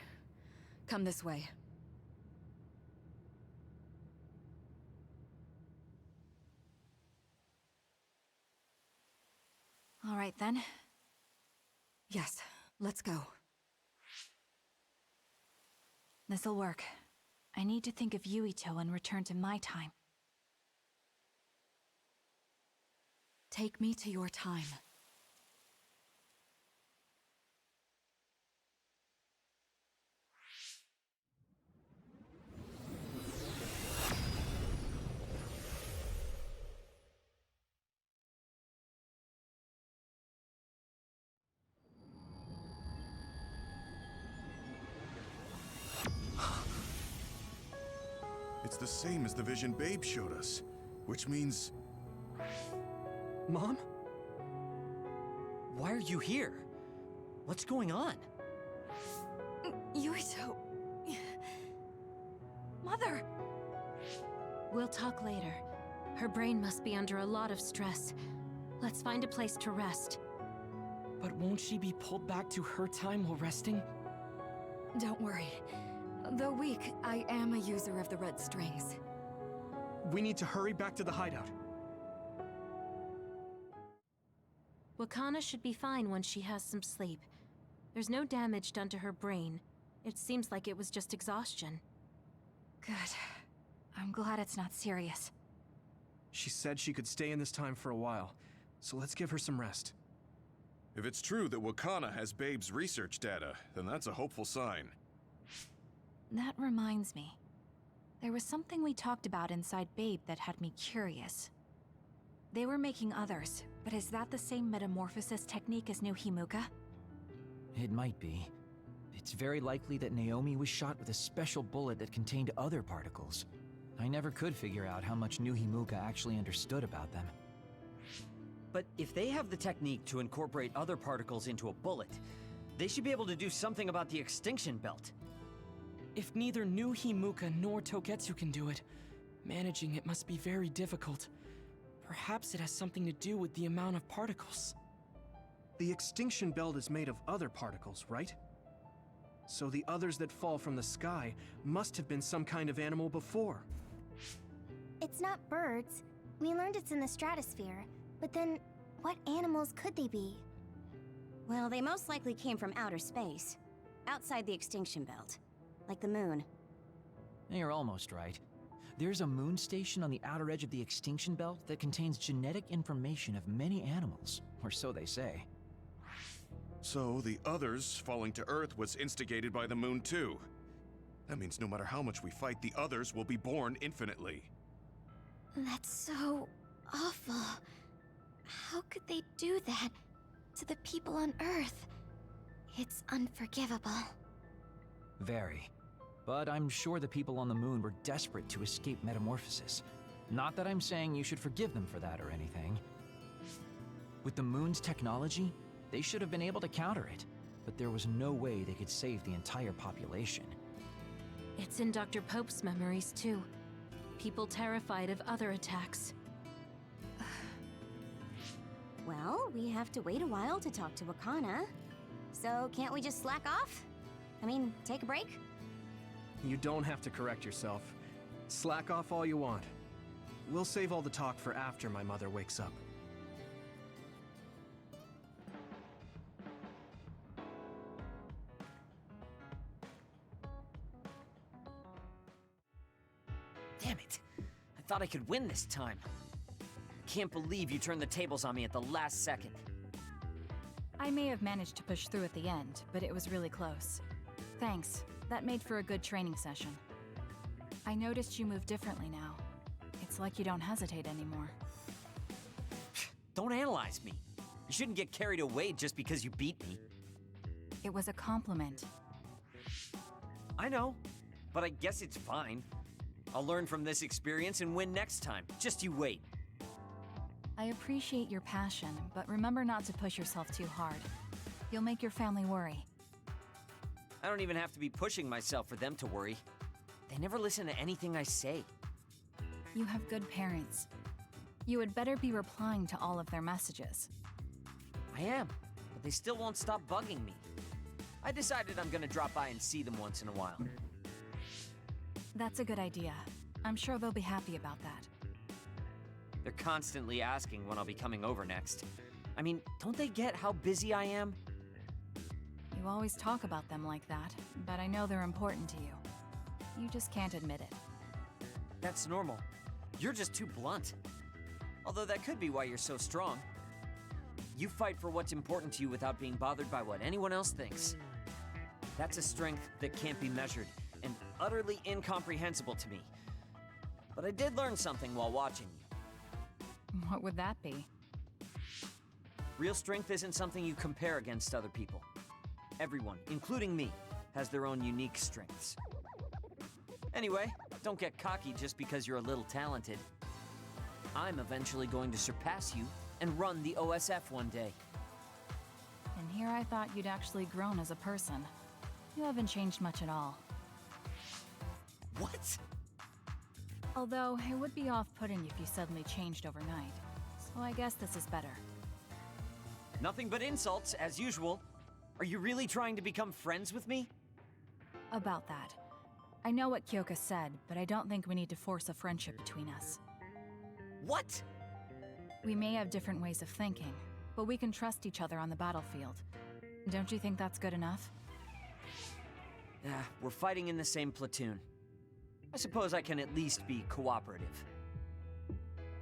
Come this way. All right then. Yes, let's go. This'll work. I need to think of Yuito and return to my time. Take me to your time. It's the same as the vision Babe showed us, which means... Mom? Why are you here? What's going on? Yuito... Mother! We'll talk later. Her brain must be under a lot of stress. Let's find a place to rest. But won't she be pulled back to her time while resting? Don't worry. Though weak, I am a user of the red strings. We need to hurry back to the hideout. Wakana should be fine when she has some sleep. There's no damage done to her brain. It seems like it was just exhaustion. Good. I'm glad it's not serious. She said she could stay in this time for a while, so let's give her some rest. If it's true that Wakana has Babe's research data, then that's a hopeful sign. That reminds me. There was something we talked about inside Babe that had me curious. They were making others, but is that the same metamorphosis technique as New Himuka? It might be. It's very likely that Naomi was shot with a special bullet that contained other particles. I never could figure out how much New Himuka actually understood about them. But if they have the technique to incorporate other particles into a bullet, they should be able to do something about the extinction belt. If neither New Himuka nor Togetsu can do it, managing it must be very difficult. Perhaps it has something to do with the amount of particles. The extinction belt is made of other particles, right? So the others that fall from the sky must have been some kind of animal before. It's not birds. We learned it's in the stratosphere. But then, what animals could they be? Well, they most likely came from outer space. Outside the extinction belt. Like the moon. You're almost right. There's a moon station on the outer edge of the extinction belt that contains genetic information of many animals, or so they say. So the others falling to Earth was instigated by the moon too. That means no matter how much we fight, the others will be born infinitely. That's so awful. How could they do that to the people on Earth? It's unforgivable. Very. But I'm sure the people on the moon were desperate to escape metamorphosis. Not that I'm saying you should forgive them for that or anything. With the moon's technology, they should have been able to counter it, but there was no way they could save the entire population. It's in Dr. Pope's memories, too. People terrified of other attacks. Well, we have to wait a while to talk to Wakana. So can't we just slack off? I mean, take a break? You don't have to correct yourself. Slack off all you want. We'll save all the talk for after my mother wakes up. Damn it. I thought I could win this time. Can't believe you turned the tables on me at the last second. I may have managed to push through at the end, but it was really close. Thanks. That made for a good training session. I noticed you move differently now. It's like you don't hesitate anymore. Don't analyze me. You shouldn't get carried away just because you beat me. It was a compliment. I know, but I guess it's fine. I'll learn from this experience and win next time. Just you wait. I appreciate your passion, but remember not to push yourself too hard. You'll make your family worry. I don't even have to be pushing myself for them to worry. They never listen to anything I say. You have good parents. You had better be replying to all of their messages. I am, but they still won't stop bugging me. I decided I'm gonna drop by and see them once in a while. That's a good idea. I'm sure they'll be happy about that. They're constantly asking when I'll be coming over next. I mean, don't they get how busy I am? You always talk about them like that, but I know they're important to you. You just can't admit it. That's normal. You're just too blunt. Although that could be why you're so strong. You fight for what's important to you without being bothered by what anyone else thinks. That's a strength that can't be measured, and utterly incomprehensible to me. But I did learn something while watching you. What would that be? Real strength isn't something you compare against other people. Everyone, including me, has their own unique strengths. Anyway, don't get cocky just because you're a little talented. I'm eventually going to surpass you and run the OSF one day. And here I thought you'd actually grown as a person. You haven't changed much at all. What? Although, it would be off-putting if you suddenly changed overnight. So I guess this is better. Nothing but insults, as usual. Are you really trying to become friends with me? About that. I know what Kyoka said, but I don't think we need to force a friendship between us. What? We may have different ways of thinking, but we can trust each other on the battlefield. Don't you think that's good enough? Yeah, we're fighting in the same platoon. I suppose I can at least be cooperative.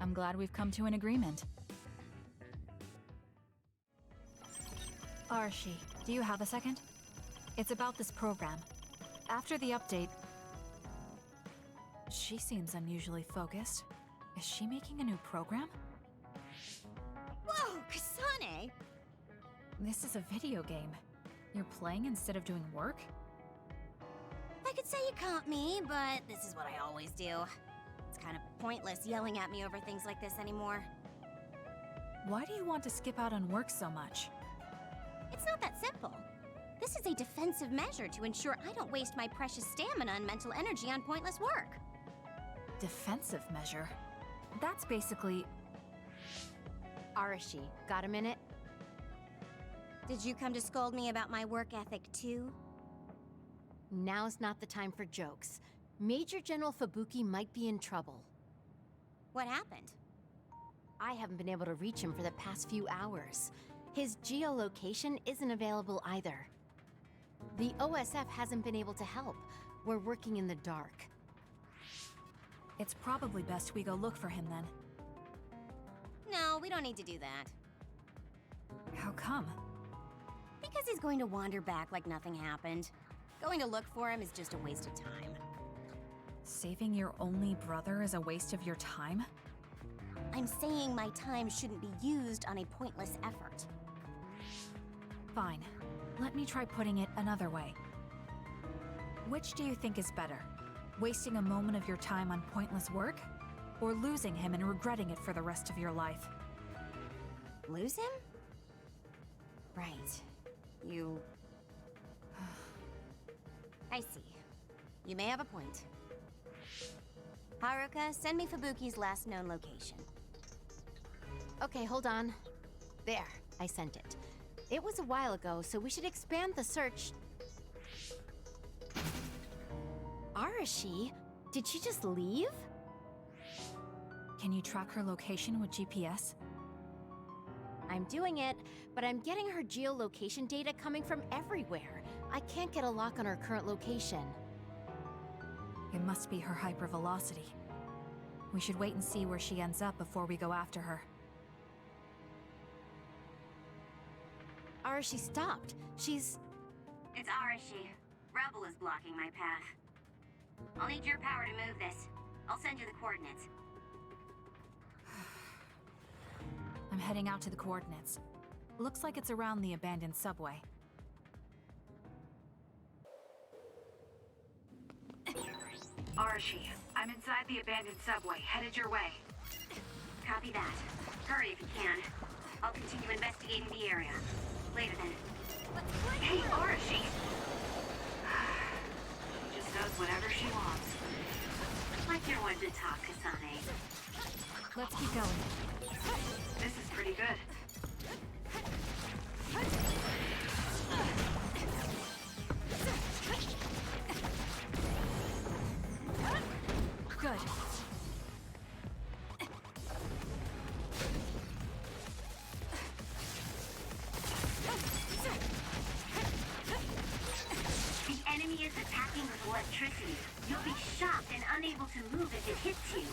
I'm glad we've come to an agreement. Arashi, do you have a second? It's about this program. After the update... She seems unusually focused. Is she making a new program? Whoa, Kasane! This is a video game. You're playing instead of doing work? I could say you caught me, but this is what I always do. It's kind of pointless yelling at me over things like this anymore. Why do you want to skip out on work so much? It's not that simple. This is a defensive measure to ensure I don't waste my precious stamina and mental energy on pointless work. Defensive measure? That's basically... Arashi, got a minute? Did you come to scold me about my work ethic too? Now's not the time for jokes. Major General Fubuki might be in trouble. What happened? I haven't been able to reach him for the past few hours. His geolocation isn't available either. The OSF hasn't been able to help. We're working in the dark. It's probably best we go look for him then. No, we don't need to do that. How come? Because he's going to wander back like nothing happened. Going to look for him is just a waste of time. Saving your only brother is a waste of your time? I'm saying my time shouldn't be used on a pointless effort. Fine. Let me try putting it another way. Which do you think is better? Wasting a moment of your time on pointless work? Or losing him and regretting it for the rest of your life? Lose him? Right. You... I see. You may have a point. Haruka, send me Fubuki's last known location. Okay, hold on. There, I sent it. It was a while ago, so we should expand the search. Arashi? Did she just leave? Can you track her location with GPS? I'm doing it, but I'm getting her geolocation data coming from everywhere. I can't get a lock on her current location. It must be her hypervelocity. We should wait and see where she ends up before we go after her. Arashi stopped. She's... It's Arashi. Rebel is blocking my path. I'll need your power to move this. I'll send you the coordinates. I'm heading out to the coordinates. Looks like it's around the abandoned subway. Arashi, I'm inside the abandoned subway, headed your way. Copy that. Hurry if you can. I'll continue investigating the area. Later then. Hey, Arashi! She just does whatever she wants. Like you're one to talk, Kasane. Let's keep going. This is pretty good. Good. The enemy is attacking with electricity. You'll be shocked and unable to move if it hits you.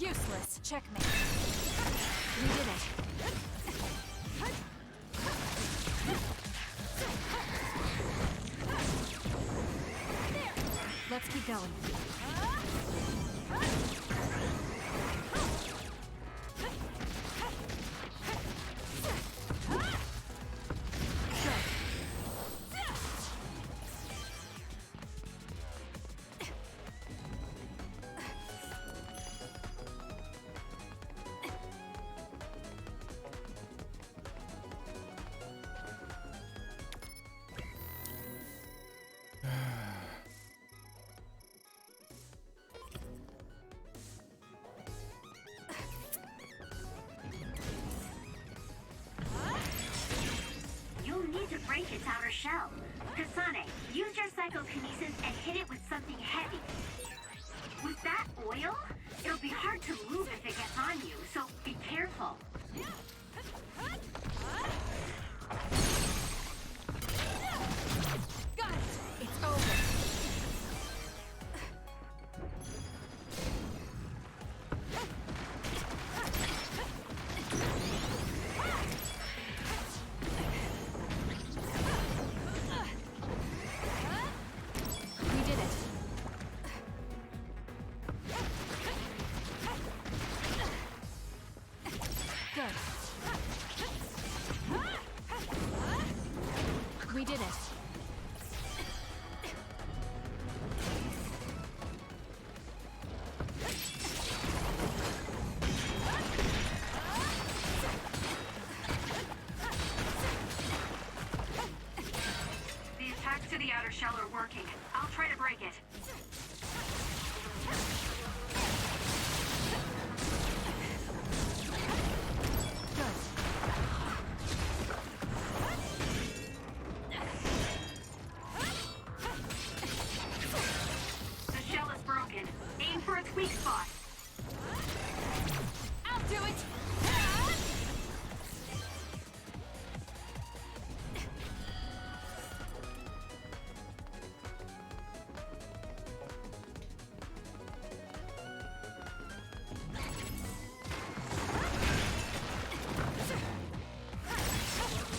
Useless. Checkmate. We did it. Let's keep going. To break its outer shell. Kasane, use your psychokinesis and hit it with something heavy. With that oil, it'll be hard to move if it gets on you, so be careful. Got it! It's over. We did it. The attacks to the outer shell are working. I'll try to break it. Weak spot. I'll do it.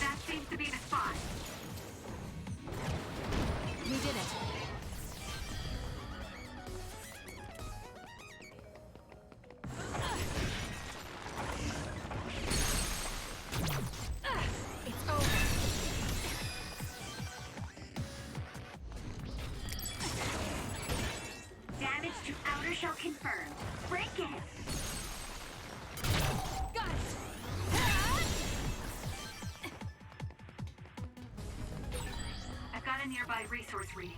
That seems to be the spot. We did it. Shell confirmed. Break it! Got it! I've got a nearby resource reading.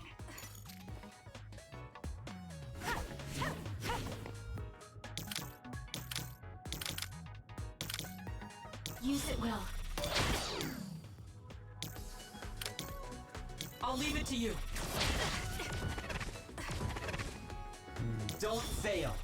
Use it well. I'll leave it to you. Don't fail.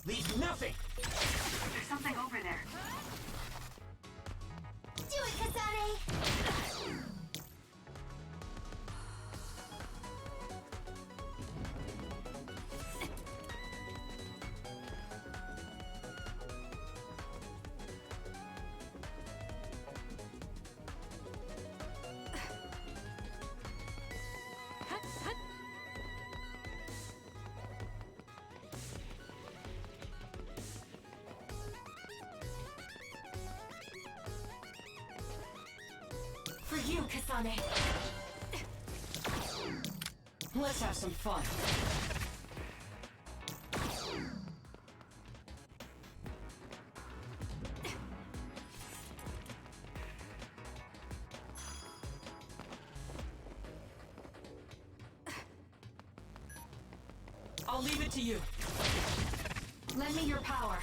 Leave nothing! There's something over there. Do it, Kasane! For you, Kasane. Let's have some fun. I'll leave it to you. Lend me your power.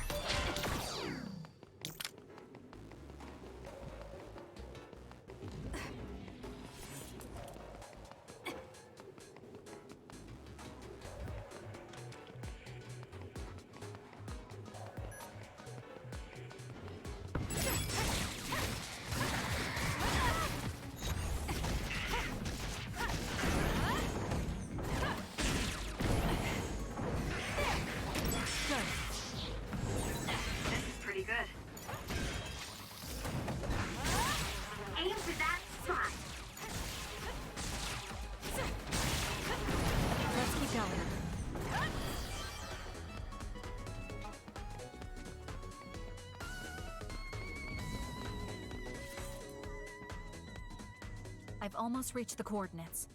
I've almost reached the coordinates.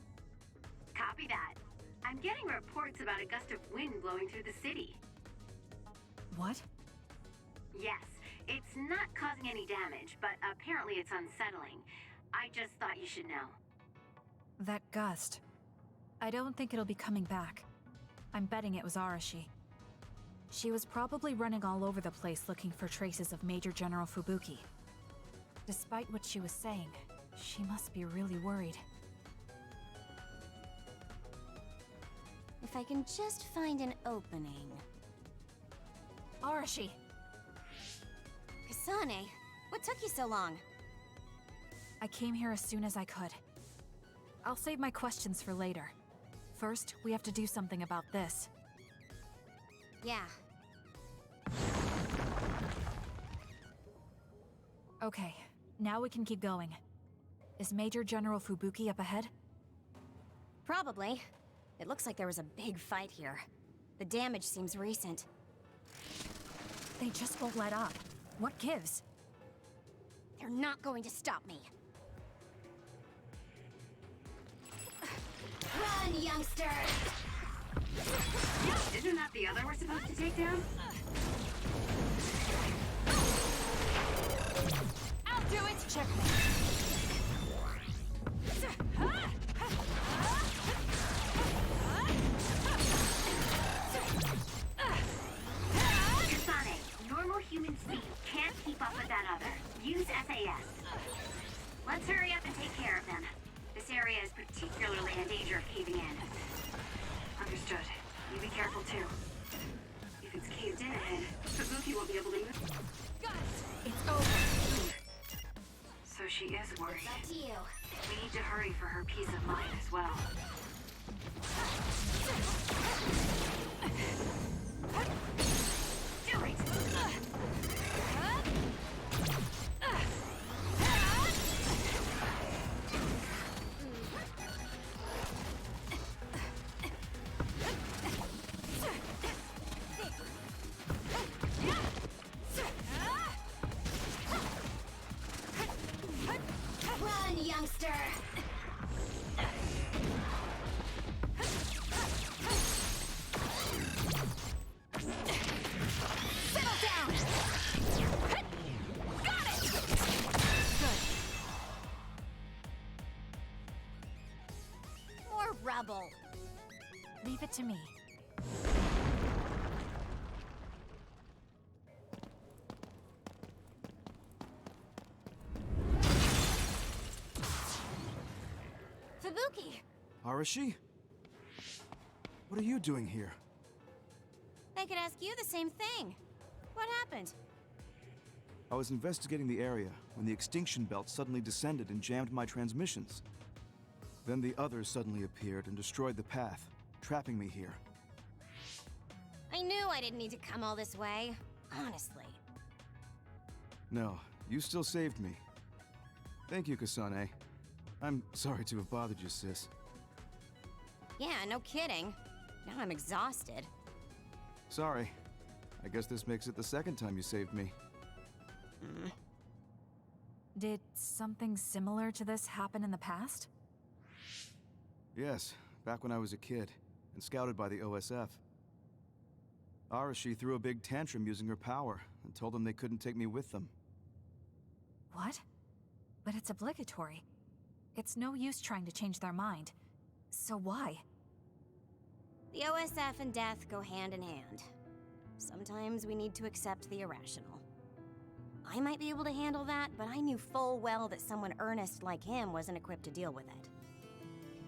Copy that. I'm getting reports about a gust of wind blowing through the city. What? Yes, it's not causing any damage, but apparently it's unsettling. I just thought you should know. That gust. I don't think it'll be coming back. I'm betting it was Arashi. She was probably running all over the place looking for traces of Major General Fubuki. Despite what she was saying, she must be really worried. If I can just find an opening. Arashi! Kasane, what took you so long? I came here as soon as I could. I'll save my questions for later. First, we have to do something about this. Yeah. Okay, now we can keep going. Is Major General Fubuki up ahead? Probably. It looks like there was a big fight here. The damage seems recent. They just won't let up. What gives? They're not going to stop me. Run, youngster! Isn't that the other we're supposed to take down? I'll do it! Checkmate. Kasane, normal human speed can't keep up with that other. Use SAS. Let's hurry up and take care of them. This area is particularly in danger of caving in. Understood. You be careful too. If it's caved in ahead, Fubuki won't be able to move. It's over. So she is worried. It's up to you. We need to hurry for her peace of mind as well. Do it! Run, youngster! Settle down! Got it! Good. More rubble. Leave it to me. Fubuki! Arashi? What are you doing here? I could ask you the same thing. What happened? I was investigating the area when the extinction belt suddenly descended and jammed my transmissions. Then the others suddenly appeared and destroyed the path, trapping me here. I knew I didn't need to come all this way. Honestly. No, you still saved me. Thank you, Kasane. I'm sorry to have bothered you, sis. Yeah, no kidding. Now I'm exhausted. Sorry. I guess this makes it the second time you saved me. Did something similar to this happen in the past? Yes, back when I was a kid, and scouted by the OSF. Arashi threw a big tantrum using her power, and told them they couldn't take me with them. What? But it's obligatory. It's no use trying to change their mind. So why? The OSF and death go hand in hand. Sometimes we need to accept the irrational. I might be able to handle that, but I knew full well that someone earnest like him wasn't equipped to deal with it.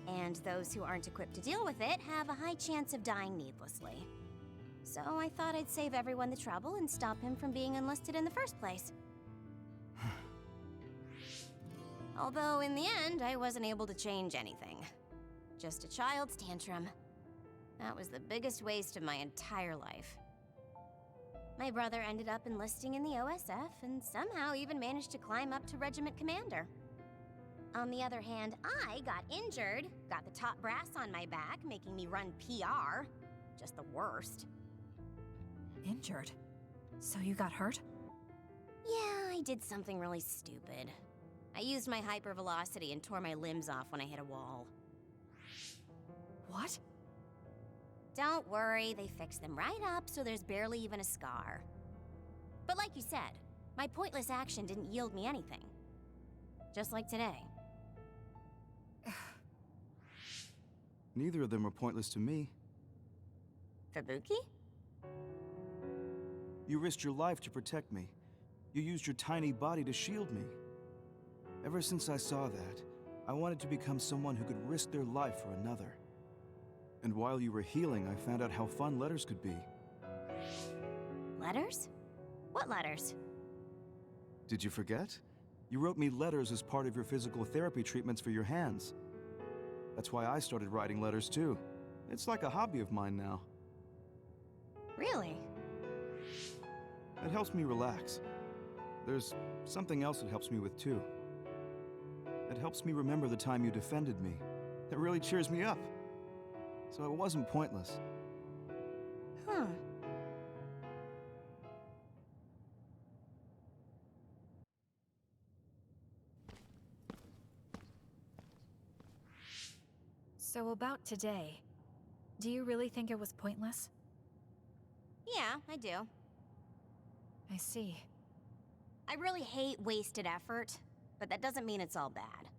And those who aren't equipped to deal with it have a high chance of dying needlessly. So I thought I'd save everyone the trouble and stop him from being enlisted in the first place. Although in the end, I wasn't able to change anything. Just a child's tantrum. That was the biggest waste of my entire life. My brother ended up enlisting in the OSF and somehow even managed to climb up to regiment commander. On the other hand, I got injured, got the top brass on my back, making me run PR. Just the worst. Injured? So you got hurt? Yeah, I did something really stupid. I used my hypervelocity and tore my limbs off when I hit a wall. What? Don't worry, they fixed them right up so there's barely even a scar. But like you said, my pointless action didn't yield me anything. Just like today. Neither of them are pointless to me. Fubuki? You risked your life to protect me. You used your tiny body to shield me. Ever since I saw that, I wanted to become someone who could risk their life for another. And while you were healing, I found out how fun letters could be. Letters? What letters? Did you forget? You wrote me letters as part of your physical therapy treatments for your hands. That's why I started writing letters too. It's like a hobby of mine now. Really? It helps me relax. There's something else it helps me with too. It helps me remember the time you defended me. It really cheers me up. So it wasn't pointless. Huh. So about today, do you really think it was pointless? Yeah, I do. I see. I really hate wasted effort, but that doesn't mean it's all bad.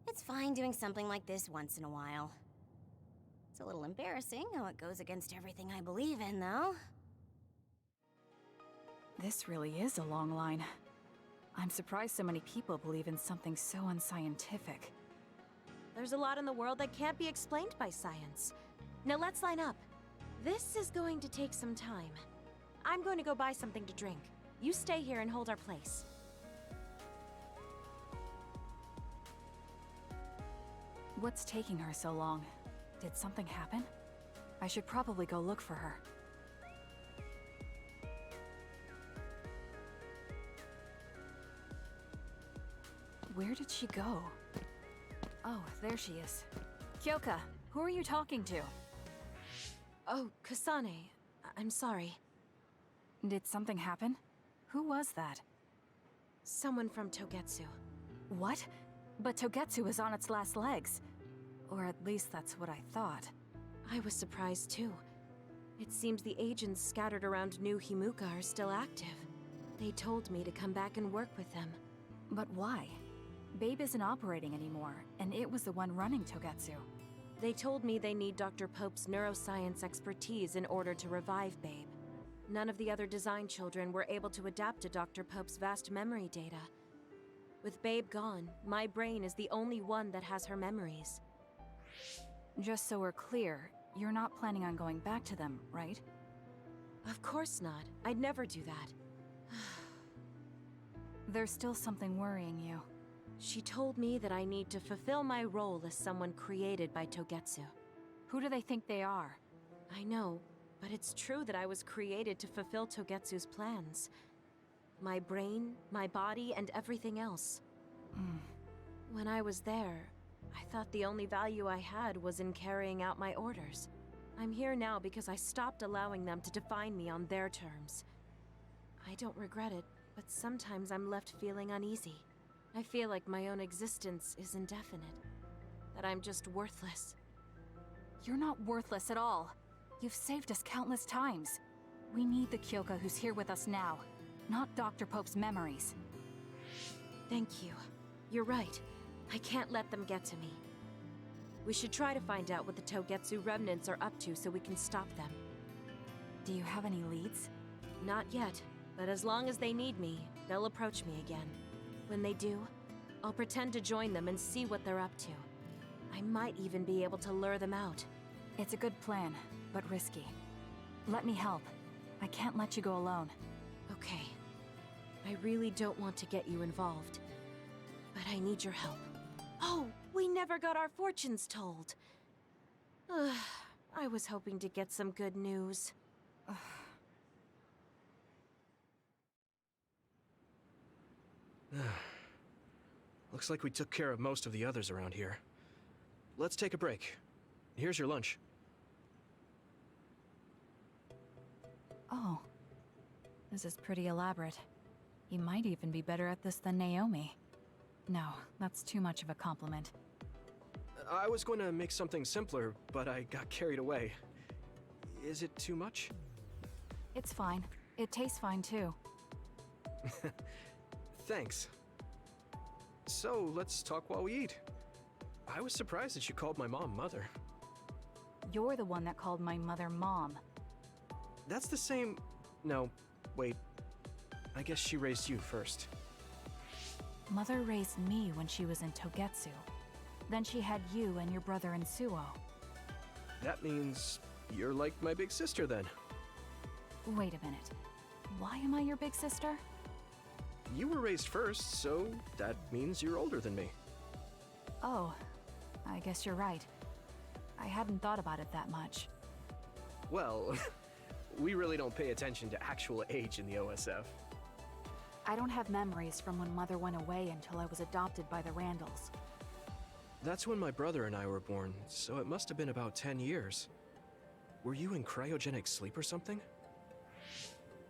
It's fine doing something like this once in a while. It's a little embarrassing how it goes against everything I believe in, though. This really is a long line. I'm surprised so many people believe in something so unscientific. There's a lot in the world that can't be explained by science. Now let's line up. This is going to take some time. I'm going to go buy something to drink. You stay here and hold our place. What's taking her so long? Did something happen? I should probably go look for her. Where did she go? Oh, there she is. Kyoka, who are you talking to? Oh, Kasane. I'm sorry. Did something happen? Who was that? Someone from Togetsu. What? But Togetsu is on its last legs. Or at least that's what I thought. I was surprised too. It seems the agents scattered around New Himuka are still active. They told me to come back and work with them. But why? Babe isn't operating anymore, and it was the one running Togetsu. They told me they need Dr. Pope's neuroscience expertise in order to revive Babe. None of the other design children were able to adapt to Dr. Pope's vast memory data. With Babe gone, my brain is the only one that has her memories. Just so we're clear, you're not planning on going back to them, right? Of course not. I'd never do that. There's still something worrying you. She told me that I need to fulfill my role as someone created by Togetsu. Who do they think they are? I know, but it's true that I was created to fulfill Togetsu's plans. My brain, my body, and everything else. When I was there, I thought the only value I had was in carrying out my orders. I'm here now because I stopped allowing them to define me on their terms. I don't regret it, but sometimes I'm left feeling uneasy. I feel like my own existence is indefinite. That I'm just worthless. You're not worthless at all. You've saved us countless times. We need the Kyoka who's here with us now, not Dr. Pope's memories. Thank you. You're right. I can't let them get to me. We should try to find out what the Togetsu remnants are up to so we can stop them. Do you have any leads? Not yet, but as long as they need me, they'll approach me again. When they do, I'll pretend to join them and see what they're up to. I might even be able to lure them out. It's a good plan, but risky. Let me help. I can't let you go alone. Okay. I really don't want to get you involved, but I need your help. Oh, we never got our fortunes told. I was hoping to get some good news. Looks like we took care of most of the others around here. Let's take a break. Here's your lunch. Oh. This is pretty elaborate. You might even be better at this than Naomi. No, that's too much of a compliment. I was going to make something simpler, but I got carried away. Is it too much? It's fine. It tastes fine too. Thanks. So, let's talk while we eat. I was surprised that you called my mom Mother. You're the one that called my mother Mom. That's the same... No, wait. I guess she raised you first. Mother raised me when she was in Togetsu. Then she had you and your brother in Suo. That means you're like my big sister then. Wait a minute. Why am I your big sister? You were raised first, so that means you're older than me. Oh, I guess you're right. I hadn't thought about it that much. Well, we really don't pay attention to actual age in the OSF. I don't have memories from when Mother went away until I was adopted by the Randalls. That's when my brother and I were born, so it must have been about 10 years. Were you in cryogenic sleep or something?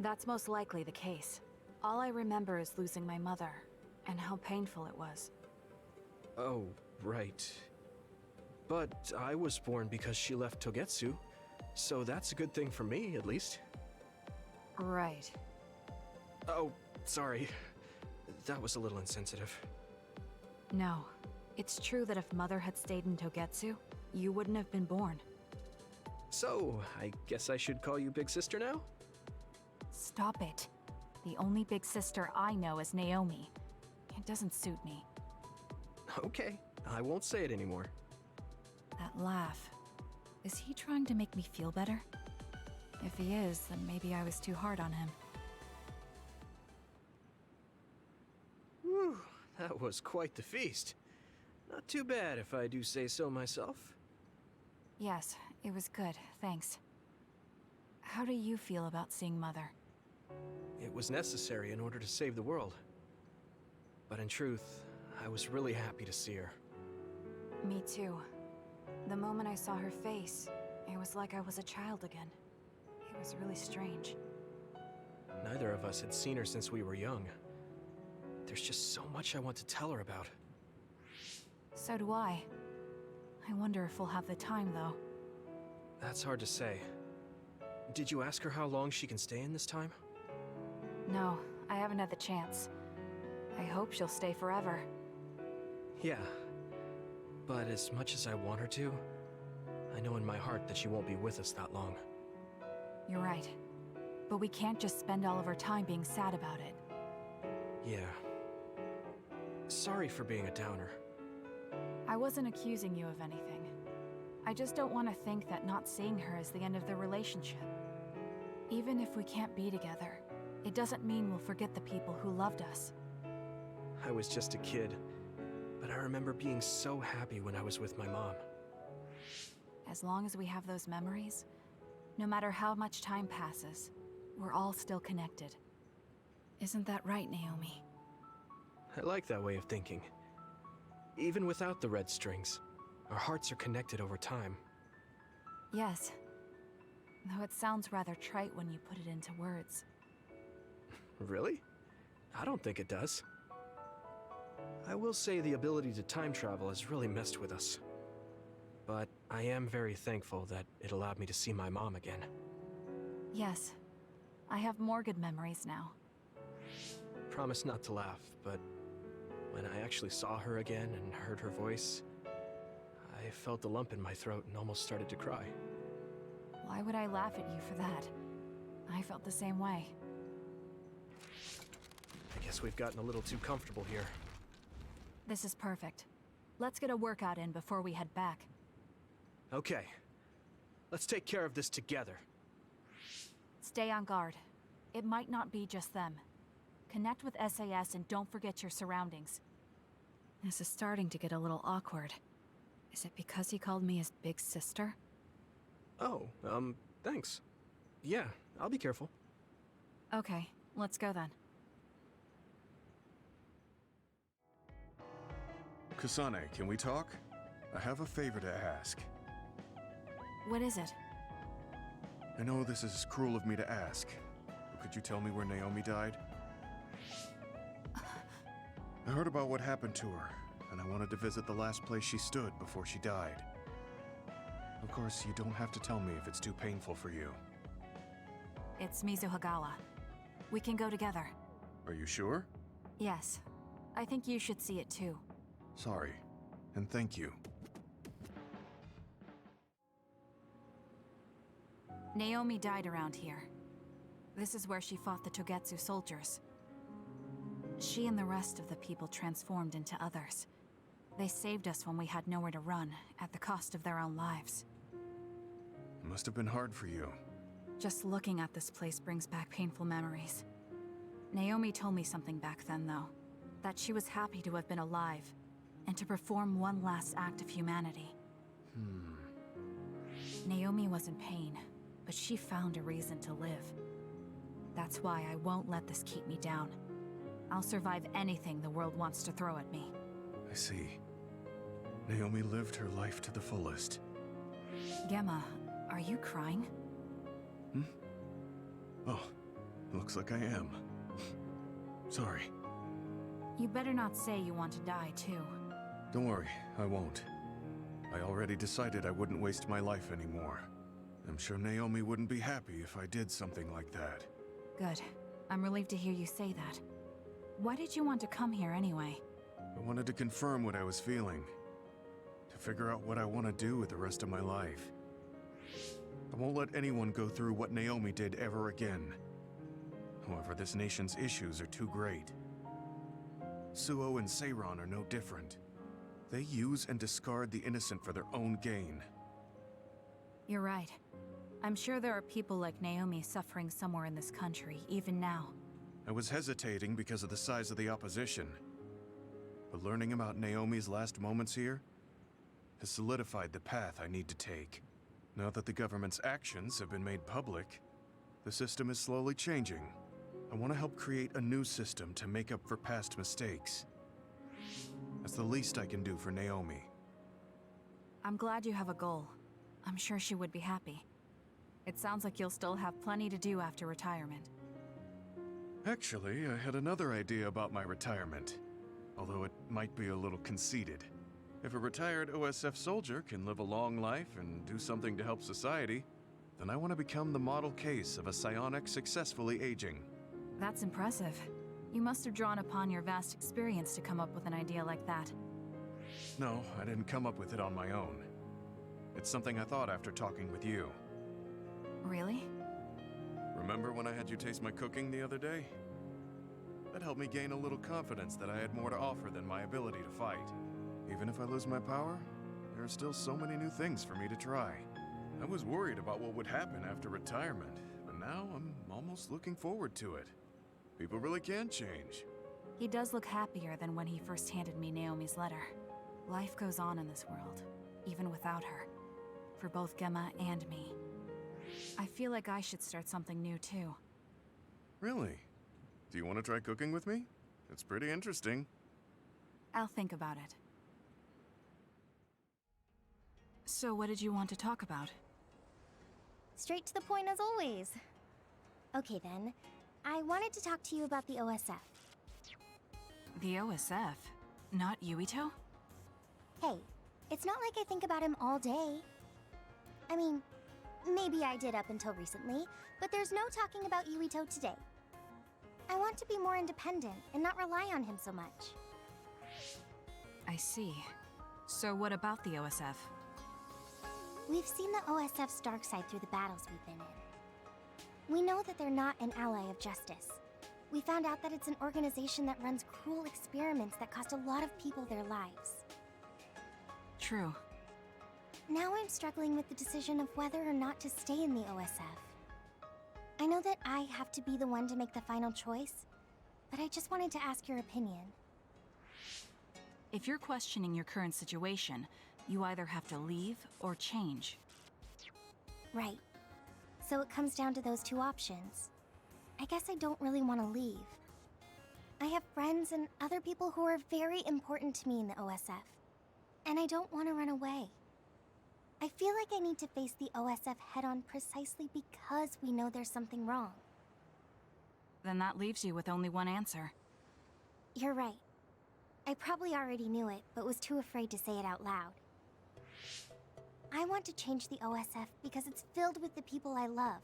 That's most likely the case. All I remember is losing my mother, and how painful it was. Oh, right. But I was born because she left Togetsu, so that's a good thing for me, at least. Right. Oh, sorry. That was a little insensitive. No. It's true that if Mother had stayed in Togetsu, you wouldn't have been born. So, I guess I should call you Big Sister now? Stop it. The only big sister I know is Naomi. It doesn't suit me. Okay, I won't say it anymore. That laugh. Is he trying to make me feel better? If he is, then maybe I was too hard on him. Whew, that was quite the feast. Not too bad if I do say so myself. Yes, it was good, thanks. How do you feel about seeing Mother? It was necessary in order to save the world. But in truth, I was really happy to see her. Me too. The moment I saw her face, it was like I was a child again. It was really strange. Neither of us had seen her since we were young. There's just so much I want to tell her about. So do I. I wonder if we'll have the time, though. That's hard to say. Did you ask her how long she can stay in this time? No, I haven't had the chance. I hope she'll stay forever. Yeah. But as much as I want her to, I know in my heart that she won't be with us that long. You're right. But we can't just spend all of our time being sad about it. Yeah. Sorry for being a downer. I wasn't accusing you of anything. I just don't want to think that not seeing her is the end of the relationship. Even if we can't be together, it doesn't mean we'll forget the people who loved us. I was just a kid, but I remember being so happy when I was with my mom. As long as we have those memories, no matter how much time passes, we're all still connected. Isn't that right, Naomi? I like that way of thinking. Even without the red strings, our hearts are connected over time. Yes. Though it sounds rather trite when you put it into words. Really? I don't think it does. I will say the ability to time travel has really messed with us. But I am very thankful that it allowed me to see my mom again. Yes. I have more good memories now. Promise not to laugh, but when I actually saw her again and heard her voice, I felt a lump in my throat and almost started to cry. Why would I laugh at you for that? I felt the same way. I guess we've gotten a little too comfortable here. This is perfect. Let's get a workout in before we head back. Okay. Let's take care of this together. Stay on guard. It might not be just them. Connect with SAS and don't forget your surroundings. This is starting to get a little awkward. Is it because he called me his big sister? Oh, thanks. Yeah, I'll be careful. Okay, let's go then. Kasane, can we talk? I have a favor to ask. What is it? I know this is cruel of me to ask, but could you tell me where Naomi died? I heard about what happened to her, and I wanted to visit the last place she stood before she died. Of course, you don't have to tell me if it's too painful for you. It's Mizuhagawa. We can go together. Are you sure? Yes. I think you should see it too. Sorry, and thank you. Naomi died around here. This is where she fought the Togetsu soldiers. She and the rest of the people transformed into others. They saved us when we had nowhere to run, at the cost of their own lives. It must have been hard for you. Just looking at this place brings back painful memories. Naomi told me something back then, though. That she was happy to have been alive, and to perform one last act of humanity. Naomi was in pain, but she found a reason to live. That's why I won't let this keep me down. I'll survive anything the world wants to throw at me. I see. Naomi lived her life to the fullest. Gemma, are you crying? Oh, looks like I am. Sorry. You better not say you want to die, too. Don't worry, I won't. I already decided I wouldn't waste my life anymore. I'm sure Naomi wouldn't be happy if I did something like that. Good. I'm relieved to hear you say that. Why did you want to come here anyway? I wanted to confirm what I was feeling. To figure out what I want to do with the rest of my life. I won't let anyone go through what Naomi did ever again. However, this nation's issues are too great. Suo and Seiron are no different. They use and discard the innocent for their own gain. You're right. I'm sure there are people like Naomi suffering somewhere in this country, even now. I was hesitating because of the size of the opposition. But learning about Naomi's last moments here has solidified the path I need to take. Now that the government's actions have been made public, the system is slowly changing. I want to help create a new system to make up for past mistakes. That's the least I can do for Naomi. I'm glad you have a goal. I'm sure she would be happy. It sounds like you'll still have plenty to do after retirement. Actually, I had another idea about my retirement, although it might be a little conceited. If a retired OSF soldier can live a long life and do something to help society, then I want to become the model case of a psionic successfully aging. That's impressive. You must have drawn upon your vast experience to come up with an idea like that. No, I didn't come up with it on my own. It's something I thought after talking with you. Really? Remember when I had you taste my cooking the other day? That helped me gain a little confidence that I had more to offer than my ability to fight. Even if I lose my power, there are still so many new things for me to try. I was worried about what would happen after retirement, but now I'm almost looking forward to it. People really can change. He does look happier than when he first handed me Naomi's letter. Life goes on in this world, even without her. For both Gemma and me. I feel like I should start something new too. Really? Do you want to try cooking with me? It's pretty interesting. I'll think about it. So what did you want to talk about? Straight to the point as always. Okay then, I wanted to talk to you about the OSF. The OSF? Not Yuito? Hey, it's not like I think about him all day. I mean, maybe I did up until recently, but there's no talking about Yuito today. I want to be more independent and not rely on him so much. I see. So what about the OSF? We've seen the OSF's dark side through the battles we've been in. We know that they're not an ally of justice. We found out that it's an organization that runs cruel experiments that cost a lot of people their lives. True. Now I'm struggling with the decision of whether or not to stay in the OSF. I know that I have to be the one to make the final choice, but I just wanted to ask your opinion. If you're questioning your current situation, you either have to leave or change. Right. So it comes down to those two options. I guess I don't really want to leave. I have friends and other people who are very important to me in the OSF, and I don't want to run away. I feel like I need to face the OSF head-on precisely because we know there's something wrong. Then that leaves you with only one answer. You're right. I probably already knew it, but was too afraid to say it out loud. I want to change the OSF because it's filled with the people I love.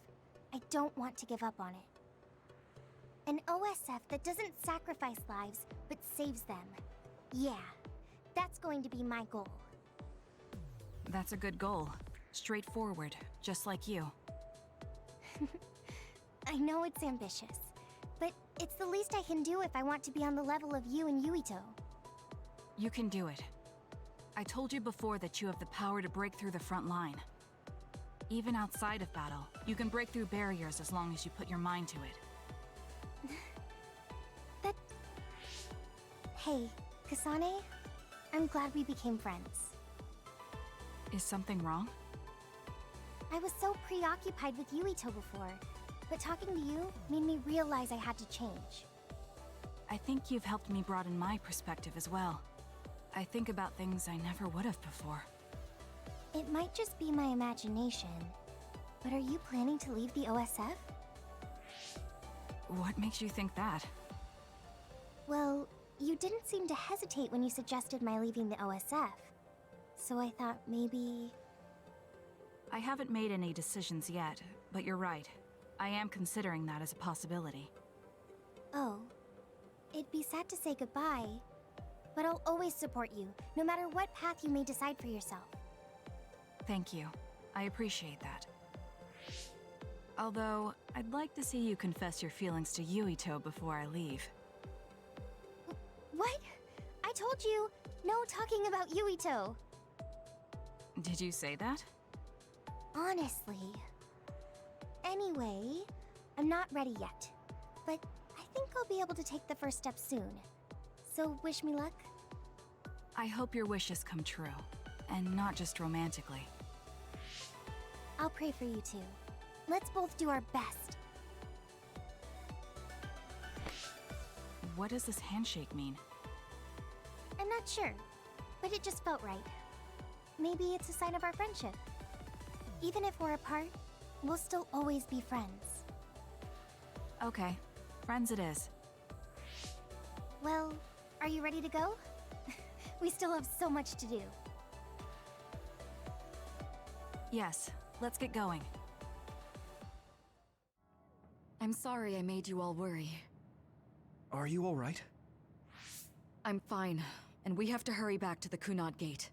I don't want to give up on it. An OSF that doesn't sacrifice lives, but saves them. Yeah, that's going to be my goal. That's a good goal. Straightforward, just like you. I know it's ambitious, but it's the least I can do if I want to be on the level of you and Yuito. You can do it. I told you before that you have the power to break through the front line. Even outside of battle, you can break through barriers as long as you put your mind to it. That... Hey, Kasane, I'm glad we became friends. Is something wrong? I was so preoccupied with Yuito before, but talking to you made me realize I had to change. I think you've helped me broaden my perspective as well. I think about things I never would have before. It might just be my imagination, but are you planning to leave the OSF? What makes you think that? Well, you didn't seem to hesitate when you suggested my leaving the OSF, so I thought maybe... I haven't made any decisions yet, but you're right. I am considering that as a possibility. Oh, it'd be sad to say goodbye, but I'll always support you, no matter what path you may decide for yourself. Thank you. I appreciate that. Although, I'd like to see you confess your feelings to Yuito before I leave. What? I told you, no talking about Yuito. Did you say that? Honestly. Anyway, I'm not ready yet, but I think I'll be able to take the first step soon. So wish me luck. I hope your wishes come true, and not just romantically. I'll pray for you too. Let's both do our best. What does this handshake mean? I'm not sure, but it just felt right. Maybe it's a sign of our friendship. Even if we're apart, we'll still always be friends. Okay, friends it is. Well, are you ready to go? We still have so much to do. Yes, let's get going. I'm sorry I made you all worry. Are you alright? I'm fine, and we have to hurry back to the Kunad Gate.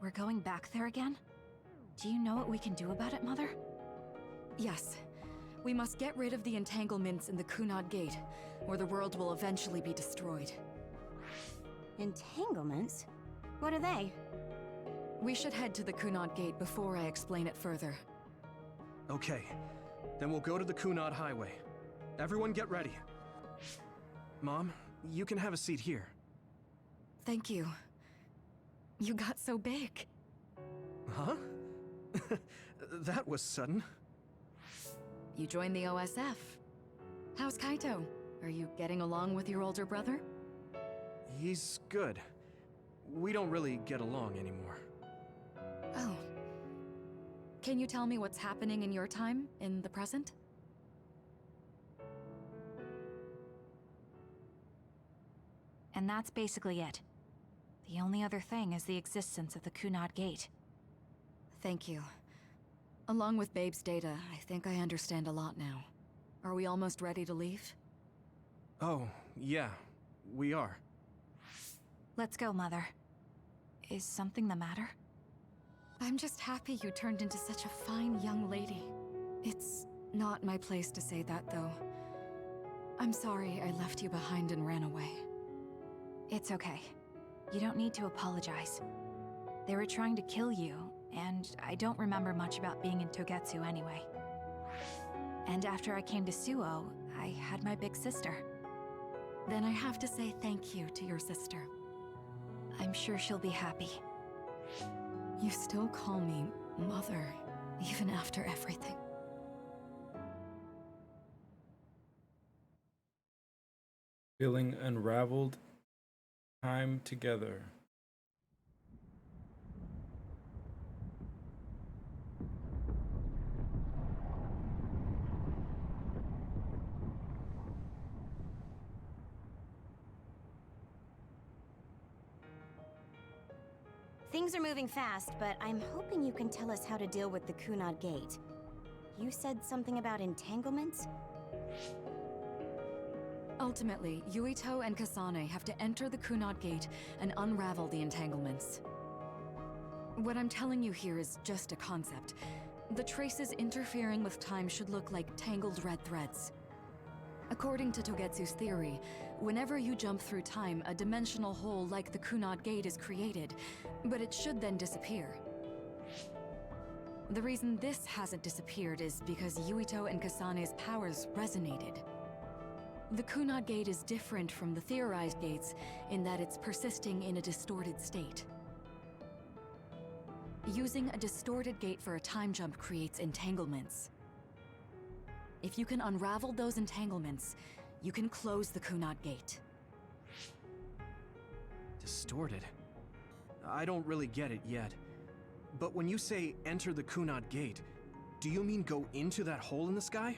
We're going back there again? Do you know what we can do about it, Mother? Yes. We must get rid of the entanglements in the Kunad Gate, or the world will eventually be destroyed. Entanglements? What are they? We should head to the Kunad Gate before I explain it further. Okay. Then we'll go to the Kunad Highway. Everyone get ready. Mom, you can have a seat here. Thank you. You got so big. Huh? That was sudden. You joined the OSF. How's Kaito? Are you getting along with your older brother? He's good. We don't really get along anymore. Oh. Can you tell me what's happening in your time, in the present? And that's basically it. The only other thing is the existence of the Kunad Gate. Thank you. Along with Babe's data, I think I understand a lot now. Are we almost ready to leave? Oh, yeah, we are. Let's go, Mother. Is something the matter? I'm just happy you turned into such a fine young lady. It's not my place to say that, though. I'm sorry I left you behind and ran away. It's okay. You don't need to apologize. They were trying to kill you, and I don't remember much about being in Togetsu anyway. And after I came to Suo, I had my big sister. Then I have to say thank you to your sister. I'm sure she'll be happy. You still call me Mother, even after everything. Feeling unraveled. Time together. Things are moving fast, but I'm hoping you can tell us how to deal with the Kunad Gate. You said something about entanglements? Ultimately, Yuito and Kasane have to enter the Kunad Gate and unravel the entanglements. What I'm telling you here is just a concept. The traces interfering with time should look like tangled red threads. According to Togetsu's theory, whenever you jump through time, a dimensional hole like the Kunad Gate is created, but it should then disappear. The reason this hasn't disappeared is because Yuito and Kasane's powers resonated. The Kunad Gate is different from the theorized gates in that it's persisting in a distorted state. Using a distorted gate for a time jump creates entanglements. If you can unravel those entanglements, you can close the Kunad Gate. Distorted? I don't really get it yet. But when you say enter the Kunad Gate, do you mean go into that hole in the sky?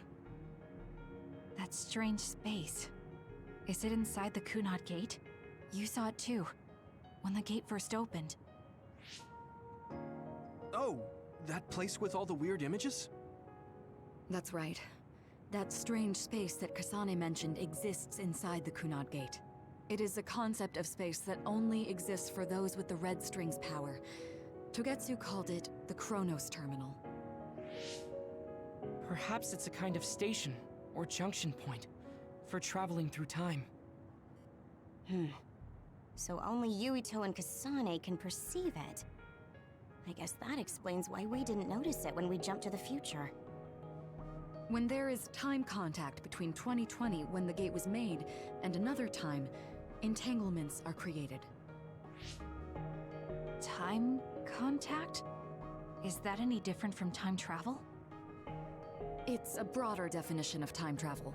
That strange space. Is it inside the Kunad Gate? You saw it too, when the gate first opened. Oh, that place with all the weird images? That's right. That strange space that Kasane mentioned exists inside the Kunad Gate. It is a concept of space that only exists for those with the red string's power. Togetsu called it the Chronos Terminal. Perhaps it's a kind of station or junction point for traveling through time. So only Yuito and Kasane can perceive it. I guess that explains why we didn't notice it when we jumped to the future. When there is time contact between 2020, when the gate was made, and another time, entanglements are created. Time contact? Is that any different from time travel? It's a broader definition of time travel.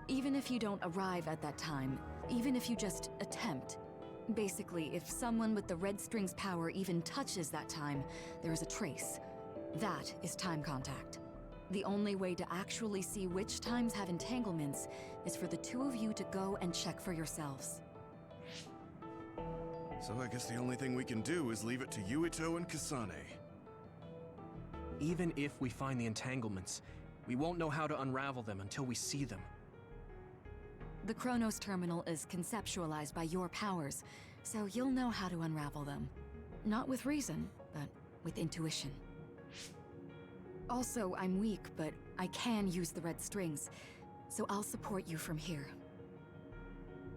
Even if you don't arrive at that time, even if you just attempt. Basically, if someone with the red string's power even touches that time, there is a trace. That is time contact. The only way to actually see which times have entanglements is for the two of you to go and check for yourselves. So I guess the only thing we can do is leave it to Yuito and Kasane. Even if we find the entanglements, we won't know how to unravel them until we see them. The Chronos Terminal is conceptualized by your powers, so you'll know how to unravel them. Not with reason, but with intuition. Also, I'm weak, but I can use the red strings, so I'll support you from here.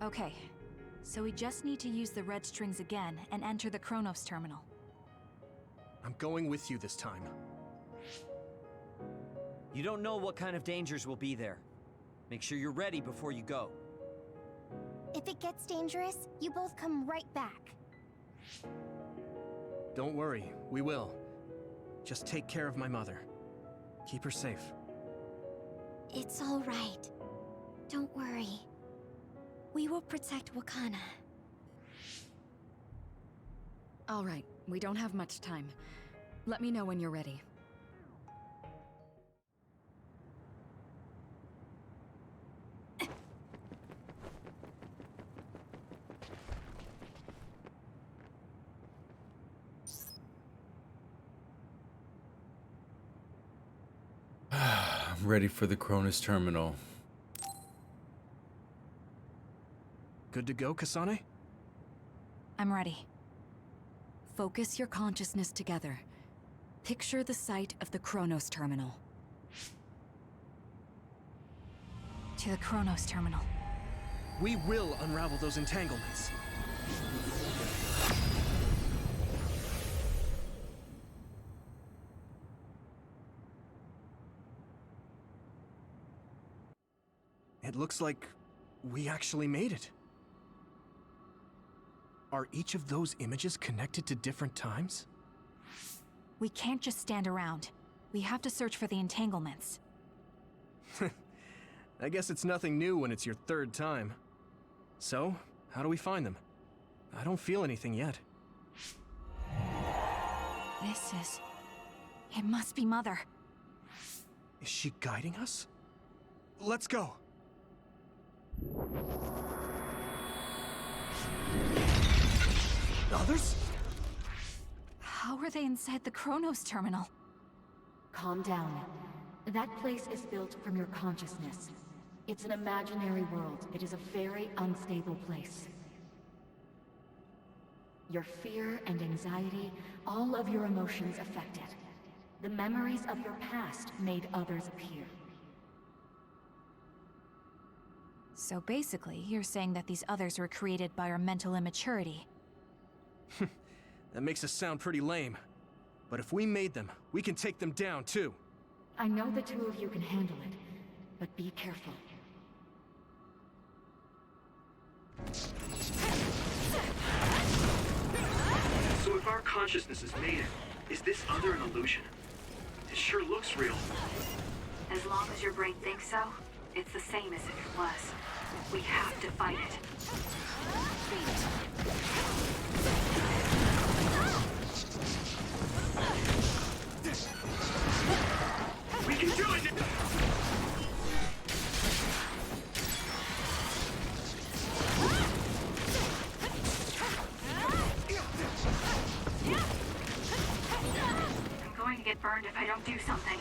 Okay, so we just need to use the red strings again and enter the Chronos Terminal. I'm going with you this time. You don't know what kind of dangers will be there. Make sure you're ready before you go. If it gets dangerous, you both come right back. Don't worry, we will. Just take care of my mother. Keep her safe. It's all right. Don't worry. We will protect Wakana. All right, we don't have much time. Let me know when you're ready. I'm ready for the Cronus terminal. Good to go, Kasane? I'm ready. Focus your consciousness together. Picture the site of the Kronos terminal. To the Kronos terminal. We will unravel those entanglements. It looks like we actually made it. Are each of those images connected to different times? We can't just stand around. We have to search for the entanglements. I guess it's nothing new when it's your third time. So, how do we find them? I don't feel anything yet. It must be Mother. Is she guiding us? Let's go! Others? How are they inside the Kronos terminal? Calm down. That place is built from your consciousness. It's an imaginary world. It is a very unstable place. Your fear and anxiety, all of your emotions affect it. The memories of your past made others appear. So basically, you're saying that these others were created by our mental immaturity. That makes us sound pretty lame. But if we made them, we can take them down too. I know the two of you can handle it, but be careful. So if our consciousness is made it, is this other an illusion? It sure looks real. As long as your brain thinks so, it's the same as if it was. We have to fight it. We can do it! I'm going to get burned if I don't do something.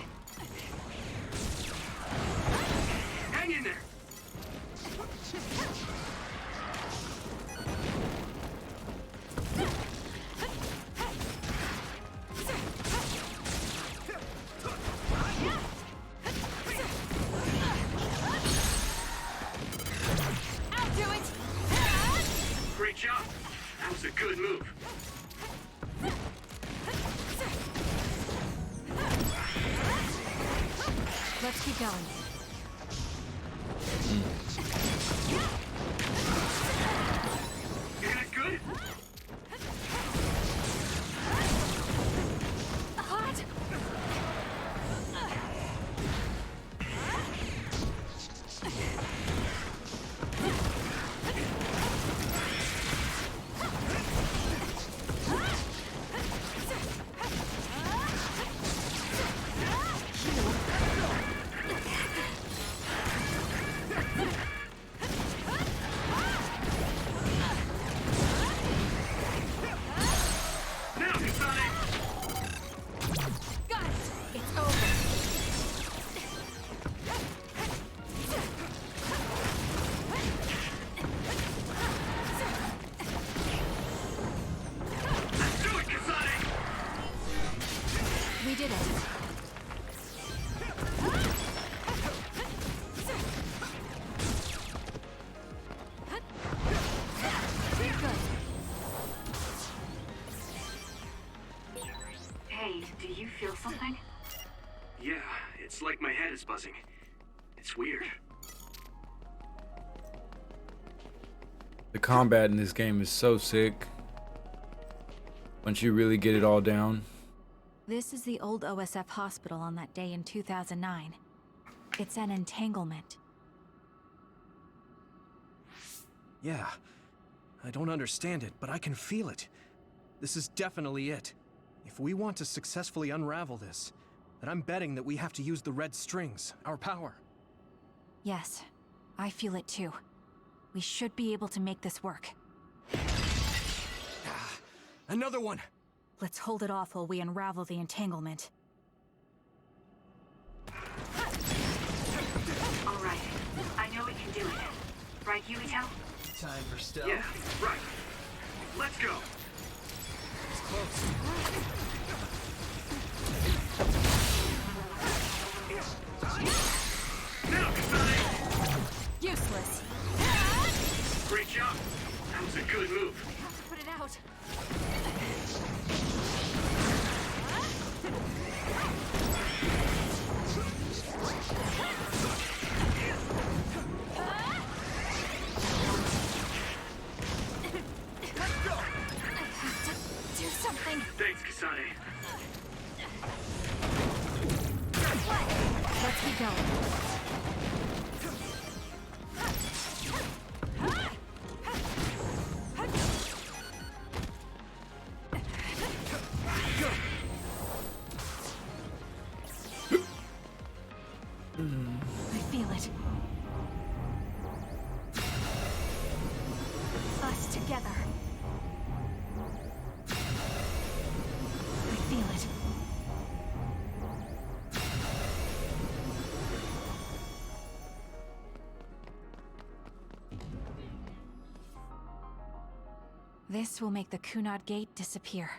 Hang in there! Great job! That was a good move. Let's keep going. Isn't it good? Hot! Now, Kasane! Got it! It's over. Let's do it, Kasane! We did it. Good. Hey, do you feel something? Yeah, it's like my head is buzzing. It's weird. The combat in this game is so sick. Once you really get it all down. This is the old OSF hospital on that day in 2009. It's an entanglement. Yeah. I don't understand it, but I can feel it. This is definitely it. If we want to successfully unravel this, then I'm betting that we have to use the red strings, our power. Yes, I feel it too. We should be able to make this work. Another one! Let's hold it off while we unravel the entanglement. All right. I know we can do it. Right, Yuito? Time for stealth. Yeah, right. Let's go. It's close. Now, Kasane! Useless. Great job. That was a good move. Put it out. Do something. Thanks, Kasane. Let's keep going. I feel it. Us together. I feel it. This will make the Kunad Gate disappear.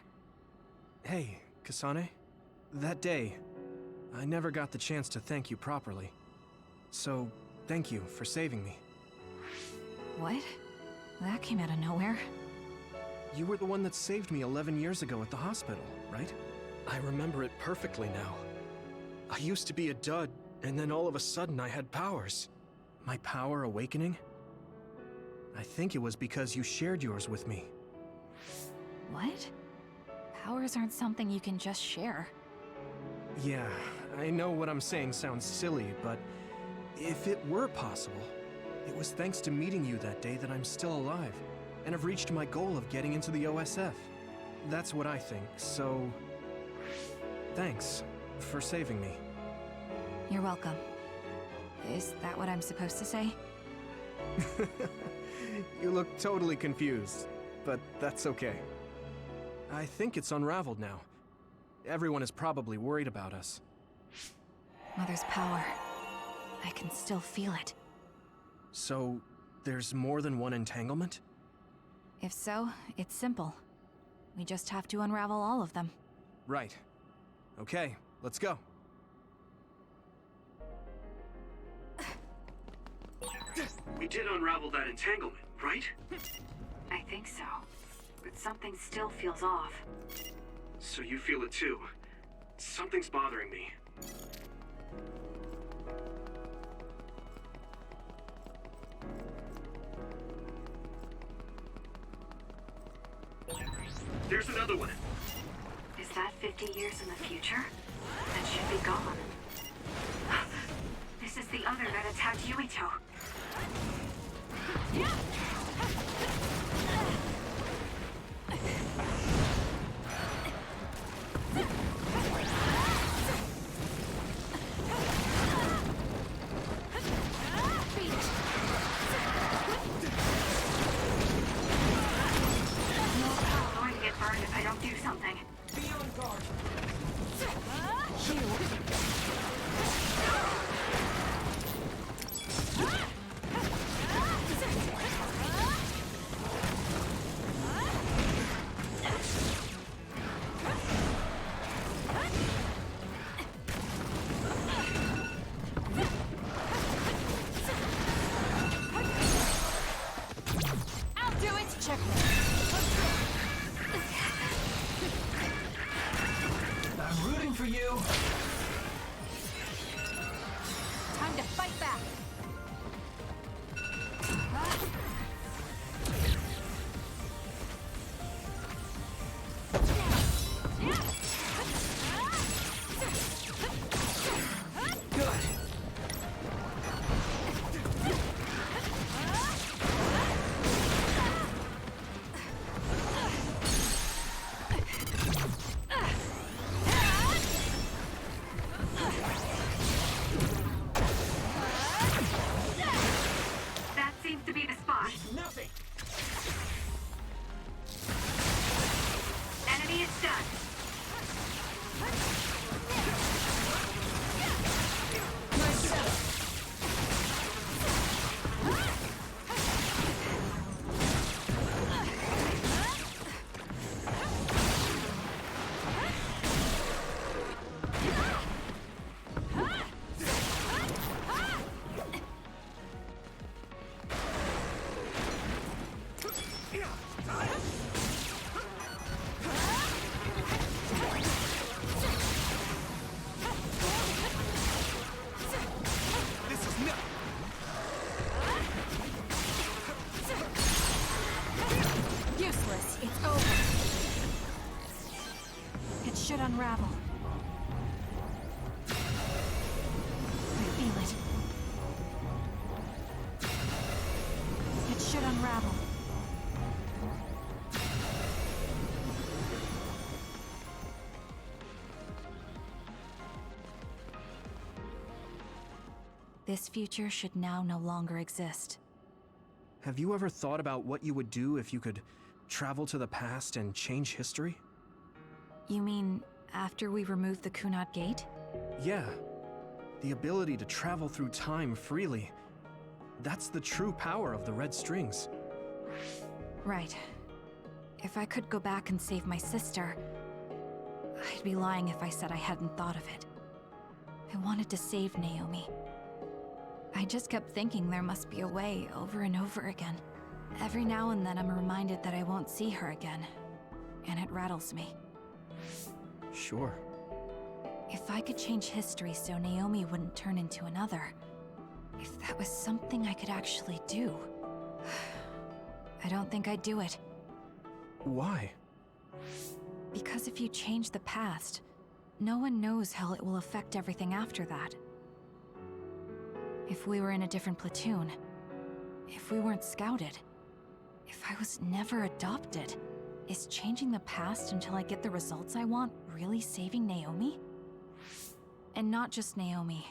Hey, Kasane. That day, I never got the chance to thank you properly. So, thank you for saving me. What? That came out of nowhere. You were the one that saved me 11 years ago at the hospital, right? I remember it perfectly now. I used to be a dud, and then all of a sudden I had powers. My power awakening? I think it was because you shared yours with me. What? Powers aren't something you can just share. Yeah, I know what I'm saying sounds silly, but if it were possible, it was thanks to meeting you that day that I'm still alive, and have reached my goal of getting into the OSF. That's what I think, so... thanks for saving me. You're welcome. Is that what I'm supposed to say? You look totally confused, but that's okay. I think it's unraveled now. Everyone is probably worried about us. Mother's power. I can still feel it. So, there's more than one entanglement? If so, it's simple. We just have to unravel all of them. Right. Okay, let's go. We did unravel that entanglement, right? I think so. But something still feels off. So you feel it too. Something's bothering me. There's another one. Is that 50 years in the future? That should be gone. This is the other that attacked Yuito. If I don't do something. Be on guard. Fight back! That seems to be the spot. Nothing! Enemy is stunned. This is not. Useless. It's over. It should unravel. I feel it. It should unravel. This future should now no longer exist. Have you ever thought about what you would do if you could travel to the past and change history? You mean after we remove the Kunad Gate? Yeah. The ability to travel through time freely. That's the true power of the red strings. Right. If I could go back and save my sister, I'd be lying if I said I hadn't thought of it. I wanted to save Naomi. I just kept thinking there must be a way over and over again. Every now and then I'm reminded that I won't see her again, and it rattles me. Sure. If I could change history so Naomi wouldn't turn into another, if that was something I could actually do, I don't think I'd do it. Why? Because if you change the past, no one knows how it will affect everything after that. If we were in a different platoon, if we weren't scouted, if I was never adopted, is changing the past until I get the results I want really saving Naomi? And not just Naomi.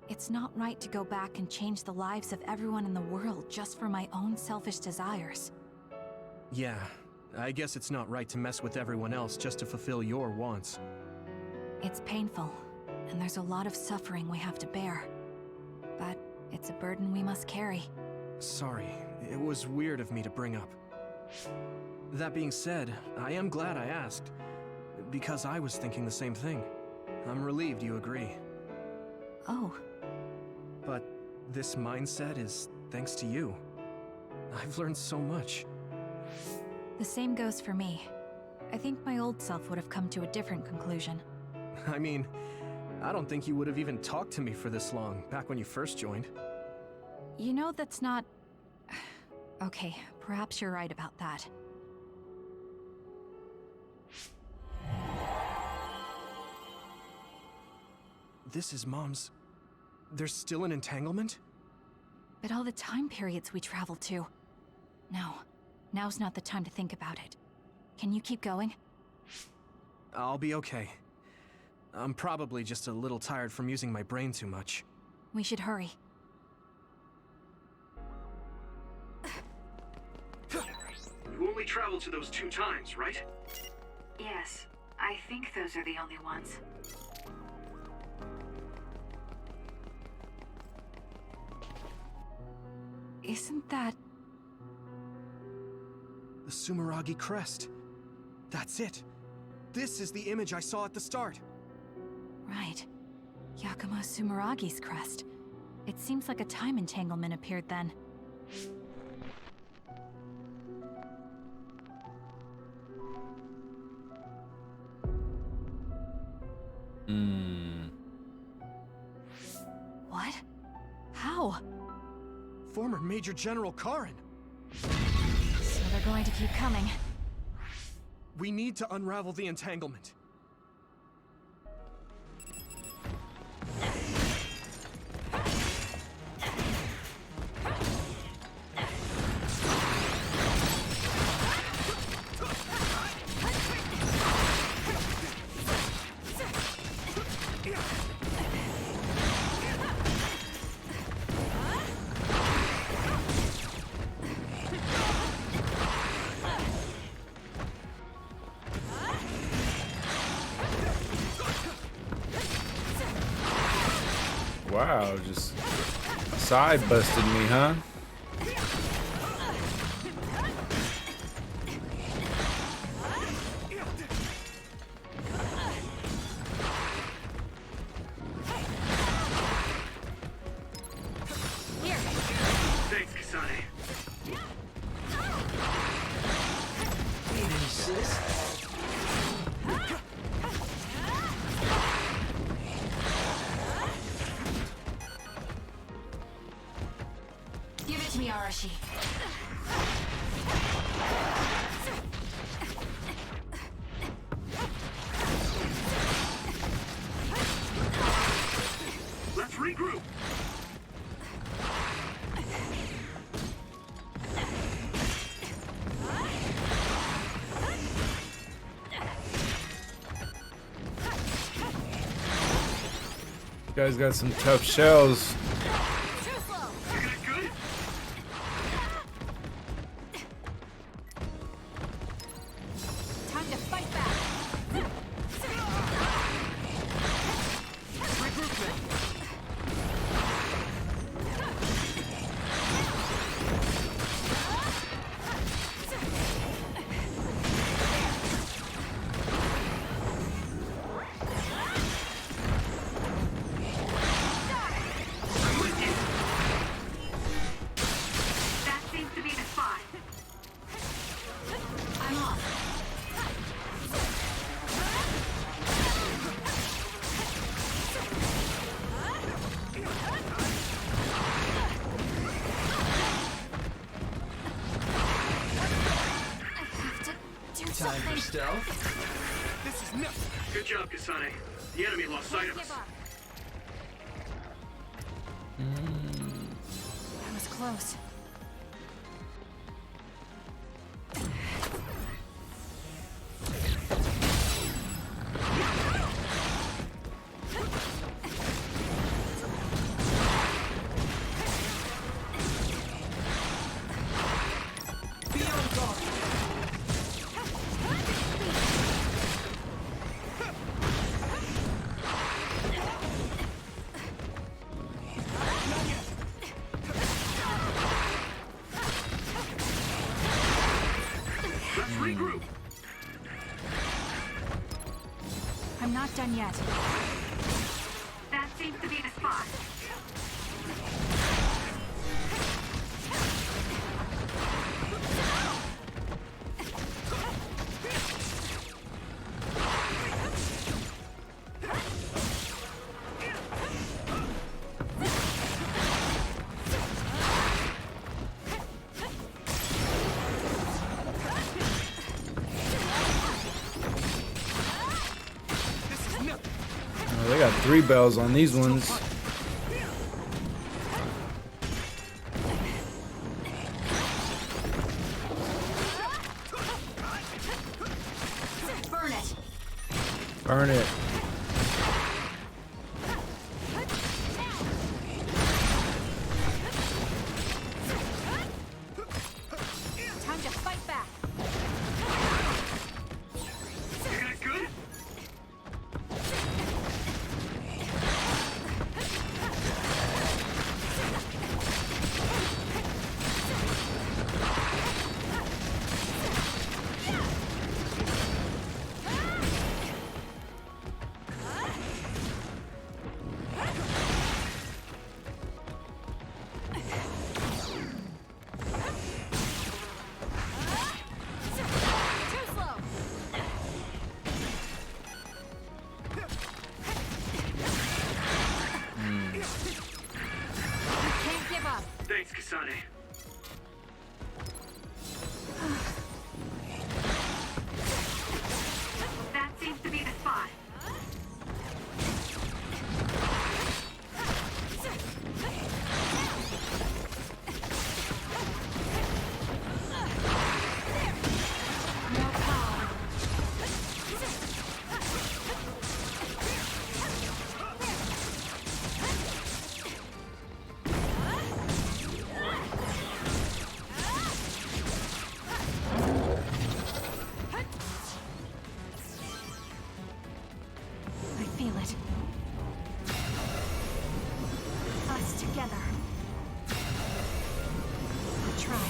It's not right to go back and change the lives of everyone in the world just for my own selfish desires. Yeah, I guess it's not right to mess with everyone else just to fulfill your wants. It's painful, and there's a lot of suffering we have to bear. But it's a burden we must carry. Sorry, it was weird of me to bring up. That being said, I am glad I asked, because I was thinking the same thing. I'm relieved you agree. Oh. But this mindset is thanks to you. I've learned so much. The same goes for me. I think my old self would have come to a different conclusion. I mean, I don't think you would have even talked to me for this long, back when you first joined. You know, that's not... Okay, perhaps you're right about that. This is Mom's... There's still an entanglement? But all the time periods we travel to... No, now's not the time to think about it. Can you keep going? I'll be okay. I'm probably just a little tired from using my brain too much. We should hurry. You only traveled to those 2 times, right? Yes, I think those are the only ones. Isn't that... The Sumeragi crest. That's it. This is the image I saw at the start. Right. Yakumo Sumeragi's crest. It seems like a time entanglement appeared then. What? Former Major General Karin. So they're going to keep coming. We need to unravel the entanglement. Wow, just side busted me, huh? Thanks, Kasane. Hey, sis. Give it to me, Arashi. Let's regroup. You guys got some tough shells. Time to fight back. That seems to be the spot. I'm off. Time for stealth. This is nuts. Good job, Kasane. The enemy lost sight of us. That was close. Let's regroup. I'm not done yet. That seems to be the spot. Oh, they got 3 bells on these ones. Burn it. Burn it. Time to fight back. You got it good? Kasane. That seems to be the spot. I feel it. Us together. I'll try.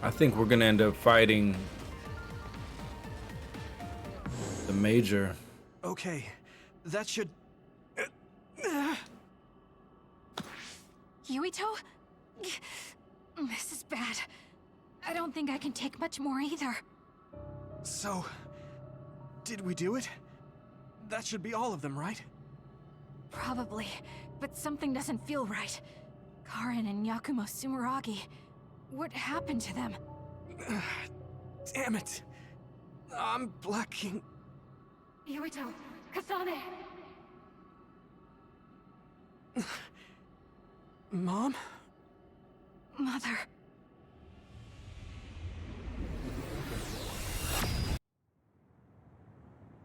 I think we're gonna end up fighting the Major. Okay, that should... Yuito? This is bad. I don't think I can take much more either. So, did we do it? That should be all of them, right? Probably, but something doesn't feel right. Karin and Yakumo Sumeragi. What happened to them? Damn it. I'm blacking... Yuito, Kasane! Mom? Mother.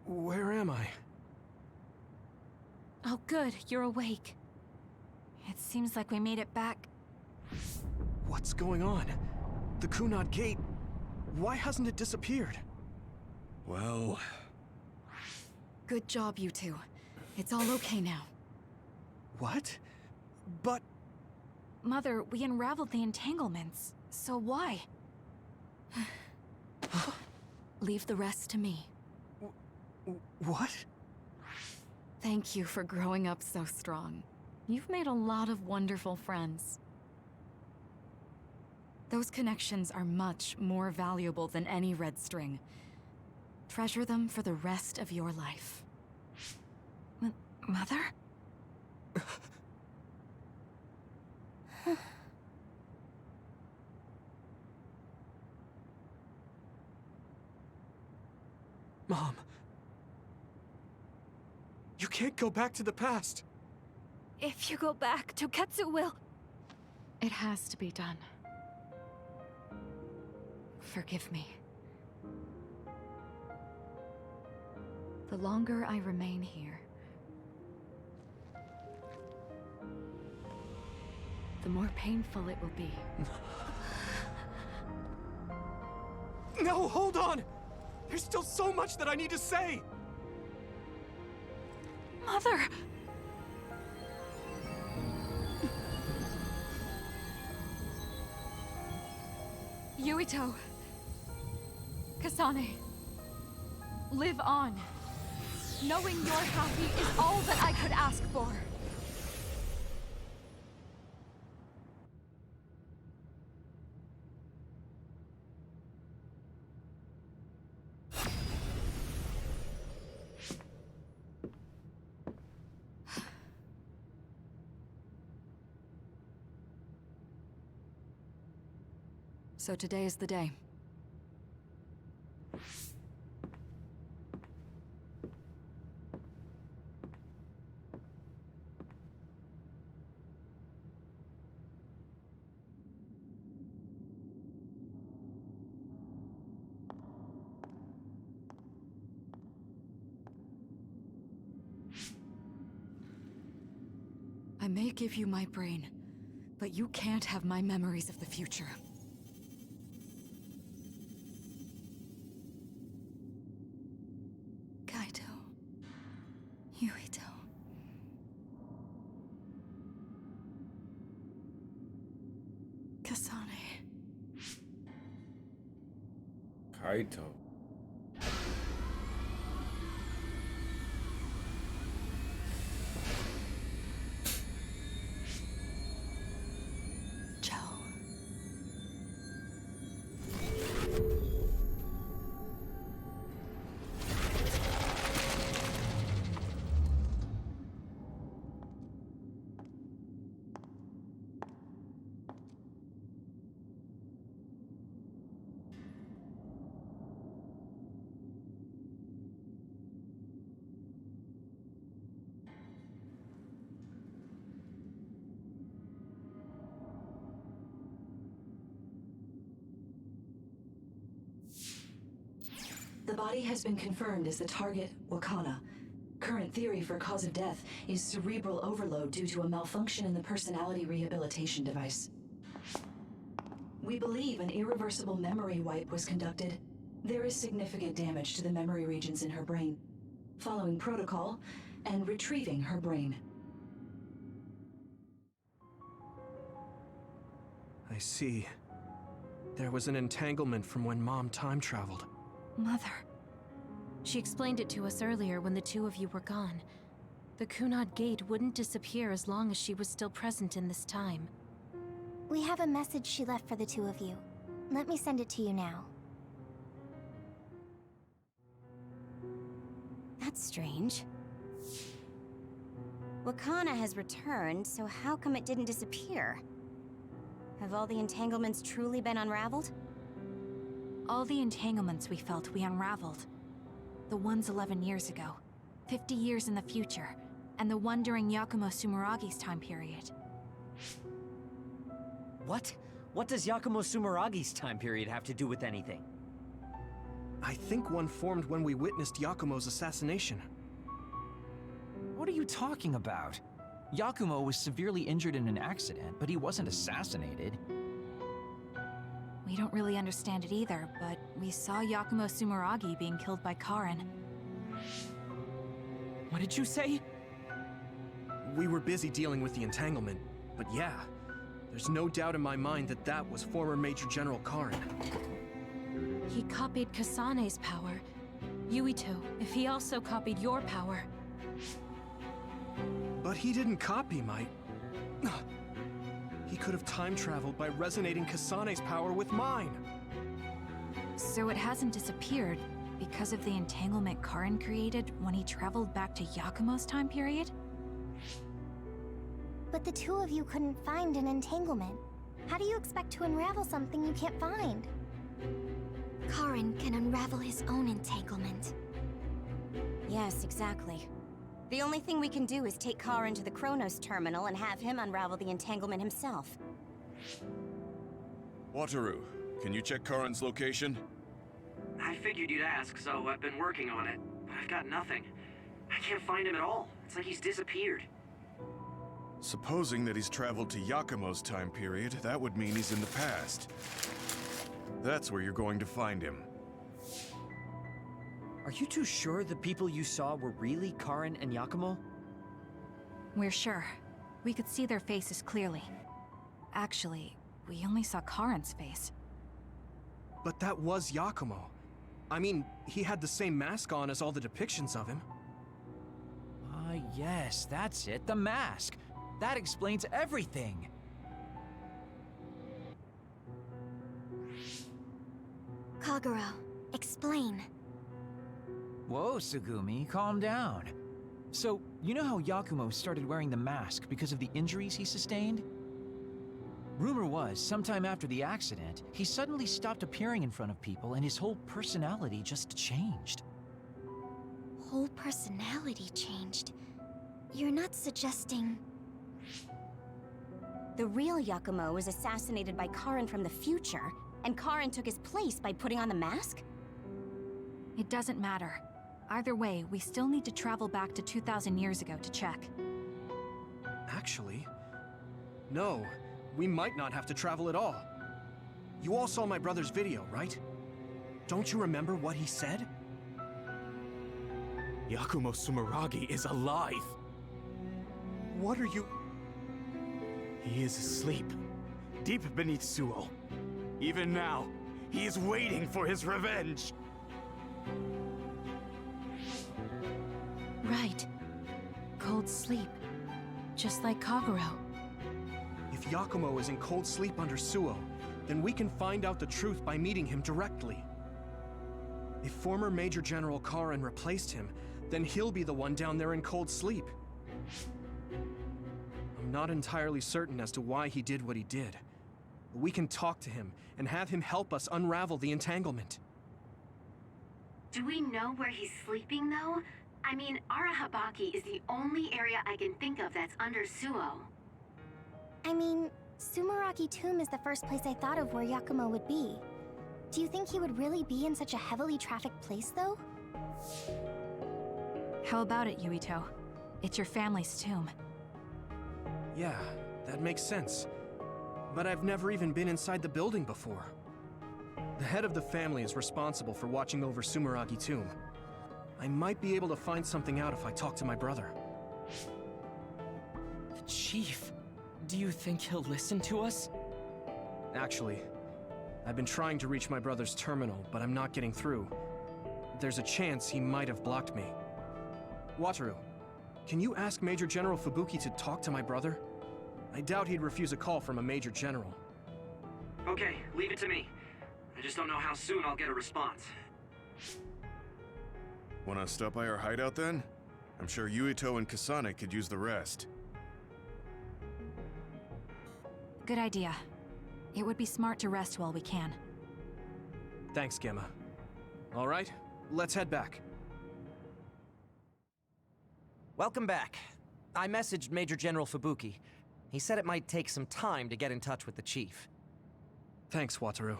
Where am I? Oh good, you're awake. It seems like we made it back. What's going on? The Kunad Gate... Why hasn't it disappeared? Well... Good job, you two. It's all okay now. What? But... Mother, we unraveled the entanglements, so why? Leave the rest to me. What? Thank you for growing up so strong. You've made a lot of wonderful friends. Those connections are much more valuable than any red string. Treasure them for the rest of your life. Mother? Mom. You can't go back to the past. If you go back, Toketsu will... It has to be done. Forgive me. The longer I remain here, the more painful it will be. No, hold on! There's still so much that I need to say! Mother! Yuito. Kasane. Live on. Knowing you're happy is all that I could ask for. So today is the day. I may give you my brain, but you can't have my memories of the future. Kaito. Yuito. Kasane. Kaito. body has been confirmed as the target, Wakana. Current theory for cause of death is cerebral overload due to a malfunction in the personality rehabilitation device. We believe an irreversible memory wipe was conducted. There is significant damage to the memory regions in her brain. Following protocol and retrieving her brain. I see. There was an entanglement from when Mom time traveled. Mother. She explained it to us earlier when the two of you were gone. The Kunad Gate wouldn't disappear as long as she was still present in this time. We have a message she left for the two of you. Let me send it to you now. That's strange. Wakana has returned, so how come it didn't disappear? Have all the entanglements truly been unraveled? All the entanglements we felt we unraveled. The ones 11 years ago, 50 years in the future, and the one during Yakumo Sumeragi's time period. What? What does Yakumo Sumeragi's time period have to do with anything? I think one formed when we witnessed Yakumo's assassination. What are you talking about? Yakumo was severely injured in an accident, but he wasn't assassinated. We don't really understand it either, but we saw Yakumo Sumeragi being killed by Karin. What did you say? We were busy dealing with the entanglement, but yeah, there's no doubt in my mind that that was former Major General Karin. He copied Kasane's power. Yuito, if he also copied your power. But he didn't copy my... He could have time traveled by resonating Kasane's power with mine. So it hasn't disappeared because of the entanglement Karin created when he traveled back to Yakumo's time period? But the two of you couldn't find an entanglement. How do you expect to unravel something you can't find? Karin can unravel his own entanglement. Yes, exactly. The only thing we can do is take Karin to the Chronos terminal and have him unravel the entanglement himself. Wataru, can you check Karin's location? I figured you'd ask, so I've been working on it. But I've got nothing. I can't find him at all. It's like he's disappeared. Supposing that he's traveled to Yakumo's time period, that would mean he's in the past. That's where you're going to find him. Are you two sure the people you saw were really Karin and Yakumo? We're sure. We could see their faces clearly. Actually, we only saw Karin's face. But that was Yakumo. I mean, he had the same mask on as all the depictions of him. Ah, yes, that's it, the mask. That explains everything. Kagero, explain. Whoa, Sugumi, calm down. So, you know how Yakumo started wearing the mask because of the injuries he sustained? Rumor was, sometime after the accident, he suddenly stopped appearing in front of people and his whole personality just changed. Whole personality changed? You're not suggesting... The real Yakumo was assassinated by Karin from the future, and Karin took his place by putting on the mask? It doesn't matter. Either way, we still need to travel back to 2,000 years ago to check. Actually, no. We might not have to travel at all. You all saw my brother's video, right? Don't you remember what he said? Yakumo Sumeragi is alive! What are you... He is asleep, deep beneath Suo. Even now, he is waiting for his revenge! Right. Cold sleep. Just like Kagero. If Yakumo is in cold sleep under Suo, then we can find out the truth by meeting him directly. If former Major General Karin replaced him, then he'll be the one down there in cold sleep. I'm not entirely certain as to why he did what he did. But we can talk to him and have him help us unravel the entanglement. Do we know where he's sleeping, though? I mean, Arahabaki is the only area I can think of that's under Suo. I mean, Sumeragi Tomb is the first place I thought of where Yakumo would be. Do you think he would really be in such a heavily trafficked place, though? How about it, Yuito? It's your family's tomb. Yeah, that makes sense. But I've never even been inside the building before. The head of the family is responsible for watching over Sumeragi Tomb. I might be able to find something out if I talk to my brother. The Chief. Do you think he'll listen to us? Actually, I've been trying to reach my brother's terminal, but I'm not getting through. There's a chance he might have blocked me. Wataru, can you ask Major General Fubuki to talk to my brother? I doubt he'd refuse a call from a Major General. Okay, leave it to me. I just don't know how soon I'll get a response. Wanna stop by our hideout then? I'm sure Yuito and Kasane could use the rest. Good idea. It would be smart to rest while we can. Thanks, Gemma. All right, let's head back. Welcome back. I messaged Major General Fubuki. He said it might take some time to get in touch with the Chief. Thanks, Wataru.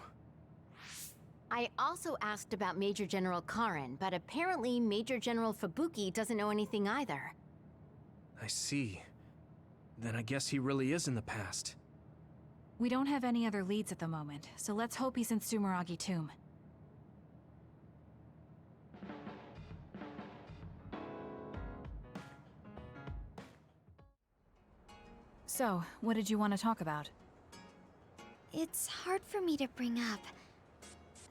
I also asked about Major General Karen, but apparently Major General Fubuki doesn't know anything either. I see. Then I guess he really is in the past. We don't have any other leads at the moment, so let's hope he's in Sumeragi Tomb. So, what did you want to talk about? It's hard for me to bring up.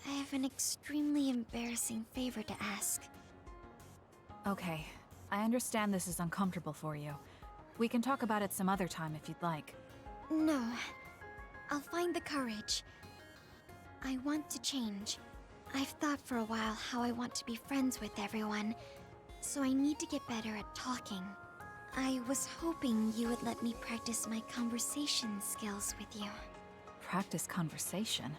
I have an extremely embarrassing favor to ask. Okay, I understand this is uncomfortable for you. We can talk about it some other time if you'd like. No. I'll find the courage. I want to change. I've thought for a while how I want to be friends with everyone, so I need to get better at talking. I was hoping you would let me practice my conversation skills with you. Practice conversation?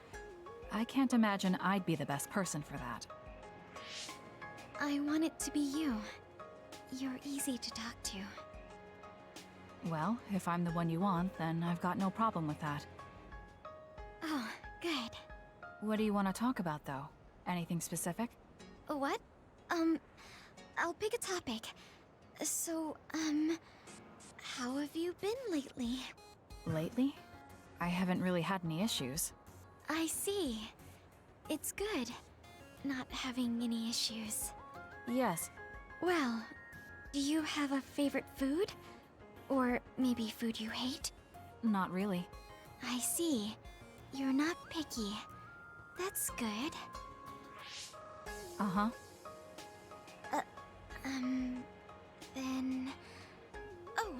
I can't imagine I'd be the best person for that. I want it to be you. You're easy to talk to. Well, if I'm the one you want, then I've got no problem with that. Oh, good. What do you want to talk about, though? Anything specific? What? I'll pick a topic. So, how have you been lately? Lately? I haven't really had any issues. I see. It's good, not having any issues. Yes. Well, do you have a favorite food? Or maybe food you hate? Not really. I see. You're not picky. That's good. Uh-huh. Then... Oh,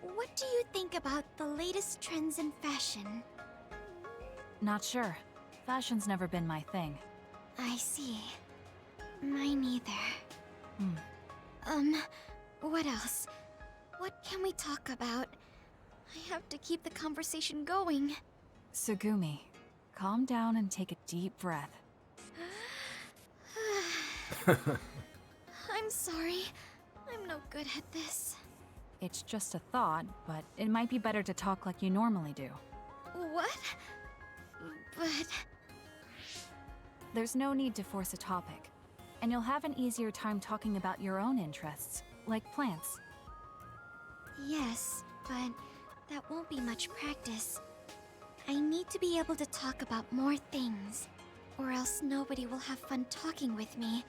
what do you think about the latest trends in fashion? Not sure. Fashion's never been my thing. I see. Mine either. What else? What can we talk about? I have to keep the conversation going. Sugumi, calm down and take a deep breath. I'm sorry. I'm no good at this. It's just a thought, but it might be better to talk like you normally do. What? But... There's no need to force a topic, and you'll have an easier time talking about your own interests, like plants. Yes, but that won't be much practice. I need to be able to talk about more things, or else nobody will have fun talking with me.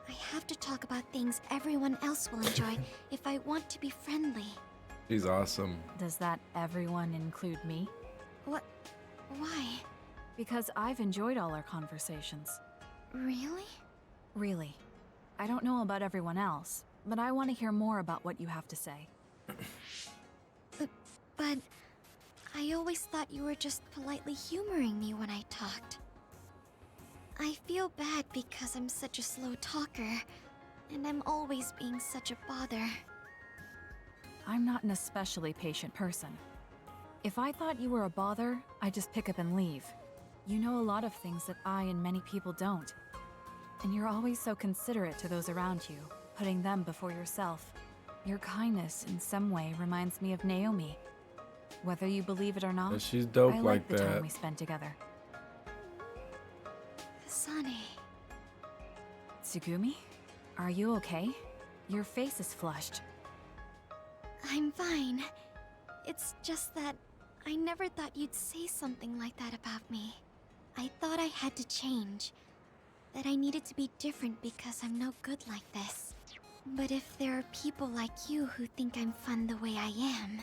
I have to talk about things everyone else will enjoy if I want to be friendly. She's awesome. Does that everyone include me? What? Why? Because I've enjoyed all our conversations. Really? Really. I don't know about everyone else, but I want to hear more about what you have to say. But I always thought you were just politely humoring me when I talked. I feel bad because I'm such a slow talker, and I'm always being such a bother. I'm not an especially patient person. If I thought you were a bother, I'd just pick up and leave. You know a lot of things that I and many people don't. And you're always so considerate to those around you, putting them before yourself. Your kindness, in some way, reminds me of Naomi. Whether you believe it or not, She's dope I like the time that. we spent together. Kasane. Tsugumi? Are you okay? Your face is flushed. I'm fine. It's just that I never thought you'd say something like that about me. I thought I had to change. That I needed to be different because I'm no good like this. But if there are people like you who think I'm fun the way I am,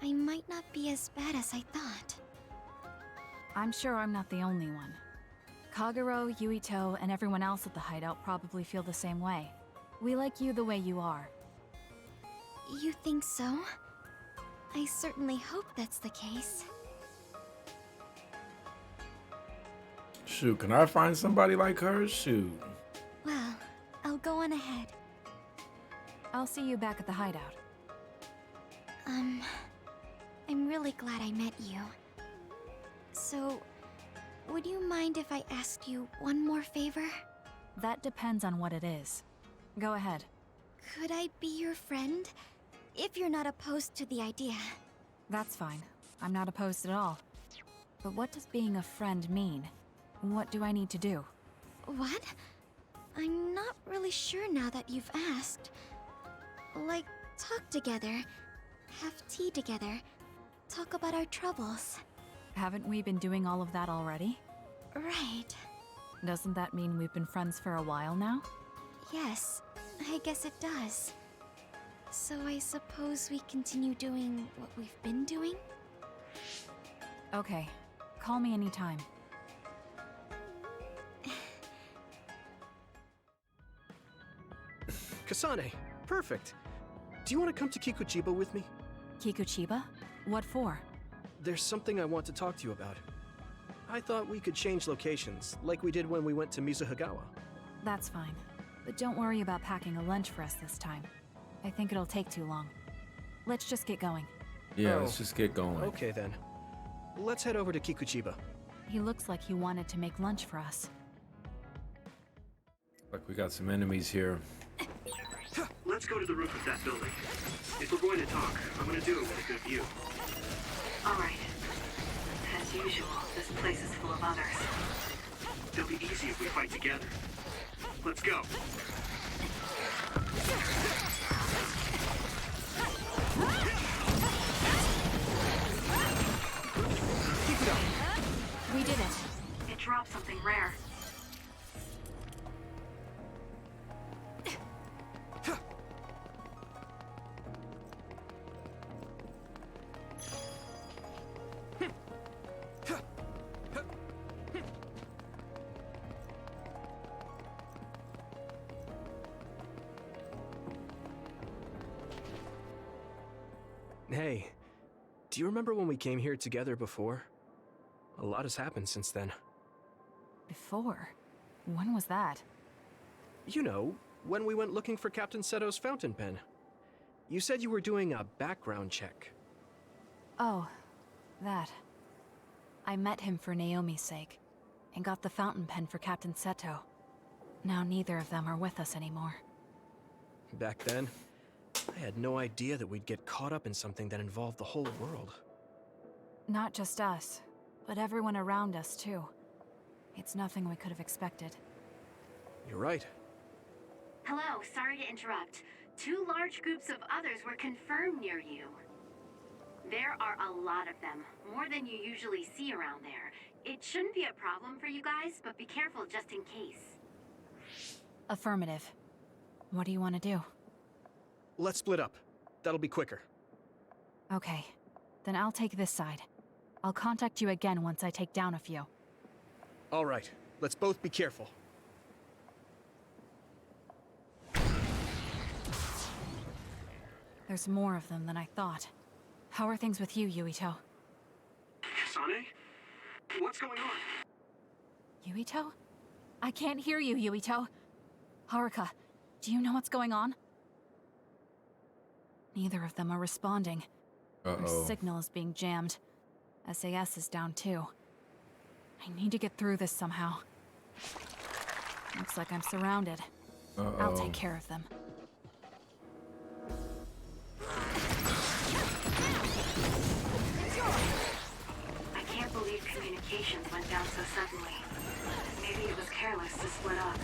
I might not be as bad as I thought. I'm sure I'm not the only one. Kagero, Yuito, and everyone else at the hideout probably feel the same way. We like you the way you are. You think so? I certainly hope that's the case. Shoot, can I find somebody like her? Shoot. Well, I'll go on ahead. I'll see you back at the hideout. I'm really glad I met you. So, would you mind if I asked you one more favor? That depends on what it is. Go ahead. Could I be your friend? If you're not opposed to the idea. That's fine. I'm not opposed at all. But what does being a friend mean? What do I need to do? What? I'm not really sure now that you've asked. Like, talk together, have tea together, talk about our troubles. Haven't we been doing all of that already? Right. Doesn't that mean we've been friends for a while now? Yes, I guess it does. So I suppose we continue doing what we've been doing? Okay. Call me anytime. Kasane, perfect. Do you want to come to Kikuchiba with me? Kikuchiba? What for? There's something I want to talk to you about. I thought we could change locations, like we did when we went to Mizuhagawa. That's fine. But don't worry about packing a lunch for us this time. I think it'll take too long. Let's just get going. Yeah, let's just get going. Okay then. Let's head over to Kikuchiba. He looks like he wanted to make lunch for us. Like we got some enemies here. Let's go to the roof of that building. If we're going to talk, I'm going to do it with a good view. All right. As usual, this place is full of others. It'll be easy if we fight together. Let's go. Keep it up. We did it. It dropped something rare. Hey, do you remember when we came here together before? A lot has happened since then. Before? When was that? You know, when we went looking for Captain Seto's fountain pen. You said you were doing a background check. Oh, that. I met him for Naomi's sake, and got the fountain pen for Captain Seto. Now neither of them are with us anymore. Back then, I had no idea that we'd get caught up in something that involved the whole world. Not just us, but everyone around us too. It's nothing we could have expected. You're right. Hello, sorry to interrupt. 2 large groups of others were confirmed near you. There are a lot of them, more than you usually see around there. It shouldn't be a problem for you guys, but be careful just in case. Affirmative. What do you want to do? Let's split up. That'll be quicker. Okay, then I'll take this side. I'll contact you again once I take down a few. All right, let's both be careful. There's more of them than I thought. How are things with you, Yuito? Kasane? What's going on? Yuito? I can't hear you, Yuito. Haruka, do you know what's going on? Neither of them are responding. Our signal is being jammed. SAS is down too. I need to get through this somehow. Looks like I'm surrounded. I'll take care of them. I can't believe communications went down so suddenly. Maybe it was careless to split up.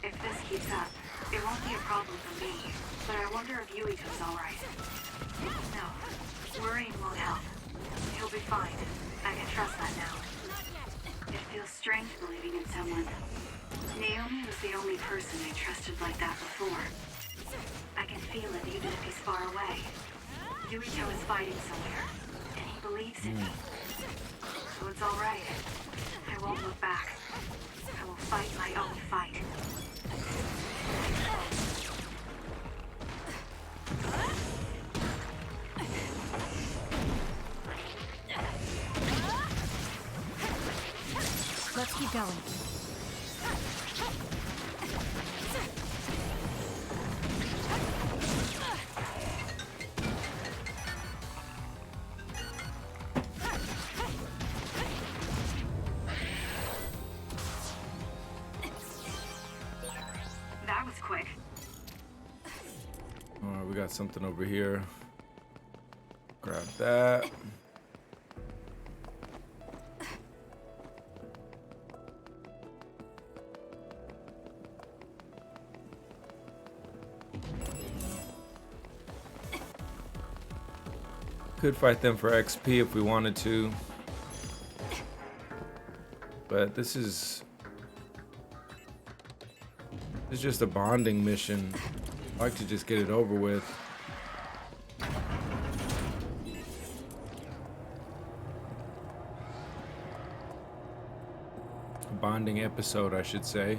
If this keeps up, it won't be a problem for me, but I wonder if Yuito's alright. No, worrying won't help. He'll be fine. I can trust that now. It feels strange believing in someone. Naomi was the only person I trusted like that before. I can feel it even if he's far away. Yuito is fighting somewhere, and he believes in me. So it's alright. I won't look back. I will fight my own fight. Let's keep going. That was quick. Alright, we got something over here. Grab that. Could fight them for XP if we wanted to. But this is just a bonding mission. I like to just get it over with. A bonding episode, I should say.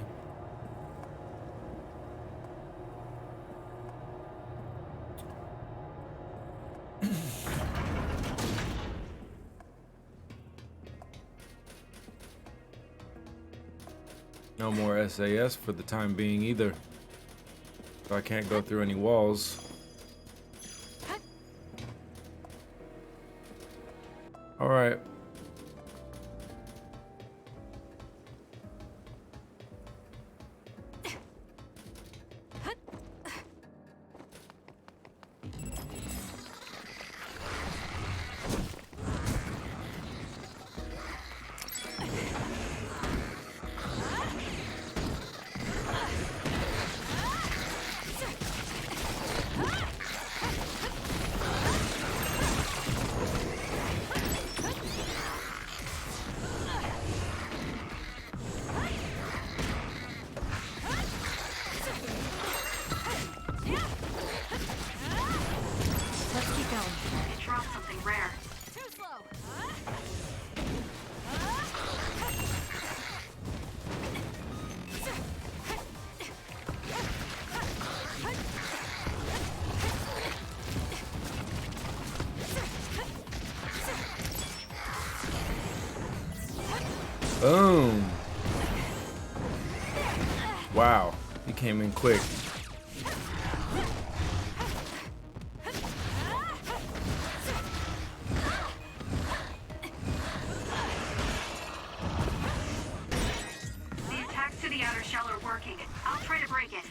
No more SAS for the time being either. So I can't go through any walls. All right. Boom. Wow, he came in quick. The attacks to the outer shell are working. I'll try to break it.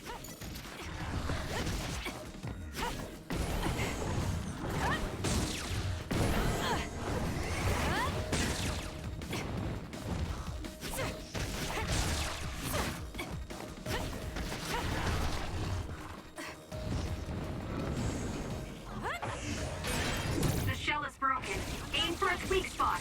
The shell is broken. Aim for its weak spot.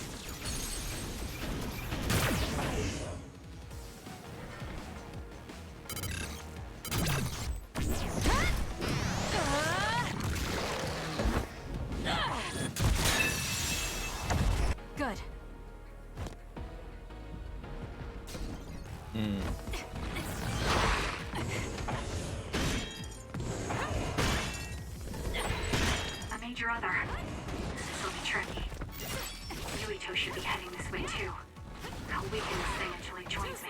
Good. I made your other. This will be tricky. Yuito should be heading this way too. I'll weaken this thing until he joins me.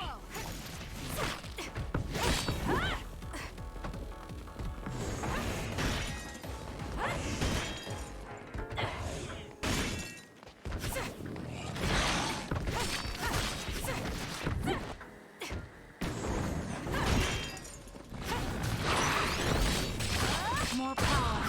More power.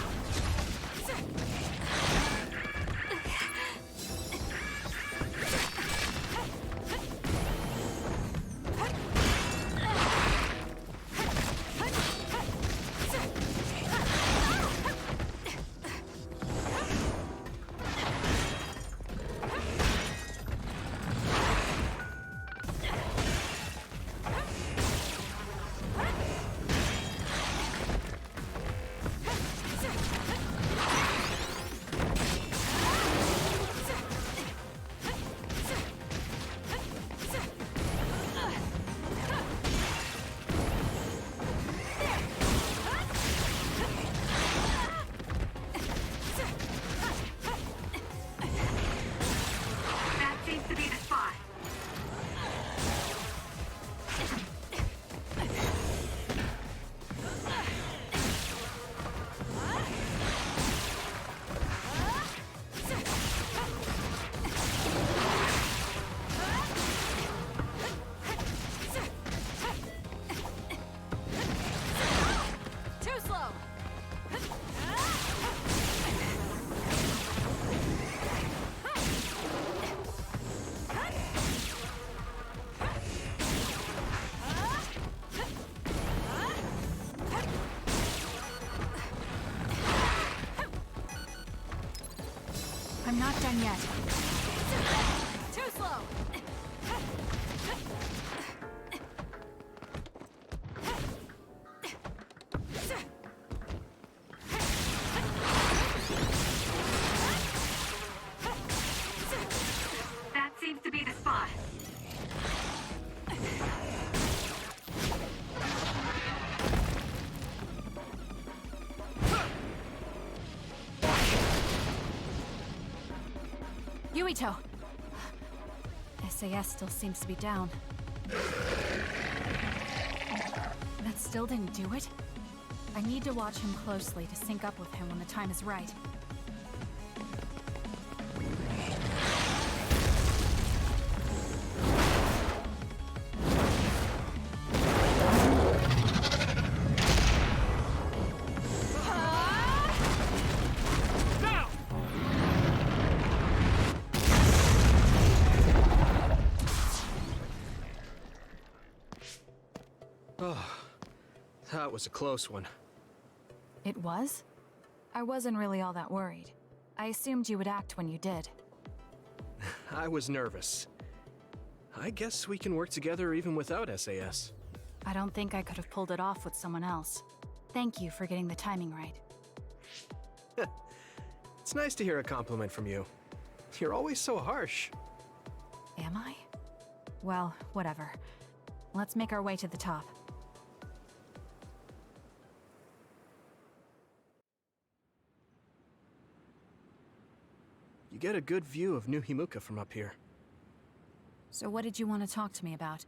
done yet. Too slow! That seems to be the spot. Yuito! SAS still seems to be down. That still didn't do it? I need to watch him closely to sync up with him when the time is right. Oh, that was a close one. It was? I wasn't really all that worried. I assumed you would act when you did. I was nervous. I guess we can work together even without SAS. I don't think I could have pulled it off with someone else. Thank you for getting the timing right. It's nice to hear a compliment from you. You're always so harsh. Am I? Well, whatever. Let's make our way to the top. You get a good view of New Himuka from up here. So what did you want to talk to me about?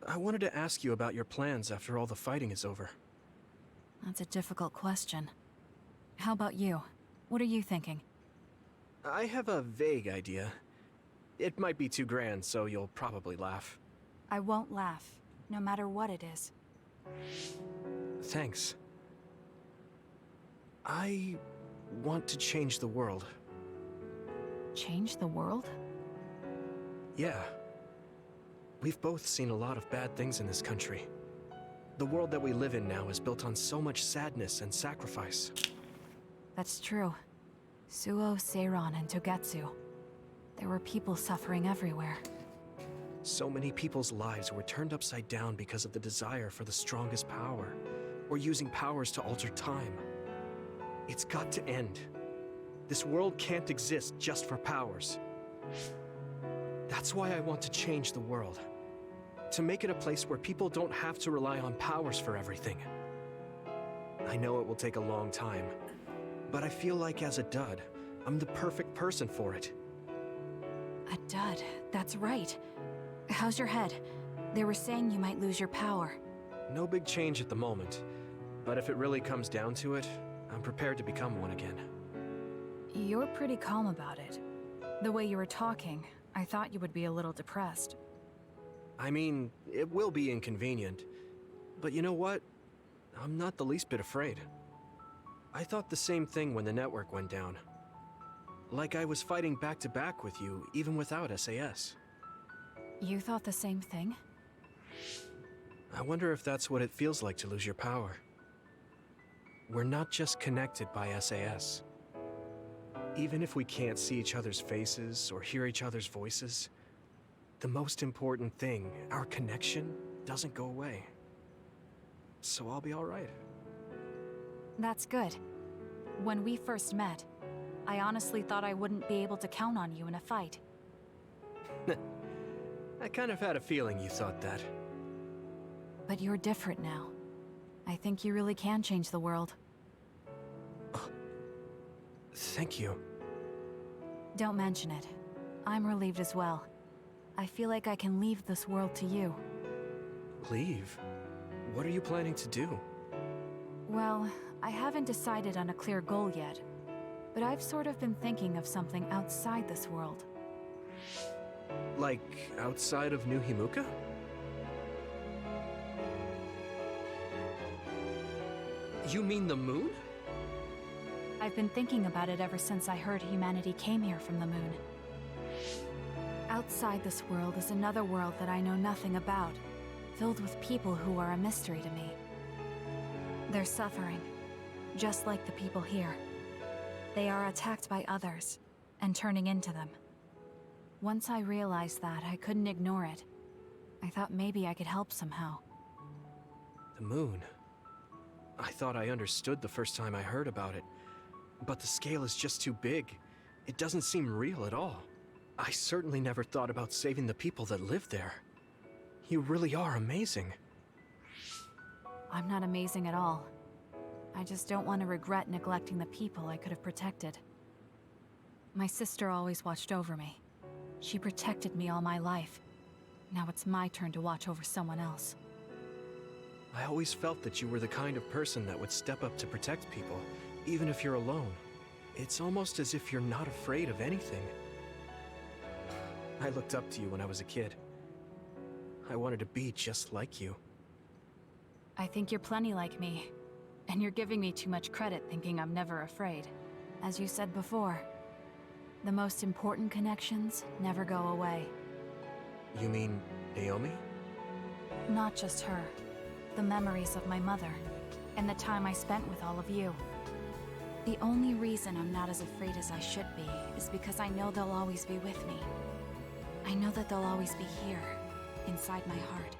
I wanted to ask you about your plans after all the fighting is over. That's a difficult question. How about you? What are you thinking? I have a vague idea. It might be too grand, so you'll probably laugh. I won't laugh, no matter what it is. Thanks. I want to change the world. Change the world? Yeah. We've both seen a lot of bad things in this country. The world that we live in now is built on so much sadness and sacrifice. That's true. Suo, Seiran, and Togetsu. There were people suffering everywhere. So many people's lives were turned upside down because of the desire for the strongest power, or using powers to alter time. It's got to end. This world can't exist just for powers. That's why I want to change the world. To make it a place where people don't have to rely on powers for everything. I know it will take a long time, but I feel like as a dud, I'm the perfect person for it. A dud, that's right. How's your head? They were saying you might lose your power. No big change at the moment, but if it really comes down to it, I'm prepared to become one again. You're pretty calm about it. The way you were talking, I thought you would be a little depressed. I mean, it will be inconvenient, but you know what? I'm not the least bit afraid. I thought the same thing when the network went down. Like I was fighting back to back with you, even without SAS. You thought the same thing? I wonder if that's what it feels like to lose your power. We're not just connected by SAS. Even if we can't see each other's faces or hear each other's voices, the most important thing, our connection, doesn't go away. So I'll be all right. That's good. When we first met, I honestly thought I wouldn't be able to count on you in a fight. I kind of had a feeling you thought that. But you're different now. I think you really can change the world. Thank you. Don't mention it. I'm relieved as well. I feel like I can leave this world to you. Leave? What are you planning to do? Well, I haven't decided on a clear goal yet, but I've sort of been thinking of something outside this world. Like, outside of New Himuka? You mean the moon? I've been thinking about it ever since I heard humanity came here from the moon. Outside this world is another world that I know nothing about, filled with people who are a mystery to me. They're suffering, just like the people here. They are attacked by others, and turning into them. Once I realized that, I couldn't ignore it. I thought maybe I could help somehow. The moon. I thought I understood the first time I heard about it, but the scale is just too big. It doesn't seem real at all. I certainly never thought about saving the people that live there. You really are amazing. I'm not amazing at all. I just don't want to regret neglecting the people I could have protected. My sister always watched over me. She protected me all my life. Now it's my turn to watch over someone else. I always felt that you were the kind of person that would step up to protect people, even if you're alone. It's almost as if you're not afraid of anything. I looked up to you when I was a kid. I wanted to be just like you. I think you're plenty like me. And you're giving me too much credit thinking I'm never afraid. As you said before, the most important connections never go away. You mean Naomi? Not just her. The memories of my mother, and the time I spent with all of you. The only reason I'm not as afraid as I should be is because I know they'll always be with me. I know that they'll always be here, inside my heart.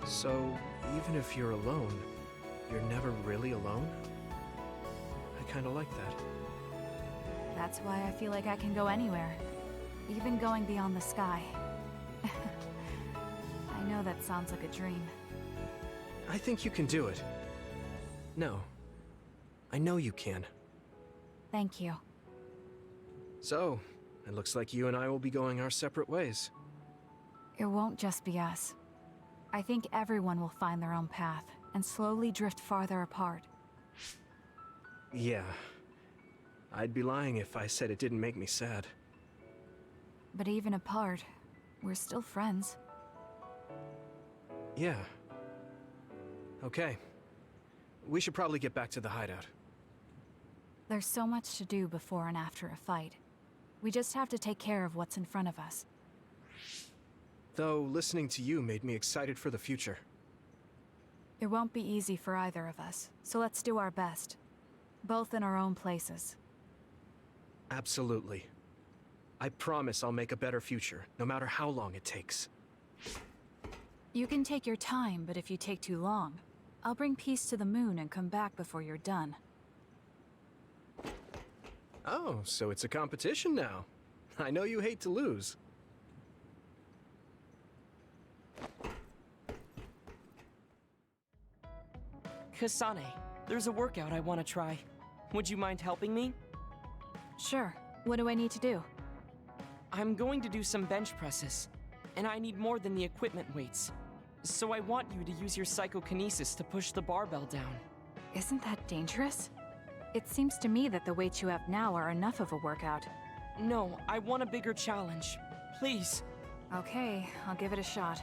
So, even if you're alone, you're never really alone? I kinda like that. That's why I feel like I can go anywhere, even going beyond the sky. I know that sounds like a dream. I think you can do it. No. I know you can. Thank you. So, it looks like you and I will be going our separate ways. It won't just be us. I think everyone will find their own path and slowly drift farther apart. Yeah. I'd be lying if I said it didn't make me sad. But even apart, we're still friends. Yeah. Okay. We should probably get back to the hideout. There's so much to do before and after a fight. We just have to take care of what's in front of us. Though, listening to you made me excited for the future. It won't be easy for either of us, so let's do our best. Both in our own places. Absolutely. I promise I'll make a better future, no matter how long it takes. You can take your time, but if you take too long, I'll bring peace to the moon and come back before you're done. Oh, so it's a competition now. I know you hate to lose. Kasane, there's a workout I want to try. Would you mind helping me? Sure. What do I need to do? I'm going to do some bench presses, and I need more than the equipment weights. So I want you to use your psychokinesis to push the barbell down. Isn't that dangerous? It seems to me that the weights you have now are enough of a workout. No, I want a bigger challenge. Please. Okay, I'll give it a shot.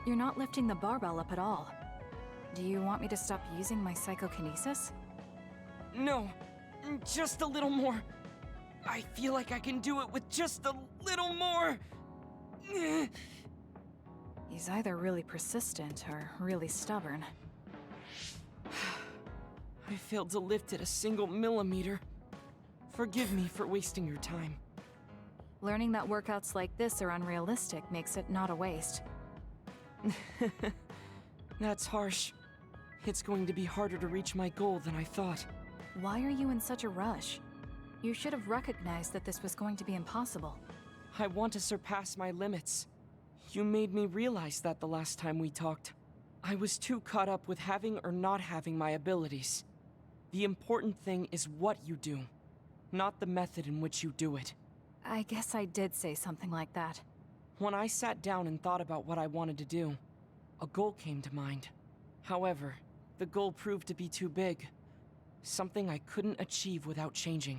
You're not lifting the barbell up at all. Do you want me to stop using my psychokinesis? No, just a little more. I feel like I can do it with just a little more. He's either really persistent or really stubborn. I failed to lift it a single millimeter. Forgive me for wasting your time. Learning that workouts like this are unrealistic makes it not a waste. That's harsh. It's going to be harder to reach my goal than I thought. Why are you in such a rush? You should have recognized that this was going to be impossible. I want to surpass my limits. You made me realize that the last time we talked. I was too caught up with having or not having my abilities. The important thing is what you do, not the method in which you do it. I guess I did say something like that. When I sat down and thought about what I wanted to do, a goal came to mind. However, the goal proved to be too big. Something I couldn't achieve without changing.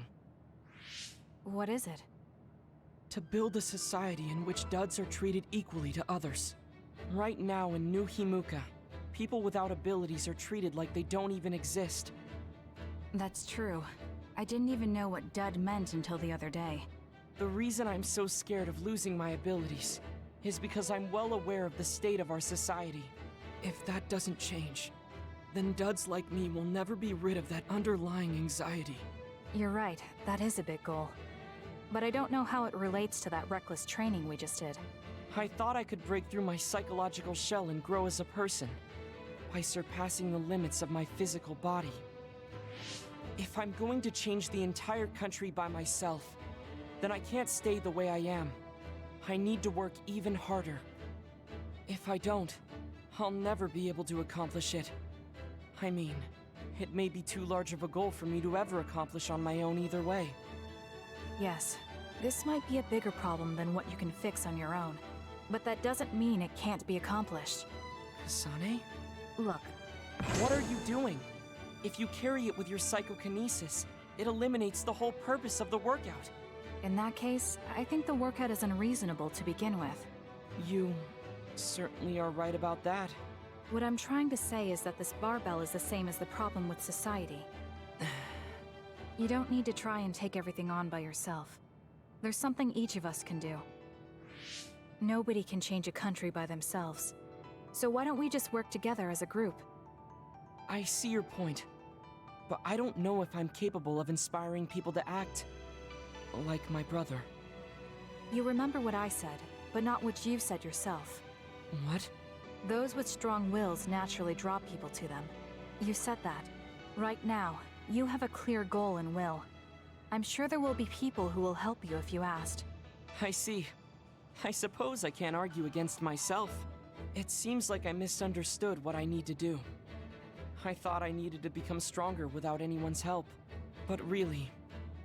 What is it? To build a society in which duds are treated equally to others. Right now in New Himuka, people without abilities are treated like they don't even exist. That's true. I didn't even know what dud meant until the other day. The reason I'm so scared of losing my abilities is because I'm well aware of the state of our society. If that doesn't change, then duds like me will never be rid of that underlying anxiety. You're right, that is a big goal. But I don't know how it relates to that reckless training we just did. I thought I could break through my psychological shell and grow as a person, by surpassing the limits of my physical body. If I'm going to change the entire country by myself, then I can't stay the way I am. I need to work even harder. If I don't, I'll never be able to accomplish it. I mean, it may be too large of a goal for me to ever accomplish on my own either way. Yes, this might be a bigger problem than what you can fix on your own. But that doesn't mean it can't be accomplished. Kasane? Look. What are you doing? If you carry it with your psychokinesis, it eliminates the whole purpose of the workout. In that case, I think the workout is unreasonable to begin with. You certainly are right about that. What I'm trying to say is that this barbell is the same as the problem with society. You don't need to try and take everything on by yourself. There's something each of us can do. Nobody can change a country by themselves. So why don't we just work together as a group? I see your point, but I don't know if I'm capable of inspiring people to act like my brother. You remember what I said, but not what you've said yourself. What? Those with strong wills naturally draw people to them. You said that. Right now, you have a clear goal and will. I'm sure there will be people who will help you if you asked. I see. I suppose I can't argue against myself. It seems like I misunderstood what I need to do. I thought I needed to become stronger without anyone's help. But really,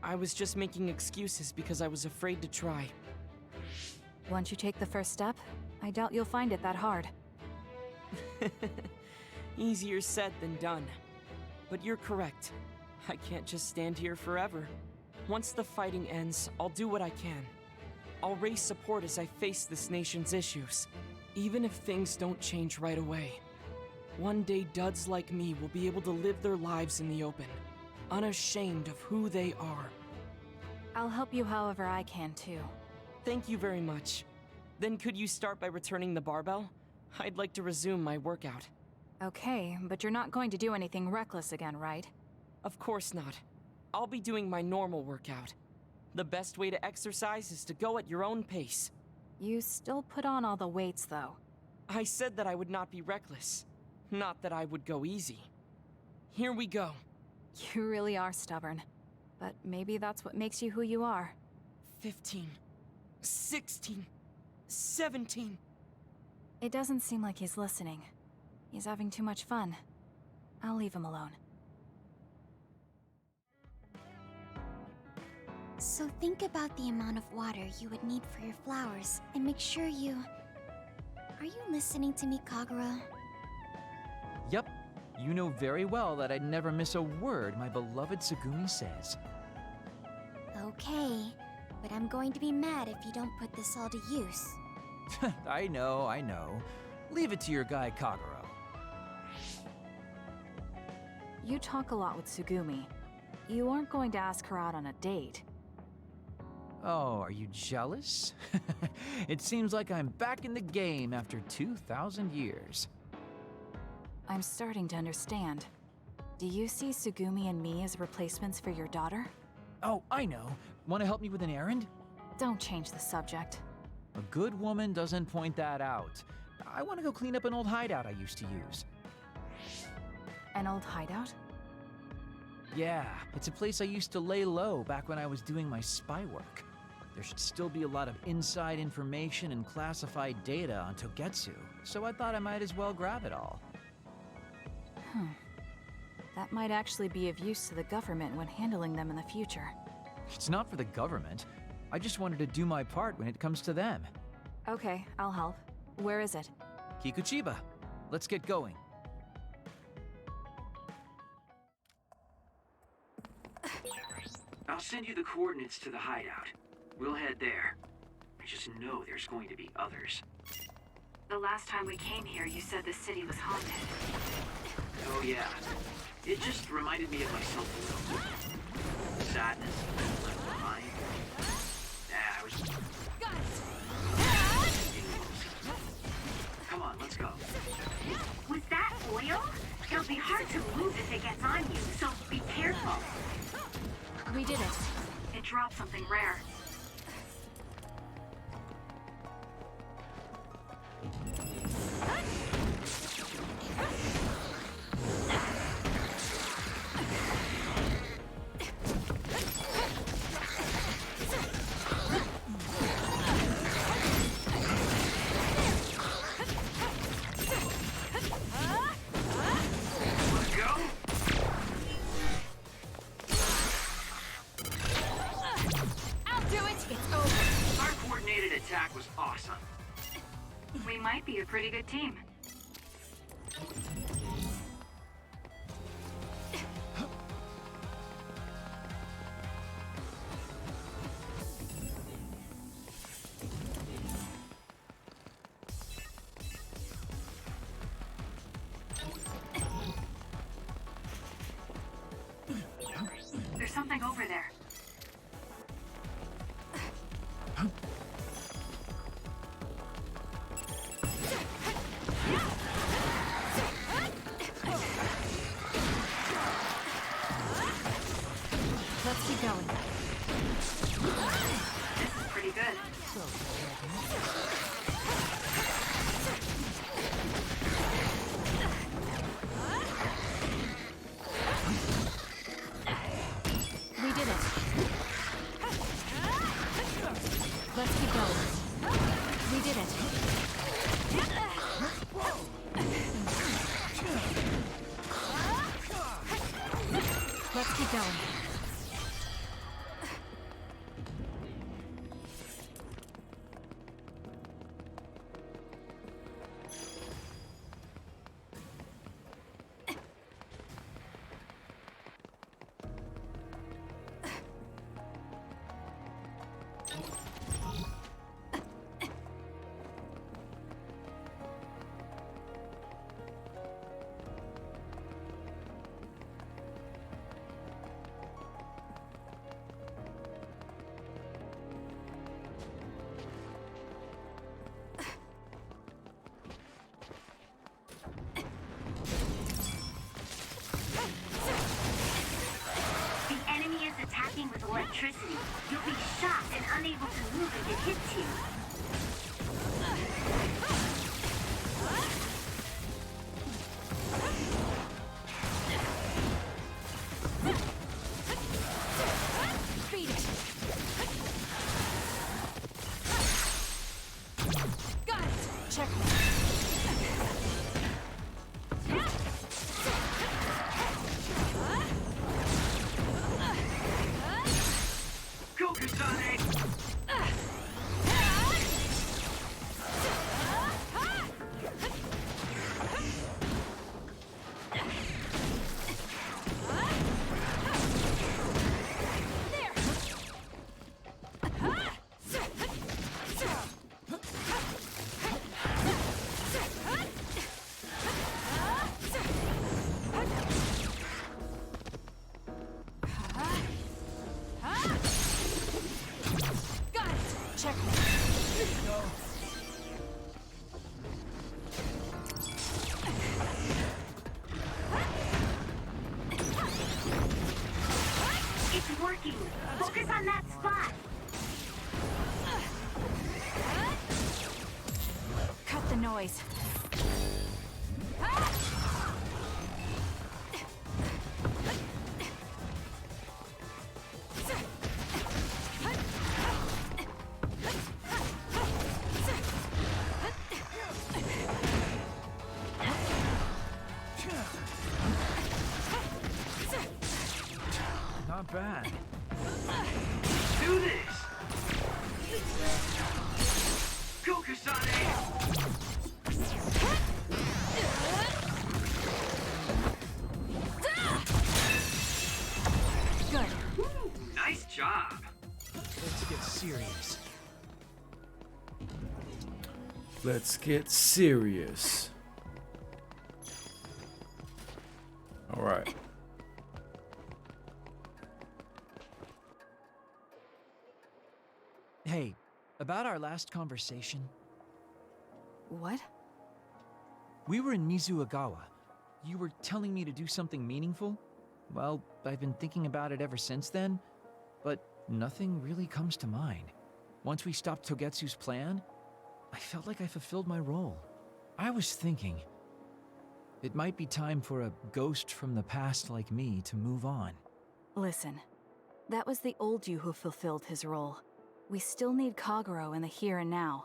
I was just making excuses because I was afraid to try. Once you take the first step, I doubt you'll find it that hard. Easier said than done. But you're correct. I can't just stand here forever. Once the fighting ends, I'll do what I can. I'll raise support as I face this nation's issues, even if things don't change right away. One day, duds like me will be able to live their lives in the open, unashamed of who they are. I'll help you however I can, too. Thank you very much. Then could you start by returning the barbell? I'd like to resume my workout. Okay, but you're not going to do anything reckless again, right? Of course not. I'll be doing my normal workout. The best way to exercise is to go at your own pace. You still put on all the weights, though. I said that I would not be reckless. Not that I would go easy. Here we go. You really are stubborn. But maybe that's what makes you who you are. 15. 16. 17. It doesn't seem like he's listening. He's having too much fun. I'll leave him alone. So think about the amount of water you would need for your flowers, and make sure you... Are you listening to me, Kagura? Yep. You know very well that I'd never miss a word my beloved Tsugumi says. Okay, but I'm going to be mad if you don't put this all to use. I know. Leave it to your guy Kagura. You talk a lot with Tsugumi. You aren't going to ask her out on a date. Oh, are you jealous? It seems like I'm back in the game after 2,000 years. I'm starting to understand. Do you see Tsugumi and me as replacements for your daughter? Oh, I know. Want to help me with an errand? Don't change the subject. A good woman doesn't point that out. I want to go clean up an old hideout I used to use. An old hideout? Yeah, it's a place I used to lay low back when I was doing my spy work. There should still be a lot of inside information and classified data on Togetsu, so I thought I might as well grab it all. That might actually be of use to the government when handling them in the future. It's not for the government. I just wanted to do my part when it comes to them. Okay, I'll help. Where is it? Kikuchiba. Let's get going. I'll send you the coordinates to the hideout. We'll head there. I just know there's going to be others. The last time we came here, you said the city was haunted. Oh yeah. It just reminded me of myself a little. Sadness, left behind. I was... Come on, let's go. Was that oil? It'll be hard did it. It dropped something rare. Attack was awesome. We might be a pretty good team. There's something over there. Let's keep going. This is pretty good. We did it. Let's keep going. We did it. Let's keep going. Attacking with electricity, you'll be shocked and unable to move if it hits you. Beat it. Got it. Checkmate. Go, Kasane! It's working! Focus on that spot! Cut the noise. Not bad. Do this! Go, Kasane! Good. Woo, nice job! Let's get serious. Let's get serious. All right. Hey, about our last conversation. What? We were in Mizuagawa. You were telling me to do something meaningful? Well, I've been thinking about it ever since then, but nothing really comes to mind. Once we stopped Togetsu's plan, I felt like I fulfilled my role. I was thinking, it might be time for a ghost from the past like me to move on. Listen, that was the old you who fulfilled his role. We still need Kagero in the here and now.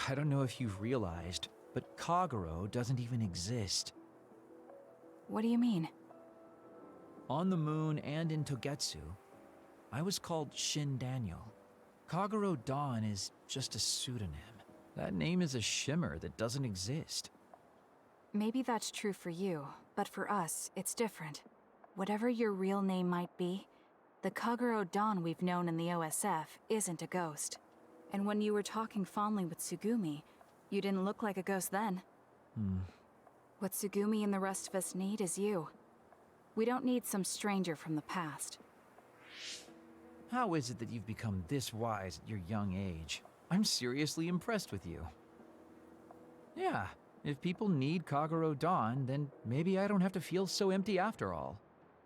I don't know if you've realized, but Kagero doesn't even exist. What do you mean? On the moon and in Togetsu, I was called Shin Daniel. Kagero Dawn is just a pseudonym. That name is a shimmer that doesn't exist. Maybe that's true for you, but for us, it's different. Whatever your real name might be, the Kagero Dawn we've known in the OSF isn't a ghost. And when you were talking fondly with Tsugumi, you didn't look like a ghost then. What Tsugumi and the rest of us need is you. We don't need some stranger from the past. How is it that you've become this wise at your young age? I'm seriously impressed with you. Yeah, if people need Kagero Dawn, then maybe I don't have to feel so empty after all.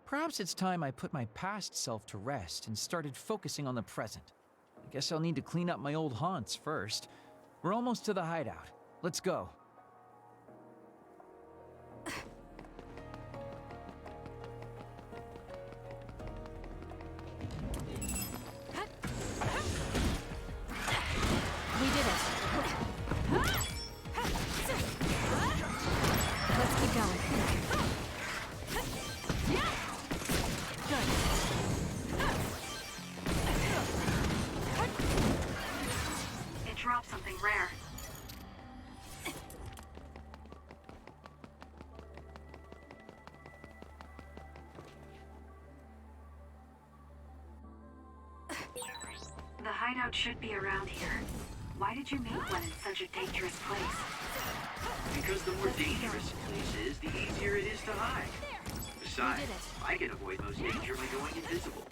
Perhaps it's time I put my past self to rest and started focusing on the present. I guess I'll need to clean up my old haunts first. We're almost to the hideout. Let's go. We did it. Let's keep going. Good. It dropped something rare. The hideout should be around here. Why did you make one in such a dangerous place? Because the more dangerous a place is, the easier it is to hide. Besides, I can avoid most danger by going invisible.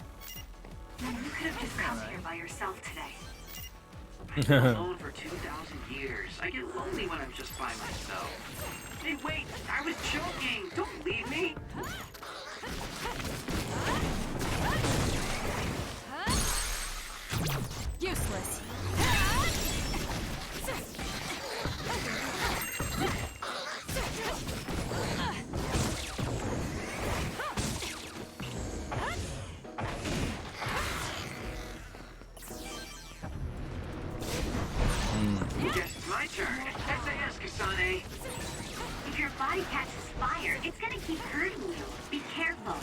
You could have just come here by yourself today. I've been alone for 2,000 years. I get lonely when I'm just by myself. Hey, wait! I was joking! Don't leave me! Useless. Guess it's my turn. SAS, Kasane. If your body catches fire, it's gonna keep hurting you. Be careful.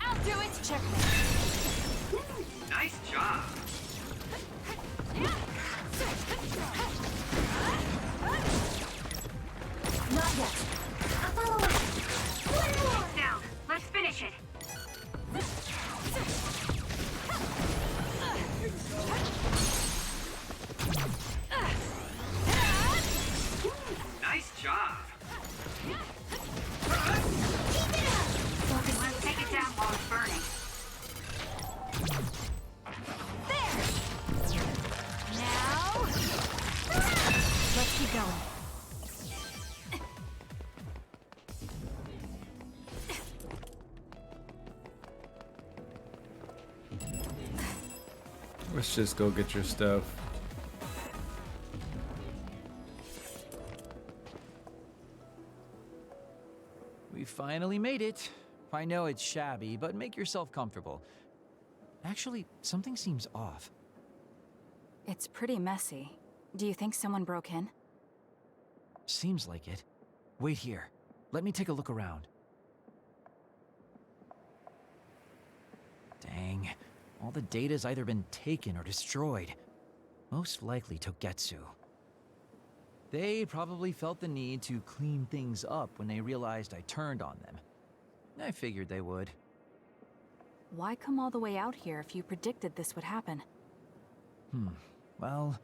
I'll do it. Checkmate. Nice job. Not yet. I'll follow up. One more. Now, let's finish it. Nice job. Let's take it down while it's burning. Now, let's keep going. Let's just go get your stuff. We finally made it. I know it's shabby, but make yourself comfortable. Actually, something seems off. It's pretty messy. Do you think someone broke in? Seems like it. Wait here. Let me take a look around. Dang. All the data's either been taken or destroyed. Most likely Togetsu. They probably felt the need to clean things up when they realized I turned on them. I figured they would. Why come all the way out here if you predicted this would happen? Well,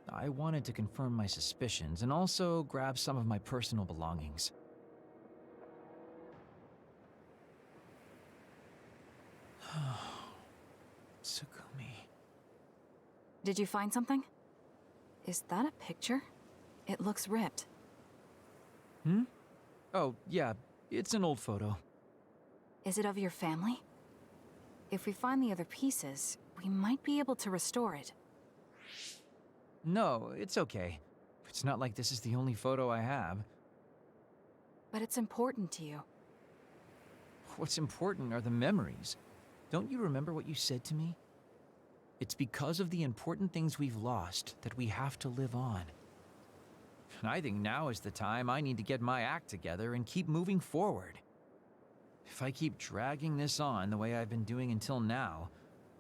I wanted to confirm my suspicions and also grab some of my personal belongings. Tsugumi. Did you find something? Is that a picture? It looks ripped. Hmm? Oh, yeah, it's an old photo. Is it of your family? If we find the other pieces, we might be able to restore it. No, it's okay. It's not like this is the only photo I have. But it's important to you. What's important are the memories. Don't you remember what you said to me? It's because of the important things we've lost that we have to live on. And I think now is the time I need to get my act together and keep moving forward. If I keep dragging this on the way I've been doing until now,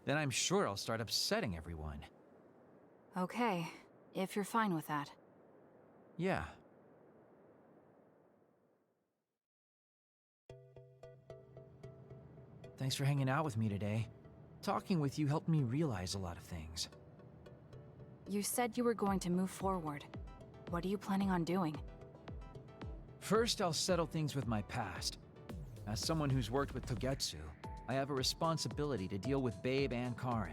then I'm sure I'll start upsetting everyone. Okay, if you're fine with that. Yeah. Thanks for hanging out with me today. Talking with you helped me realize a lot of things. You said you were going to move forward. What are you planning on doing? First, I'll settle things with my past. As someone who's worked with Togetsu, I have a responsibility to deal with Babe and Karen.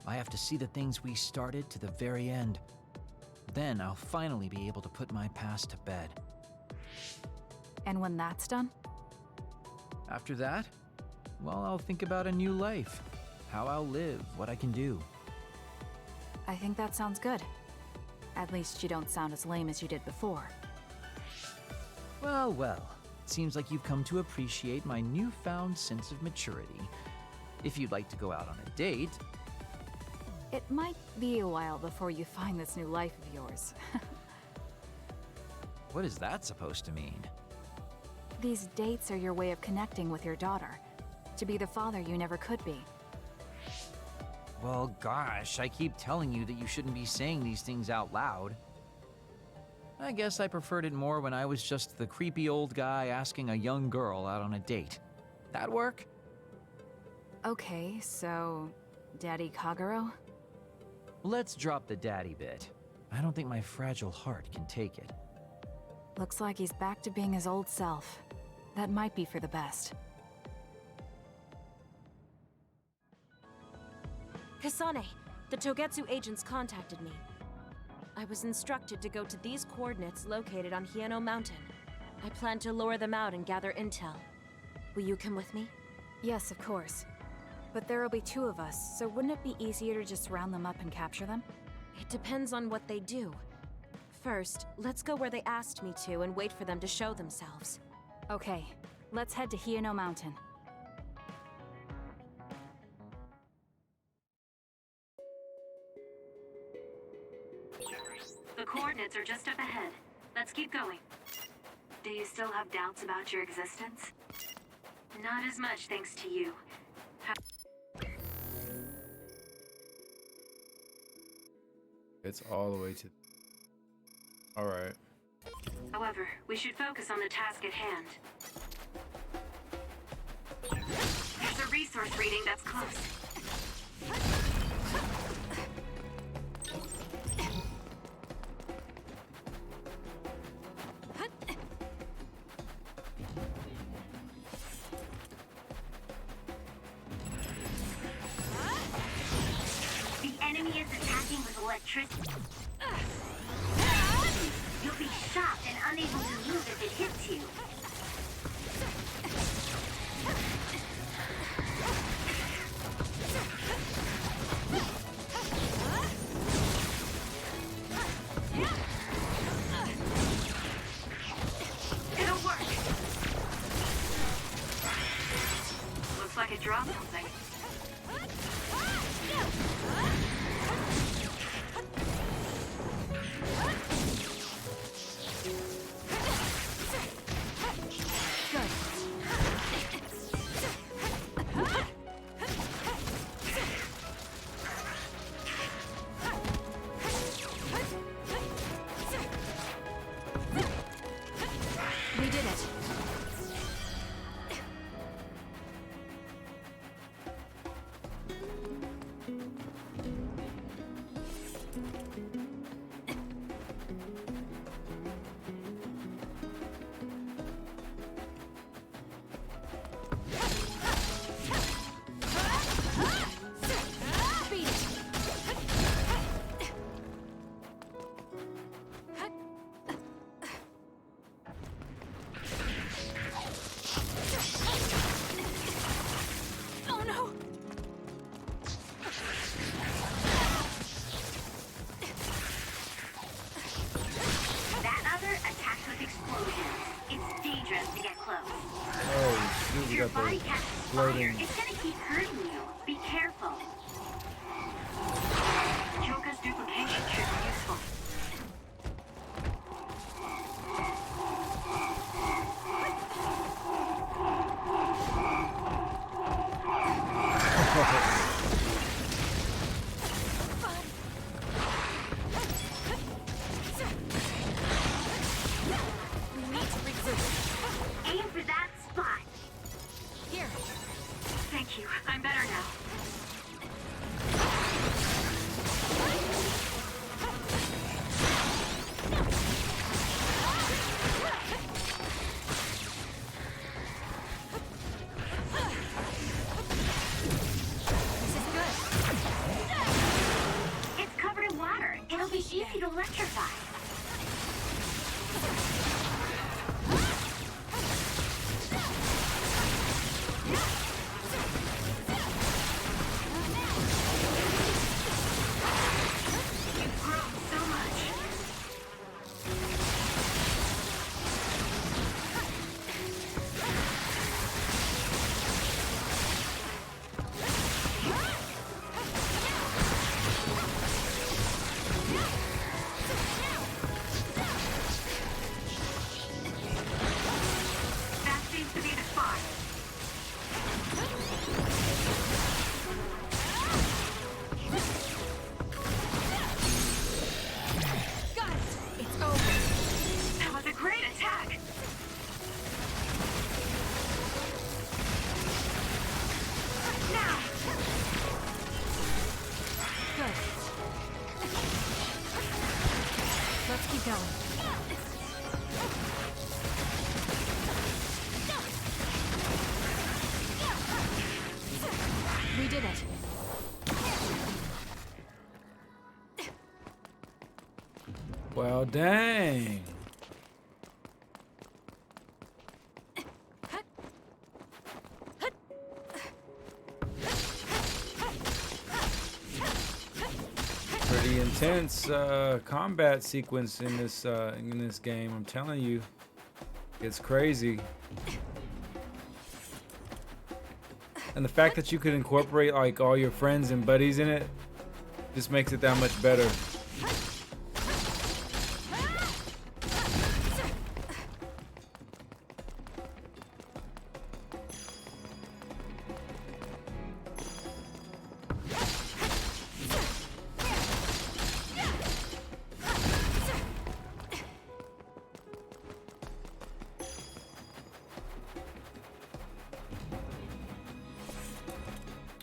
I have to see the things we started to the very end. Then I'll finally be able to put my past to bed. And when that's done? After that, well, I'll think about a new life. How I'll live, what I can do. I think that sounds good. At least you don't sound as lame as you did before. Well, well. It seems like you've come to appreciate my newfound sense of maturity. If you'd like to go out on a date... It might be a while before you find this new life of yours. What is that supposed to mean? These dates are your way of connecting with your daughter. To be the father you never could be. Well, gosh, I keep telling you that you shouldn't be saying these things out loud. I guess I preferred it more when I was just the creepy old guy asking a young girl out on a date. That work? Okay, so... Daddy Kagero? Let's drop the daddy bit. I don't think my fragile heart can take it. Looks like he's back to being his old self. That might be for the best. Kasane, the Togetsu agents contacted me. I was instructed to go to these coordinates located on Hieno Mountain. I plan to lure them out and gather intel. Will you come with me? Yes, of course. But there'll be two of us, so wouldn't it be easier to just round them up and capture them? It depends on what they do. First, let's go where they asked me to and wait for them to show themselves. Okay, let's head to Hieno Mountain. The coordinates are just up ahead. Let's keep going. Do you still have doubts about your existence? Not as much thanks to you. It's all the way to... Alright. However, we should focus on the task at hand. There's a resource reading that's close. Electricity. You'll be shocked and unable to move if it hits you. It'll work. Looks like it dropped something. body catches fire, it's gonna keep hurting you. Be careful. Kyoka's duplication should be useful. Aim for that spot. Here. Thank you. I'm better now. This is good. It's covered in water. It'll be easy to electrify. You've grown so much. That seems to be the spot. Got it. It's over. That was a great attack. Now. Good. Let's keep going. We did it. Well, dang. Pretty intense combat sequence in this game. I'm telling you, it's crazy. And the fact that you could incorporate like all your friends and buddies in it just makes it that much better.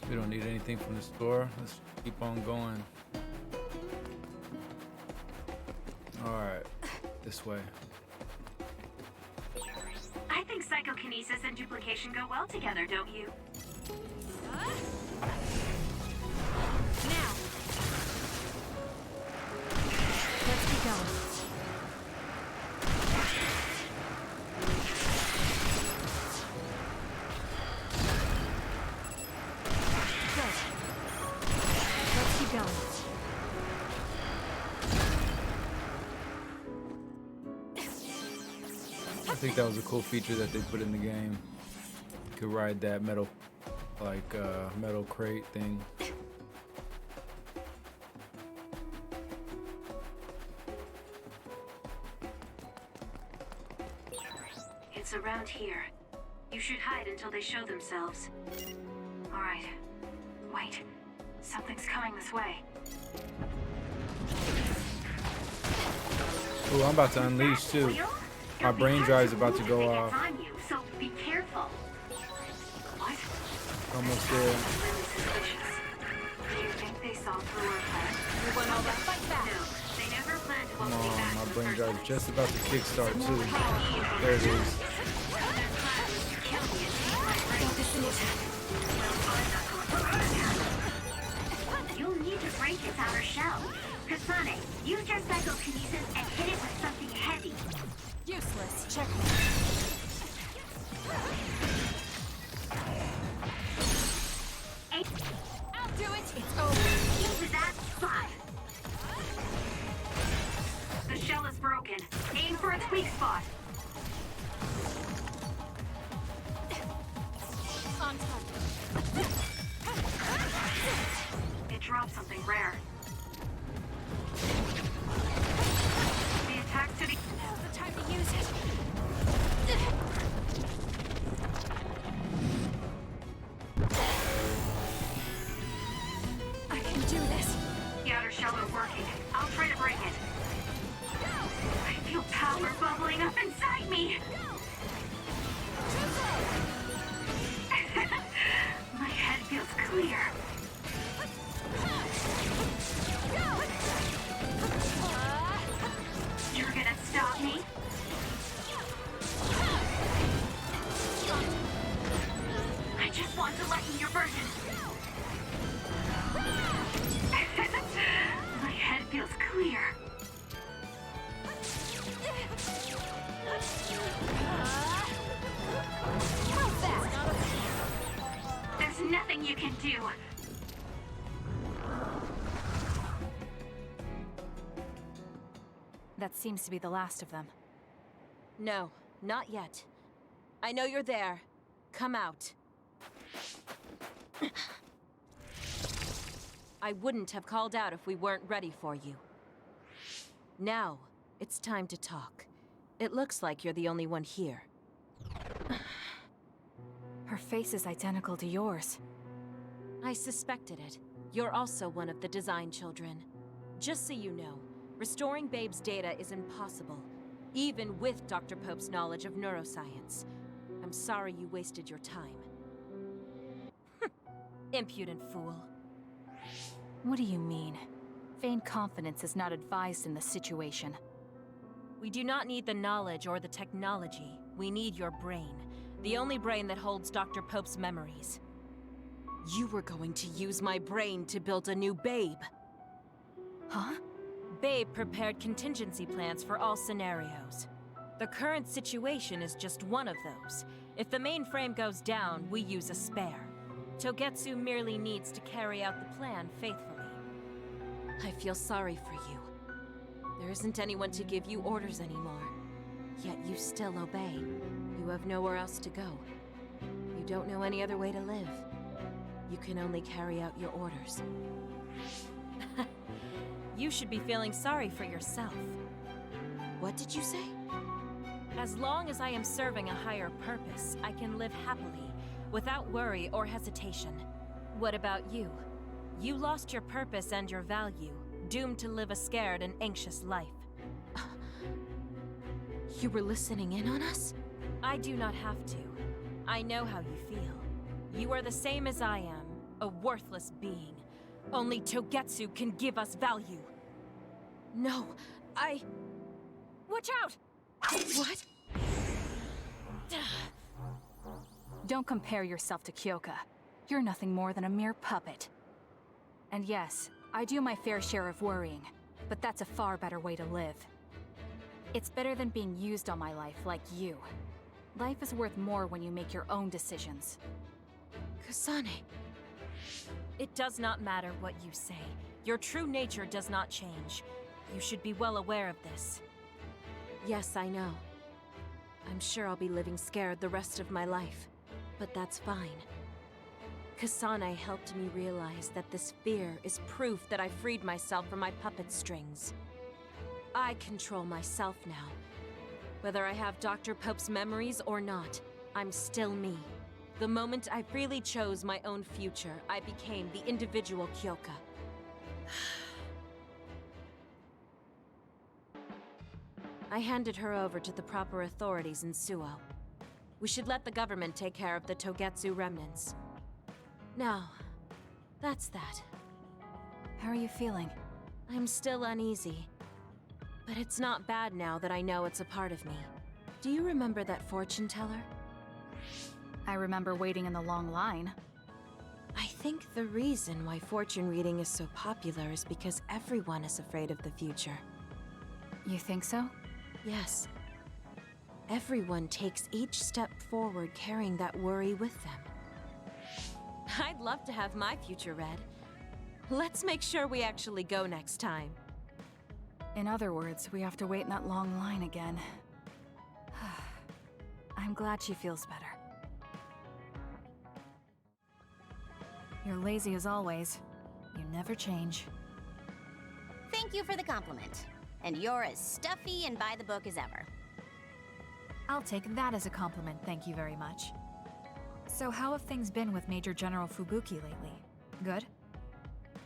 We don't need anything from the store. Let's keep on going. Alright, this way. I think psychokinesis and duplication go well together, don't you? Now. Let's keep going. Good. Let's keep going. I think that was a cool feature that they put in the game. You could ride that metal, like metal crate thing. It's around here. You should hide until they show themselves. All right. Wait. Something's coming this way. Ooh, I'm about to unleash too. My brain drive's about to go off. On you, so be careful. What? Almost there. Do you think they saw through our plan? We went all that fight back. No, they never planned to Come welcome me on, back my to the brain first drive's place. just about to kickstart too. There it is. You'll need to break its outer shell. Kasane, use your psychokinesis and hit it with something heavy. Useless. Check me. I'll do it. It's over. Into that spot. The shell is broken. Aim for its weak spot. drop something rare. The attack to the... Now's the time to use it. I can do this. The outer shell is working. I'll try to break it. I feel power bubbling up inside me. My head feels clear. You're gonna stop me? I just want to lighten your burden. My head feels clear. How's that? There's nothing you can do. That seems to be the last of them. No, not yet. I know you're there. Come out. I wouldn't have called out if we weren't ready for you. Now, it's time to talk. It looks like you're the only one here. Her face is identical to yours. I suspected it. You're also one of the design children. Just so you know, restoring Babe's data is impossible, even with Dr. Pope's knowledge of neuroscience. I'm sorry you wasted your time. Impudent fool. What do you mean? Vain confidence is not advised in this situation. We do not need the knowledge or the technology. We need your brain. The only brain that holds Dr. Pope's memories. You were going to use my brain to build a new Babe. Huh? Babe prepared contingency plans for all scenarios. The current situation is just one of those. If the mainframe goes down, we use a spare. Togetsu merely needs to carry out the plan faithfully. I feel sorry for you. There isn't anyone to give you orders anymore. Yet you still obey. You have nowhere else to go. You don't know any other way to live. You can only carry out your orders. You should be feeling sorry for yourself. What did you say? As long as I am serving a higher purpose, I can live happily, without worry or hesitation. What about you? You lost your purpose and your value, doomed to live a scared and anxious life. You were listening in on us? I do not have to. I know how you feel. You are the same as I am, a worthless being. Only Togetsu can give us value. No, Watch out! What? Don't compare yourself to Kyoka. You're nothing more than a mere puppet. And yes, I do my fair share of worrying, but that's a far better way to live. It's better than being used on my life like you. Life is worth more when you make your own decisions. Kasane. It does not matter what you say. Your true nature does not change. You should be well aware of this. Yes, I know. I'm sure I'll be living scared the rest of my life, but that's fine. Kasane helped me realize that this fear is proof that I freed myself from my puppet strings. I control myself now. Whether I have Dr. Pope's memories or not, I'm still me. The moment I freely chose my own future, I became the individual Kyoka. I handed her over to the proper authorities in Suo. We should let the government take care of the Togetsu remnants. Now, that's that. How are you feeling? I'm still uneasy. But it's not bad now that I know it's a part of me. Do you remember that fortune teller? I remember waiting in the long line. I think the reason why fortune reading is so popular is because everyone is afraid of the future. You think so? Yes. Everyone takes each step forward carrying that worry with them. I'd love to have my future read. Let's make sure we actually go next time. In other words, we have to wait in that long line again. I'm glad she feels better. You're lazy as always. You never change. Thank you for the compliment. And you're as stuffy and by the book as ever. I'll take that as a compliment, thank you very much. So how have things been with Major General Fubuki lately? Good?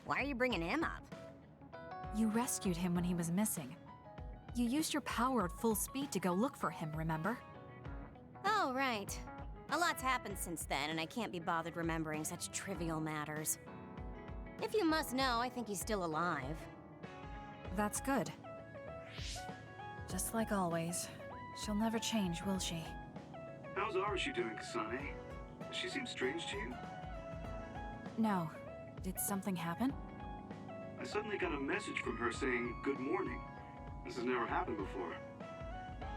Why are you bringing him up? You rescued him when he was missing. You used your power at full speed to go look for him, remember? Oh, right. A lot's happened since then, and I can't be bothered remembering such trivial matters. If you must know, I think he's still alive. That's good. Just like always. She'll never change, will she? How's Arashi doing, Kasane? Does she seem strange to you? No. Did something happen? I suddenly got a message from her saying, "Good morning." This has never happened before.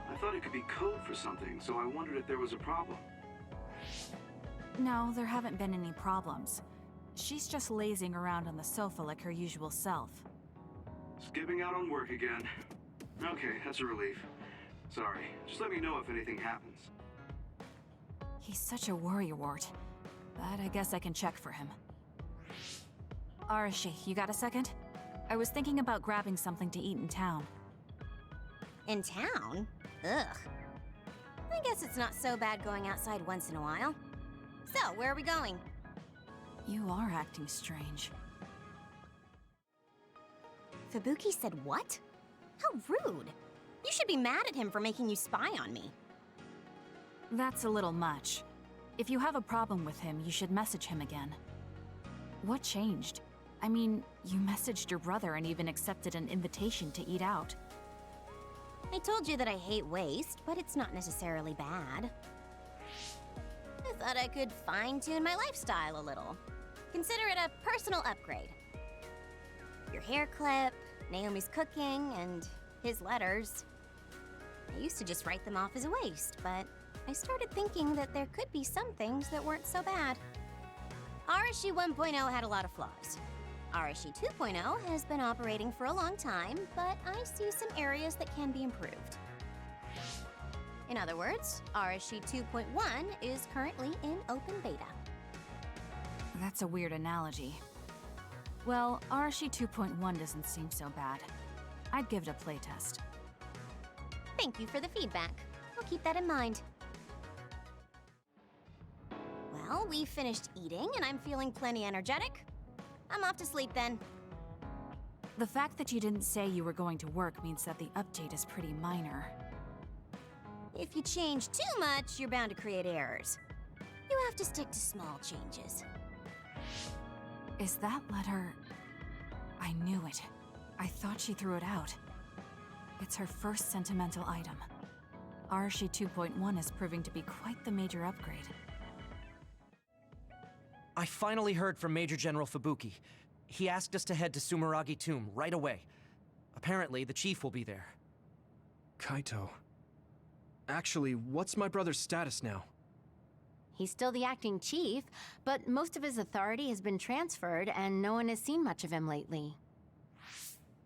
I thought it could be code for something, so I wondered if there was a problem. No, there haven't been any problems. She's just lazing around on the sofa like her usual self. Skipping out on work again. Okay, that's a relief. Sorry, just let me know if anything happens. He's such a worrywart. But I guess I can check for him. Arashi, you got a second? I was thinking about grabbing something to eat in town. In town? Ugh. I guess it's not so bad going outside once in a while. So, where are we going? You are acting strange. Fubuki said what? How rude. You should be mad at him for making you spy on me. That's a little much. If you have a problem with him, you should message him again. What changed? I mean, you messaged your brother and even accepted an invitation to eat out. I told you that I hate waste, but it's not necessarily bad. I thought I could fine-tune my lifestyle a little. Consider it a personal upgrade. Your hair clip, Naomi's cooking, and his letters. I used to just write them off as a waste, but I started thinking that there could be some things that weren't so bad. Arashi 1.0 had a lot of flaws. Arashi 2.0 has been operating for a long time, but I see some areas that can be improved. In other words, Arashi 2.1 is currently in open beta. That's a weird analogy. Well, Arashi 2.1 doesn't seem so bad. I'd give it a playtest. Thank you for the feedback. I'll keep that in mind. Well, we finished eating and I'm feeling plenty energetic. I'm off to sleep then. The fact that you didn't say you were going to work means that the update is pretty minor. If you change too much, you're bound to create errors. You have to stick to small changes. Is that letter... I knew it. I thought she threw it out. It's her first sentimental item. Arashi 2.1 is proving to be quite the major upgrade. I finally heard from Major General Fubuki. He asked us to head to Sumeragi Tomb right away. Apparently, the chief will be there. Kaito. Actually, what's my brother's status now? He's still the acting chief, but most of his authority has been transferred and no one has seen much of him lately.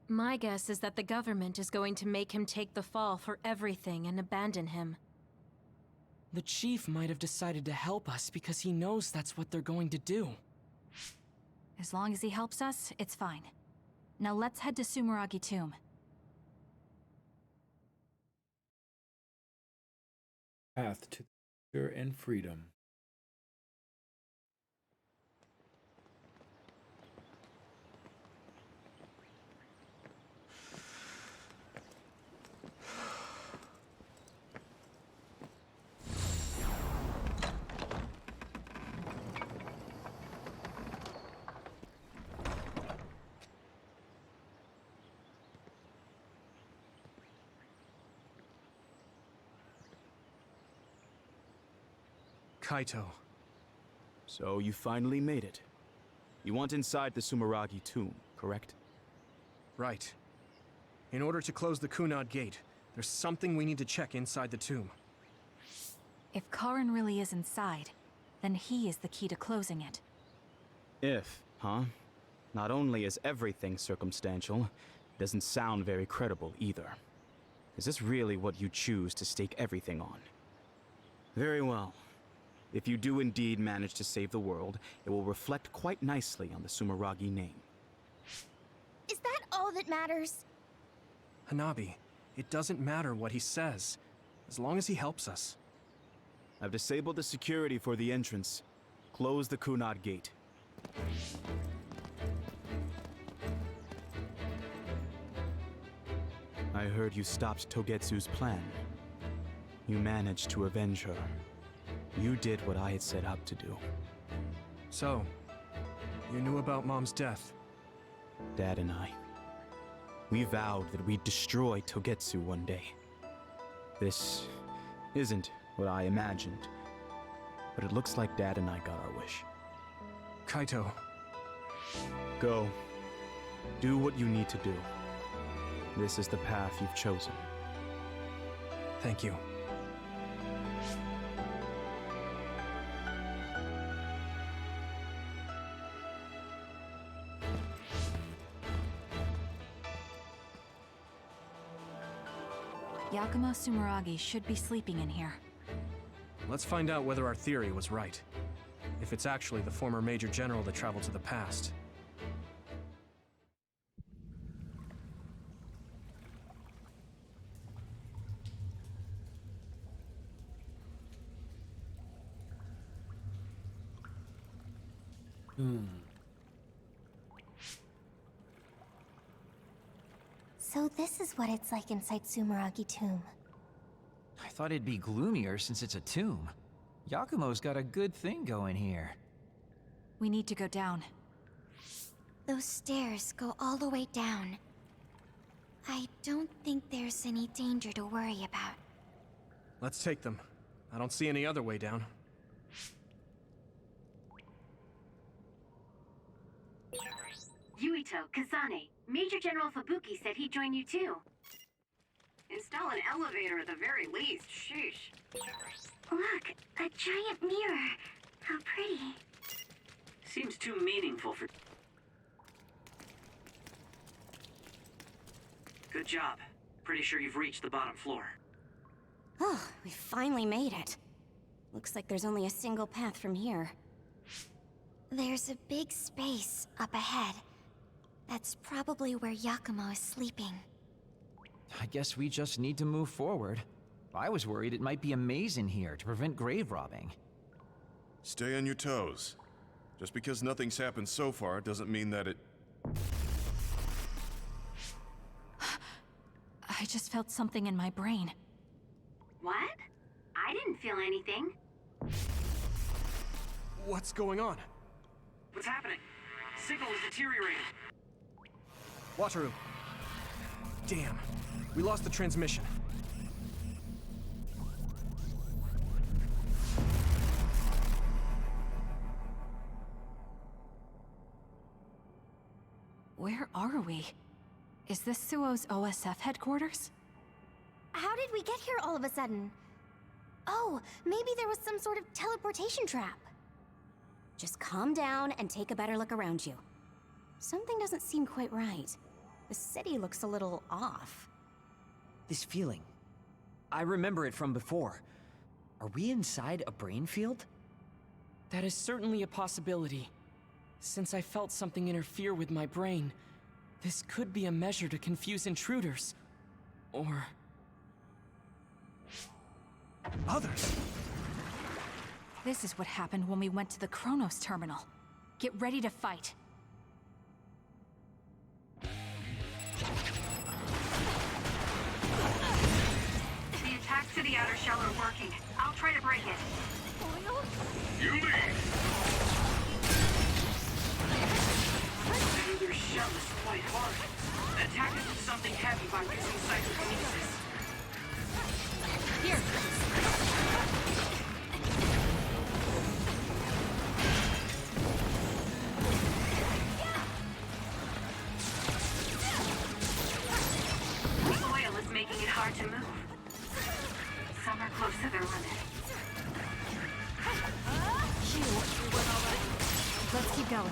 My guess is that the government is going to make him take the fall for everything and abandon him. The chief might have decided to help us because he knows that's what they're going to do. As long as he helps us, it's fine. Now let's head to Sumeragi Tomb. Path to future and freedom. Kaito. So you finally made it. You want inside the Sumeragi tomb, correct? Right. In order to close the Kunad Gate, there's something we need to check inside the tomb. If Karin really is inside, then he is the key to closing it. If, huh? Not only is everything circumstantial, it doesn't sound very credible either. Is this really what you choose to stake everything on? Very well. If you do indeed manage to save the world, it will reflect quite nicely on the Sumeragi name. all that matters. Hanabi, it doesn't matter what he says, as long as he helps us. I've disabled the security for the entrance. Close the Kunad gate. I heard you stopped Togetsu's plan. You managed to avenge her. You did what I had set out to do. So, you knew about Mom's death? Dad and I. We vowed that we'd destroy Togetsu one day. This isn't what I imagined, but it looks like Dad and I got our wish. Kaito. Go. Do what you need to do. This is the path you've chosen. Thank you. Yakumo Sumeragi should be sleeping in here. Let's find out whether our theory was right. If it's actually the former Major General that traveled to the past. So this is what it's like inside Sumeragi Tomb. I thought it'd be gloomier since it's a tomb. Yakumo's got a good thing going here. We need to go down. Those stairs go all the way down. I don't think there's any danger to worry about. Let's take them. I don't see any other way down. Yuito, Kasane, Major General Fubuki said he'd join you too. Install an elevator at the very least, sheesh. Look, a giant mirror. How pretty. Seems too meaningful for... Good job. Pretty sure you've reached the bottom floor. Oh, we finally made it. Looks like there's only a single path from here. There's a big space up ahead. That's probably where Yakumo is sleeping. I guess we just need to move forward. I was worried it might be a maze in here to prevent grave robbing. Stay on your toes. Just because nothing's happened so far doesn't mean that it... I just felt something in my brain. What? I didn't feel anything. What's going on? What's happening? Signal is deteriorating. Wataru. Damn. We lost the transmission. Where are we? Is this Suo's OSF headquarters? How did we get here all of a sudden? Oh, maybe there was some sort of teleportation trap. Just calm down and take a better look around you. Something doesn't seem quite right. The city looks a little off. This feeling. I remember it from before. Are we inside a brain field? That is certainly a possibility. Since I felt something interfere with my brain, this could be a measure to confuse intruders. Or... others! This is what happened when we went to the Kronos terminal. Get ready to fight. The attacks to the outer shell are working. I'll try to break it. You lead! The outer shell is quite hard. Attack it with something heavy by using psychokinesis. Here! The soil is making it hard to move. Some are close to their limit. Let's keep going.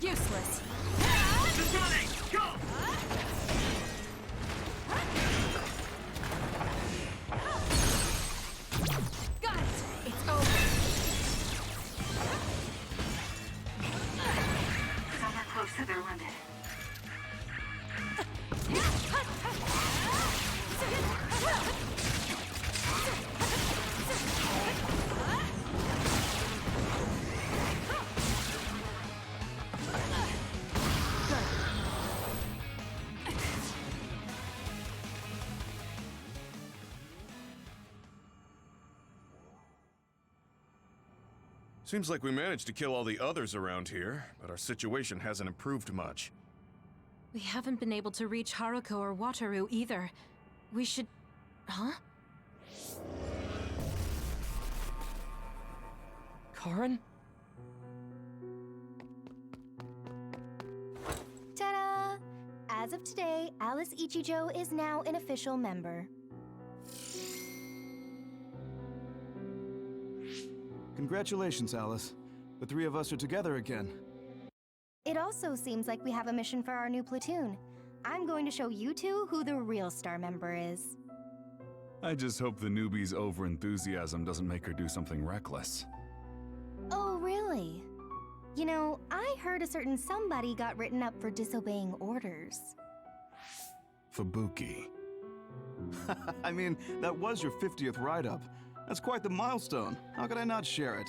Useless. Kasane, go! Seems like we managed to kill all the others around here, but our situation hasn't improved much. We haven't been able to reach Haruko or Wataru either. We should... Huh? Karin? Ta-da! As of today, Alice Ichijo is now an official member. Congratulations, Alice. The three of us are together again. It also seems like we have a mission for our new platoon. I'm going to show you two who the real star member is. I just hope the newbie's overenthusiasm doesn't make her do something reckless. Oh, really? You know, I heard a certain somebody got written up for disobeying orders. Fubuki. I mean, that was your 50th write-up. That's quite the milestone. How could I not share it?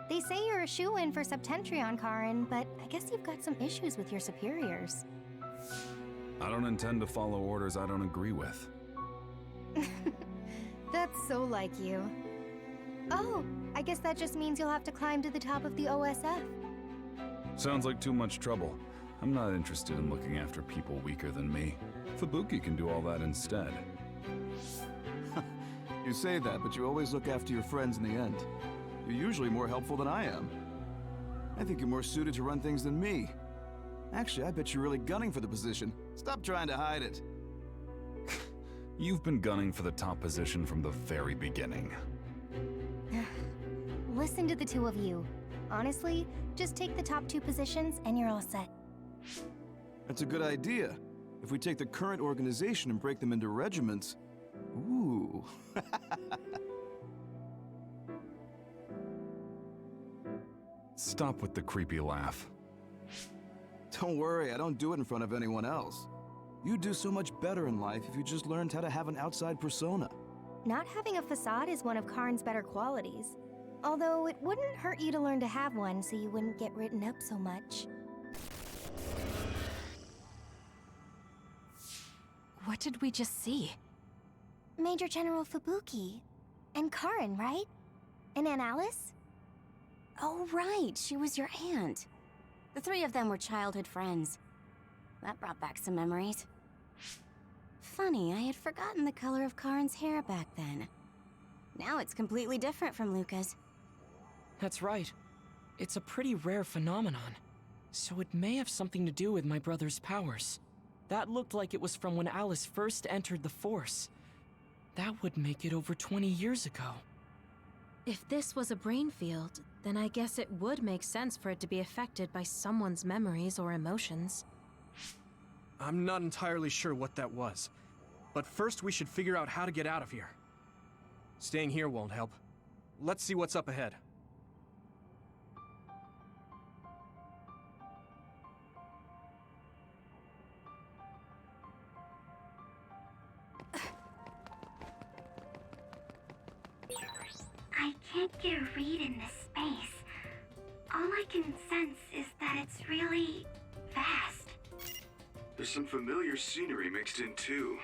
They say you're a shoo-in for Septentrion, Karin, but I guess you've got some issues with your superiors. I don't intend to follow orders I don't agree with. That's so like you. Oh, I guess that just means you'll have to climb to the top of the OSF. Sounds like too much trouble. I'm not interested in looking after people weaker than me. Fubuki can do all that instead. You say that, but you always look after your friends in the end. You're usually more helpful than I am. I think you're more suited to run things than me. Actually, I bet you're really gunning for the position. Stop trying to hide it. You've been gunning for the top position from the very beginning. Listen to the two of you. Honestly, just take the top 2 positions and you're all set. That's a good idea. If we take the current organization and break them into regiments... Ooh. Stop with the creepy laugh. Don't worry, I don't do it in front of anyone else. You'd do so much better in life if you just learned how to have an outside persona. Not having a facade is one of Karin's better qualities. Although it wouldn't hurt you to learn to have one so you wouldn't get written up so much. What did we just see? Major General Fubuki. And Karin, right? And Aunt Alice? Oh, right. She was your aunt. The three of them were childhood friends. That brought back some memories. Funny, I had forgotten the color of Karin's hair back then. Now it's completely different from Luca's. That's right. It's a pretty rare phenomenon. So it may have something to do with my brother's powers. That looked like it was from when Alice first entered the Force. That would make it over 20 years ago. If this was a brain field, then I guess it would make sense for it to be affected by someone's memories or emotions. I'm not entirely sure what that was. But first we should figure out how to get out of here. Staying here won't help. Let's see what's up ahead. I can't get a read in this space. All I can sense is that it's really vast. There's some familiar scenery mixed in too.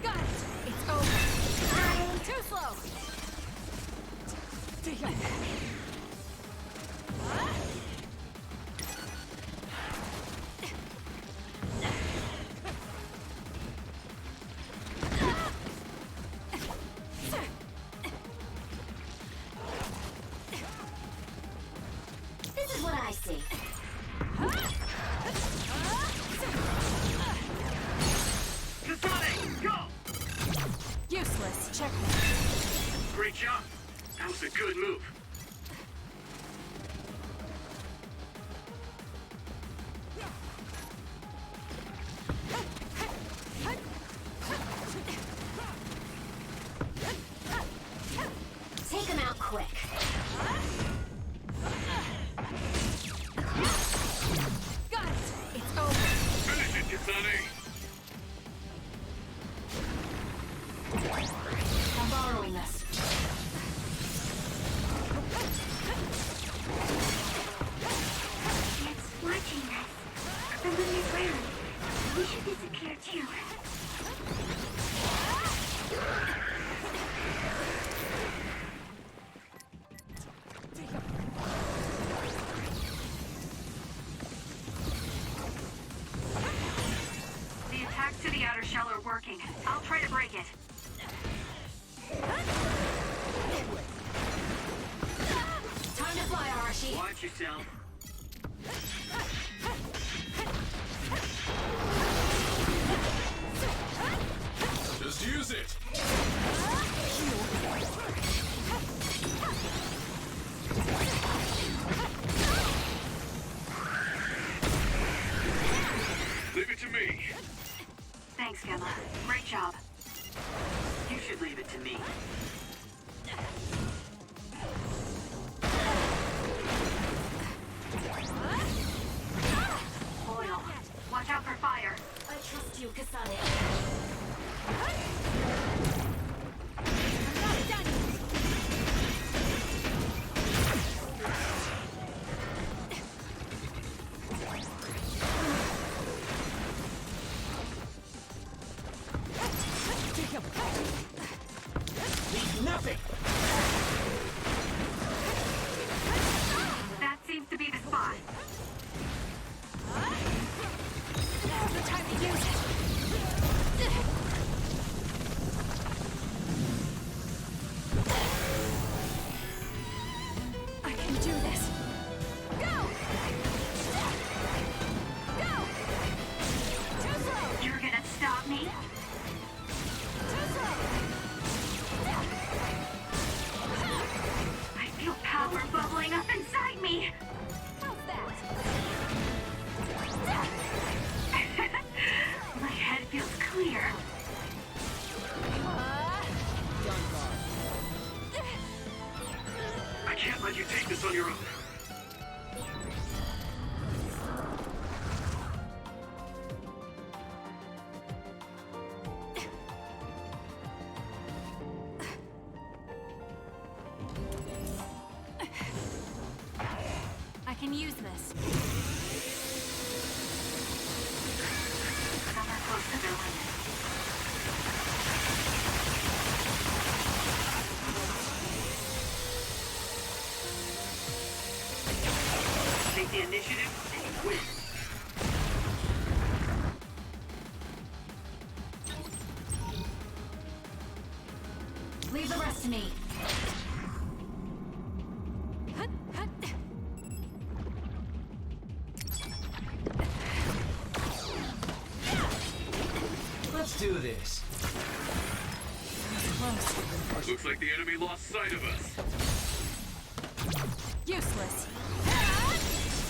Got it! It's over! Too slow! This is what I see. Kasane, go! Useless. Checkmate. Great job. That was a good move. Take him out quick. Got it! It's over! Finish it, Kasane! I'm borrowing this. It's watching us. The moon is round. We should disappear too. The attacks to the outer shell are working. I'll try to break it. Time to fly, Arashi. Watch yourself. Just use it! Leave it to me. Thanks, Gemma. Great job. You should leave it to me. Loyal. Watch out for fire. I trust you, Kasane. Nothing! That seems to be the spot. Now's the time to use it. I can do this. Go! Go! Too slow! You're gonna stop me? Too slow! I feel power bubbling up inside me. How's that? My head feels clear. I can't let you take this on your own. I can use this. Some are close to their limit. Take the initiative and win. Leave the rest to me. Let's do this. Looks like the enemy lost sight of us. Useless.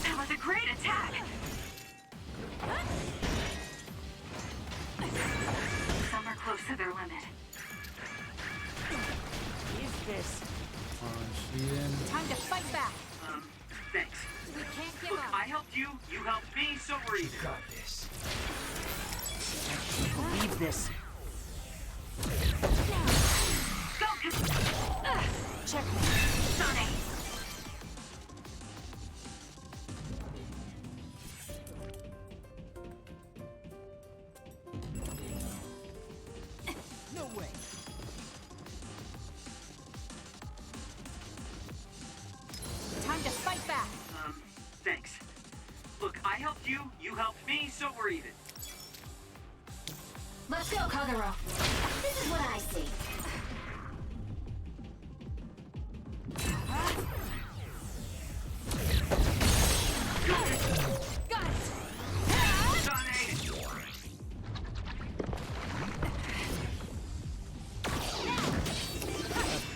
That was a great attack. Some are close to their limit. Punch in. Time to fight back. Thanks. We can't give Look, up. I helped you, you helped me, so we're even. Got this. Believe this. Go, Check. Kasane. No way. Time to fight back. Thanks. Look, I helped you, you helped me, so we're even. Let's go, Kagero. This is what I see. Got it.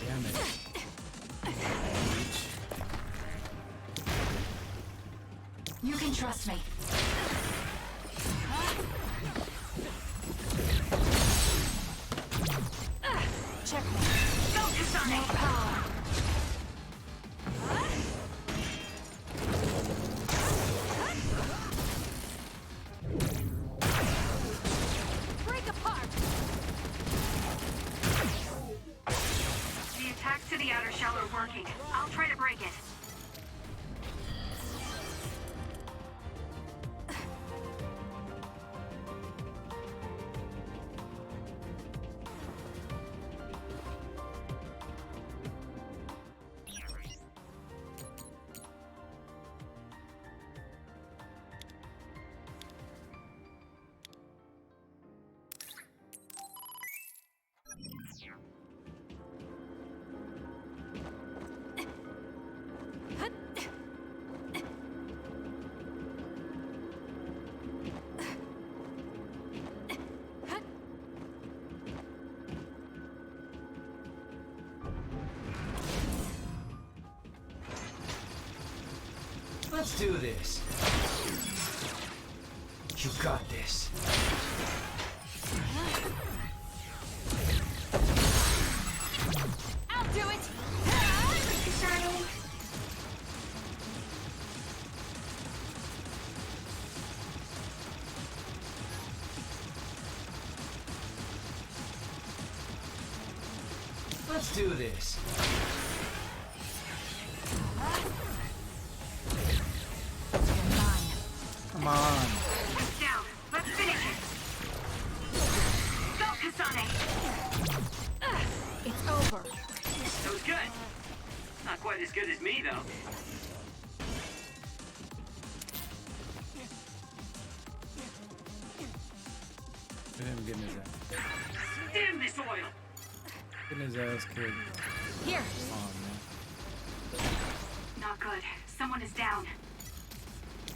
Damn it. You can trust me. Check. Go, Kasane. No power. Break apart. The attacks to the outer shell are working. I'll try to break it. Let's do this. You got this. I'll do it! Kasane. Let's do this. Come on. It's down. Let's finish it. Go, Kasane. It's over. That was good. Not quite as good as me, though. Look at him getting his ass. Damn this oil! Getting his ass kicked. Here. Oh man. Not good. Someone is down.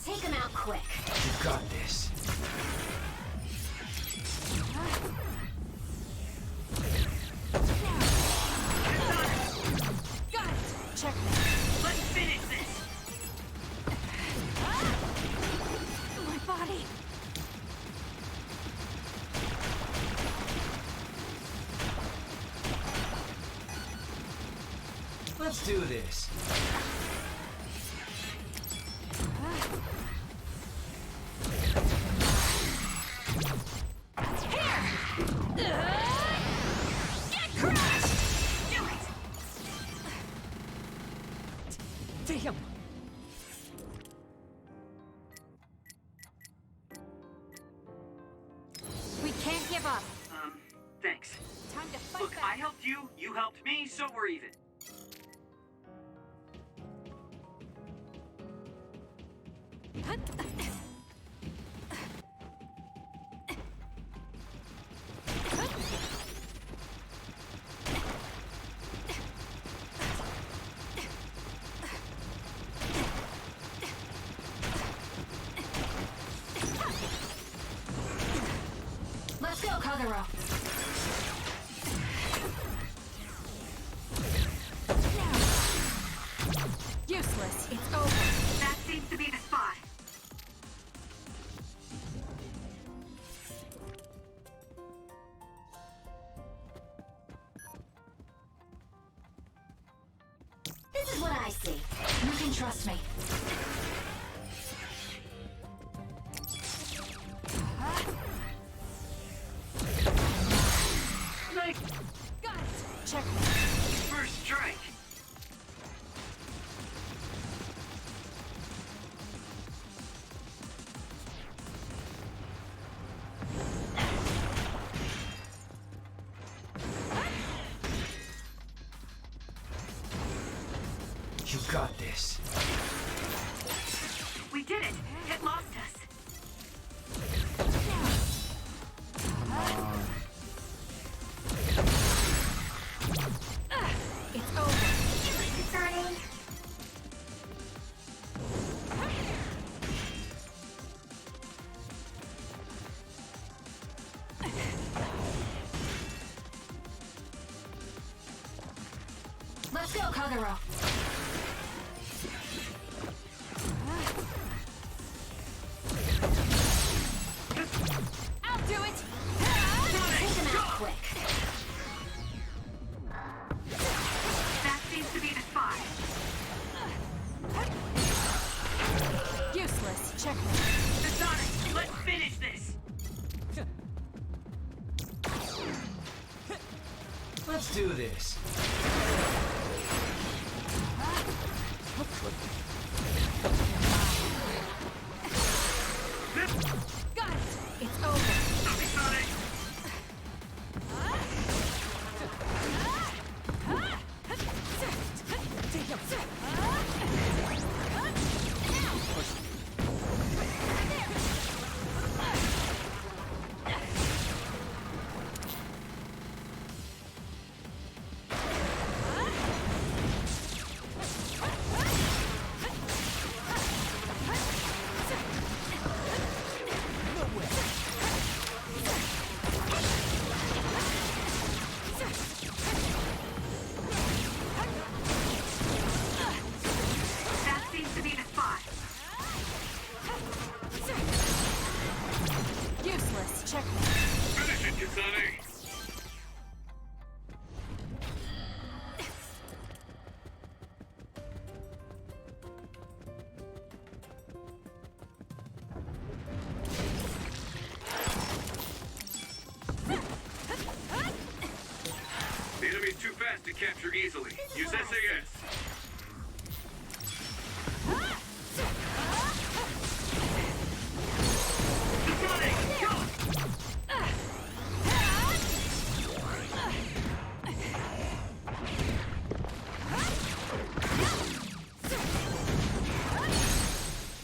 Take him out quick. You got this. Got it. Check me. Let's finish this! My body. Let's do this. Damn. We can't give up. Thanks. Time to fight Look, I helped you, you helped me, so we're even. Let's go, Kagero. Useless. It's over. That seems to be the spot. This is what I see. You can trust me. Nice Got it. Check me. first strike. You got this. We did it. It lost us. Come on. It's over. Kasane. Let's go, Kagero. I'll do it. Take him out quick. That seems to be the spot. Useless. Check me. Kasane, let's finish this! Let's do this. Got it. It's over. Kasane! checkmate. Finish it, Kasane! The enemy's too fast to capture easily. Use SAS.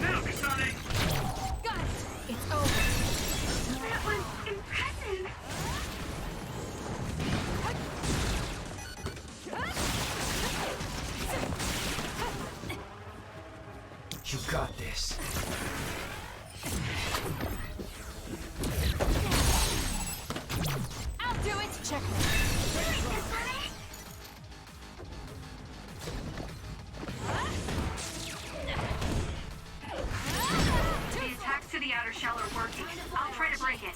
Now, Kasane! Got it! It's over. That was impressive! You got this. I'll do it! Checkmate. The attacks to the outer shell are working. I'll try to break it.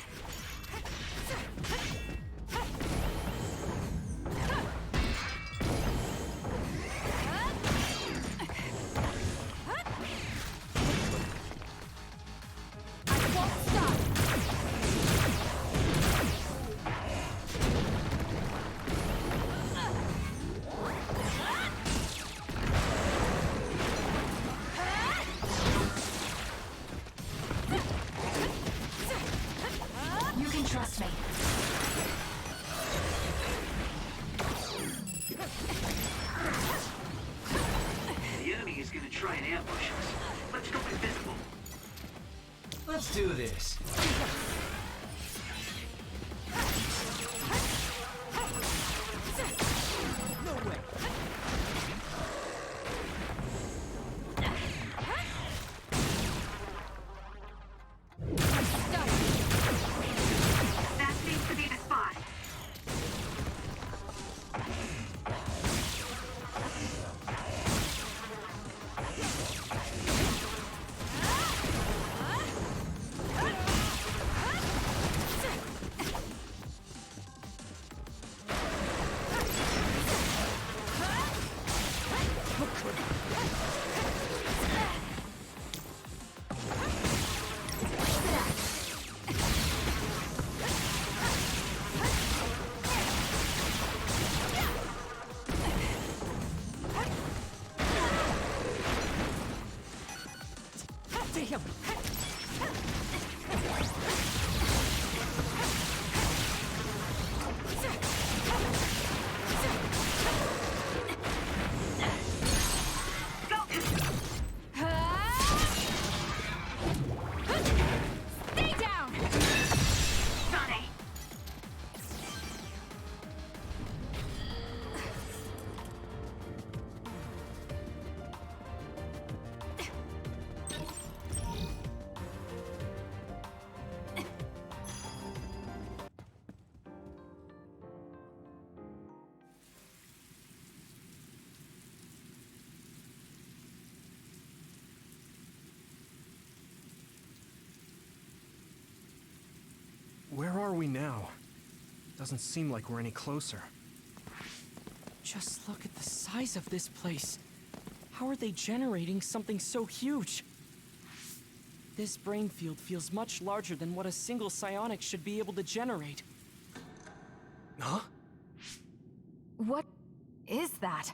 I won't stop. You can trust me. The enemy is gonna try and ambush us. Let's go invisible. Let's do this. That seems to be the spot. Damn! Stay down! Sonny! Where are we now? Doesn't seem like we're any closer. Just look at the size of this place. How are they generating something so huge? This brain field feels much larger than what a single psionic should be able to generate. Huh? What is that?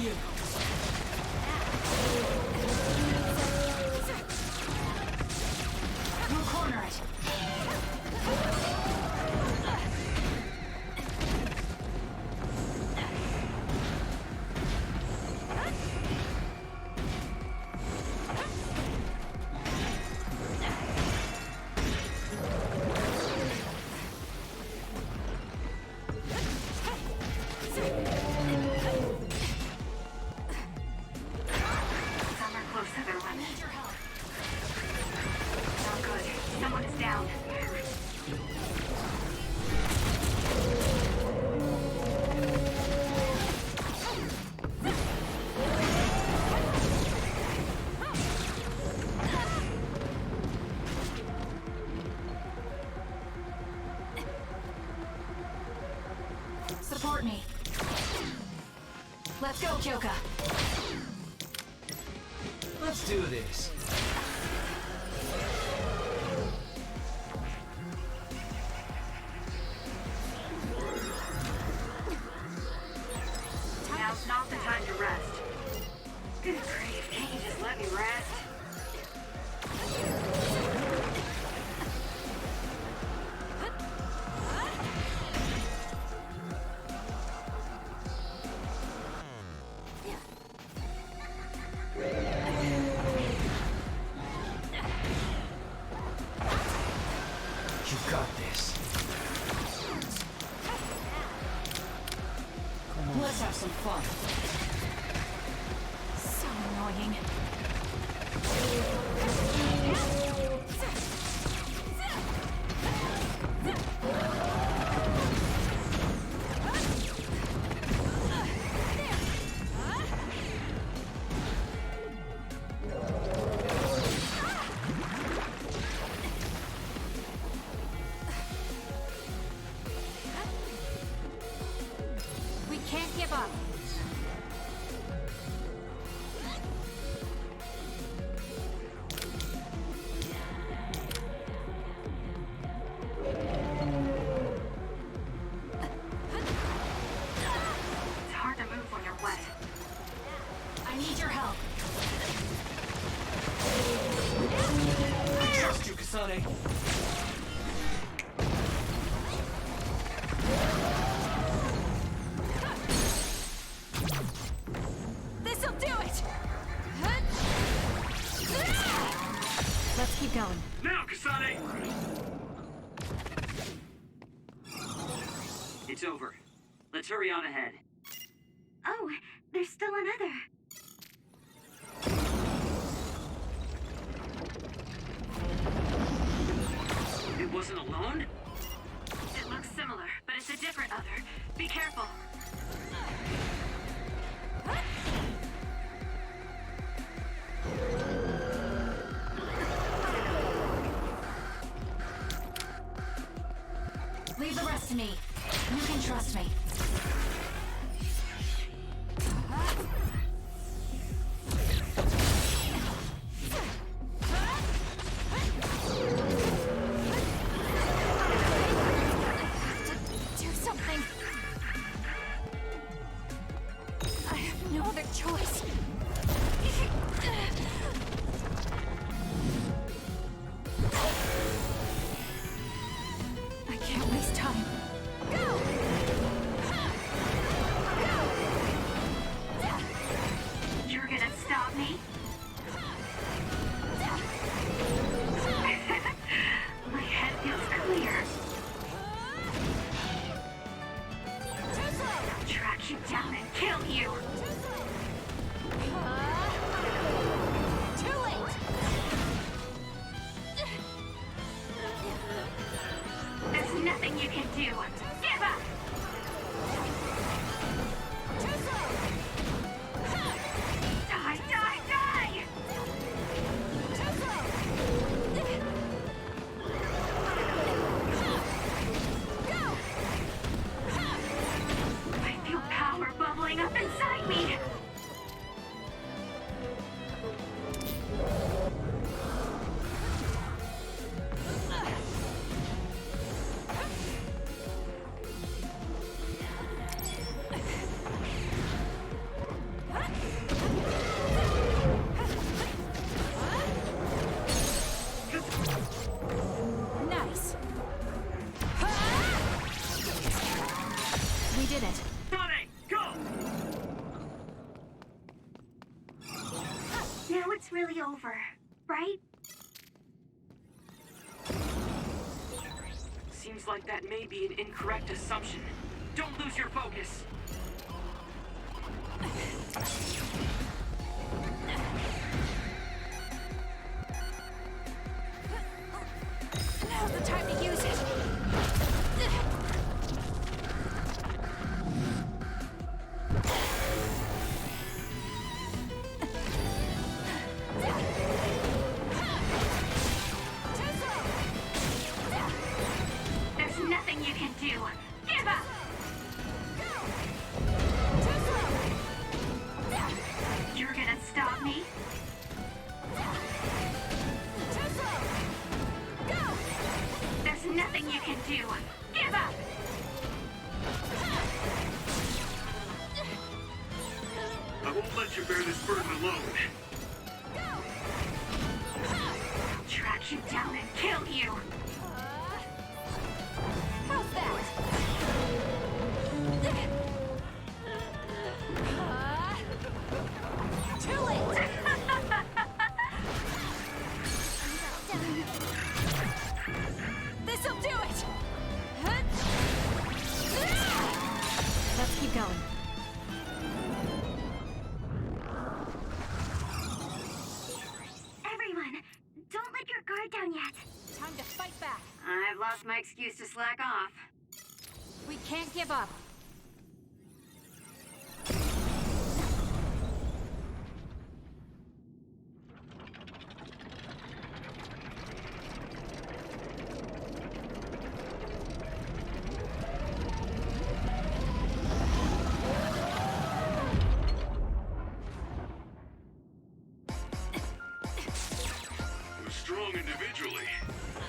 you. We'll corner it. Somewhere close, everyone. Not good. Someone is down. Support me. Let's go, Kyoka. Let's do this. Now's not the time to rest. Good grief, can't you just let me rest? You got this. Let's have some fun. So annoying. We can't give up. It's hard to move when you're wet. I need your help. I trust you, Kasane. This'll do it! Let's keep going. Now, Kasane! It's over. Let's hurry on ahead. Oh, there's still another. It wasn't alone? It looks similar, but it's a different other. Be careful. Leave the rest to me. You can trust me. Do something. I have no other choice. I can't waste time. Go! You're gonna stop me? My head feels clear. I'll track you down and kill you. Too late! There's nothing you can do. Give up! Die, die, die! I feel power bubbling up inside me. We did it. Kasane, go! Now it's really over, right? Seems like that may be an incorrect assumption. Don't lose your focus. Now's the time to use it. There's nothing you can do. Give up! You're gonna stop me? There's nothing you can do. Give up! I won't let you bear this burden alone. I'll track you down and kill you. How's that? Too late! This'll do it! Let's keep going. Everyone, don't let your guard down yet. Time to fight back. I've lost my excuse to slack off. We can't give up. It was strong individually,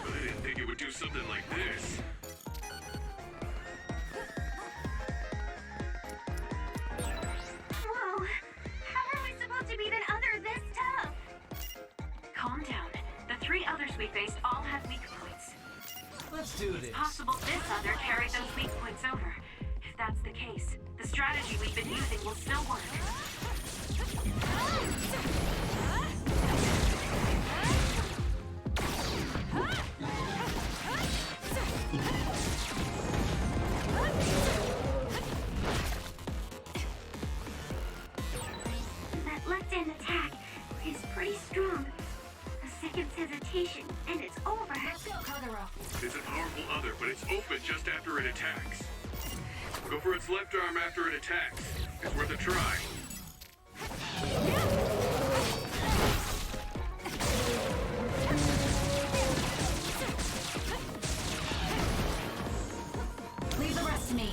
but I didn't think it would do something like this. Whoa, how are we supposed to beat an other this tough? Calm down. The three others we faced all have weak points. Let's do this. It's possible this other carried those weak points over. If that's the case, the strategy we've been using will still work. That left-hand attack is pretty strong. A second's hesitation, and it's over. Let's go, Kagero. It's a powerful other, but it's open just after it attacks. Go for its left arm after it attacks. It's worth a try. Leave the rest to me.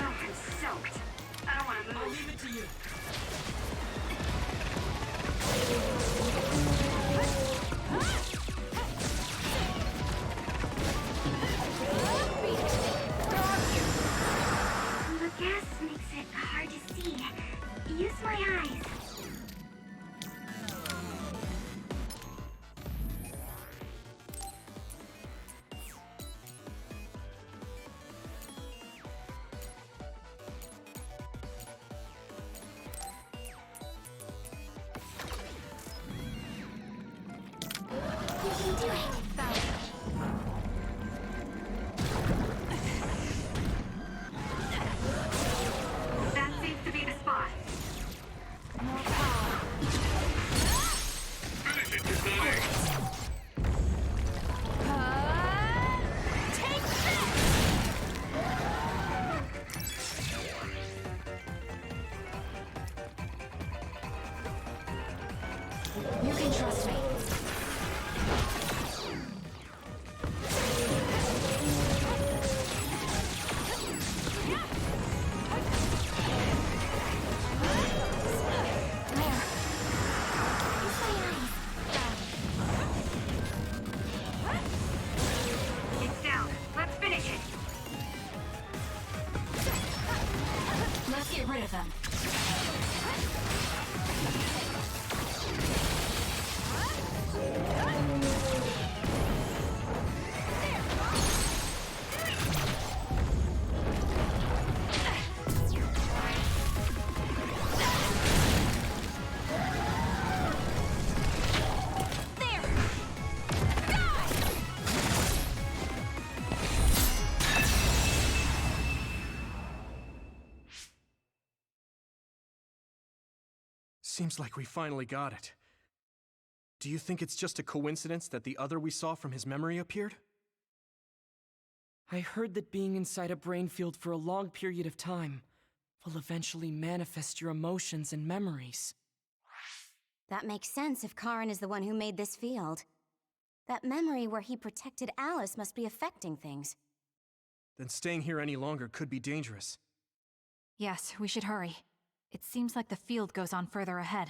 Oh, I'm soaked. I don't want to move. I'll leave it to you. The gas makes it hard to see. Use my eyes. You can do it. That seems to be the spot. More power. Finish it, Kasane! Take this! You can trust me. It's down. Let's finish it. Let's get rid of them. Seems like we finally got it. Do you think it's just a coincidence that the other we saw from his memory appeared? I heard that being inside a brain field for a long period of time will eventually manifest your emotions and memories. That makes sense if Karin is the one who made this field. That memory where he protected Alice must be affecting things. Then staying here any longer could be dangerous. Yes, we should hurry. It seems like the field goes on further ahead.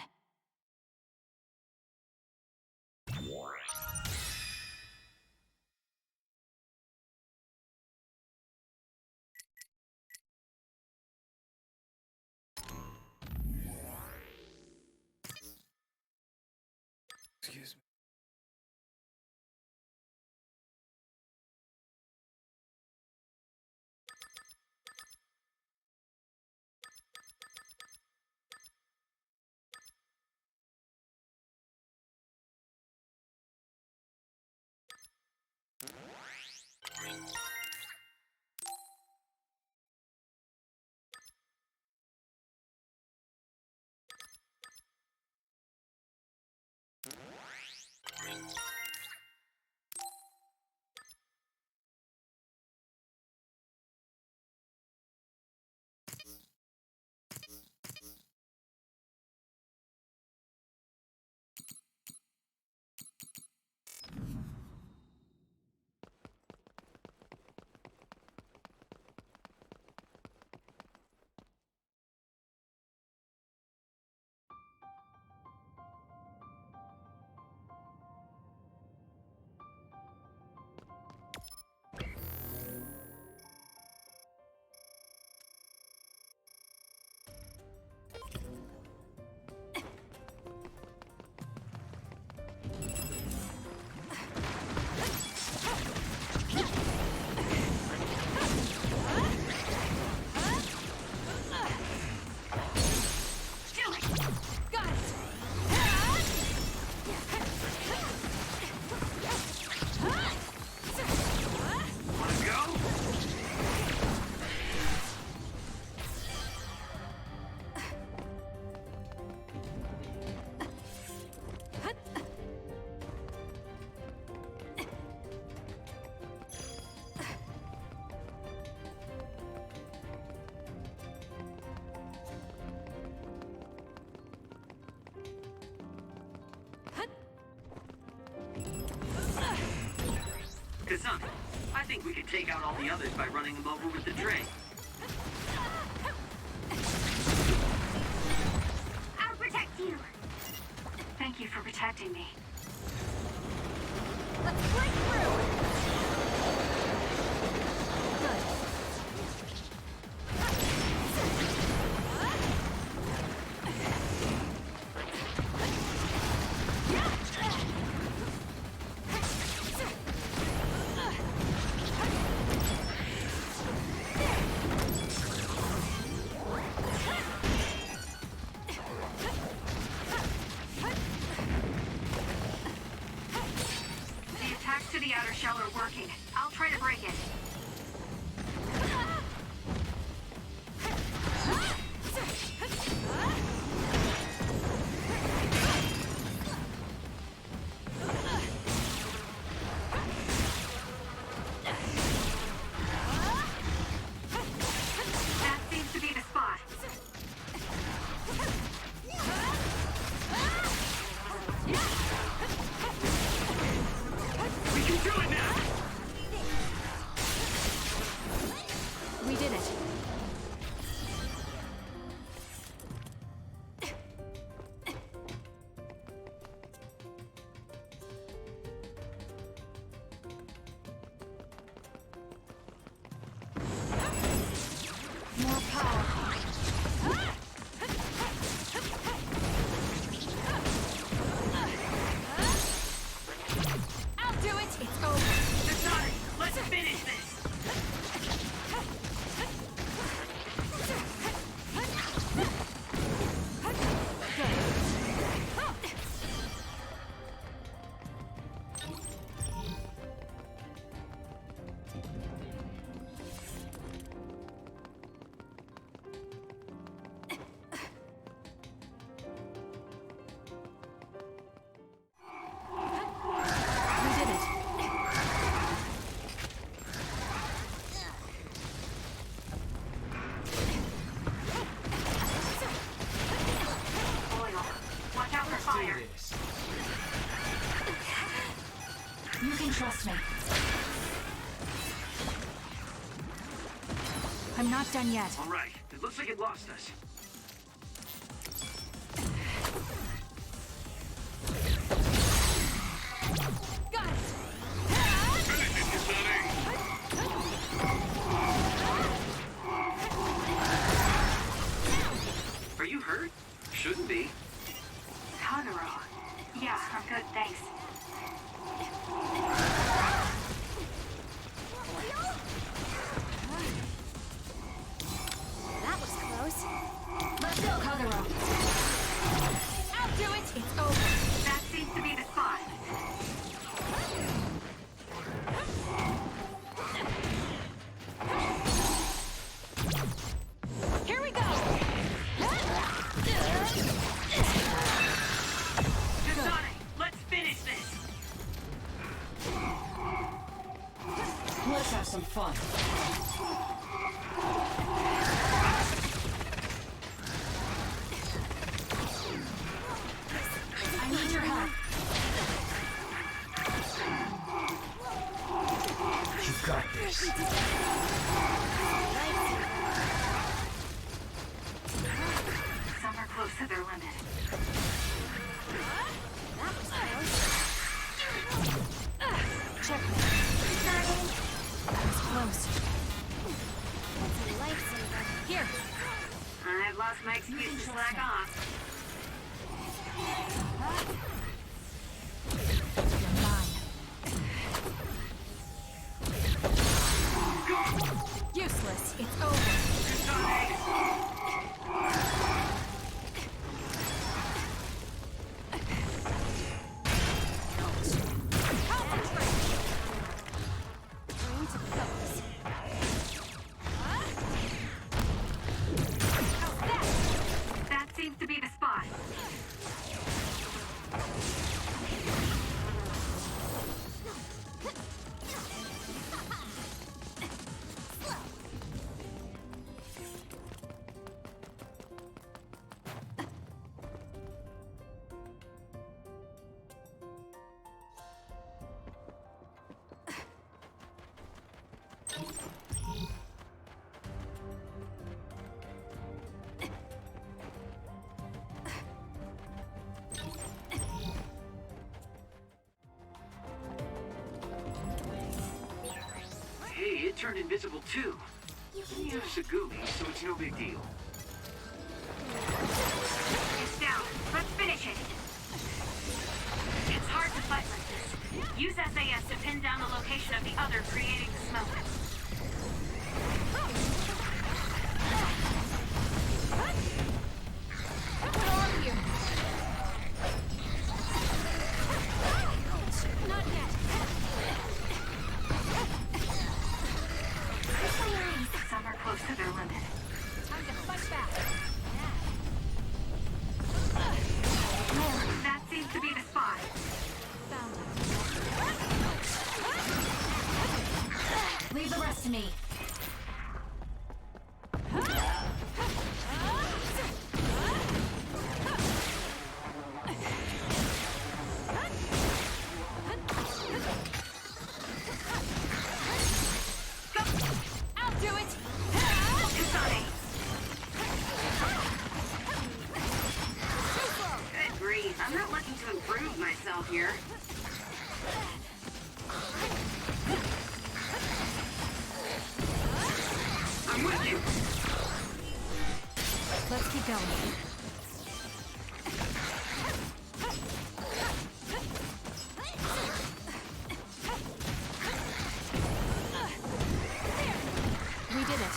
Excuse me. Kasane, I think we could take out all the others by running them over with the train. I'll protect you. Thank you for protecting me. Let's break through! To the outer shell are working. I'll try to break it. That seems to be the spot. We can do it now! Trust me. I'm not done yet. All right. It looks like it lost us. Got it! Finish it, Kasane! Are you hurt? Shouldn't be. Kagero. Yeah, I'm good, thanks. That was close. Let's go, Kagero. I'll do it! It's over. That seems to be the spot. Here we go! Kasane, let's finish this! Let's have some fun. I need your help. You got this. Some are close to their limit. That was close. Checkmate. That was close. That's a lifesaver. Here. I've lost my excuse to slack off. You're mine. Useless. It's over. Bring to focus. That seems to be the spot. Hey, it turned invisible too. You have Sagumi, so it's no big deal. It's down. Let's finish it. It's hard to fight like this. Use SAS to pin down the location of the other creating the smoke. What are you? Not yet. Some are close to their limit. Time to fight back. That seems to be the spot. Found it. Leave the rest to me. I'll do it. Kasane. Good grief. I'm not looking to improve myself here. I'm with you. Let's keep going. We did it.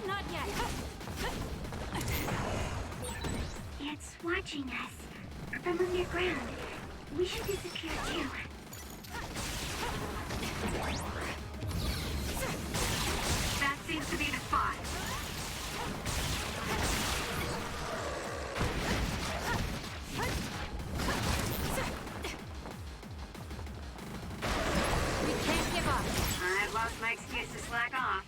Not yet. It's watching us from underground. We should disappear too. That seems to be the spot. We can't give up. I've lost my excuse to slack off.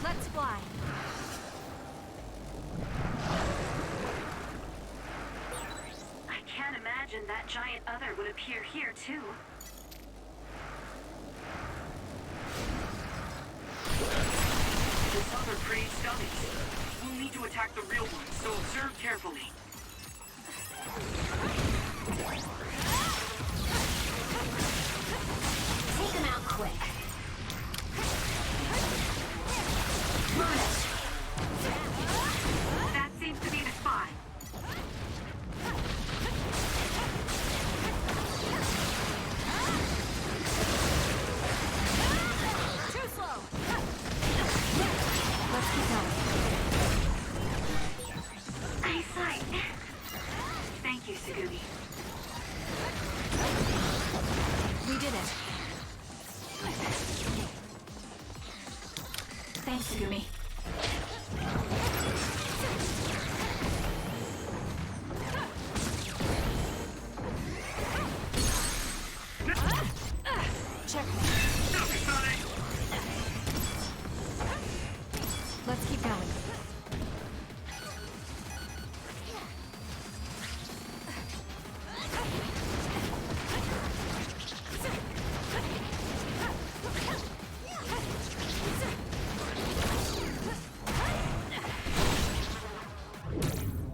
Let's fly. I can't imagine that giant other would appear here too. This other creates dummies. We'll need to attack the real ones, so observe carefully. Take them out quick. That seems to be the spot. Too slow. Let's keep going. Eyesight. Thank you, Sugumi. We did it. Thanks, Sugumi. Check. Let's keep going.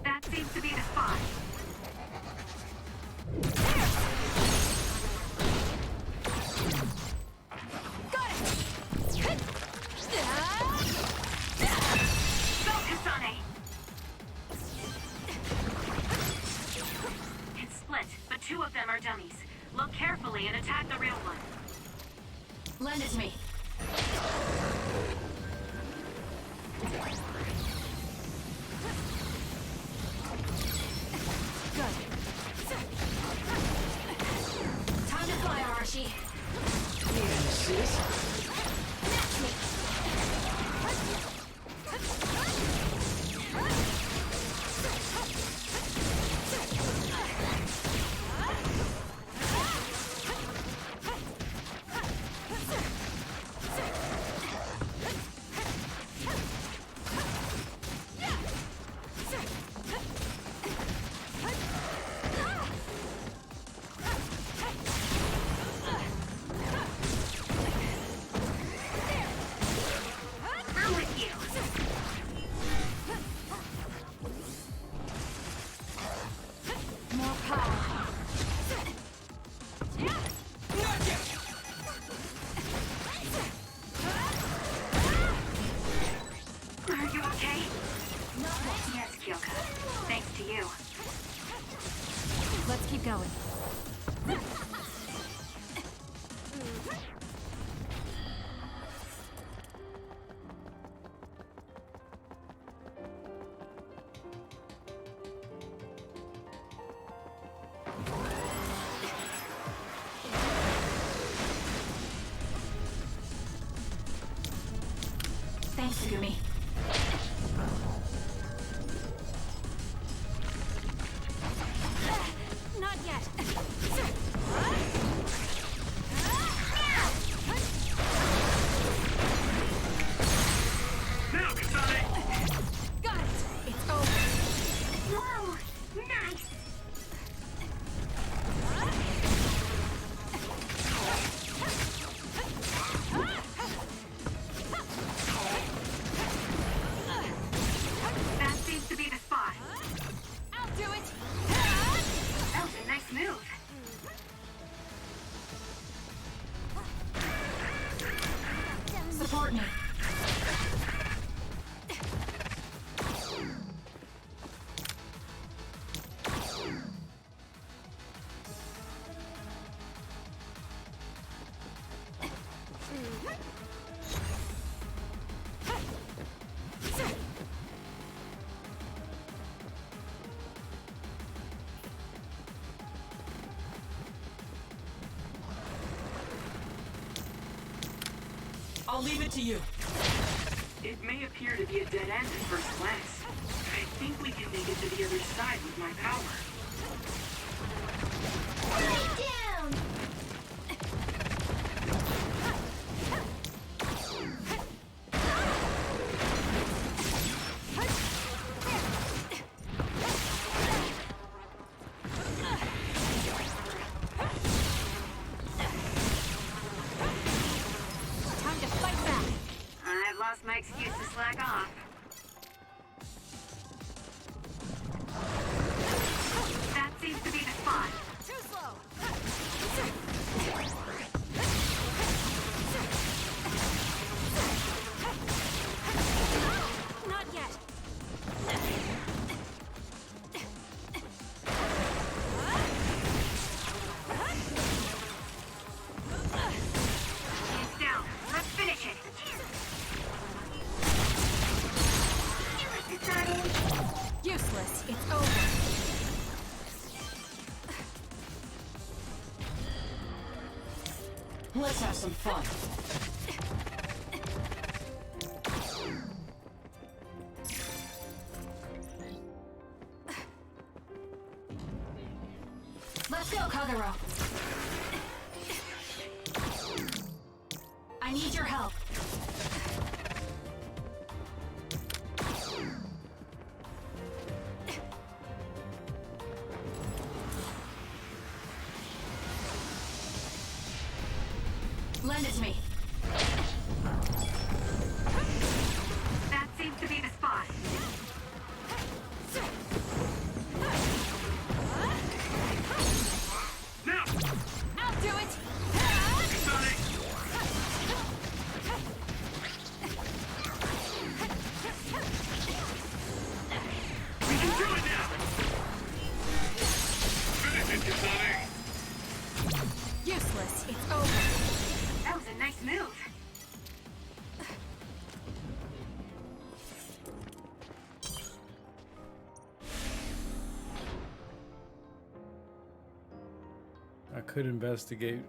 That seems to be the spot. Got it. Go, Kasane! It's split, but two of them are dummies. Look carefully and attack the real one. Lend it to me. Good. Time to fly, Arashi. Yeah, sis. Match me. I'm with you. More power. Are you okay? Yes, Kyoka. Thanks to you. Let's keep going. Thanks, Sugumi. Not yet. Now, Kasane! Got it. It's over. Whoa! Nice! That seems to be the spot. I'll do it. That was a nice move. I'll leave it to you. It may appear to be a dead end at first glance. I think we can make it to the other side with my power. Lay down! Time to fight back. I've lost my excuse to slack off. That seems to be the spot. Too slow! Not yet. It's down. Let's finish it. Useless. It's over. Let's have some fun. Let's go, Kagero. I need your help. Lend it to me. That seems to be the spot. Now! I'll do it! Kasane! We can do it now! Finish it, Kasane! Useless. It's over. That was a nice move. I could investigate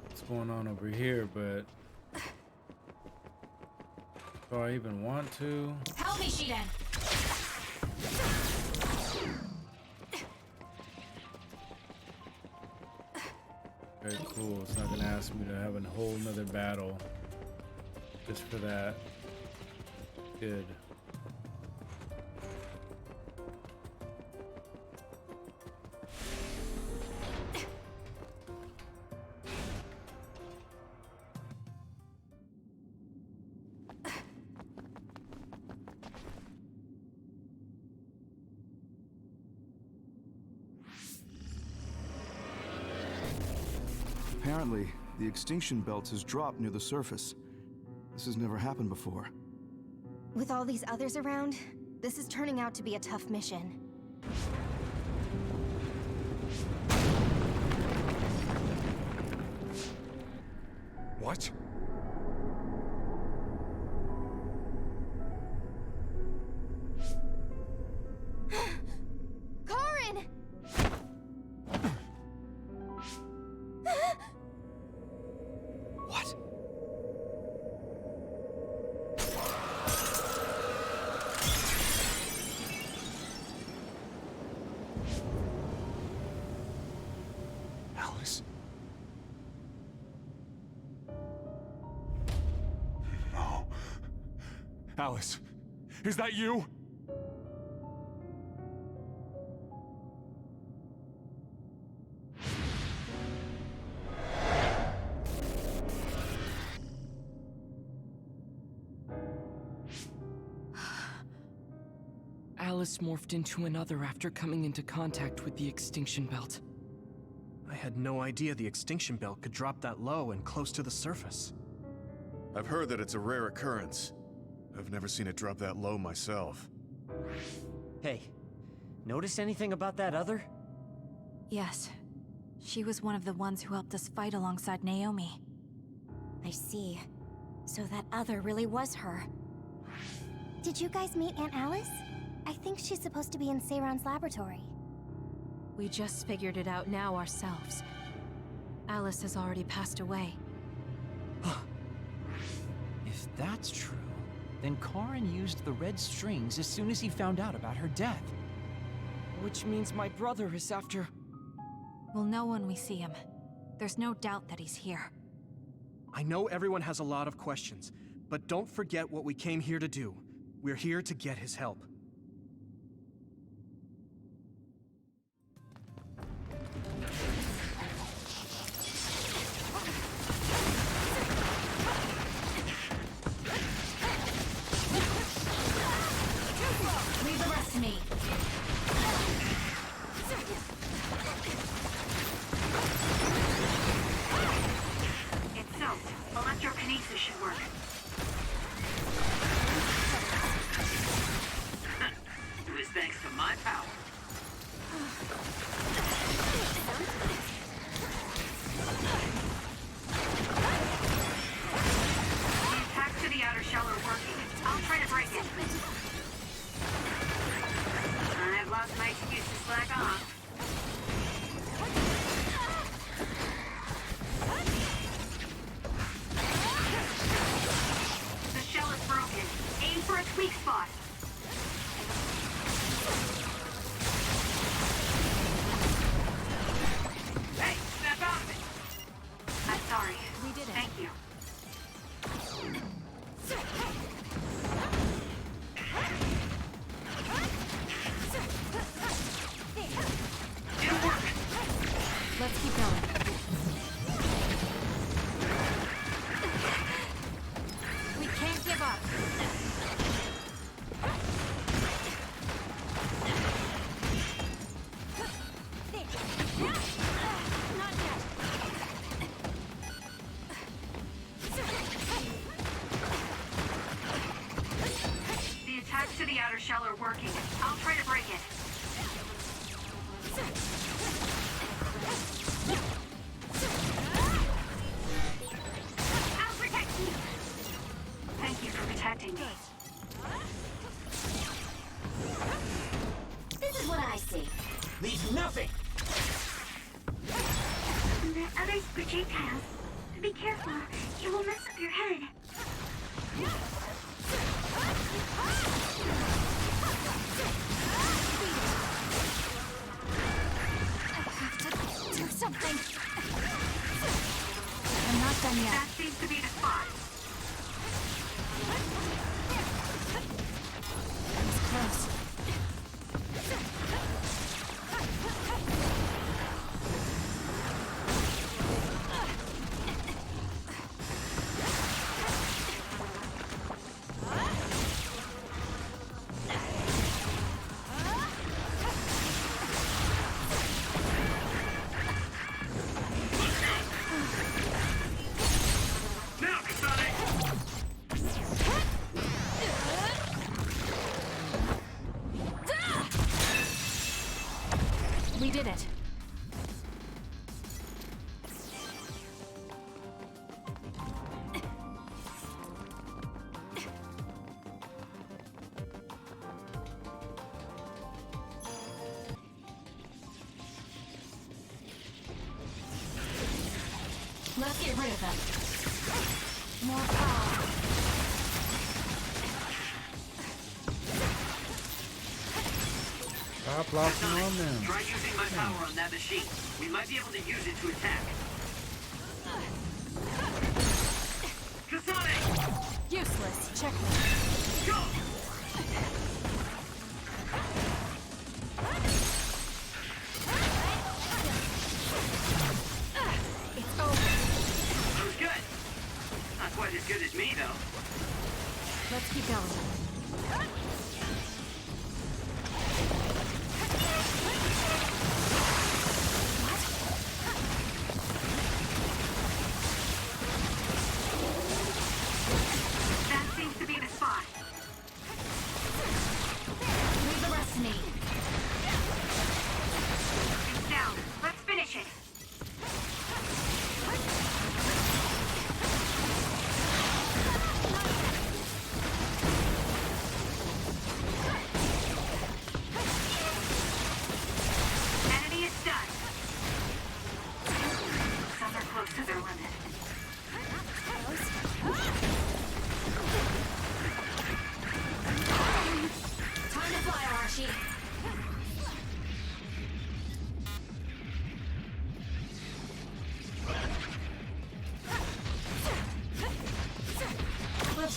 what's going on over here, but do I even want to? Help me, Shiden. Okay, cool. It's not gonna ask me to have a whole nother battle just for that. Good. Apparently, the extinction belt has dropped near the surface. This has never happened before. With all these others around, this is turning out to be a tough mission. What? Karin! What? Alice? No. Alice, is that you? Alice morphed into another after coming into contact with the extinction belt. I had no idea the extinction belt could drop that low and close to the surface. I've heard that it's a rare occurrence. I've never seen it drop that low myself. Hey, notice anything about that other? Yes. She was one of the ones who helped us fight alongside Naomi. I see. So that other really was her. Did you guys meet Aunt Alice? I think she's supposed to be in Seiron's laboratory. We just figured it out now ourselves. Alice has already passed away. that's true, then Karin used the red strings as soon as he found out about her death. Which means my brother is after... We'll know when we see him. There's no doubt that he's here. I know everyone has a lot of questions, but don't forget what we came here to do. We're here to get his help. Leave the rest to me. It's soaked. Electrokinesis should work. It was thanks to my power. The attacks to the outer shell are working. I'll try to break it. I've lost my excuse to slack off. The shell is broken. Aim for its weak spot. Hey, snap out of it! I'm sorry. We did it. Thank you. It'll work! Let's keep going. We can't give up. Not yet. The attacks to the outer shell are working. I'll try to break it. I'll protect you. Thank you for protecting me. This is what I see. Leave nothing! The other's projectiles. Be careful. It will mess up your head. Do something. I'm not done yet. That seems to be the spot. That was close. Now, Kasane! We did it. Let's get rid of them. More power. Stop locking on them. Try using my power on that machine. We might be able to use it to attack. Kasane! Useless. Checkmate. Go! It's over. That was good. Not quite as good as me, though. Let's keep going. That seems to be the spot. Leave the rest to me. It's down. Let's finish it.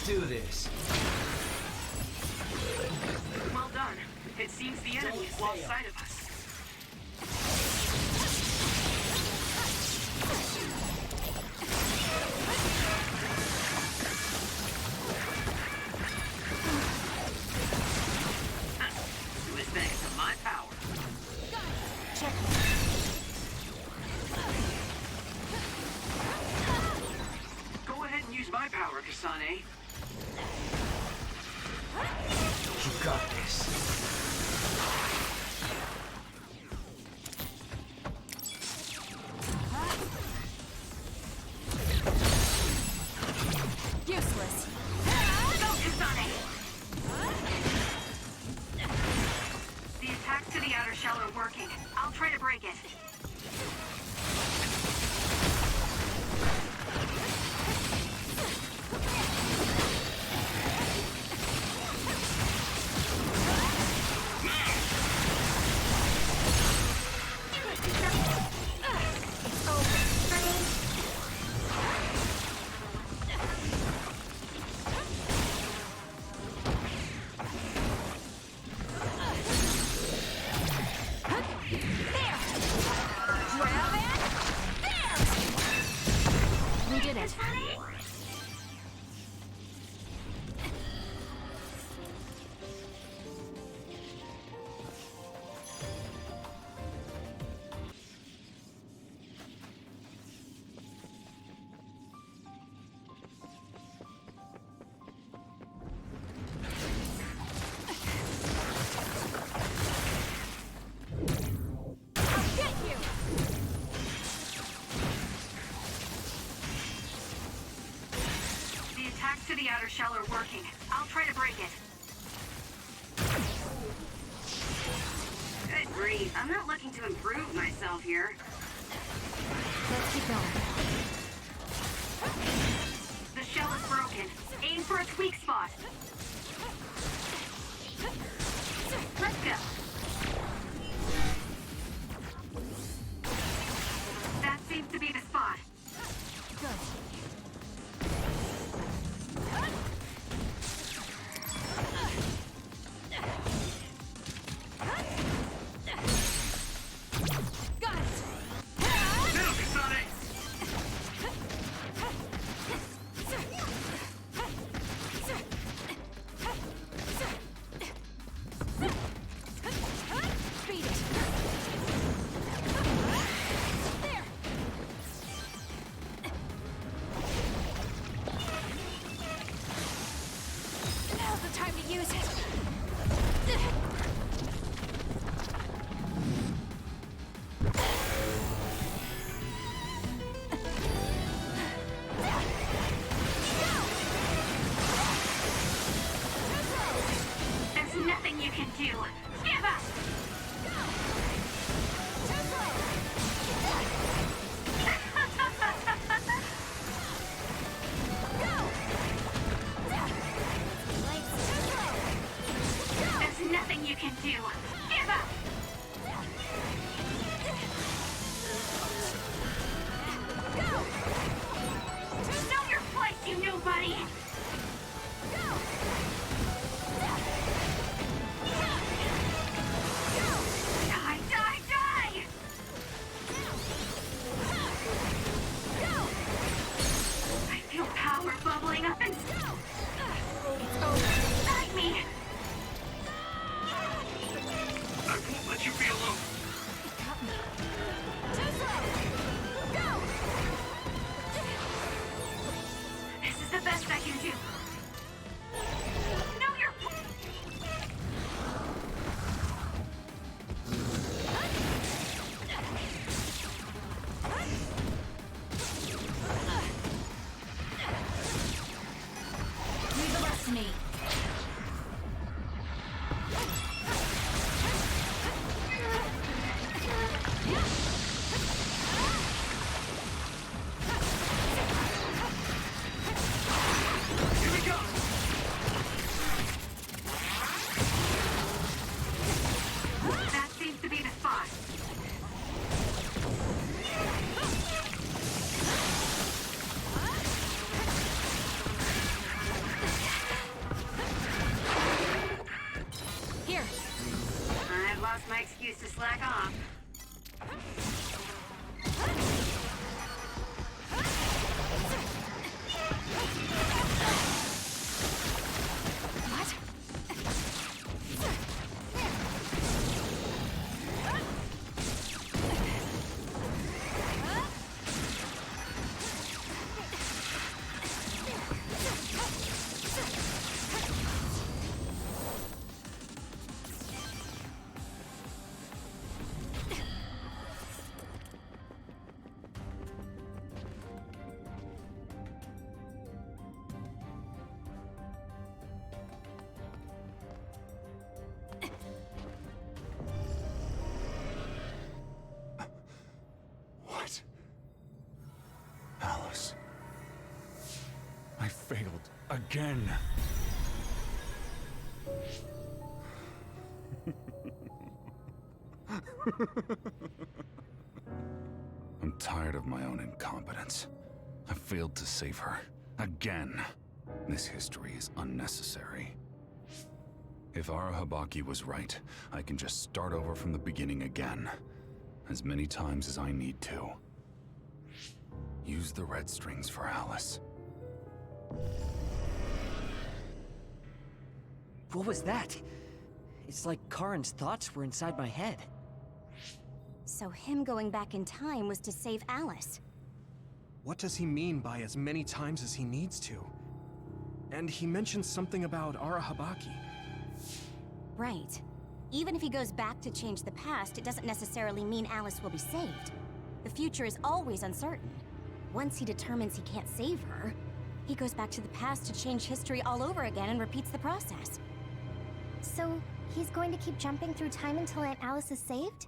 Let's do this. Well done. It seems the enemy has lost sight of us. It was thanks to my power. Check. Go ahead and use my power, Kasane. You got this. Useless. Go, Kasane! The attacks to the outer shell are working. I'll try to break it. We did it. The attacks to the outer shell are working. I'll try to break it. Good grief. I'm not looking to improve myself here. Let's keep going. The shell is broken. Aim for its weak spot. Let's go. That seems to be the spot. Got it. Now, Kasane! Beat it. There. Now's the time to use it. There's nothing you can do. Give up! There's nothing you can do. Give up! Know your place, you nobody! Die, die, die! I feel power bubbling up and... It's over. Fight me! I won't let you be alone. This is the best I can do. Know your... Leave the rest to me. Here we go! That seems to be the spot. excuse to slack off. What? Alice. I failed again. I'm tired of my own incompetence. I failed to save her. Again. This history is unnecessary. If Arahabaki was right, I can just start over from the beginning again. As many times as I need to. Use the red strings for Alice. What was that? It's like Karin's thoughts were inside my head. So him going back in time was to save Alice. What does he mean by as many times as he needs to? And he mentioned something about Arahabaki. Right. Even if he goes back to change the past, it doesn't necessarily mean Alice will be saved. The future is always uncertain. Once he determines he can't save her, he goes back to the past to change history all over again and repeats the process. So, he's going to keep jumping through time until Aunt Alice is saved?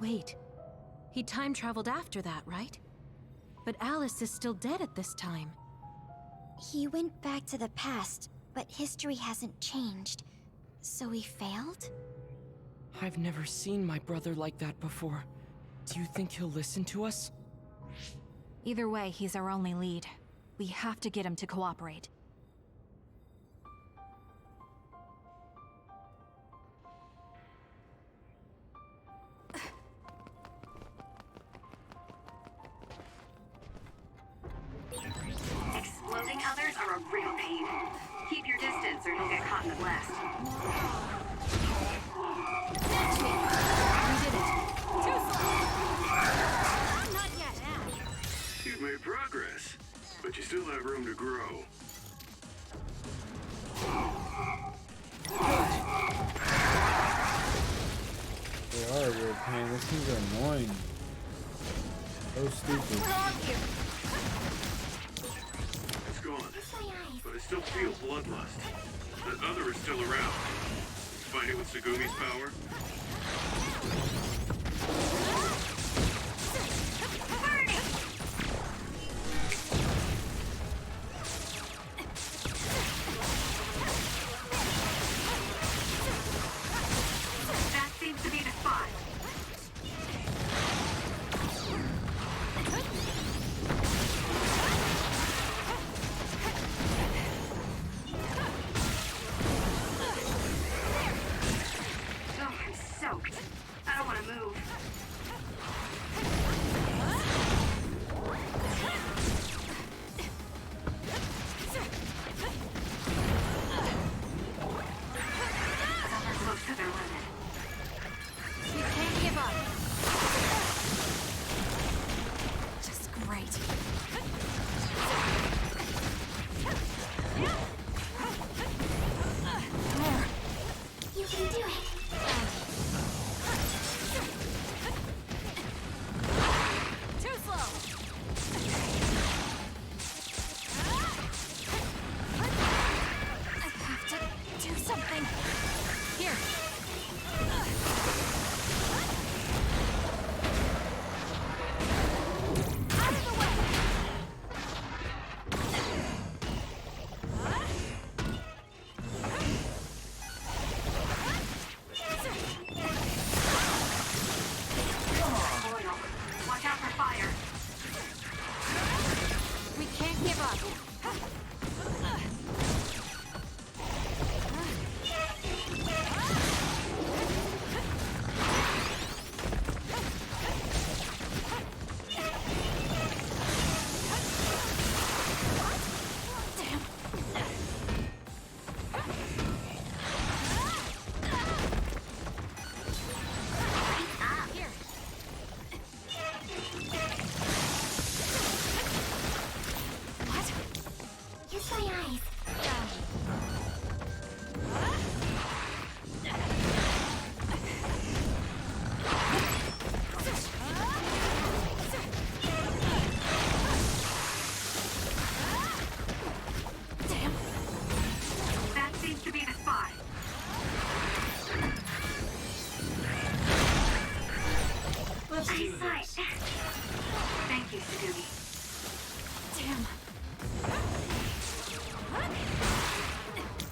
Wait. He time traveled after that, right? But Alice is still dead at this time. He went back to the past, but history hasn't changed. So he failed? I've never seen my brother like that before. Do you think he'll listen to us? Either way, he's our only lead. We have to get him to cooperate. Exploding others are a real pain. Keep your distance or you'll get caught in the blast. We did it. Too slow! Not yet. You've made progress, but you still have room to grow. They are a real pain. These things are annoying. So stupid. It's gone, but I still feel bloodlust. That other is still around. Find it with Segumi's power? That seems to be the spot. Oh, I'm soaked. I don't want to move. Some are close to their limit. You can't give up. Just great. There. You can do it. Too slow. I have to do something. Here. Out of the way. eyes. That seems to be the spot. Let's do Nice this. sight. Thank you, Sugumi. Damn.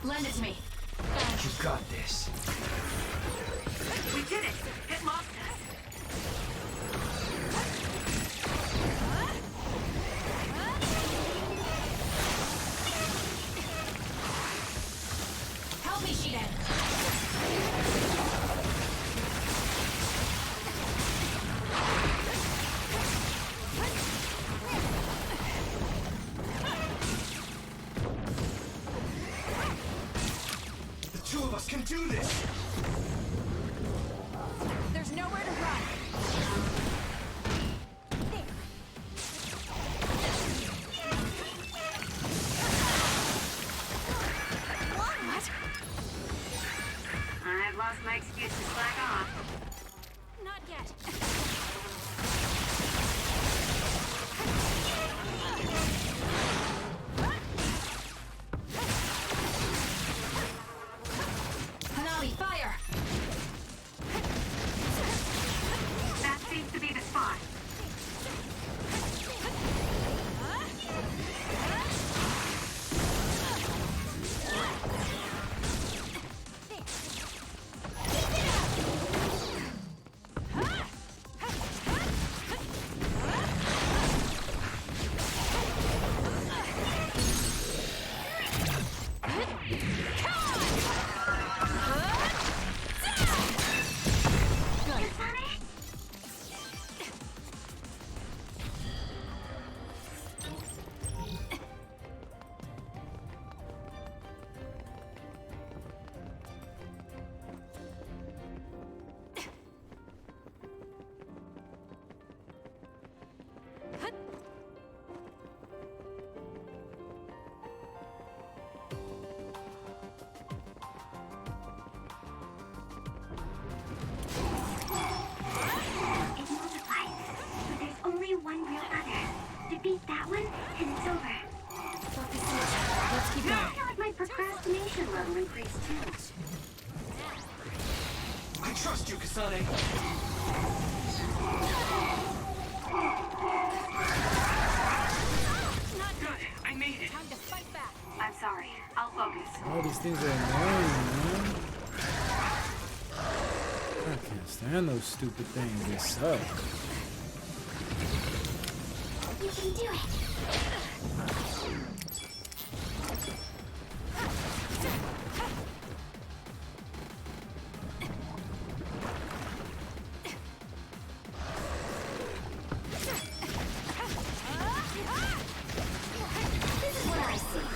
Lend it to me. You got this. We did it. It lost us. Help me, Shiden. The two of us can do this. There's nowhere to run. What? I've lost my excuse to slack off. Not yet. Hanami, fire! That seems to be the spot. It multiplies, but there's only one real other. Defeat that one, and it's over. Let's keep I going. feel like my procrastination level increased too. I trust you, Kasane. Good. I made it. Time to fight back. I'm sorry. I'll focus. All these things are annoying, man. I can't stand those stupid things. They suck. You can do it. This is what I see.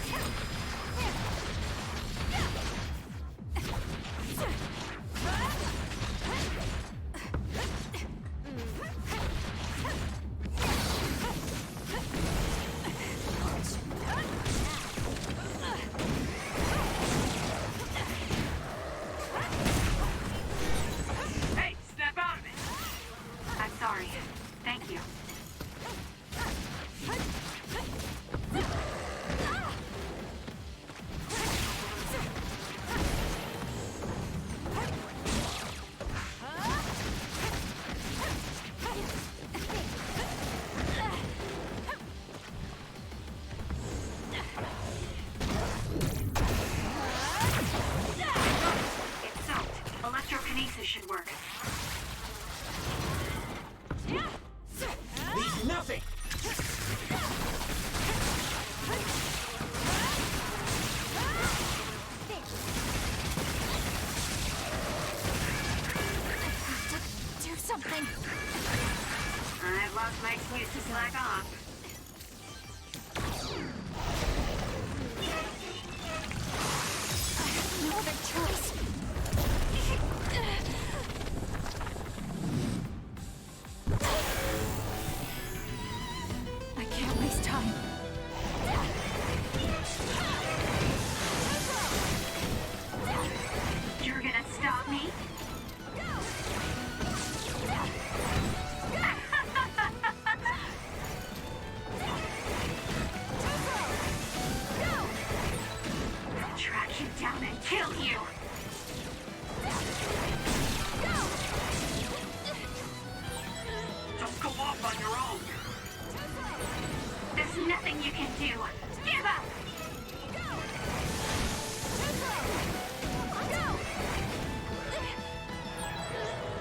Hey, snap out of it. I'm sorry. Thank you. It's soaked. Electrokinesis should work. Leave nothing. Do something. I've lost my excuse to slack off. No other choice. I can't waste time. down and kill you! Don't go off on your own! There's nothing you can do! Give up!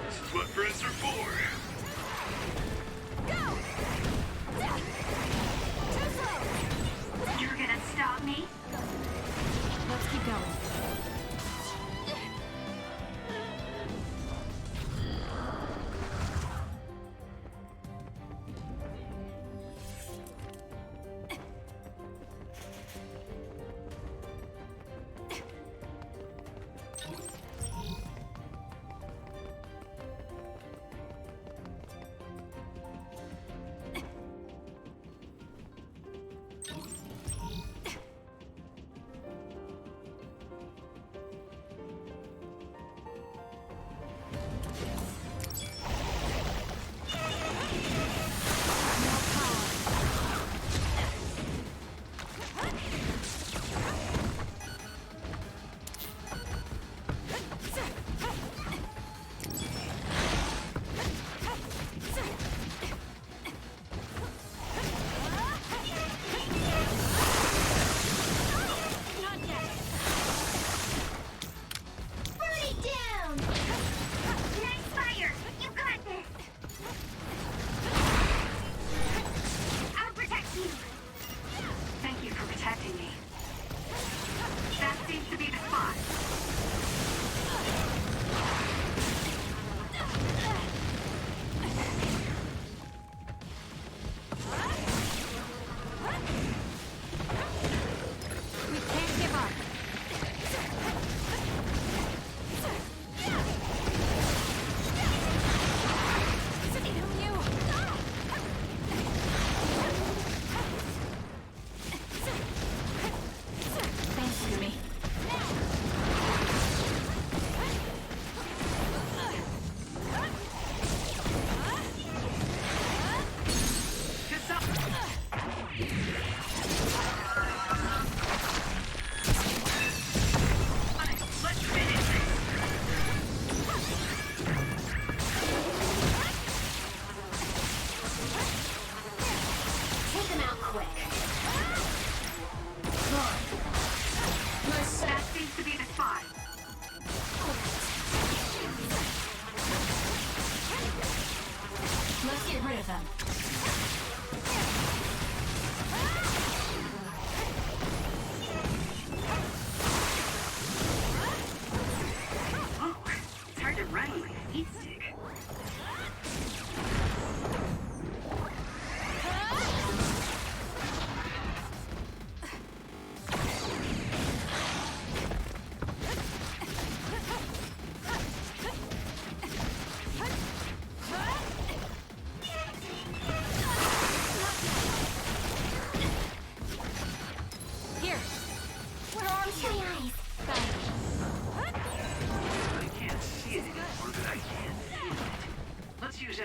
This is what friends are for. You're gonna stop me? Let's keep going.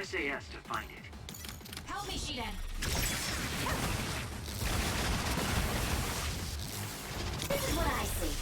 SAS to find it. Help me, Shiden. This is what I see.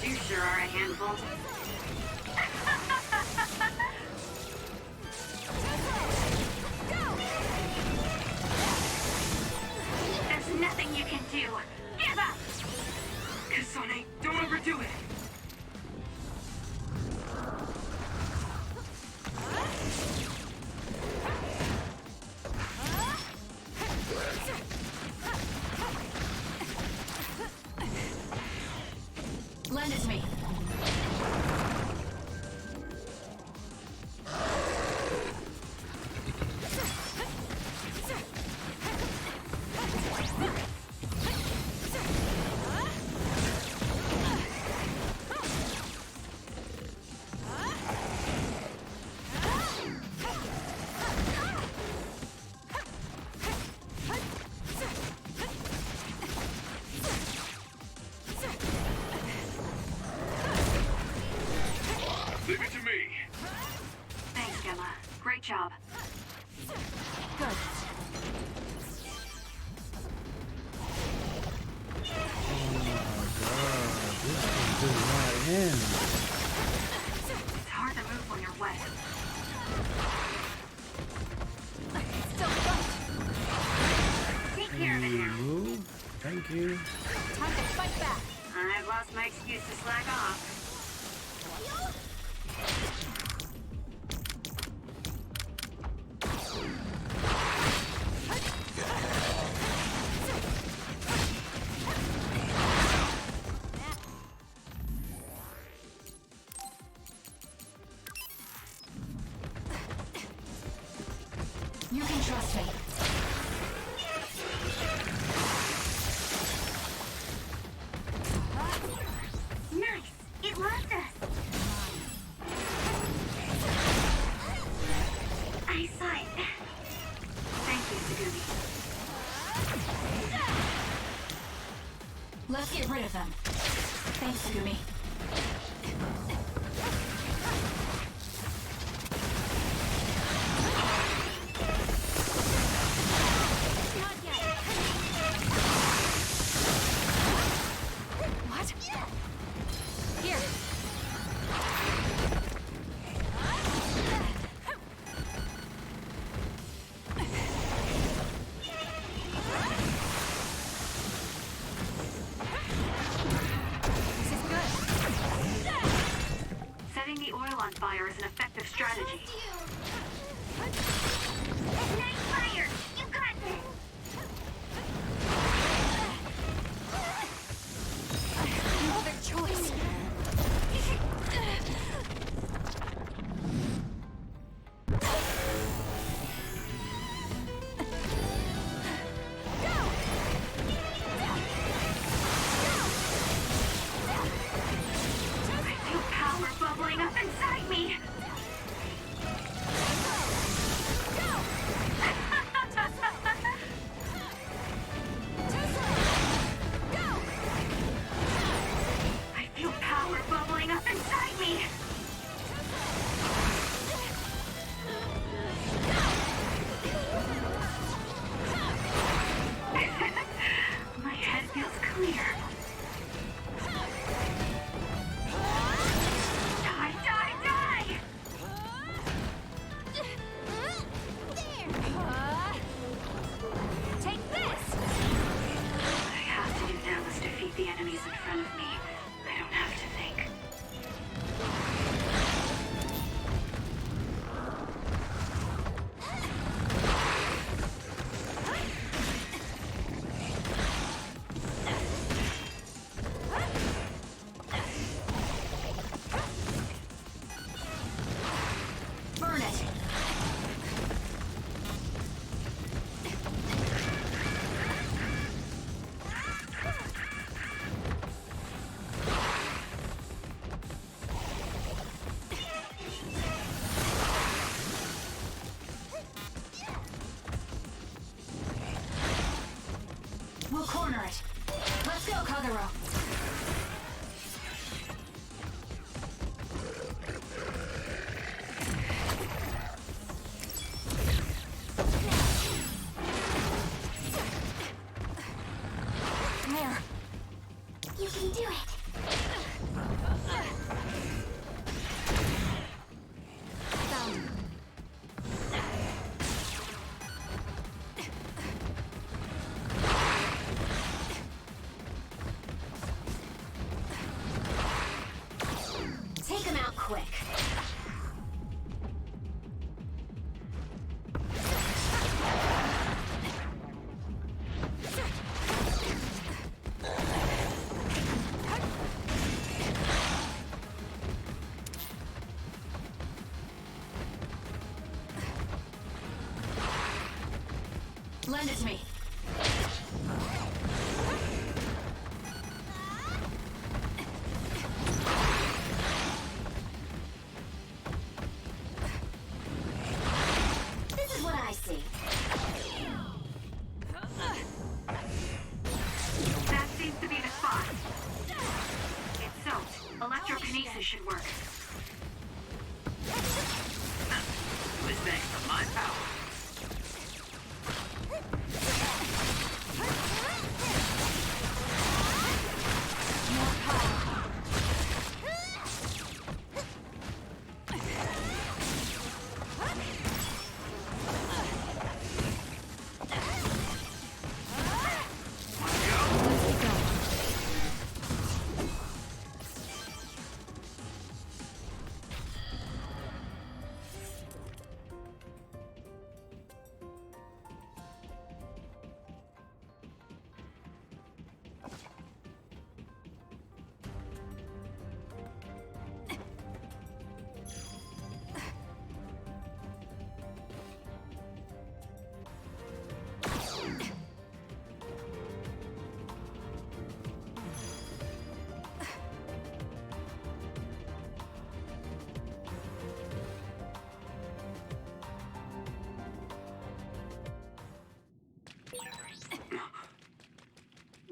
You sure are a handful. vault. There's nothing you can do. Give up! Kasane, don't overdo it! Lend it to me. Leave it to me. Thanks, Gemma. Great job. Good. It's hard to move when you're wet. Still front. Take care of it now. Move. Thank you. Time to fight back. I've lost my excuse to slack off. You can trust me. Nice! It loved us! I saw it. Thank you, Tsugumi. Let's get rid of them. Thanks, Tsugumi. What? Here. This is good. Setting the oil on fire is an effective strategy. Ignite fire! You got this! No other choice. I feel power bubbling up inside me! quick. Lend it to me. This is what I see. That seems to be the spot. It's soaked. Electrokinesis should work. It was thanks to my power.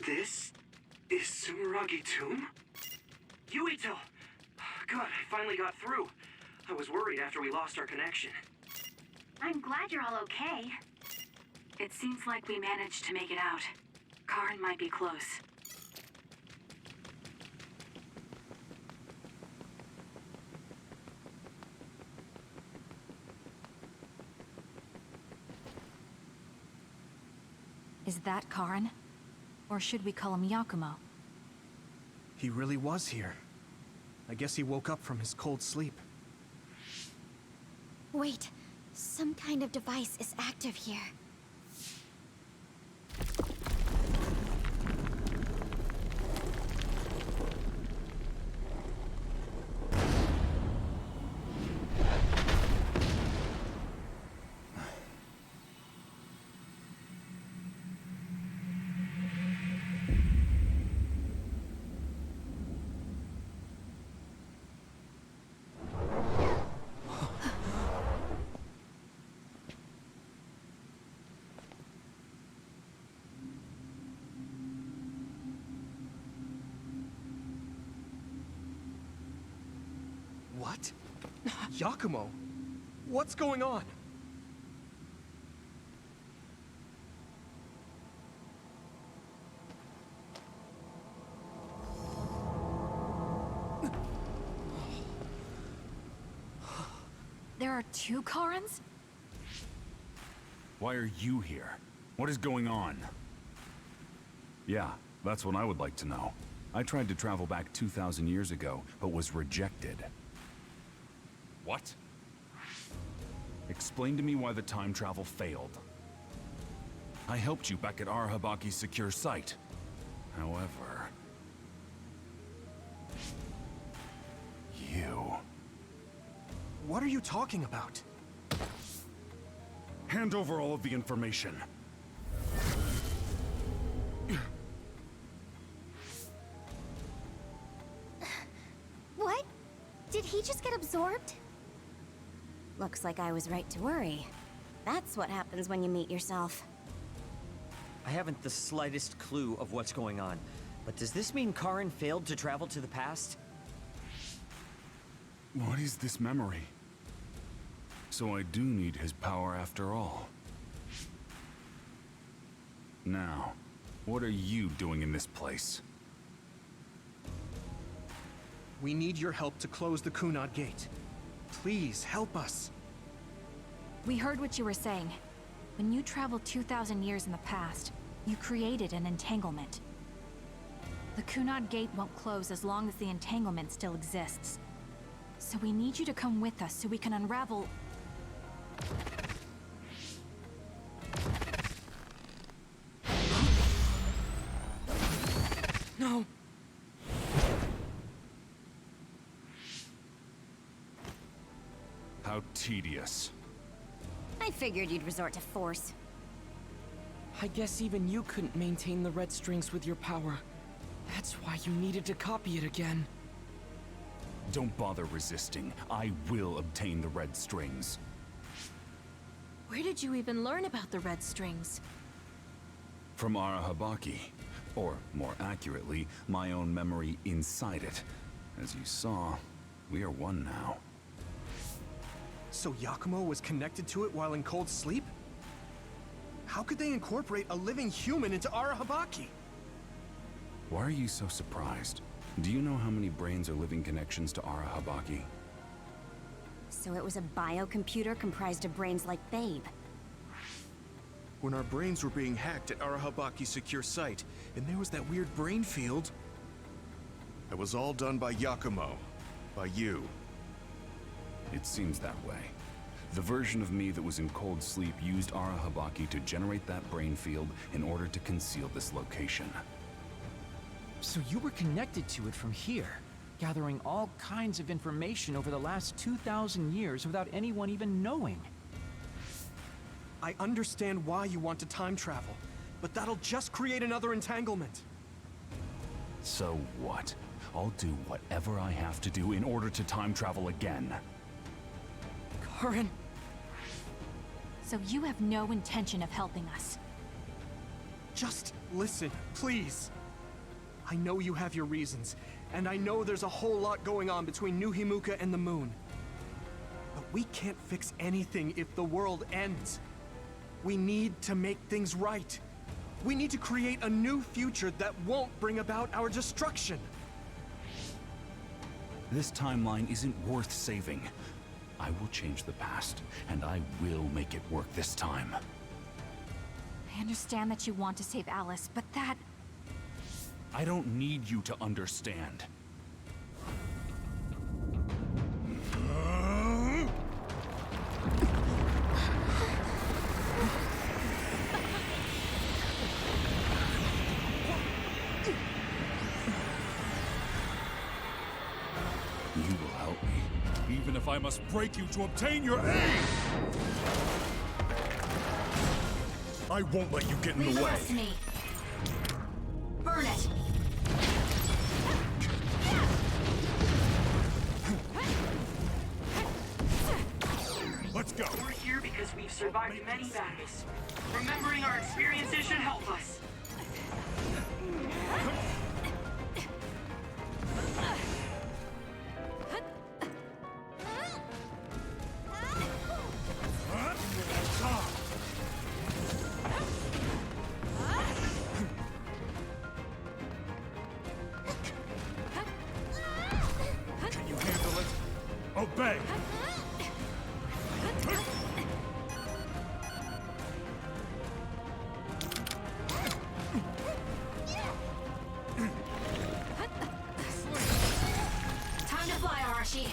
This is Sumeragi Tomb? Yuito! Good, I finally got through. I was worried after we lost our connection. I'm glad you're all okay. It seems like we managed to make it out. Karn might be close. Is that Karn? Or should we call him Yakumo? He really was here. I guess he woke up from his cold sleep. Wait, some kind of device is active here. What? Yakumo? What's going on? There are two Karns? Why are you here? What is going on? Yeah, that's what I would like to know. I tried to travel back 2,000 years ago, but was rejected. What? Explain to me why the time travel failed. I helped you back at Arahabaki's secure site. However... you... What are you talking about? Hand over all of the information. What? Did he just get absorbed? Looks like I was right to worry. That's what happens when you meet yourself. I haven't the slightest clue of what's going on, but does this mean Karn failed to travel to the past? What is this memory? So I do need his power after all. Now, what are you doing in this place? We need your help to close the Kunad Gate. Please, help us. We heard what you were saying. When you traveled 2,000 years in the past, you created an entanglement. The Kunad Gate won't close as long as the entanglement still exists. So we need you to come with us so we can unravel... No! How tedious. I figured you'd resort to force. I guess even you couldn't maintain the red strings with your power. That's why you needed to copy it again. Don't bother resisting. I will obtain the red strings. Where did you even learn about the red strings? From Arahabaki. Or, more accurately, my own memory inside it. As you saw, we are one now. So Yakumo was connected to it while in cold sleep? How could they incorporate a living human into Arahabaki? Why are you so surprised? Do you know how many brains are living connections to Arahabaki? So it was a biocomputer comprised of brains like Babe. When our brains were being hacked at Arahabaki's secure site, and there was that weird brain field. That was all done by Yakumo. By you. It seems that way. The version of me that was in cold sleep used Arahabaki to generate that brain field in order to conceal this location. So you were connected to it from here, gathering all kinds of information over the last 2,000 years without anyone even knowing. I understand why you want to time travel, but that'll just create another entanglement. So what? I'll do whatever I have to do in order to time travel again. Karen... So you have no intention of helping us? Just listen, please. I know you have your reasons, and I know there's a whole lot going on between New Himuka and the moon. But we can't fix anything if the world ends. We need to make things right. We need to create a new future that won't bring about our destruction. This timeline isn't worth saving. I will change the past, and I will make it work this time. I understand that you want to save Alice, but that... I don't need you to understand. You will help me, even if I must break you to obtain your aid! I won't let you get in the way! Me. Burn it! Let's go! We're here because we've survived many battles. Remembering our experiences should help us. Can you handle it? Obey! Time to fly, Arashi.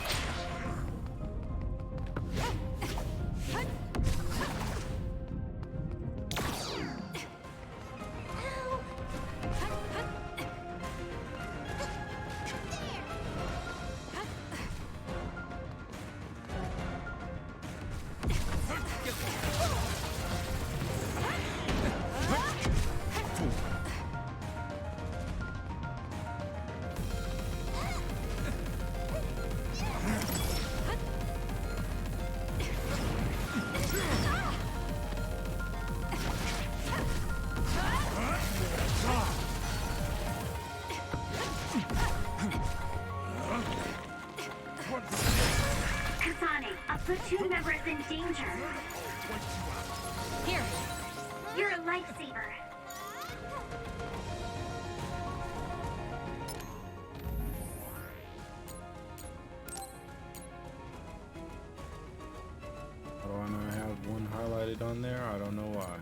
Kasane, a platoon member is in danger. Here, you're a lifesaver. How do I not have one highlighted on there? I don't know why.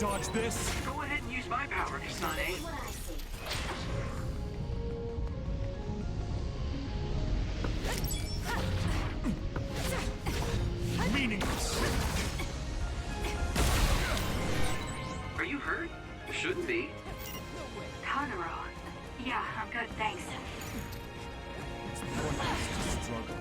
dodge this? Go ahead and use my power, Kasane. Meaningless. Are you hurt? Shouldn't be. Kagero. Yeah, I'm good, thanks. Struggle.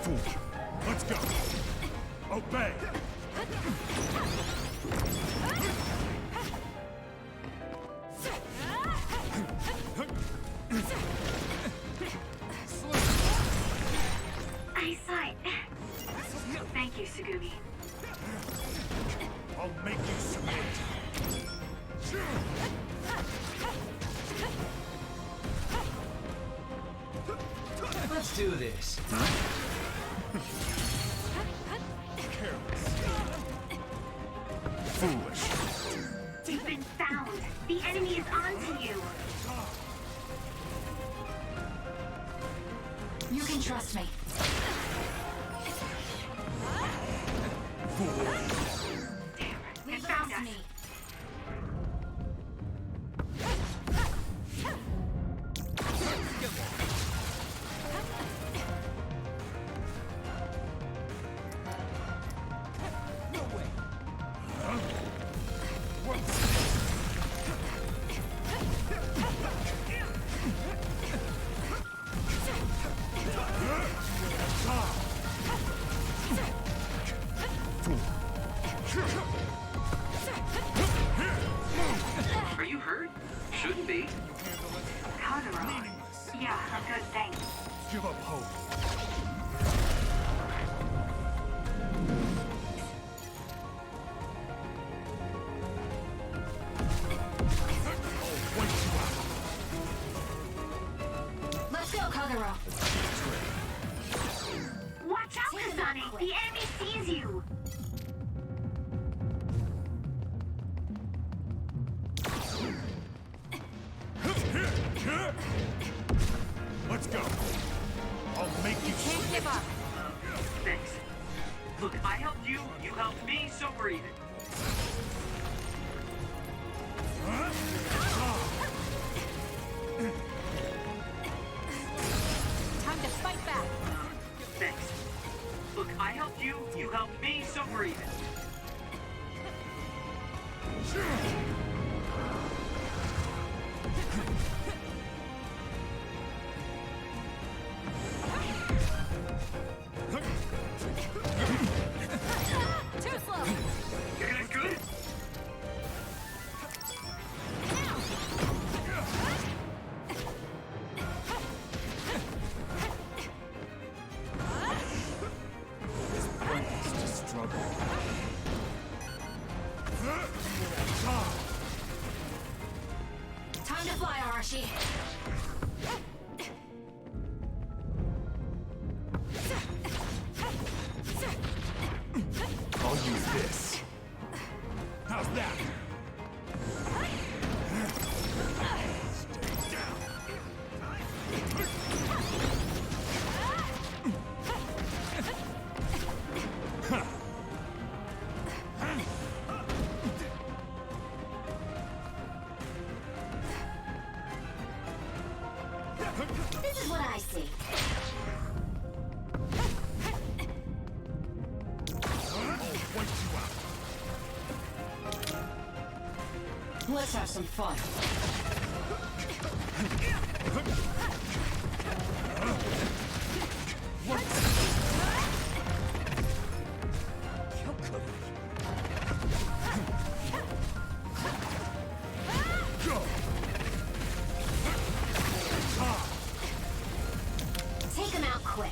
Fool. Let's go. Obey. I saw it. Thank you, Sugumi. I'll make you submit. Let's do this. Foolish. You've been found. The enemy is onto you. You can trust me. They found us. Are you hurt? Shouldn't be. Kagero. Yeah, I'm good, thanks. Give up hope. Let's go, Kagero. Watch out, Kasane. The enemy sees you. Let's go. I'll make you Can't give up. Thanks. Look, I helped you, you helped me, so we're even. Time to fight back. Thanks. Look, I helped you, you helped me, so we're even. Too slow. You guys good? pointless to struggle. Time to fly, Arashi. I'll use this. How's that? Stay down. This is what I see. Let's have some fun. Take him out quick.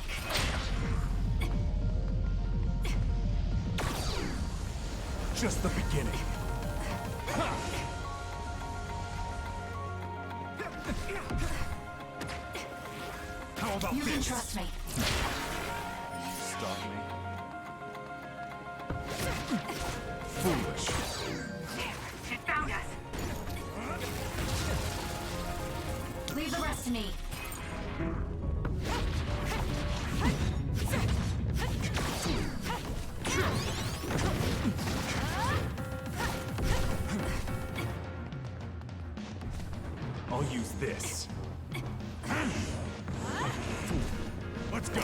Just the beginning. How about You this? can trust me. Stop me. rest of me. I'll use this. Let's go.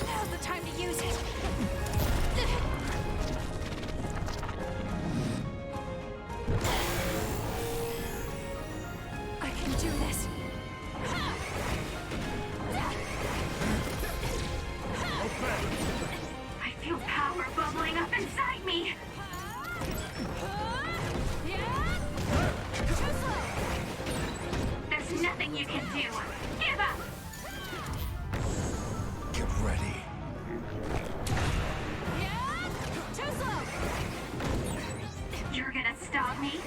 Now's the time to use it. I can do this. I feel power bubbling up inside me. There's nothing you can do. Give up. Get ready. Too slow. You're gonna stop me?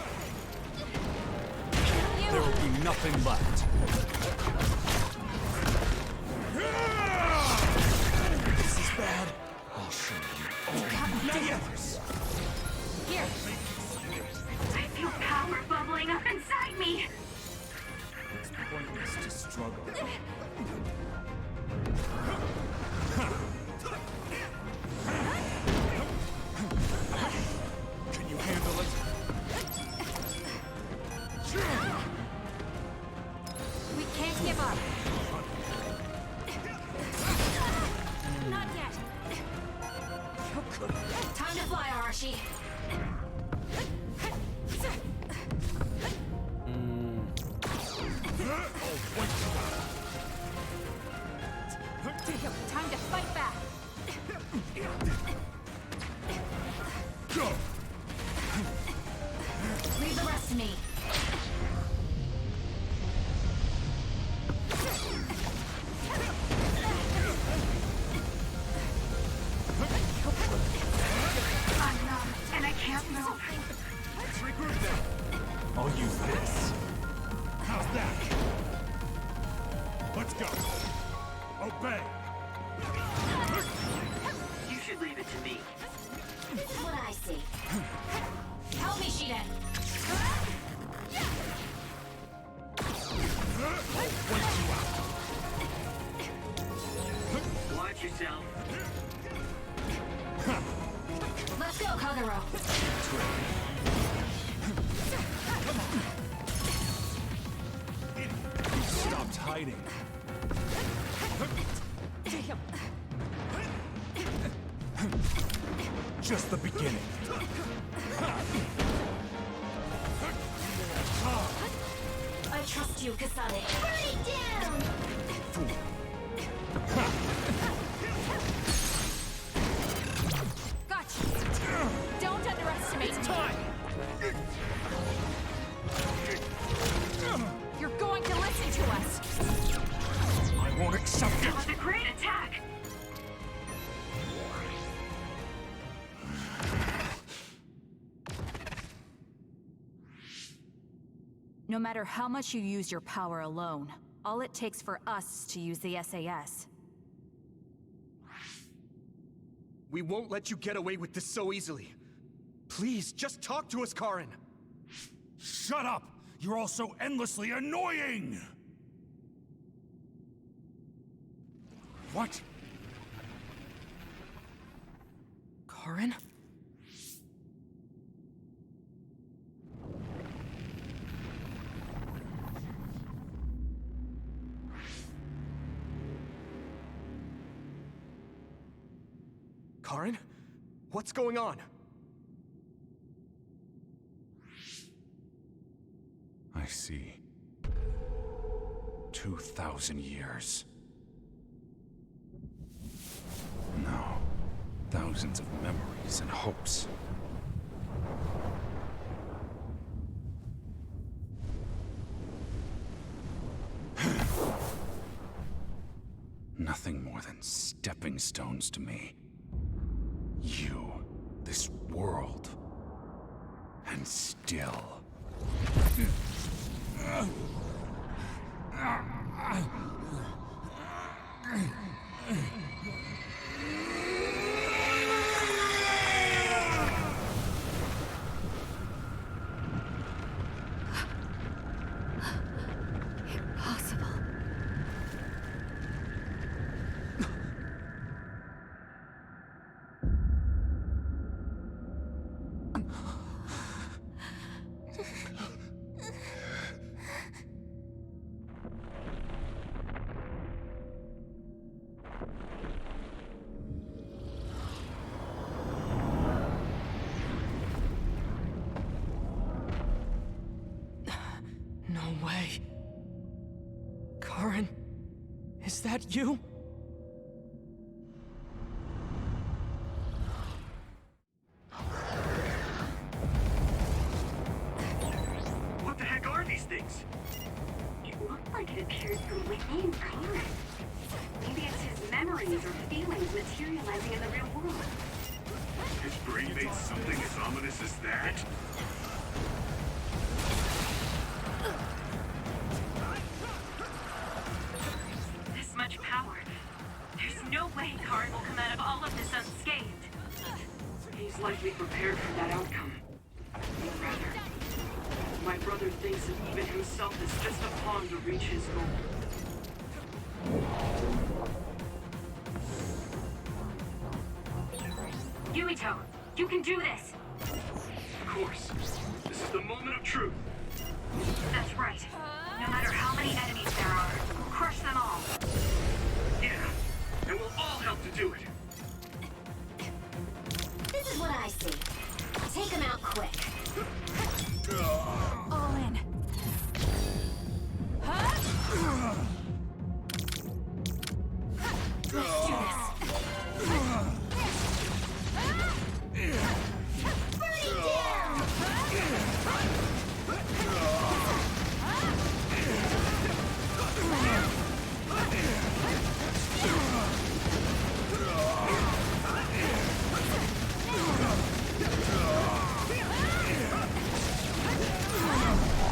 There will be nothing left. This is bad. I'll show you. Not yet. Here. I feel power bubbling up inside me. It's pointless to struggle. Can you handle it? We can't give up. Not yet. Time to fly, Arashi. Time to fight back. Go. Leave the rest to me. I'm numb, and I can't move. Let's regroup then. I'll use this. How's that? Let's go. Obey. You should leave it to me. What I see. Help me, Shiden. Watch yourself. Let's go, Kagero. You stopped hiding. Just the beginning. I trust you, Kasane. Burn it down! Gotcha. Don't underestimate me. Time. You're going to listen to us. I won't accept it. That was a great attack. No matter how much you use your power alone, all it takes for us to use the SAS. We won't let you get away with this so easily. Please, just talk to us, Karin. Shut up! You're all so endlessly annoying! What? Karin? Karin? What's going on? I see. 2,000 years. No. Thousands of memories and hopes. Nothing more than stepping stones to me. You, this world, and still. No way. Karen, is that you? What the heck are these things? It looked like it appeared from within Karen. Maybe it's his memories or feelings materializing in the real world. His brain made something as ominous as that? This much power. There's no way Karen will come out of all of this unscathed. He's likely prepared for that outcome. Or rather, my brother thinks that even himself is just a pawn to reach his goal. Yuito, you can do this! Of course. This is the moment of truth. That's right. No matter how many enemies there are, we'll crush them all. Yeah, and we'll all help to do it. This is what I see. Take him out quick. All in. Huh? Let's do this.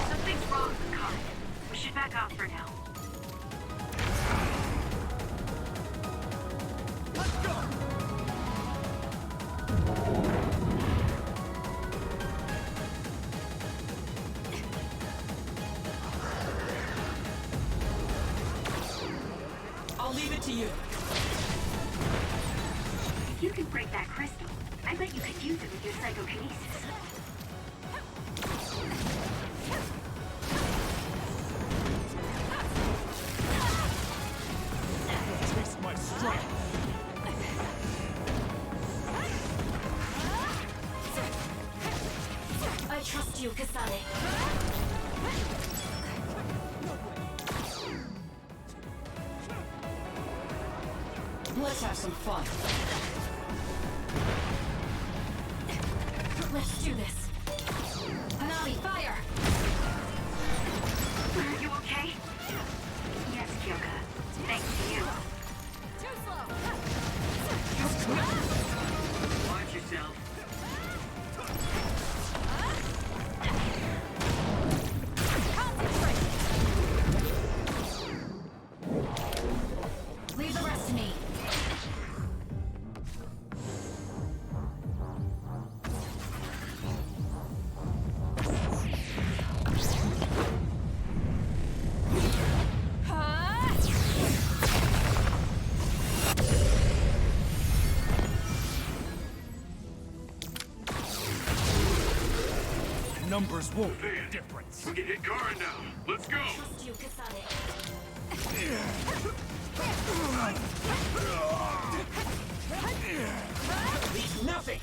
Something's wrong with Karen. We should back off for now. I'll leave it to you. If you can break that crystal, I bet you could use it with your psychokinesis. Taste my strength. I trust you, Kasane. Let's have some fun. Let's do this. Hanami, fire! Are you okay? Yes, Kyoka. Thanks to you. Too slow. Watch yourself. Concentrate. Leave the rest to me. Numbers won't make a difference. We can hit Karen now. Let's go. Trust you, Kasane. Leave nothing.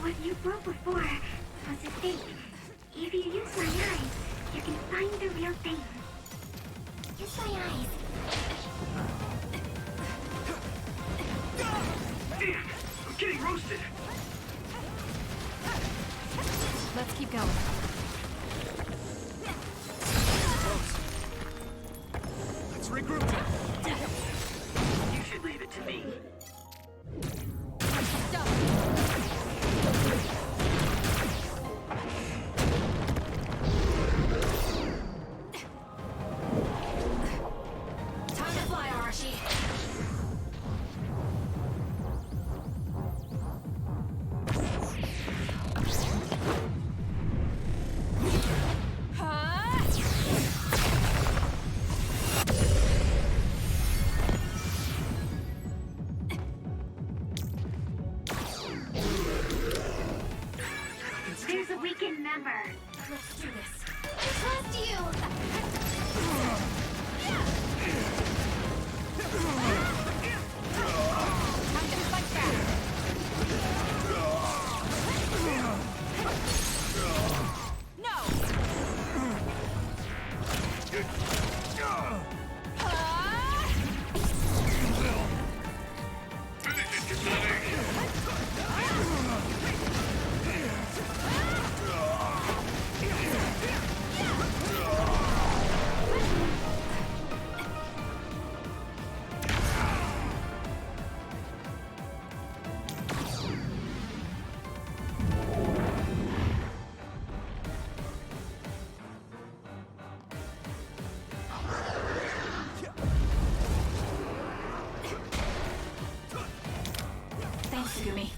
What you broke before was a fake. If you use my eyes, you can find the real thing. Use my eyes. Damn! I'm getting roasted! Let's keep going. Let's regroup then. You should leave it to me. Stop. Time to fly, Arashi. weakened member. Let's do this. Trust you! Time to fight back. Finish it, Kasane! Thanks, Gumi.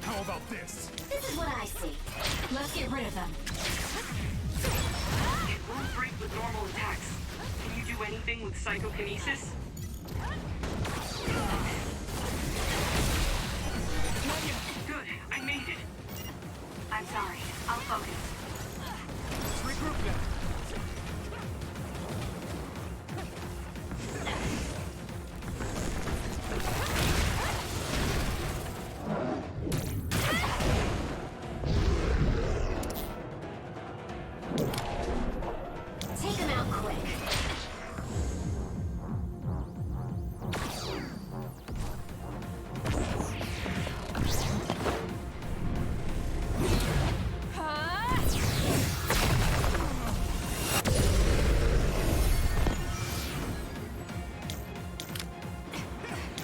How about this? This is what I see. Let's get rid of them. It won't break with normal attacks. Can you do anything with psychokinesis? Good, I made it. I'm sorry. I'll focus. Let's regroup now. Take him out quick.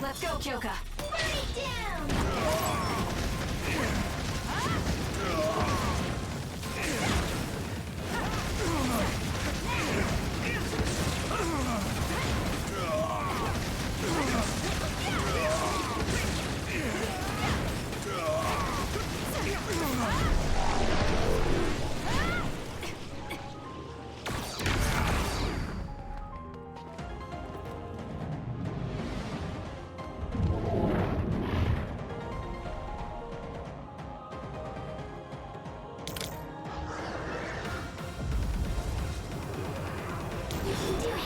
Let's go, Kyoka. Burn it down! You can do it!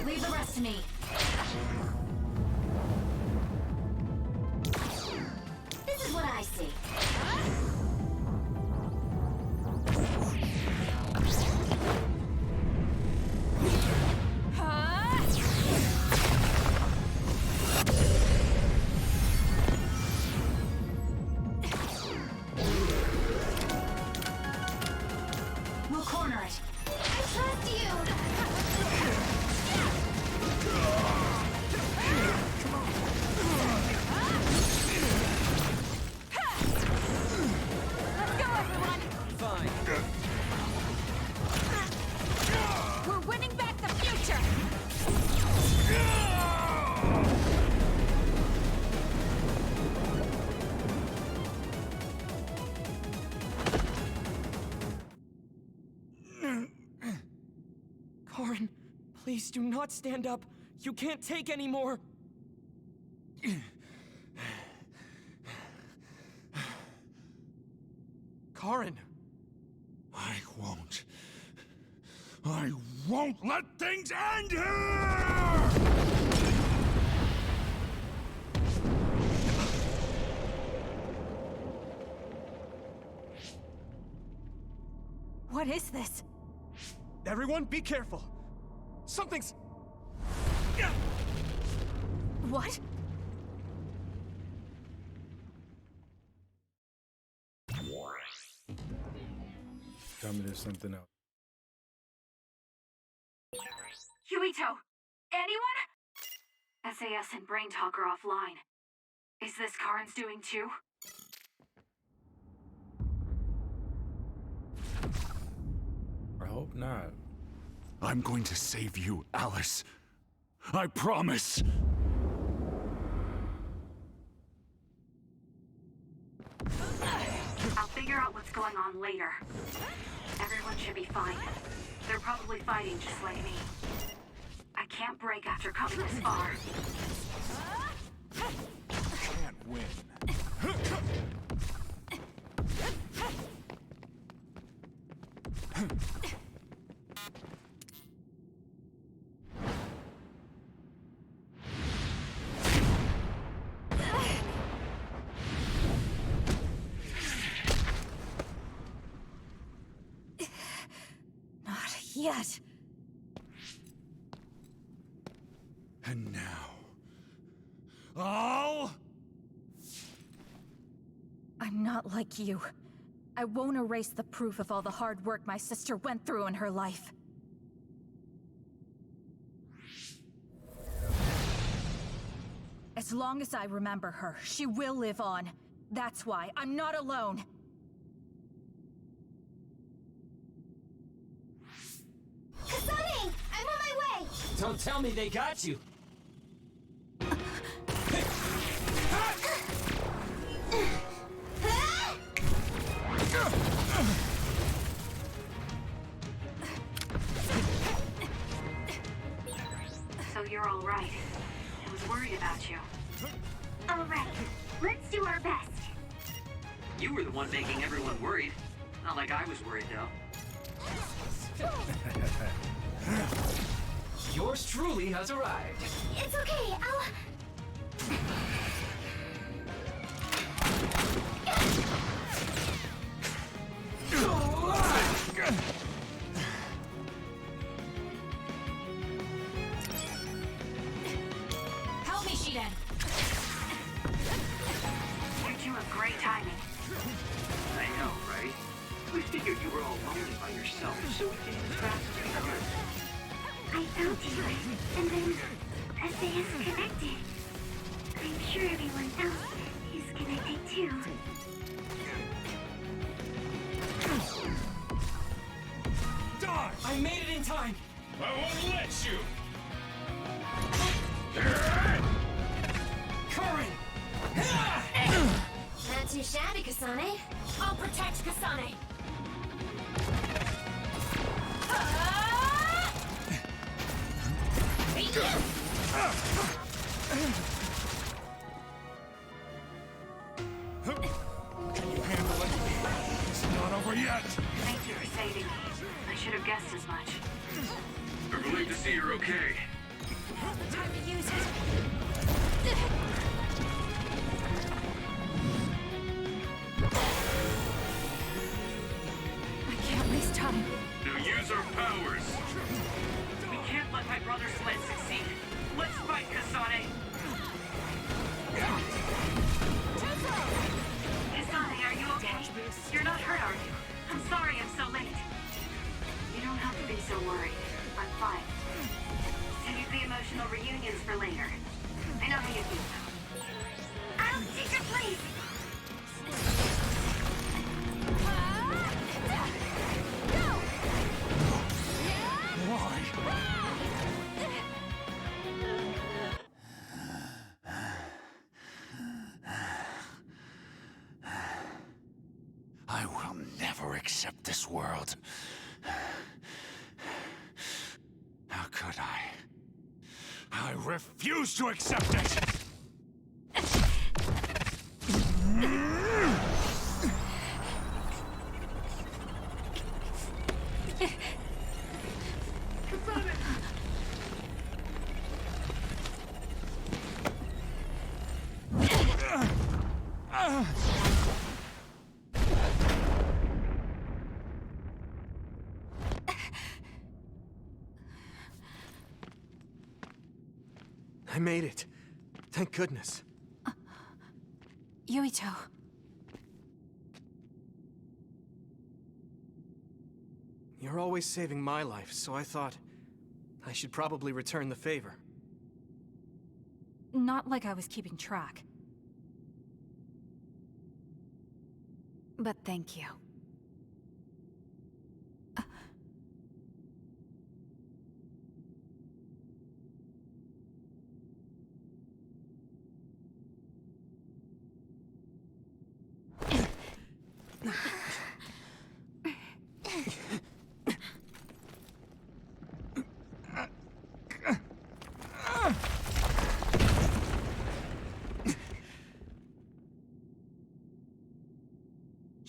Leave the rest to me. This is what I see. We'll corner it. I trust you! Let's go, everyone! Fine. We're winning back the future! Karin, please do not stand up. You can't take any more. Karin. I won't let things end here! What is this? Everyone, be careful. Something's... What? Tell me there's something else. Yuito! Anyone? SAS and Brain Talk are offline. Is this Karin's doing too? hope not. I'm going to save you, Alice. I promise. I'll figure out what's going on later. Everyone should be fine. They're probably fighting just like me. I can't break after coming this far. Can't win. Not yet. And now... all... I'm not like you. I won't erase the proof of all the hard work my sister went through in her life. As long as I remember her, she will live on. That's why I'm not alone. Kasane! I'm on my way! Don't tell me they got you. So you're all right. I was worried about you. All right, let's do our best. You were the one making everyone worried. Not like I was worried, though. Yours truly has arrived. It's okay, I'll... Help me, Shiden! You two have great timing. I know, right? We figured you were all lonely by yourself, so we came as fast as we could. I found you, and then as they is connected. I'm sure everyone else is connected too. Die! I made it in time! I won't let you! Current! Not too shabby, Kasane. I'll protect Kasane! Can you handle it? It's not over yet! Thank you for saving me. I should have guessed as much. I'm relieved to see you're okay. Time to use it! I can't waste time. Now use our powers. We can't let my brother's sled succeed. Let's fight, Kasane! Kasane, are you okay? You're not hurt, are you? I'm sorry I'm so late. You don't have to be so worried. I'm fine. Save the emotional reunions for later. I know how you feel. I'll take your place! I will never accept this world. How could I? I refuse to accept it! I made it. Thank goodness. Yuito. You're always saving my life, so I thought I should probably return the favor. Not like I was keeping track. But thank you.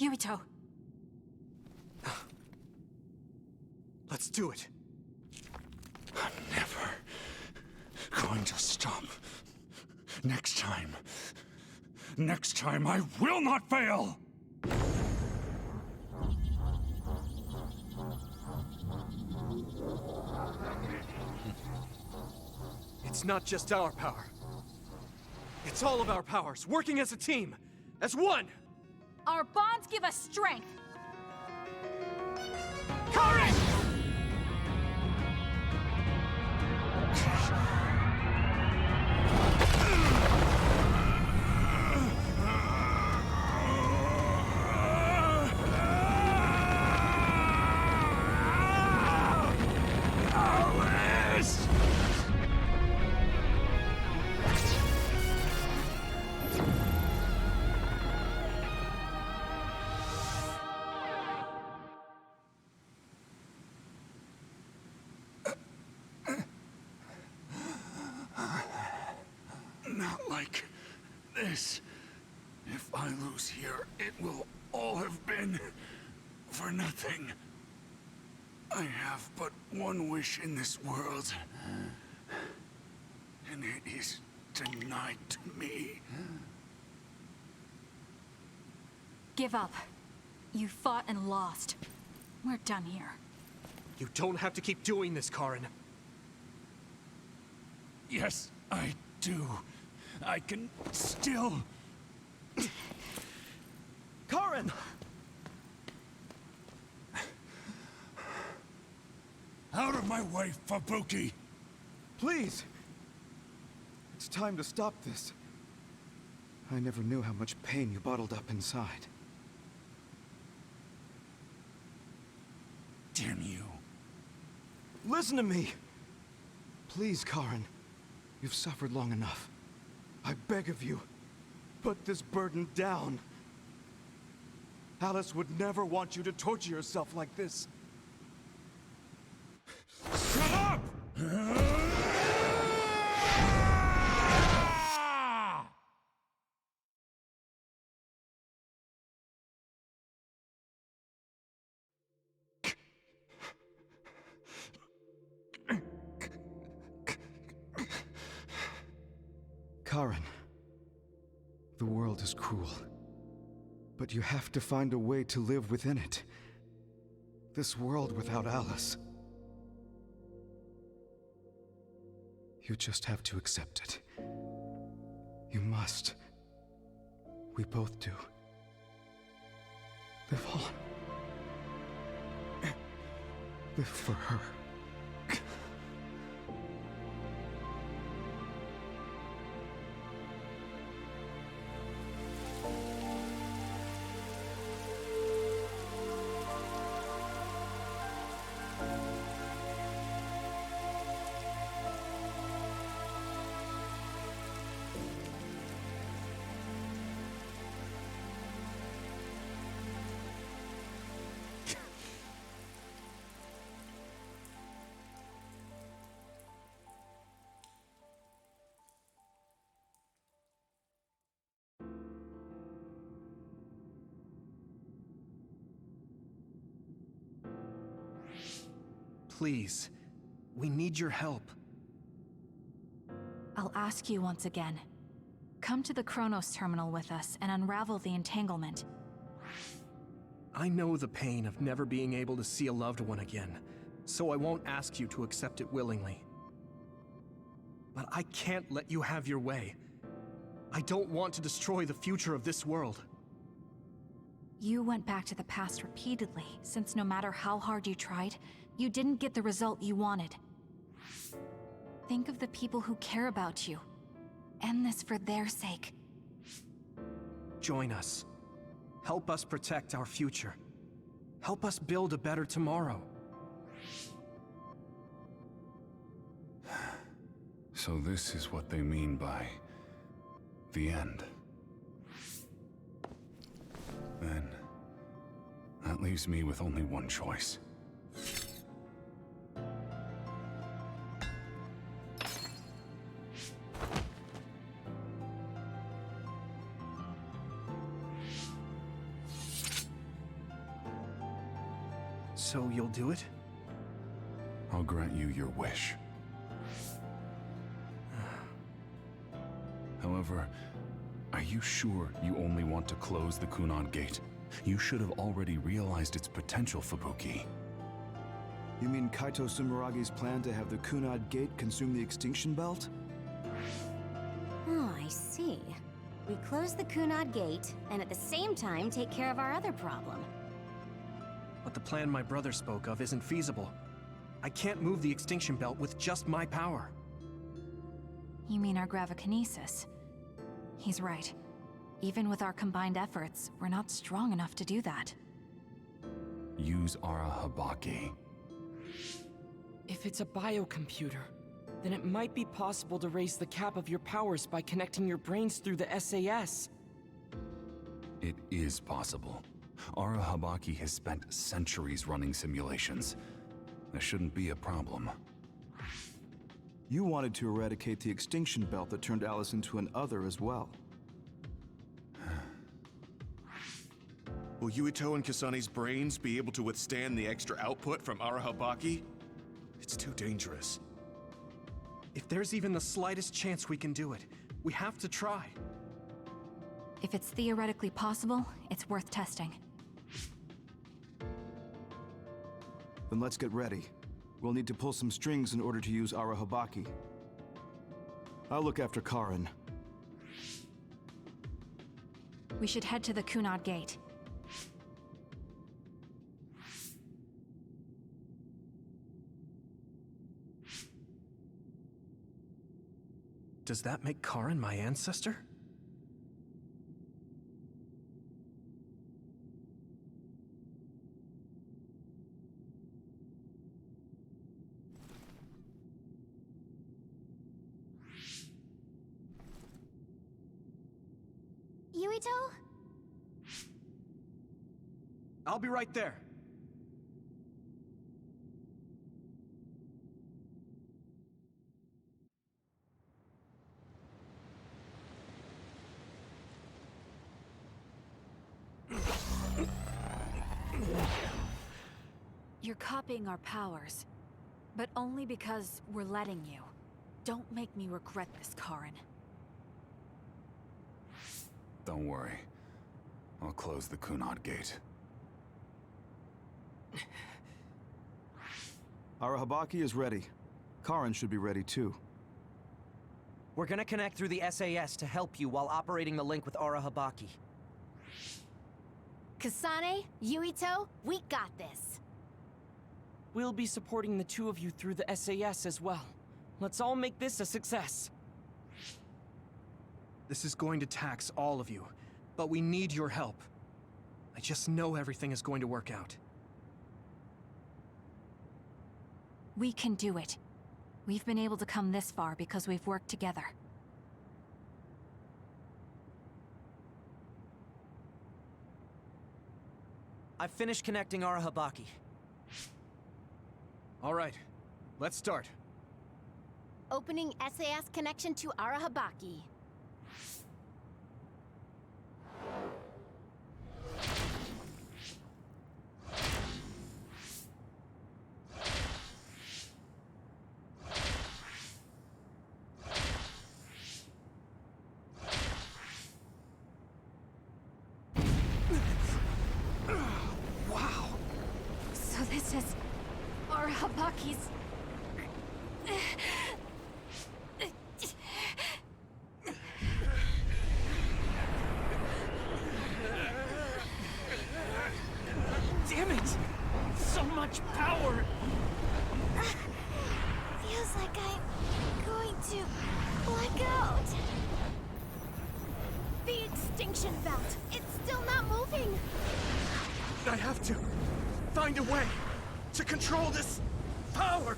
Yuito. Let's do it. I'm never going to stop. Next time I will not fail! It's not just our power. It's all of our powers, working as a team, as one! Our bonds give us strength. Courage! Not like this. If I lose here, it will all have been for nothing. I have but one wish in this world, and it is denied to me. Give up. You fought and lost. We're done here. You don't have to keep doing this, Karin. Yes, I do. I can still... Karin! Out of my way, Fubuki! Please! It's time to stop this. I never knew how much pain you bottled up inside. Damn you. Listen to me! Please, Karin. You've suffered long enough. I beg of you, put this burden down. Alice would never want you to torture yourself like this. Shut up! Karin, the world is cruel, but you have to find a way to live within it. This world without Alice. You just have to accept it. You must. We both do. Live on. Live for her. Please, we need your help. I'll ask you once again. Come to the Kronos terminal with us and unravel the entanglement. I know the pain of never being able to see a loved one again, so I won't ask you to accept it willingly. But I can't let you have your way. I don't want to destroy the future of this world. You went back to the past repeatedly, since no matter how hard you tried, you didn't get the result you wanted. Think of the people who care about you. End this for their sake. Join us. Help us protect our future. Help us build a better tomorrow. So this is what they mean by the end. Then that leaves me with only one choice. So you'll do it? I'll grant you your wish. However, are you sure you only want to close the Kunad Gate? You should have already realized its potential, Fubuki. You mean Kaito Sumeragi's plan to have the Kunad Gate consume the Extinction Belt? Oh, I see. We close the Kunad Gate, and at the same time take care of our other problem. But the plan my brother spoke of isn't feasible. I can't move the Extinction Belt with just my power. You mean our gravikinesis? He's right. Even with our combined efforts, we're not strong enough to do that. Use Arahabaki. If it's a biocomputer, then it might be possible to raise the cap of your powers by connecting your brains through the SAS. It is possible. Arahabaki has spent centuries running simulations. There shouldn't be a problem. You wanted to eradicate the Extinction Belt that turned Alice into an other as well. Will Yuito and Kasane's brains be able to withstand the extra output from Arahabaki? It's too dangerous. If there's even the slightest chance we can do it, we have to try. If it's theoretically possible, it's worth testing. Then let's get ready. We'll need to pull some strings in order to use Arahabaki. I'll look after Karin. We should head to the Kunad Gate. Does that make Karin my ancestor? Yuito? I'll be right there. You're copying our powers, but only because we're letting you. Don't make me regret this, Karin. Don't worry. I'll close the Kunad Gate. Arahabaki is ready. Karin should be ready too. We're gonna connect through the SAS to help you while operating the link with Arahabaki. Kasane, Yuito, we got this. We'll be supporting the two of you through the SAS as well. Let's all make this a success. This is going to tax all of you, but we need your help. I just know everything is going to work out. We can do it. We've been able to come this far because we've worked together. I've finished connecting Arahabaki. All right, let's start. Opening SAS connection to Arahabaki. Wow! So this is Arahabaki's... Damn it! So much power! Feels like I'm going to black out. The extinction belt. It's still not moving. I have to find a way to control this power.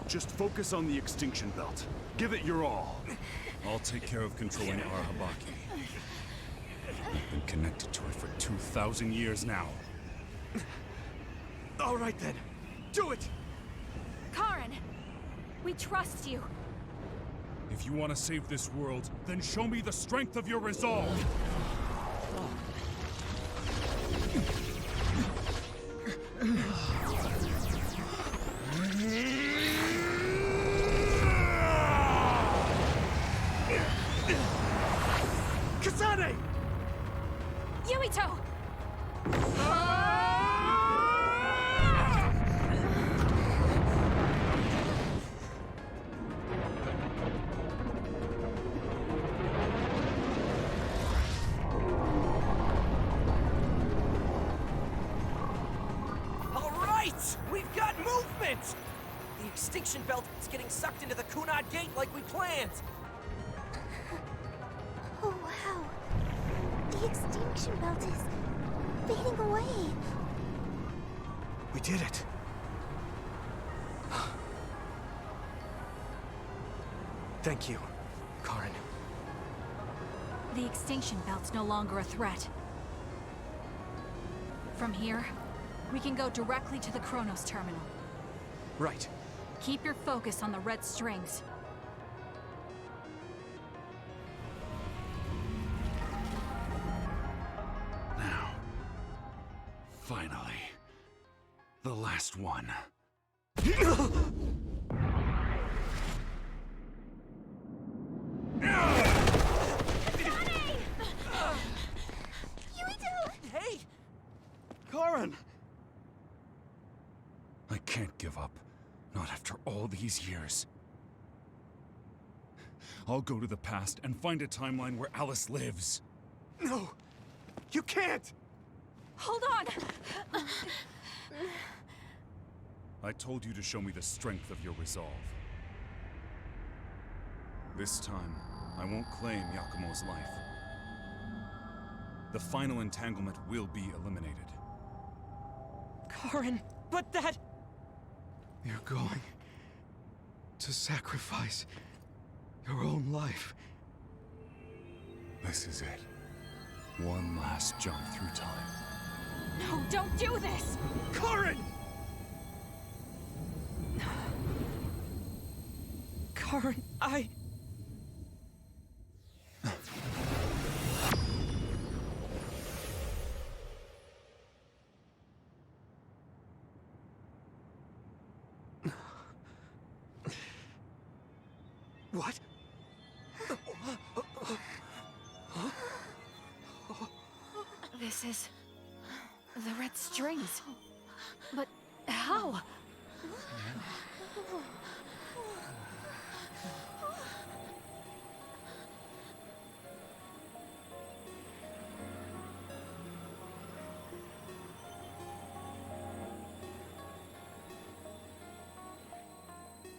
Just focus on the Extinction Belt. Give it your all. I'll take care of controlling Arahabaki. I've been connected to it for 2,000 years now. All right then, do it! Karin! We trust you. If you want to save this world, then show me the strength of your resolve! Kasane! Yuito! All right! We've got movement! The extinction belt is getting sucked into the Kunad Gate like we planned! Oh, wow. The extinction belt is fading away. We did it. Thank you, Karen. The extinction belt's no longer a threat. From here, we can go directly to the Chronos terminal. Right. Keep your focus on the red strings. Now. Finally. The last one. Hey! Karen! I can't give up. Not after all these years. I'll go to the past and find a timeline where Alice lives. No! You can't! Hold on! I told you to show me the strength of your resolve. This time, I won't claim Yakumo's life. The final entanglement will be eliminated. Karen, but that... You're going to sacrifice your own life. This is it. One last jump through time. No, don't do this! Karen! Karen, I... What? This is... the red strings. But how?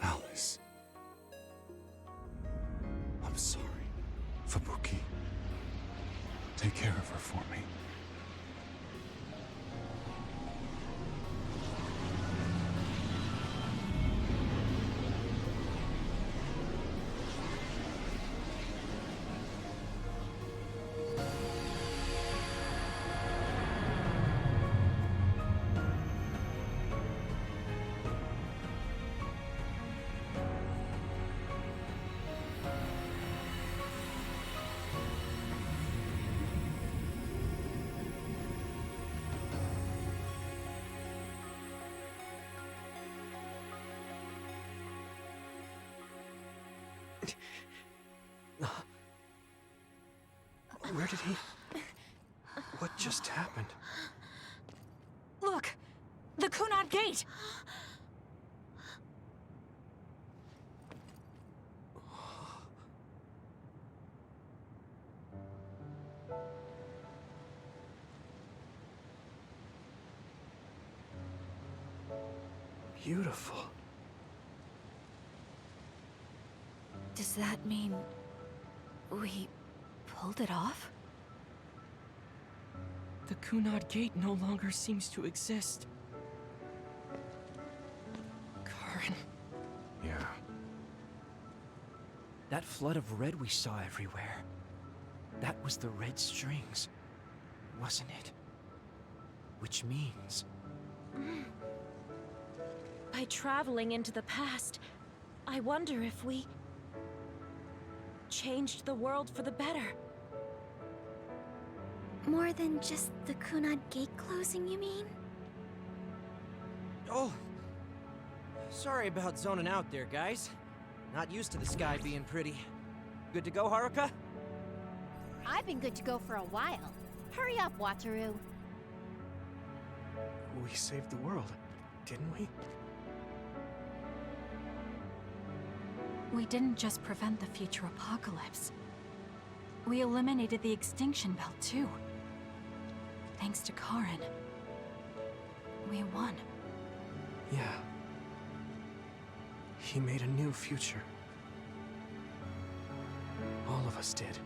Alice. I'm sorry, Fubuki. Take care of her for me. Where did he... What just happened? Look! The Kunad Gate! Beautiful. Does that mean... we... pulled it off? The Kunad Gate no longer seems to exist. Karen. Yeah. That flood of red we saw everywhere. That was the red strings, wasn't it? Which means... By traveling into the past, I wonder if we... changed the world for the better. More than just the Kunad gate closing, you mean? Oh, sorry about zoning out there, guys. Not used to the sky being pretty. Good to go, Haruka? I've been good to go for a while. Hurry up, Wataru. We saved the world, didn't we? We didn't just prevent the future apocalypse. We eliminated the extinction belt, too. Thanks to Karen. We won. Yeah. He made a new future. All of us did.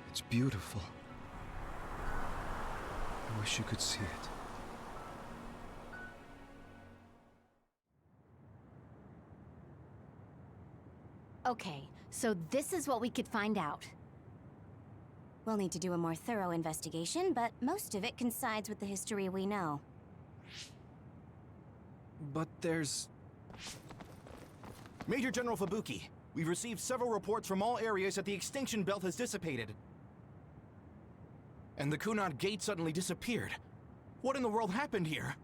It's beautiful. I wish you could see it. Okay, so this is what we could find out. We'll need to do a more thorough investigation, but most of it coincides with the history we know. But there's... Major General Fubuki, we've received several reports from all areas that the extinction belt has dissipated. And the Kunad gate suddenly disappeared. What in the world happened here?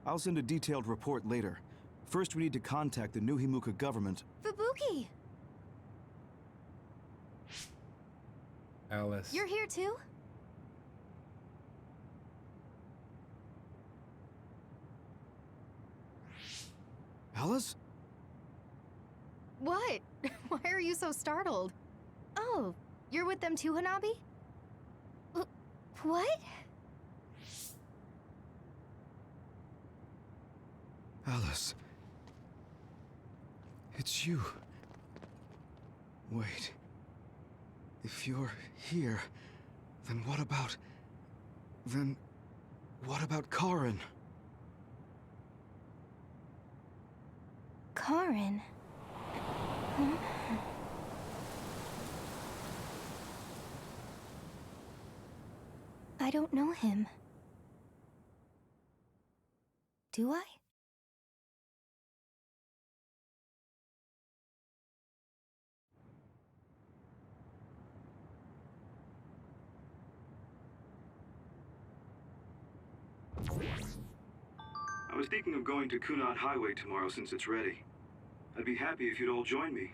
I'll send a detailed report later. First, we need to contact the New Himuka government. Fubuki! Alice. You're here too? Alice? What? Why are you so startled? Oh, you're with them too, Hanabi? What? Alice. It's you. Wait. If you're here, then what about... Then... what about Karen? Karen? I don't know him. Do I? I was thinking of going to Kunad Highway tomorrow since it's ready. I'd be happy if you'd all join me.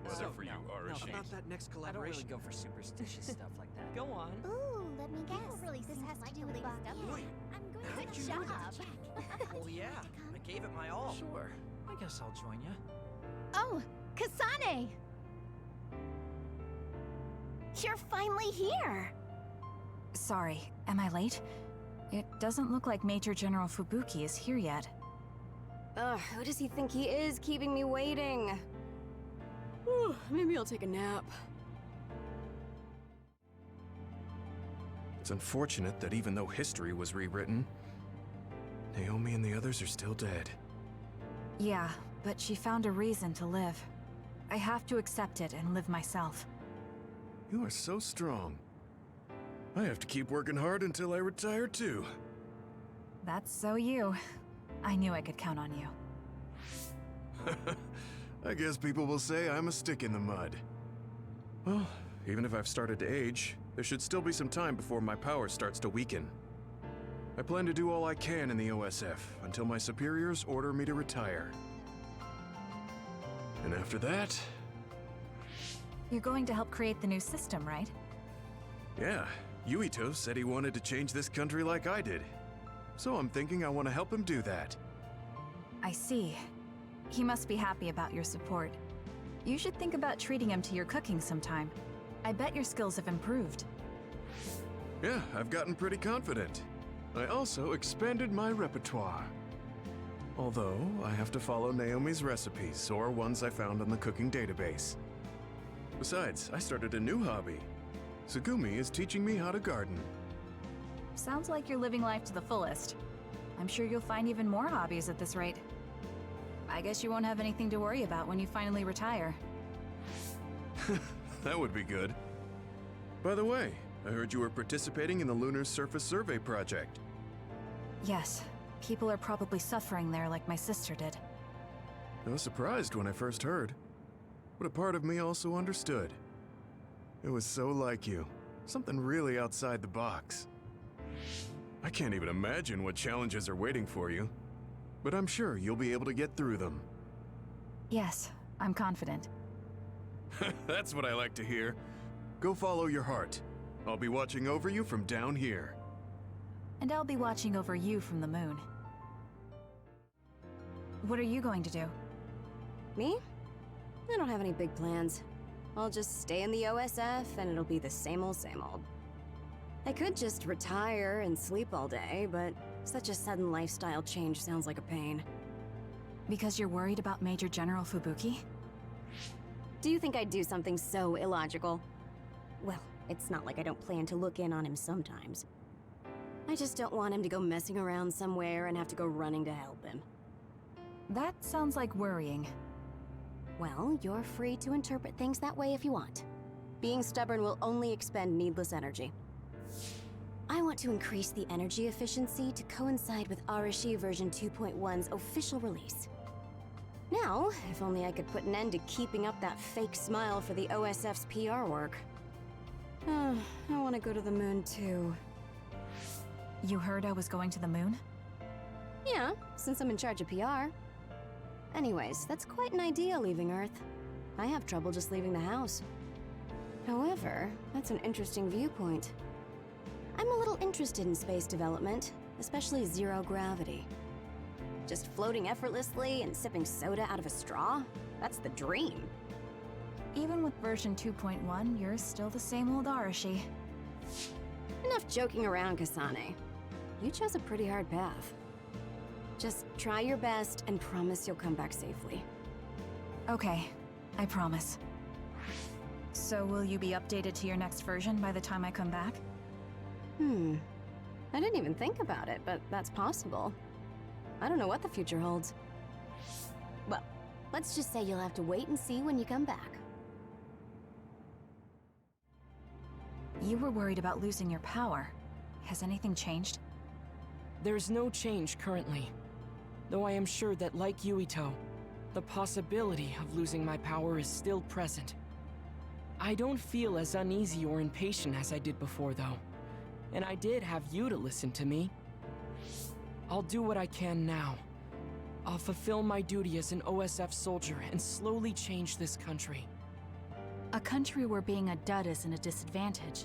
Weather for you, Arashi. About that next collaboration. I don't really go for superstitious stuff like that. Go on. Ooh, let me guess. This has to do with Bucky. I'm going How'd to you the know shop. Well, yeah. I gave it my all. Sure. I guess I'll join you. Oh, Kasane! You're finally here! Sorry, am I late? It doesn't look like Major General Fubuki is here yet. Ugh, who does he think he is, keeping me waiting? Whew, maybe I'll take a nap. It's unfortunate that even though history was rewritten, Naomi and the others are still dead. Yeah, but she found a reason to live. I have to accept it and live myself. You are so strong. I have to keep working hard until I retire too. That's so you. I knew I could count on you. I guess people will say I'm a stick in the mud. Well, even if I've started to age, there should still be some time before my power starts to weaken. I plan to do all I can in the OSF until my superiors order me to retire. And after that... You're going to help create the new system, right? Yeah, Yuito said he wanted to change this country like I did. So I'm thinking I want to help him do that. I see. He must be happy about your support. You should think about treating him to your cooking sometime. I bet your skills have improved. Yeah, I've gotten pretty confident. I also expanded my repertoire. Although, I have to follow Naomi's recipes, or ones I found on the cooking database. Besides, I started a new hobby. Tsugumi is teaching me how to garden. Sounds like you're living life to the fullest. I'm sure you'll find even more hobbies at this rate. I guess you won't have anything to worry about when you finally retire. That would be good. By the way, I heard you were participating in the Lunar Surface Survey project. Yes, people are probably suffering there like my sister did. I was surprised when I first heard, but a part of me also understood. It was so like you, something really outside the box. I can't even imagine what challenges are waiting for you, but I'm sure you'll be able to get through them. Yes, I'm confident. That's what I like to hear. Go follow your heart. I'll be watching over you from down here. And I'll be watching over you from the moon. What are you going to do? Me? I don't have any big plans. I'll just stay in the OSF and it'll be the same old, same old. I could just retire and sleep all day, but such a sudden lifestyle change sounds like a pain. Because you're worried about Major General Fubuki? Do you think I'd do something so illogical? Well, it's not like I don't plan to look in on him sometimes. I just don't want him to go messing around somewhere and have to go running to help him. That sounds like worrying. Well, you're free to interpret things that way if you want. Being stubborn will only expend needless energy. I want to increase the energy efficiency to coincide with Arashi version 2.1's official release. Now, if only I could put an end to keeping up that fake smile for the OSF's PR work. I want to go to the moon too. You heard I was going to the moon? Yeah, since I'm in charge of PR. Anyways, that's quite an idea, leaving Earth. I have trouble just leaving the house. However, that's an interesting viewpoint. I'm a little interested in space development, especially zero gravity. Just floating effortlessly and sipping soda out of a straw? That's the dream. Even with version 2.1, you're still the same old Arashi. Enough joking around, Kasane. You chose a pretty hard path. Just try your best and promise you'll come back safely. Okay, I promise. So will you be updated to your next version by the time I come back? I didn't even think about it, but that's possible. I don't know what the future holds. Well, let's just say you'll have to wait and see when you come back. You were worried about losing your power. Has anything changed? There's no change currently. Though I am sure that, like Yuito, the possibility of losing my power is still present. I don't feel as uneasy or impatient as I did before, though. And I did have you to listen to me. I'll do what I can now. I'll fulfill my duty as an OSF soldier and slowly change this country. A country where being a dud isn't a disadvantage.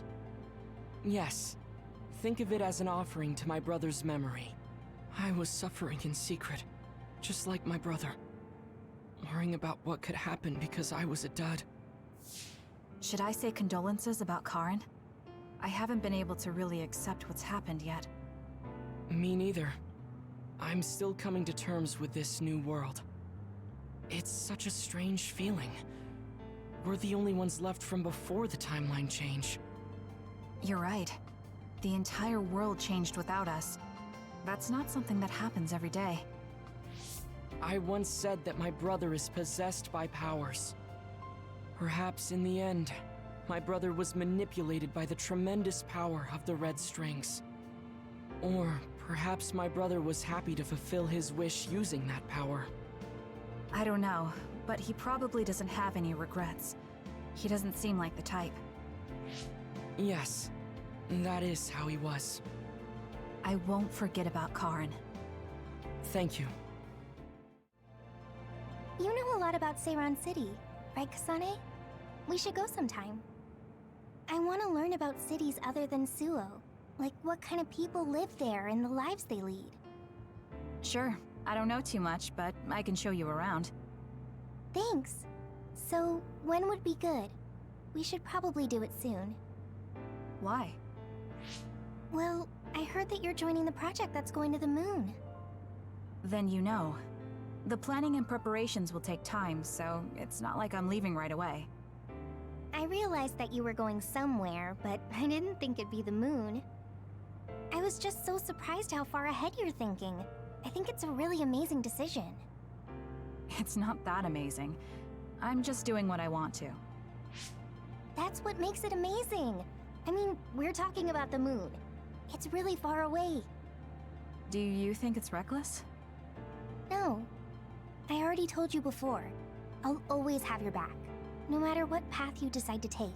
Yes. Think of it as an offering to my brother's memory. I was suffering in secret, just like my brother. Worrying about what could happen because I was a dud. Should I say condolences about Karen? I haven't been able to really accept what's happened yet. Me neither. I'm still coming to terms with this new world. It's such a strange feeling. We're the only ones left from before the timeline change. You're right. The entire world changed without us. That's not something that happens every day. I once said that my brother is possessed by powers. Perhaps in the end, my brother was manipulated by the tremendous power of the Red Strings. Or perhaps my brother was happy to fulfill his wish using that power. I don't know, but he probably doesn't have any regrets. He doesn't seem like the type. Yes, that is how he was. I won't forget about Karen. Thank you. You know a lot about Seiran City, right, Kasane? We should go sometime. I want to learn about cities other than Suo. Like what kind of people live there and the lives they lead. Sure. I don't know too much, but I can show you around. Thanks. So, when would be good? We should probably do it soon. Why? Well, I heard that you're joining the project that's going to the moon. Then you know. The planning and preparations will take time, so it's not like I'm leaving right away. I realized that you were going somewhere, but I didn't think it'd be the moon. I was just so surprised how far ahead you're thinking. I think it's a really amazing decision. It's not that amazing. I'm just doing what I want to. That's what makes it amazing. I mean, we're talking about the moon. It's really far away. Do you think it's reckless? No. I already told you before. I'll always have your back, no matter what path you decide to take.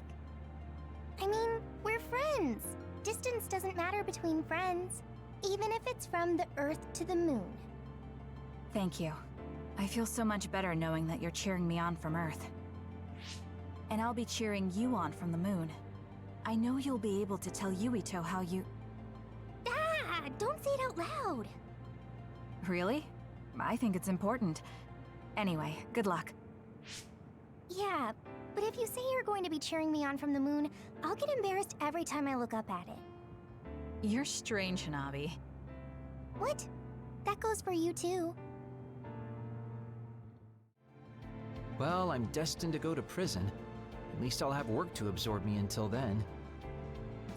I mean, we're friends. Distance doesn't matter between friends, even if it's from the Earth to the moon. Thank you. I feel so much better knowing that you're cheering me on from Earth. And I'll be cheering you on from the moon. I know you'll be able to tell Yuito how you... Ah! Don't say it out loud! Really? I think it's important. Anyway, good luck. Yeah, but if you say you're going to be cheering me on from the moon, I'll get embarrassed every time I look up at it. You're strange, Hanabi. What? That goes for you too. Well, I'm destined to go to prison. At least I'll have work to absorb me until then.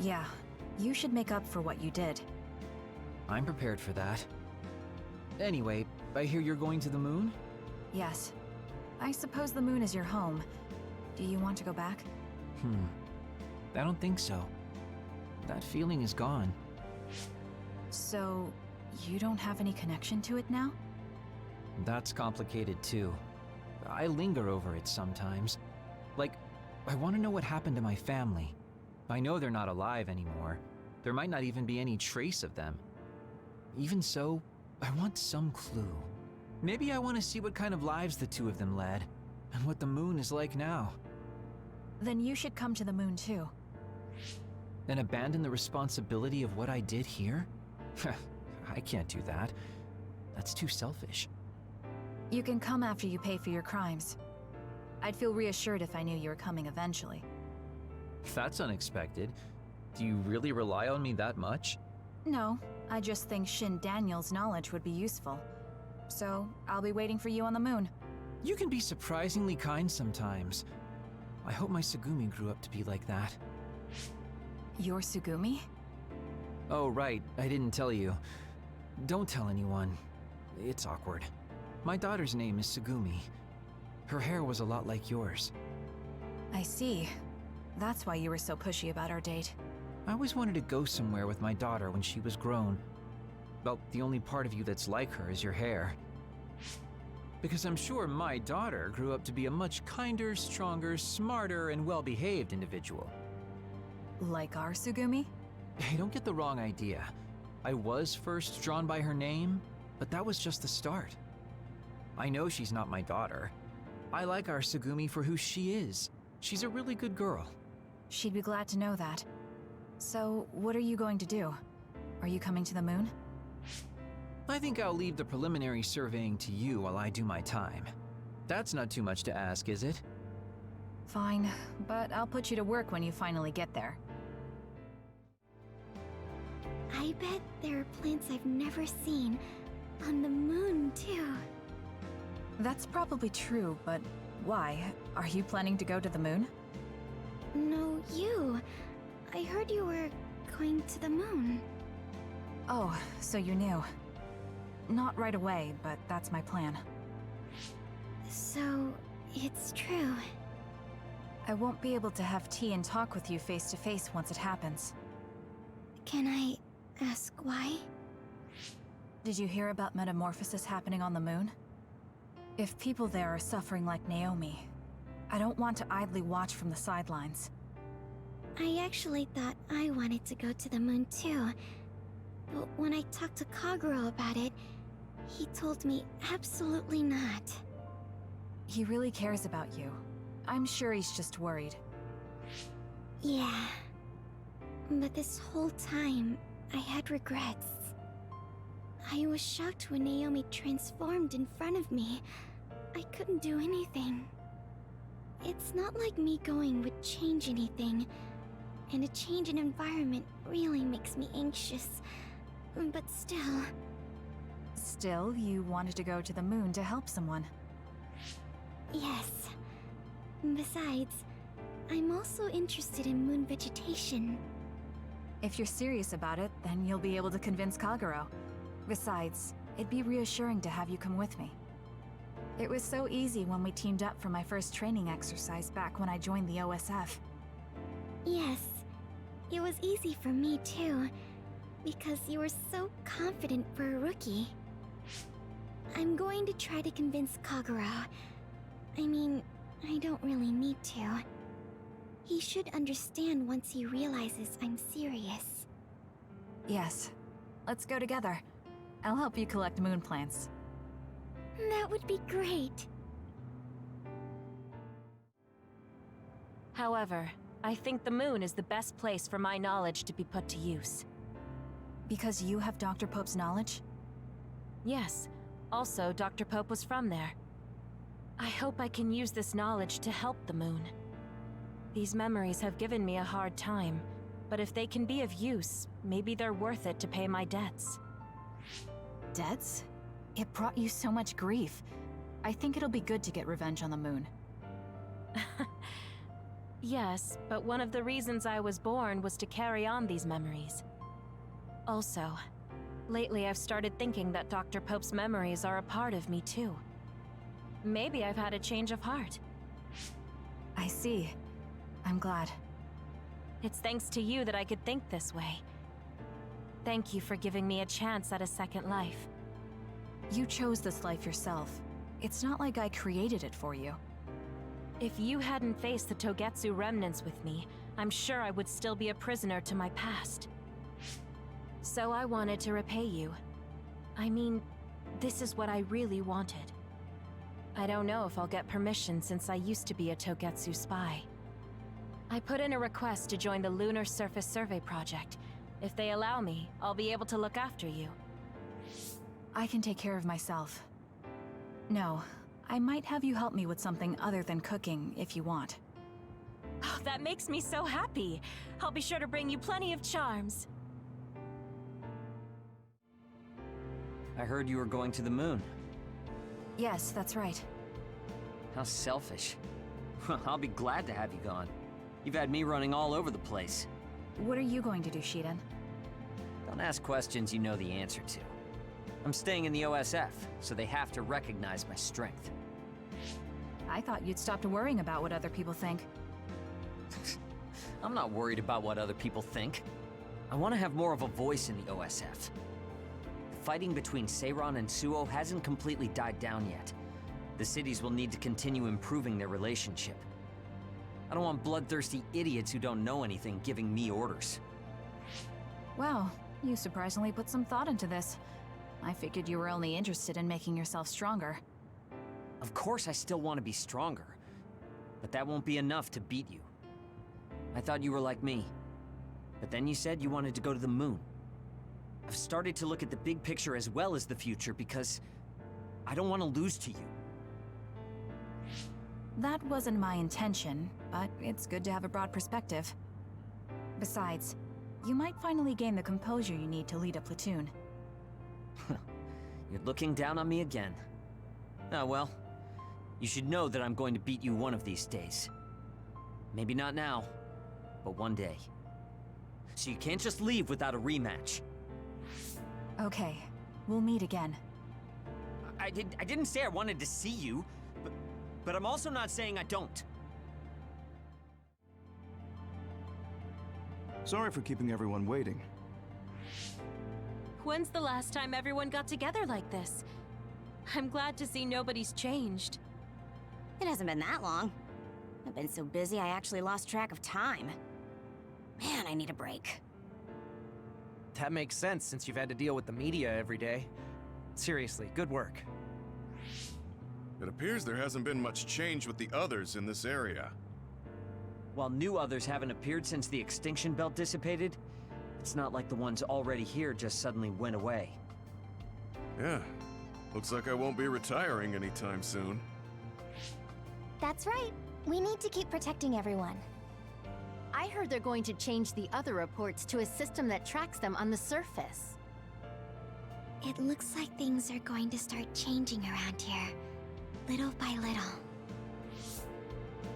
Yeah, you should make up for what you did. I'm prepared for that. Anyway, I hear you're going to the moon? Yes. I suppose the moon is your home. Do you want to go back? I don't think so. That feeling is gone. So, you don't have any connection to it now? That's complicated too. I linger over it sometimes. Like, I want to know what happened to my family. I know they're not alive anymore. There might not even be any trace of them. Even so, I want some clue. Maybe I want to see what kind of lives the two of them led, and what the moon is like now. Then you should come to the moon too. And abandon the responsibility of what I did here? I can't do that. That's too selfish. You can come after you pay for your crimes. I'd feel reassured if I knew you were coming eventually. That's unexpected. Do you really rely on me that much? No, I just think Shin Daniel's knowledge would be useful. So, I'll be waiting for you on the moon. You can be surprisingly kind sometimes. I hope my Sugumi grew up to be like that. Your Sugumi? Oh, right, I didn't tell you. Don't tell anyone. It's awkward. My daughter's name is Sugumi. Her hair was a lot like yours. I see. That's why you were so pushy about our date. I always wanted to go somewhere with my daughter when she was grown. Well, the only part of you that's like her is your hair. Because I'm sure my daughter grew up to be a much kinder, stronger, smarter, and well-behaved individual. Like our Sugumi? Hey, don't get the wrong idea. I was first drawn by her name, but that was just the start. I know she's not my daughter. I like our Sugumi for who she is. She's a really good girl. She'd be glad to know that. So, what are you going to do? Are you coming to the moon? I think I'll leave the preliminary surveying to you while I do my time. That's not too much to ask, is it? Fine, but I'll put you to work when you finally get there. I bet there are plants I've never seen on the moon, too. That's probably true, but why? Are you planning to go to the moon? No, you. I heard you were going to the moon. Oh, so you knew. Not right away, but that's my plan. So, it's true. I won't be able to have tea and talk with you face to face once it happens. Can I ask why? Did you hear about metamorphosis happening on the moon? If people there are suffering like Naomi, I don't want to idly watch from the sidelines. I actually thought I wanted to go to the moon too. But when I talked to Kaguro about it, he told me absolutely not. He really cares about you. I'm sure he's just worried. Yeah. But this whole time, I had regrets. I was shocked when Naomi transformed in front of me. I couldn't do anything. It's not like me going would change anything. and a change in environment really makes me anxious. But still... Still, you wanted to go to the moon to help someone. Yes. Besides, I'm also interested in moon vegetation. If you're serious about it, then you'll be able to convince Kagero. Besides, it'd be reassuring to have you come with me. It was so easy when we teamed up for my first training exercise back when I joined the OSF. Yes, it was easy for me too, because you were so confident for a rookie. I'm going to try to convince Kagero. I mean, I don't really need to. He should understand once he realizes I'm serious. Yes. Let's go together. I'll help you collect moon plants. That would be great. However, I think the moon is the best place for my knowledge to be put to use. Because you have Dr. Pope's knowledge? Yes. Also, Dr. Pope was from there. I hope I can use this knowledge to help the moon. These memories have given me a hard time, but if they can be of use, maybe they're worth it to pay my debts. Debts? It brought you so much grief. I think it'll be good to get revenge on the moon. Yes, but one of the reasons I was born was to carry on these memories. Also, lately I've started thinking that Dr. Pope's memories are a part of me too. Maybe I've had a change of heart. I see. I'm glad. It's thanks to you that I could think this way. Thank you for giving me a chance at a second life. You chose this life yourself. It's not like I created it for you. If you hadn't faced the Togetsu remnants with me, I'm sure I would still be a prisoner to my past. So I wanted to repay you. I mean, this is what I really wanted. I don't know if I'll get permission since I used to be a Togetsu spy. I put in a request to join the Lunar Surface Survey Project. If they allow me, I'll be able to look after you. I can take care of myself. No, I might have you help me with something other than cooking if you want. Oh, that makes me so happy. I'll be sure to bring you plenty of charms. I heard you were going to the moon. Yes, that's right. How selfish. I'll be glad to have you gone. You've had me running all over the place. What are you going to do, Shiden? Don't ask questions you know the answer to. I'm staying in the OSF, so they have to recognize my strength. I thought you'd stopped worrying about what other people think. I'm not worried about what other people think. I want to have more of a voice in the OSF. The fighting between Seiran and Suo hasn't completely died down yet. The cities will need to continue improving their relationship. I don't want bloodthirsty idiots who don't know anything giving me orders. Wow, you surprisingly put some thought into this. I figured you were only interested in making yourself stronger. Of course I still want to be stronger, but that won't be enough to beat you. I thought you were like me, but then you said you wanted to go to the moon. I've started to look at the big picture as well as the future because I don't want to lose to you. That wasn't my intention, but it's good to have a broad perspective. Besides, you might finally gain the composure you need to lead a platoon. You're looking down on me again. Oh well, you should know that I'm going to beat you one of these days. Maybe not now, but one day. So you can't just leave without a rematch. Okay, we'll meet again. I didn't say I wanted to see you, but I'm also not saying I don't. Sorry for keeping everyone waiting. When's the last time everyone got together like this? I'm glad to see nobody's changed. It hasn't been that long. I've been so busy I actually lost track of time. Man, I need a break. That makes sense since you've had to deal with the media every day. Seriously, good work. It appears there hasn't been much change with the others in this area. While new others haven't appeared since the extinction belt dissipated, it's not like the ones already here just suddenly went away. Yeah, looks like I won't be retiring anytime soon. That's right. We need to keep protecting everyone. I heard they're going to change the other reports to a system that tracks them on the surface. It looks like things are going to start changing around here, little by little.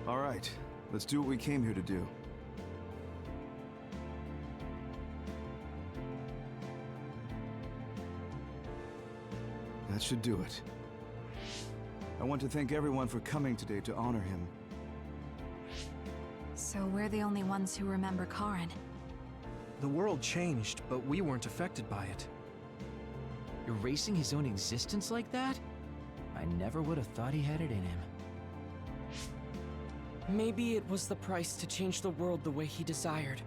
All right, let's do what we came here to do. That should do it. I want to thank everyone for coming today to honor him. So we're the only ones who remember Karen. The world changed, but we weren't affected by it. Erasing his own existence like that? I never would have thought he had it in him. Maybe it was the price to change the world the way he desired.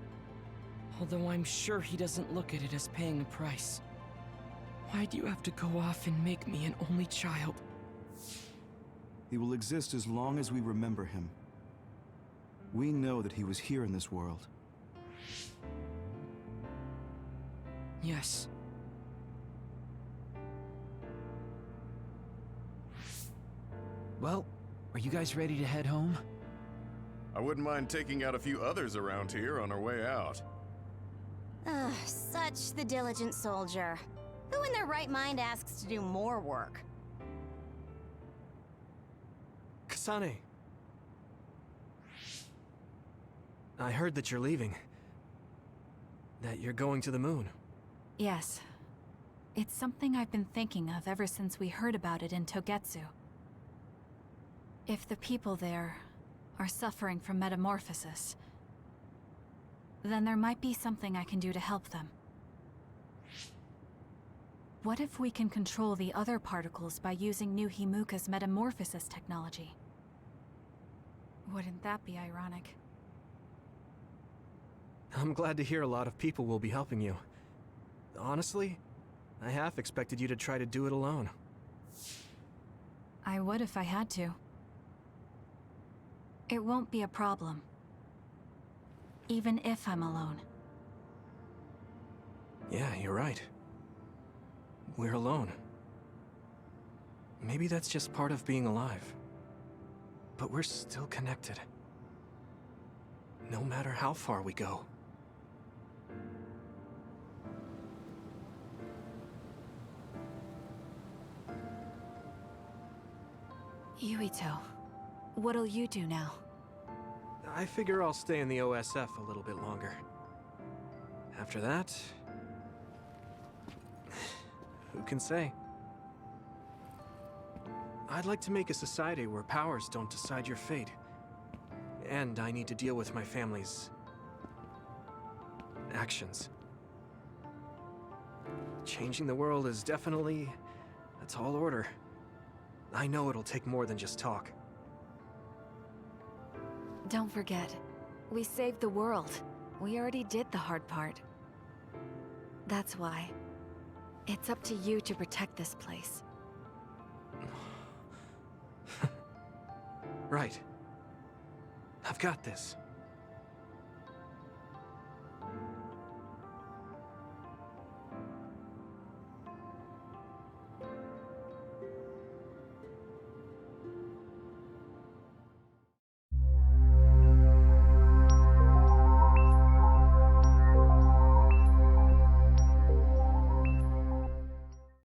Although I'm sure he doesn't look at it as paying a price. Why do you have to go off and make me an only child? He will exist as long as we remember him. We know that he was here in this world. Yes. Well, are you guys ready to head home? I wouldn't mind taking out a few others around here on our way out. Ugh, such the diligent soldier. Who in their right mind asks to do more work? Kasane. I heard that you're leaving. That you're going to the moon. Yes. It's something I've been thinking of ever since we heard about it in Togetsu. If the people there are suffering from metamorphosis, then there might be something I can do to help them. What if we can control the other particles by using New Himuka's metamorphosis technology? Wouldn't that be ironic? I'm glad to hear a lot of people will be helping you. Honestly, I half expected you to try to do it alone. I would if I had to. It won't be a problem. Even if I'm alone. Yeah, you're right. We're alone. Maybe that's just part of being alive. But we're still connected. No matter how far we go. Yuito, what'll you do now? I figure I'll stay in the OSF a little bit longer. After that... who can say? I'd like to make a society where powers don't decide your fate. And I need to deal with my family's... actions. Changing the world is definitely a tall order. I know it'll take more than just talk. Don't forget, we saved the world. We already did the hard part. That's why. It's up to you to protect this place. Right. I've got this.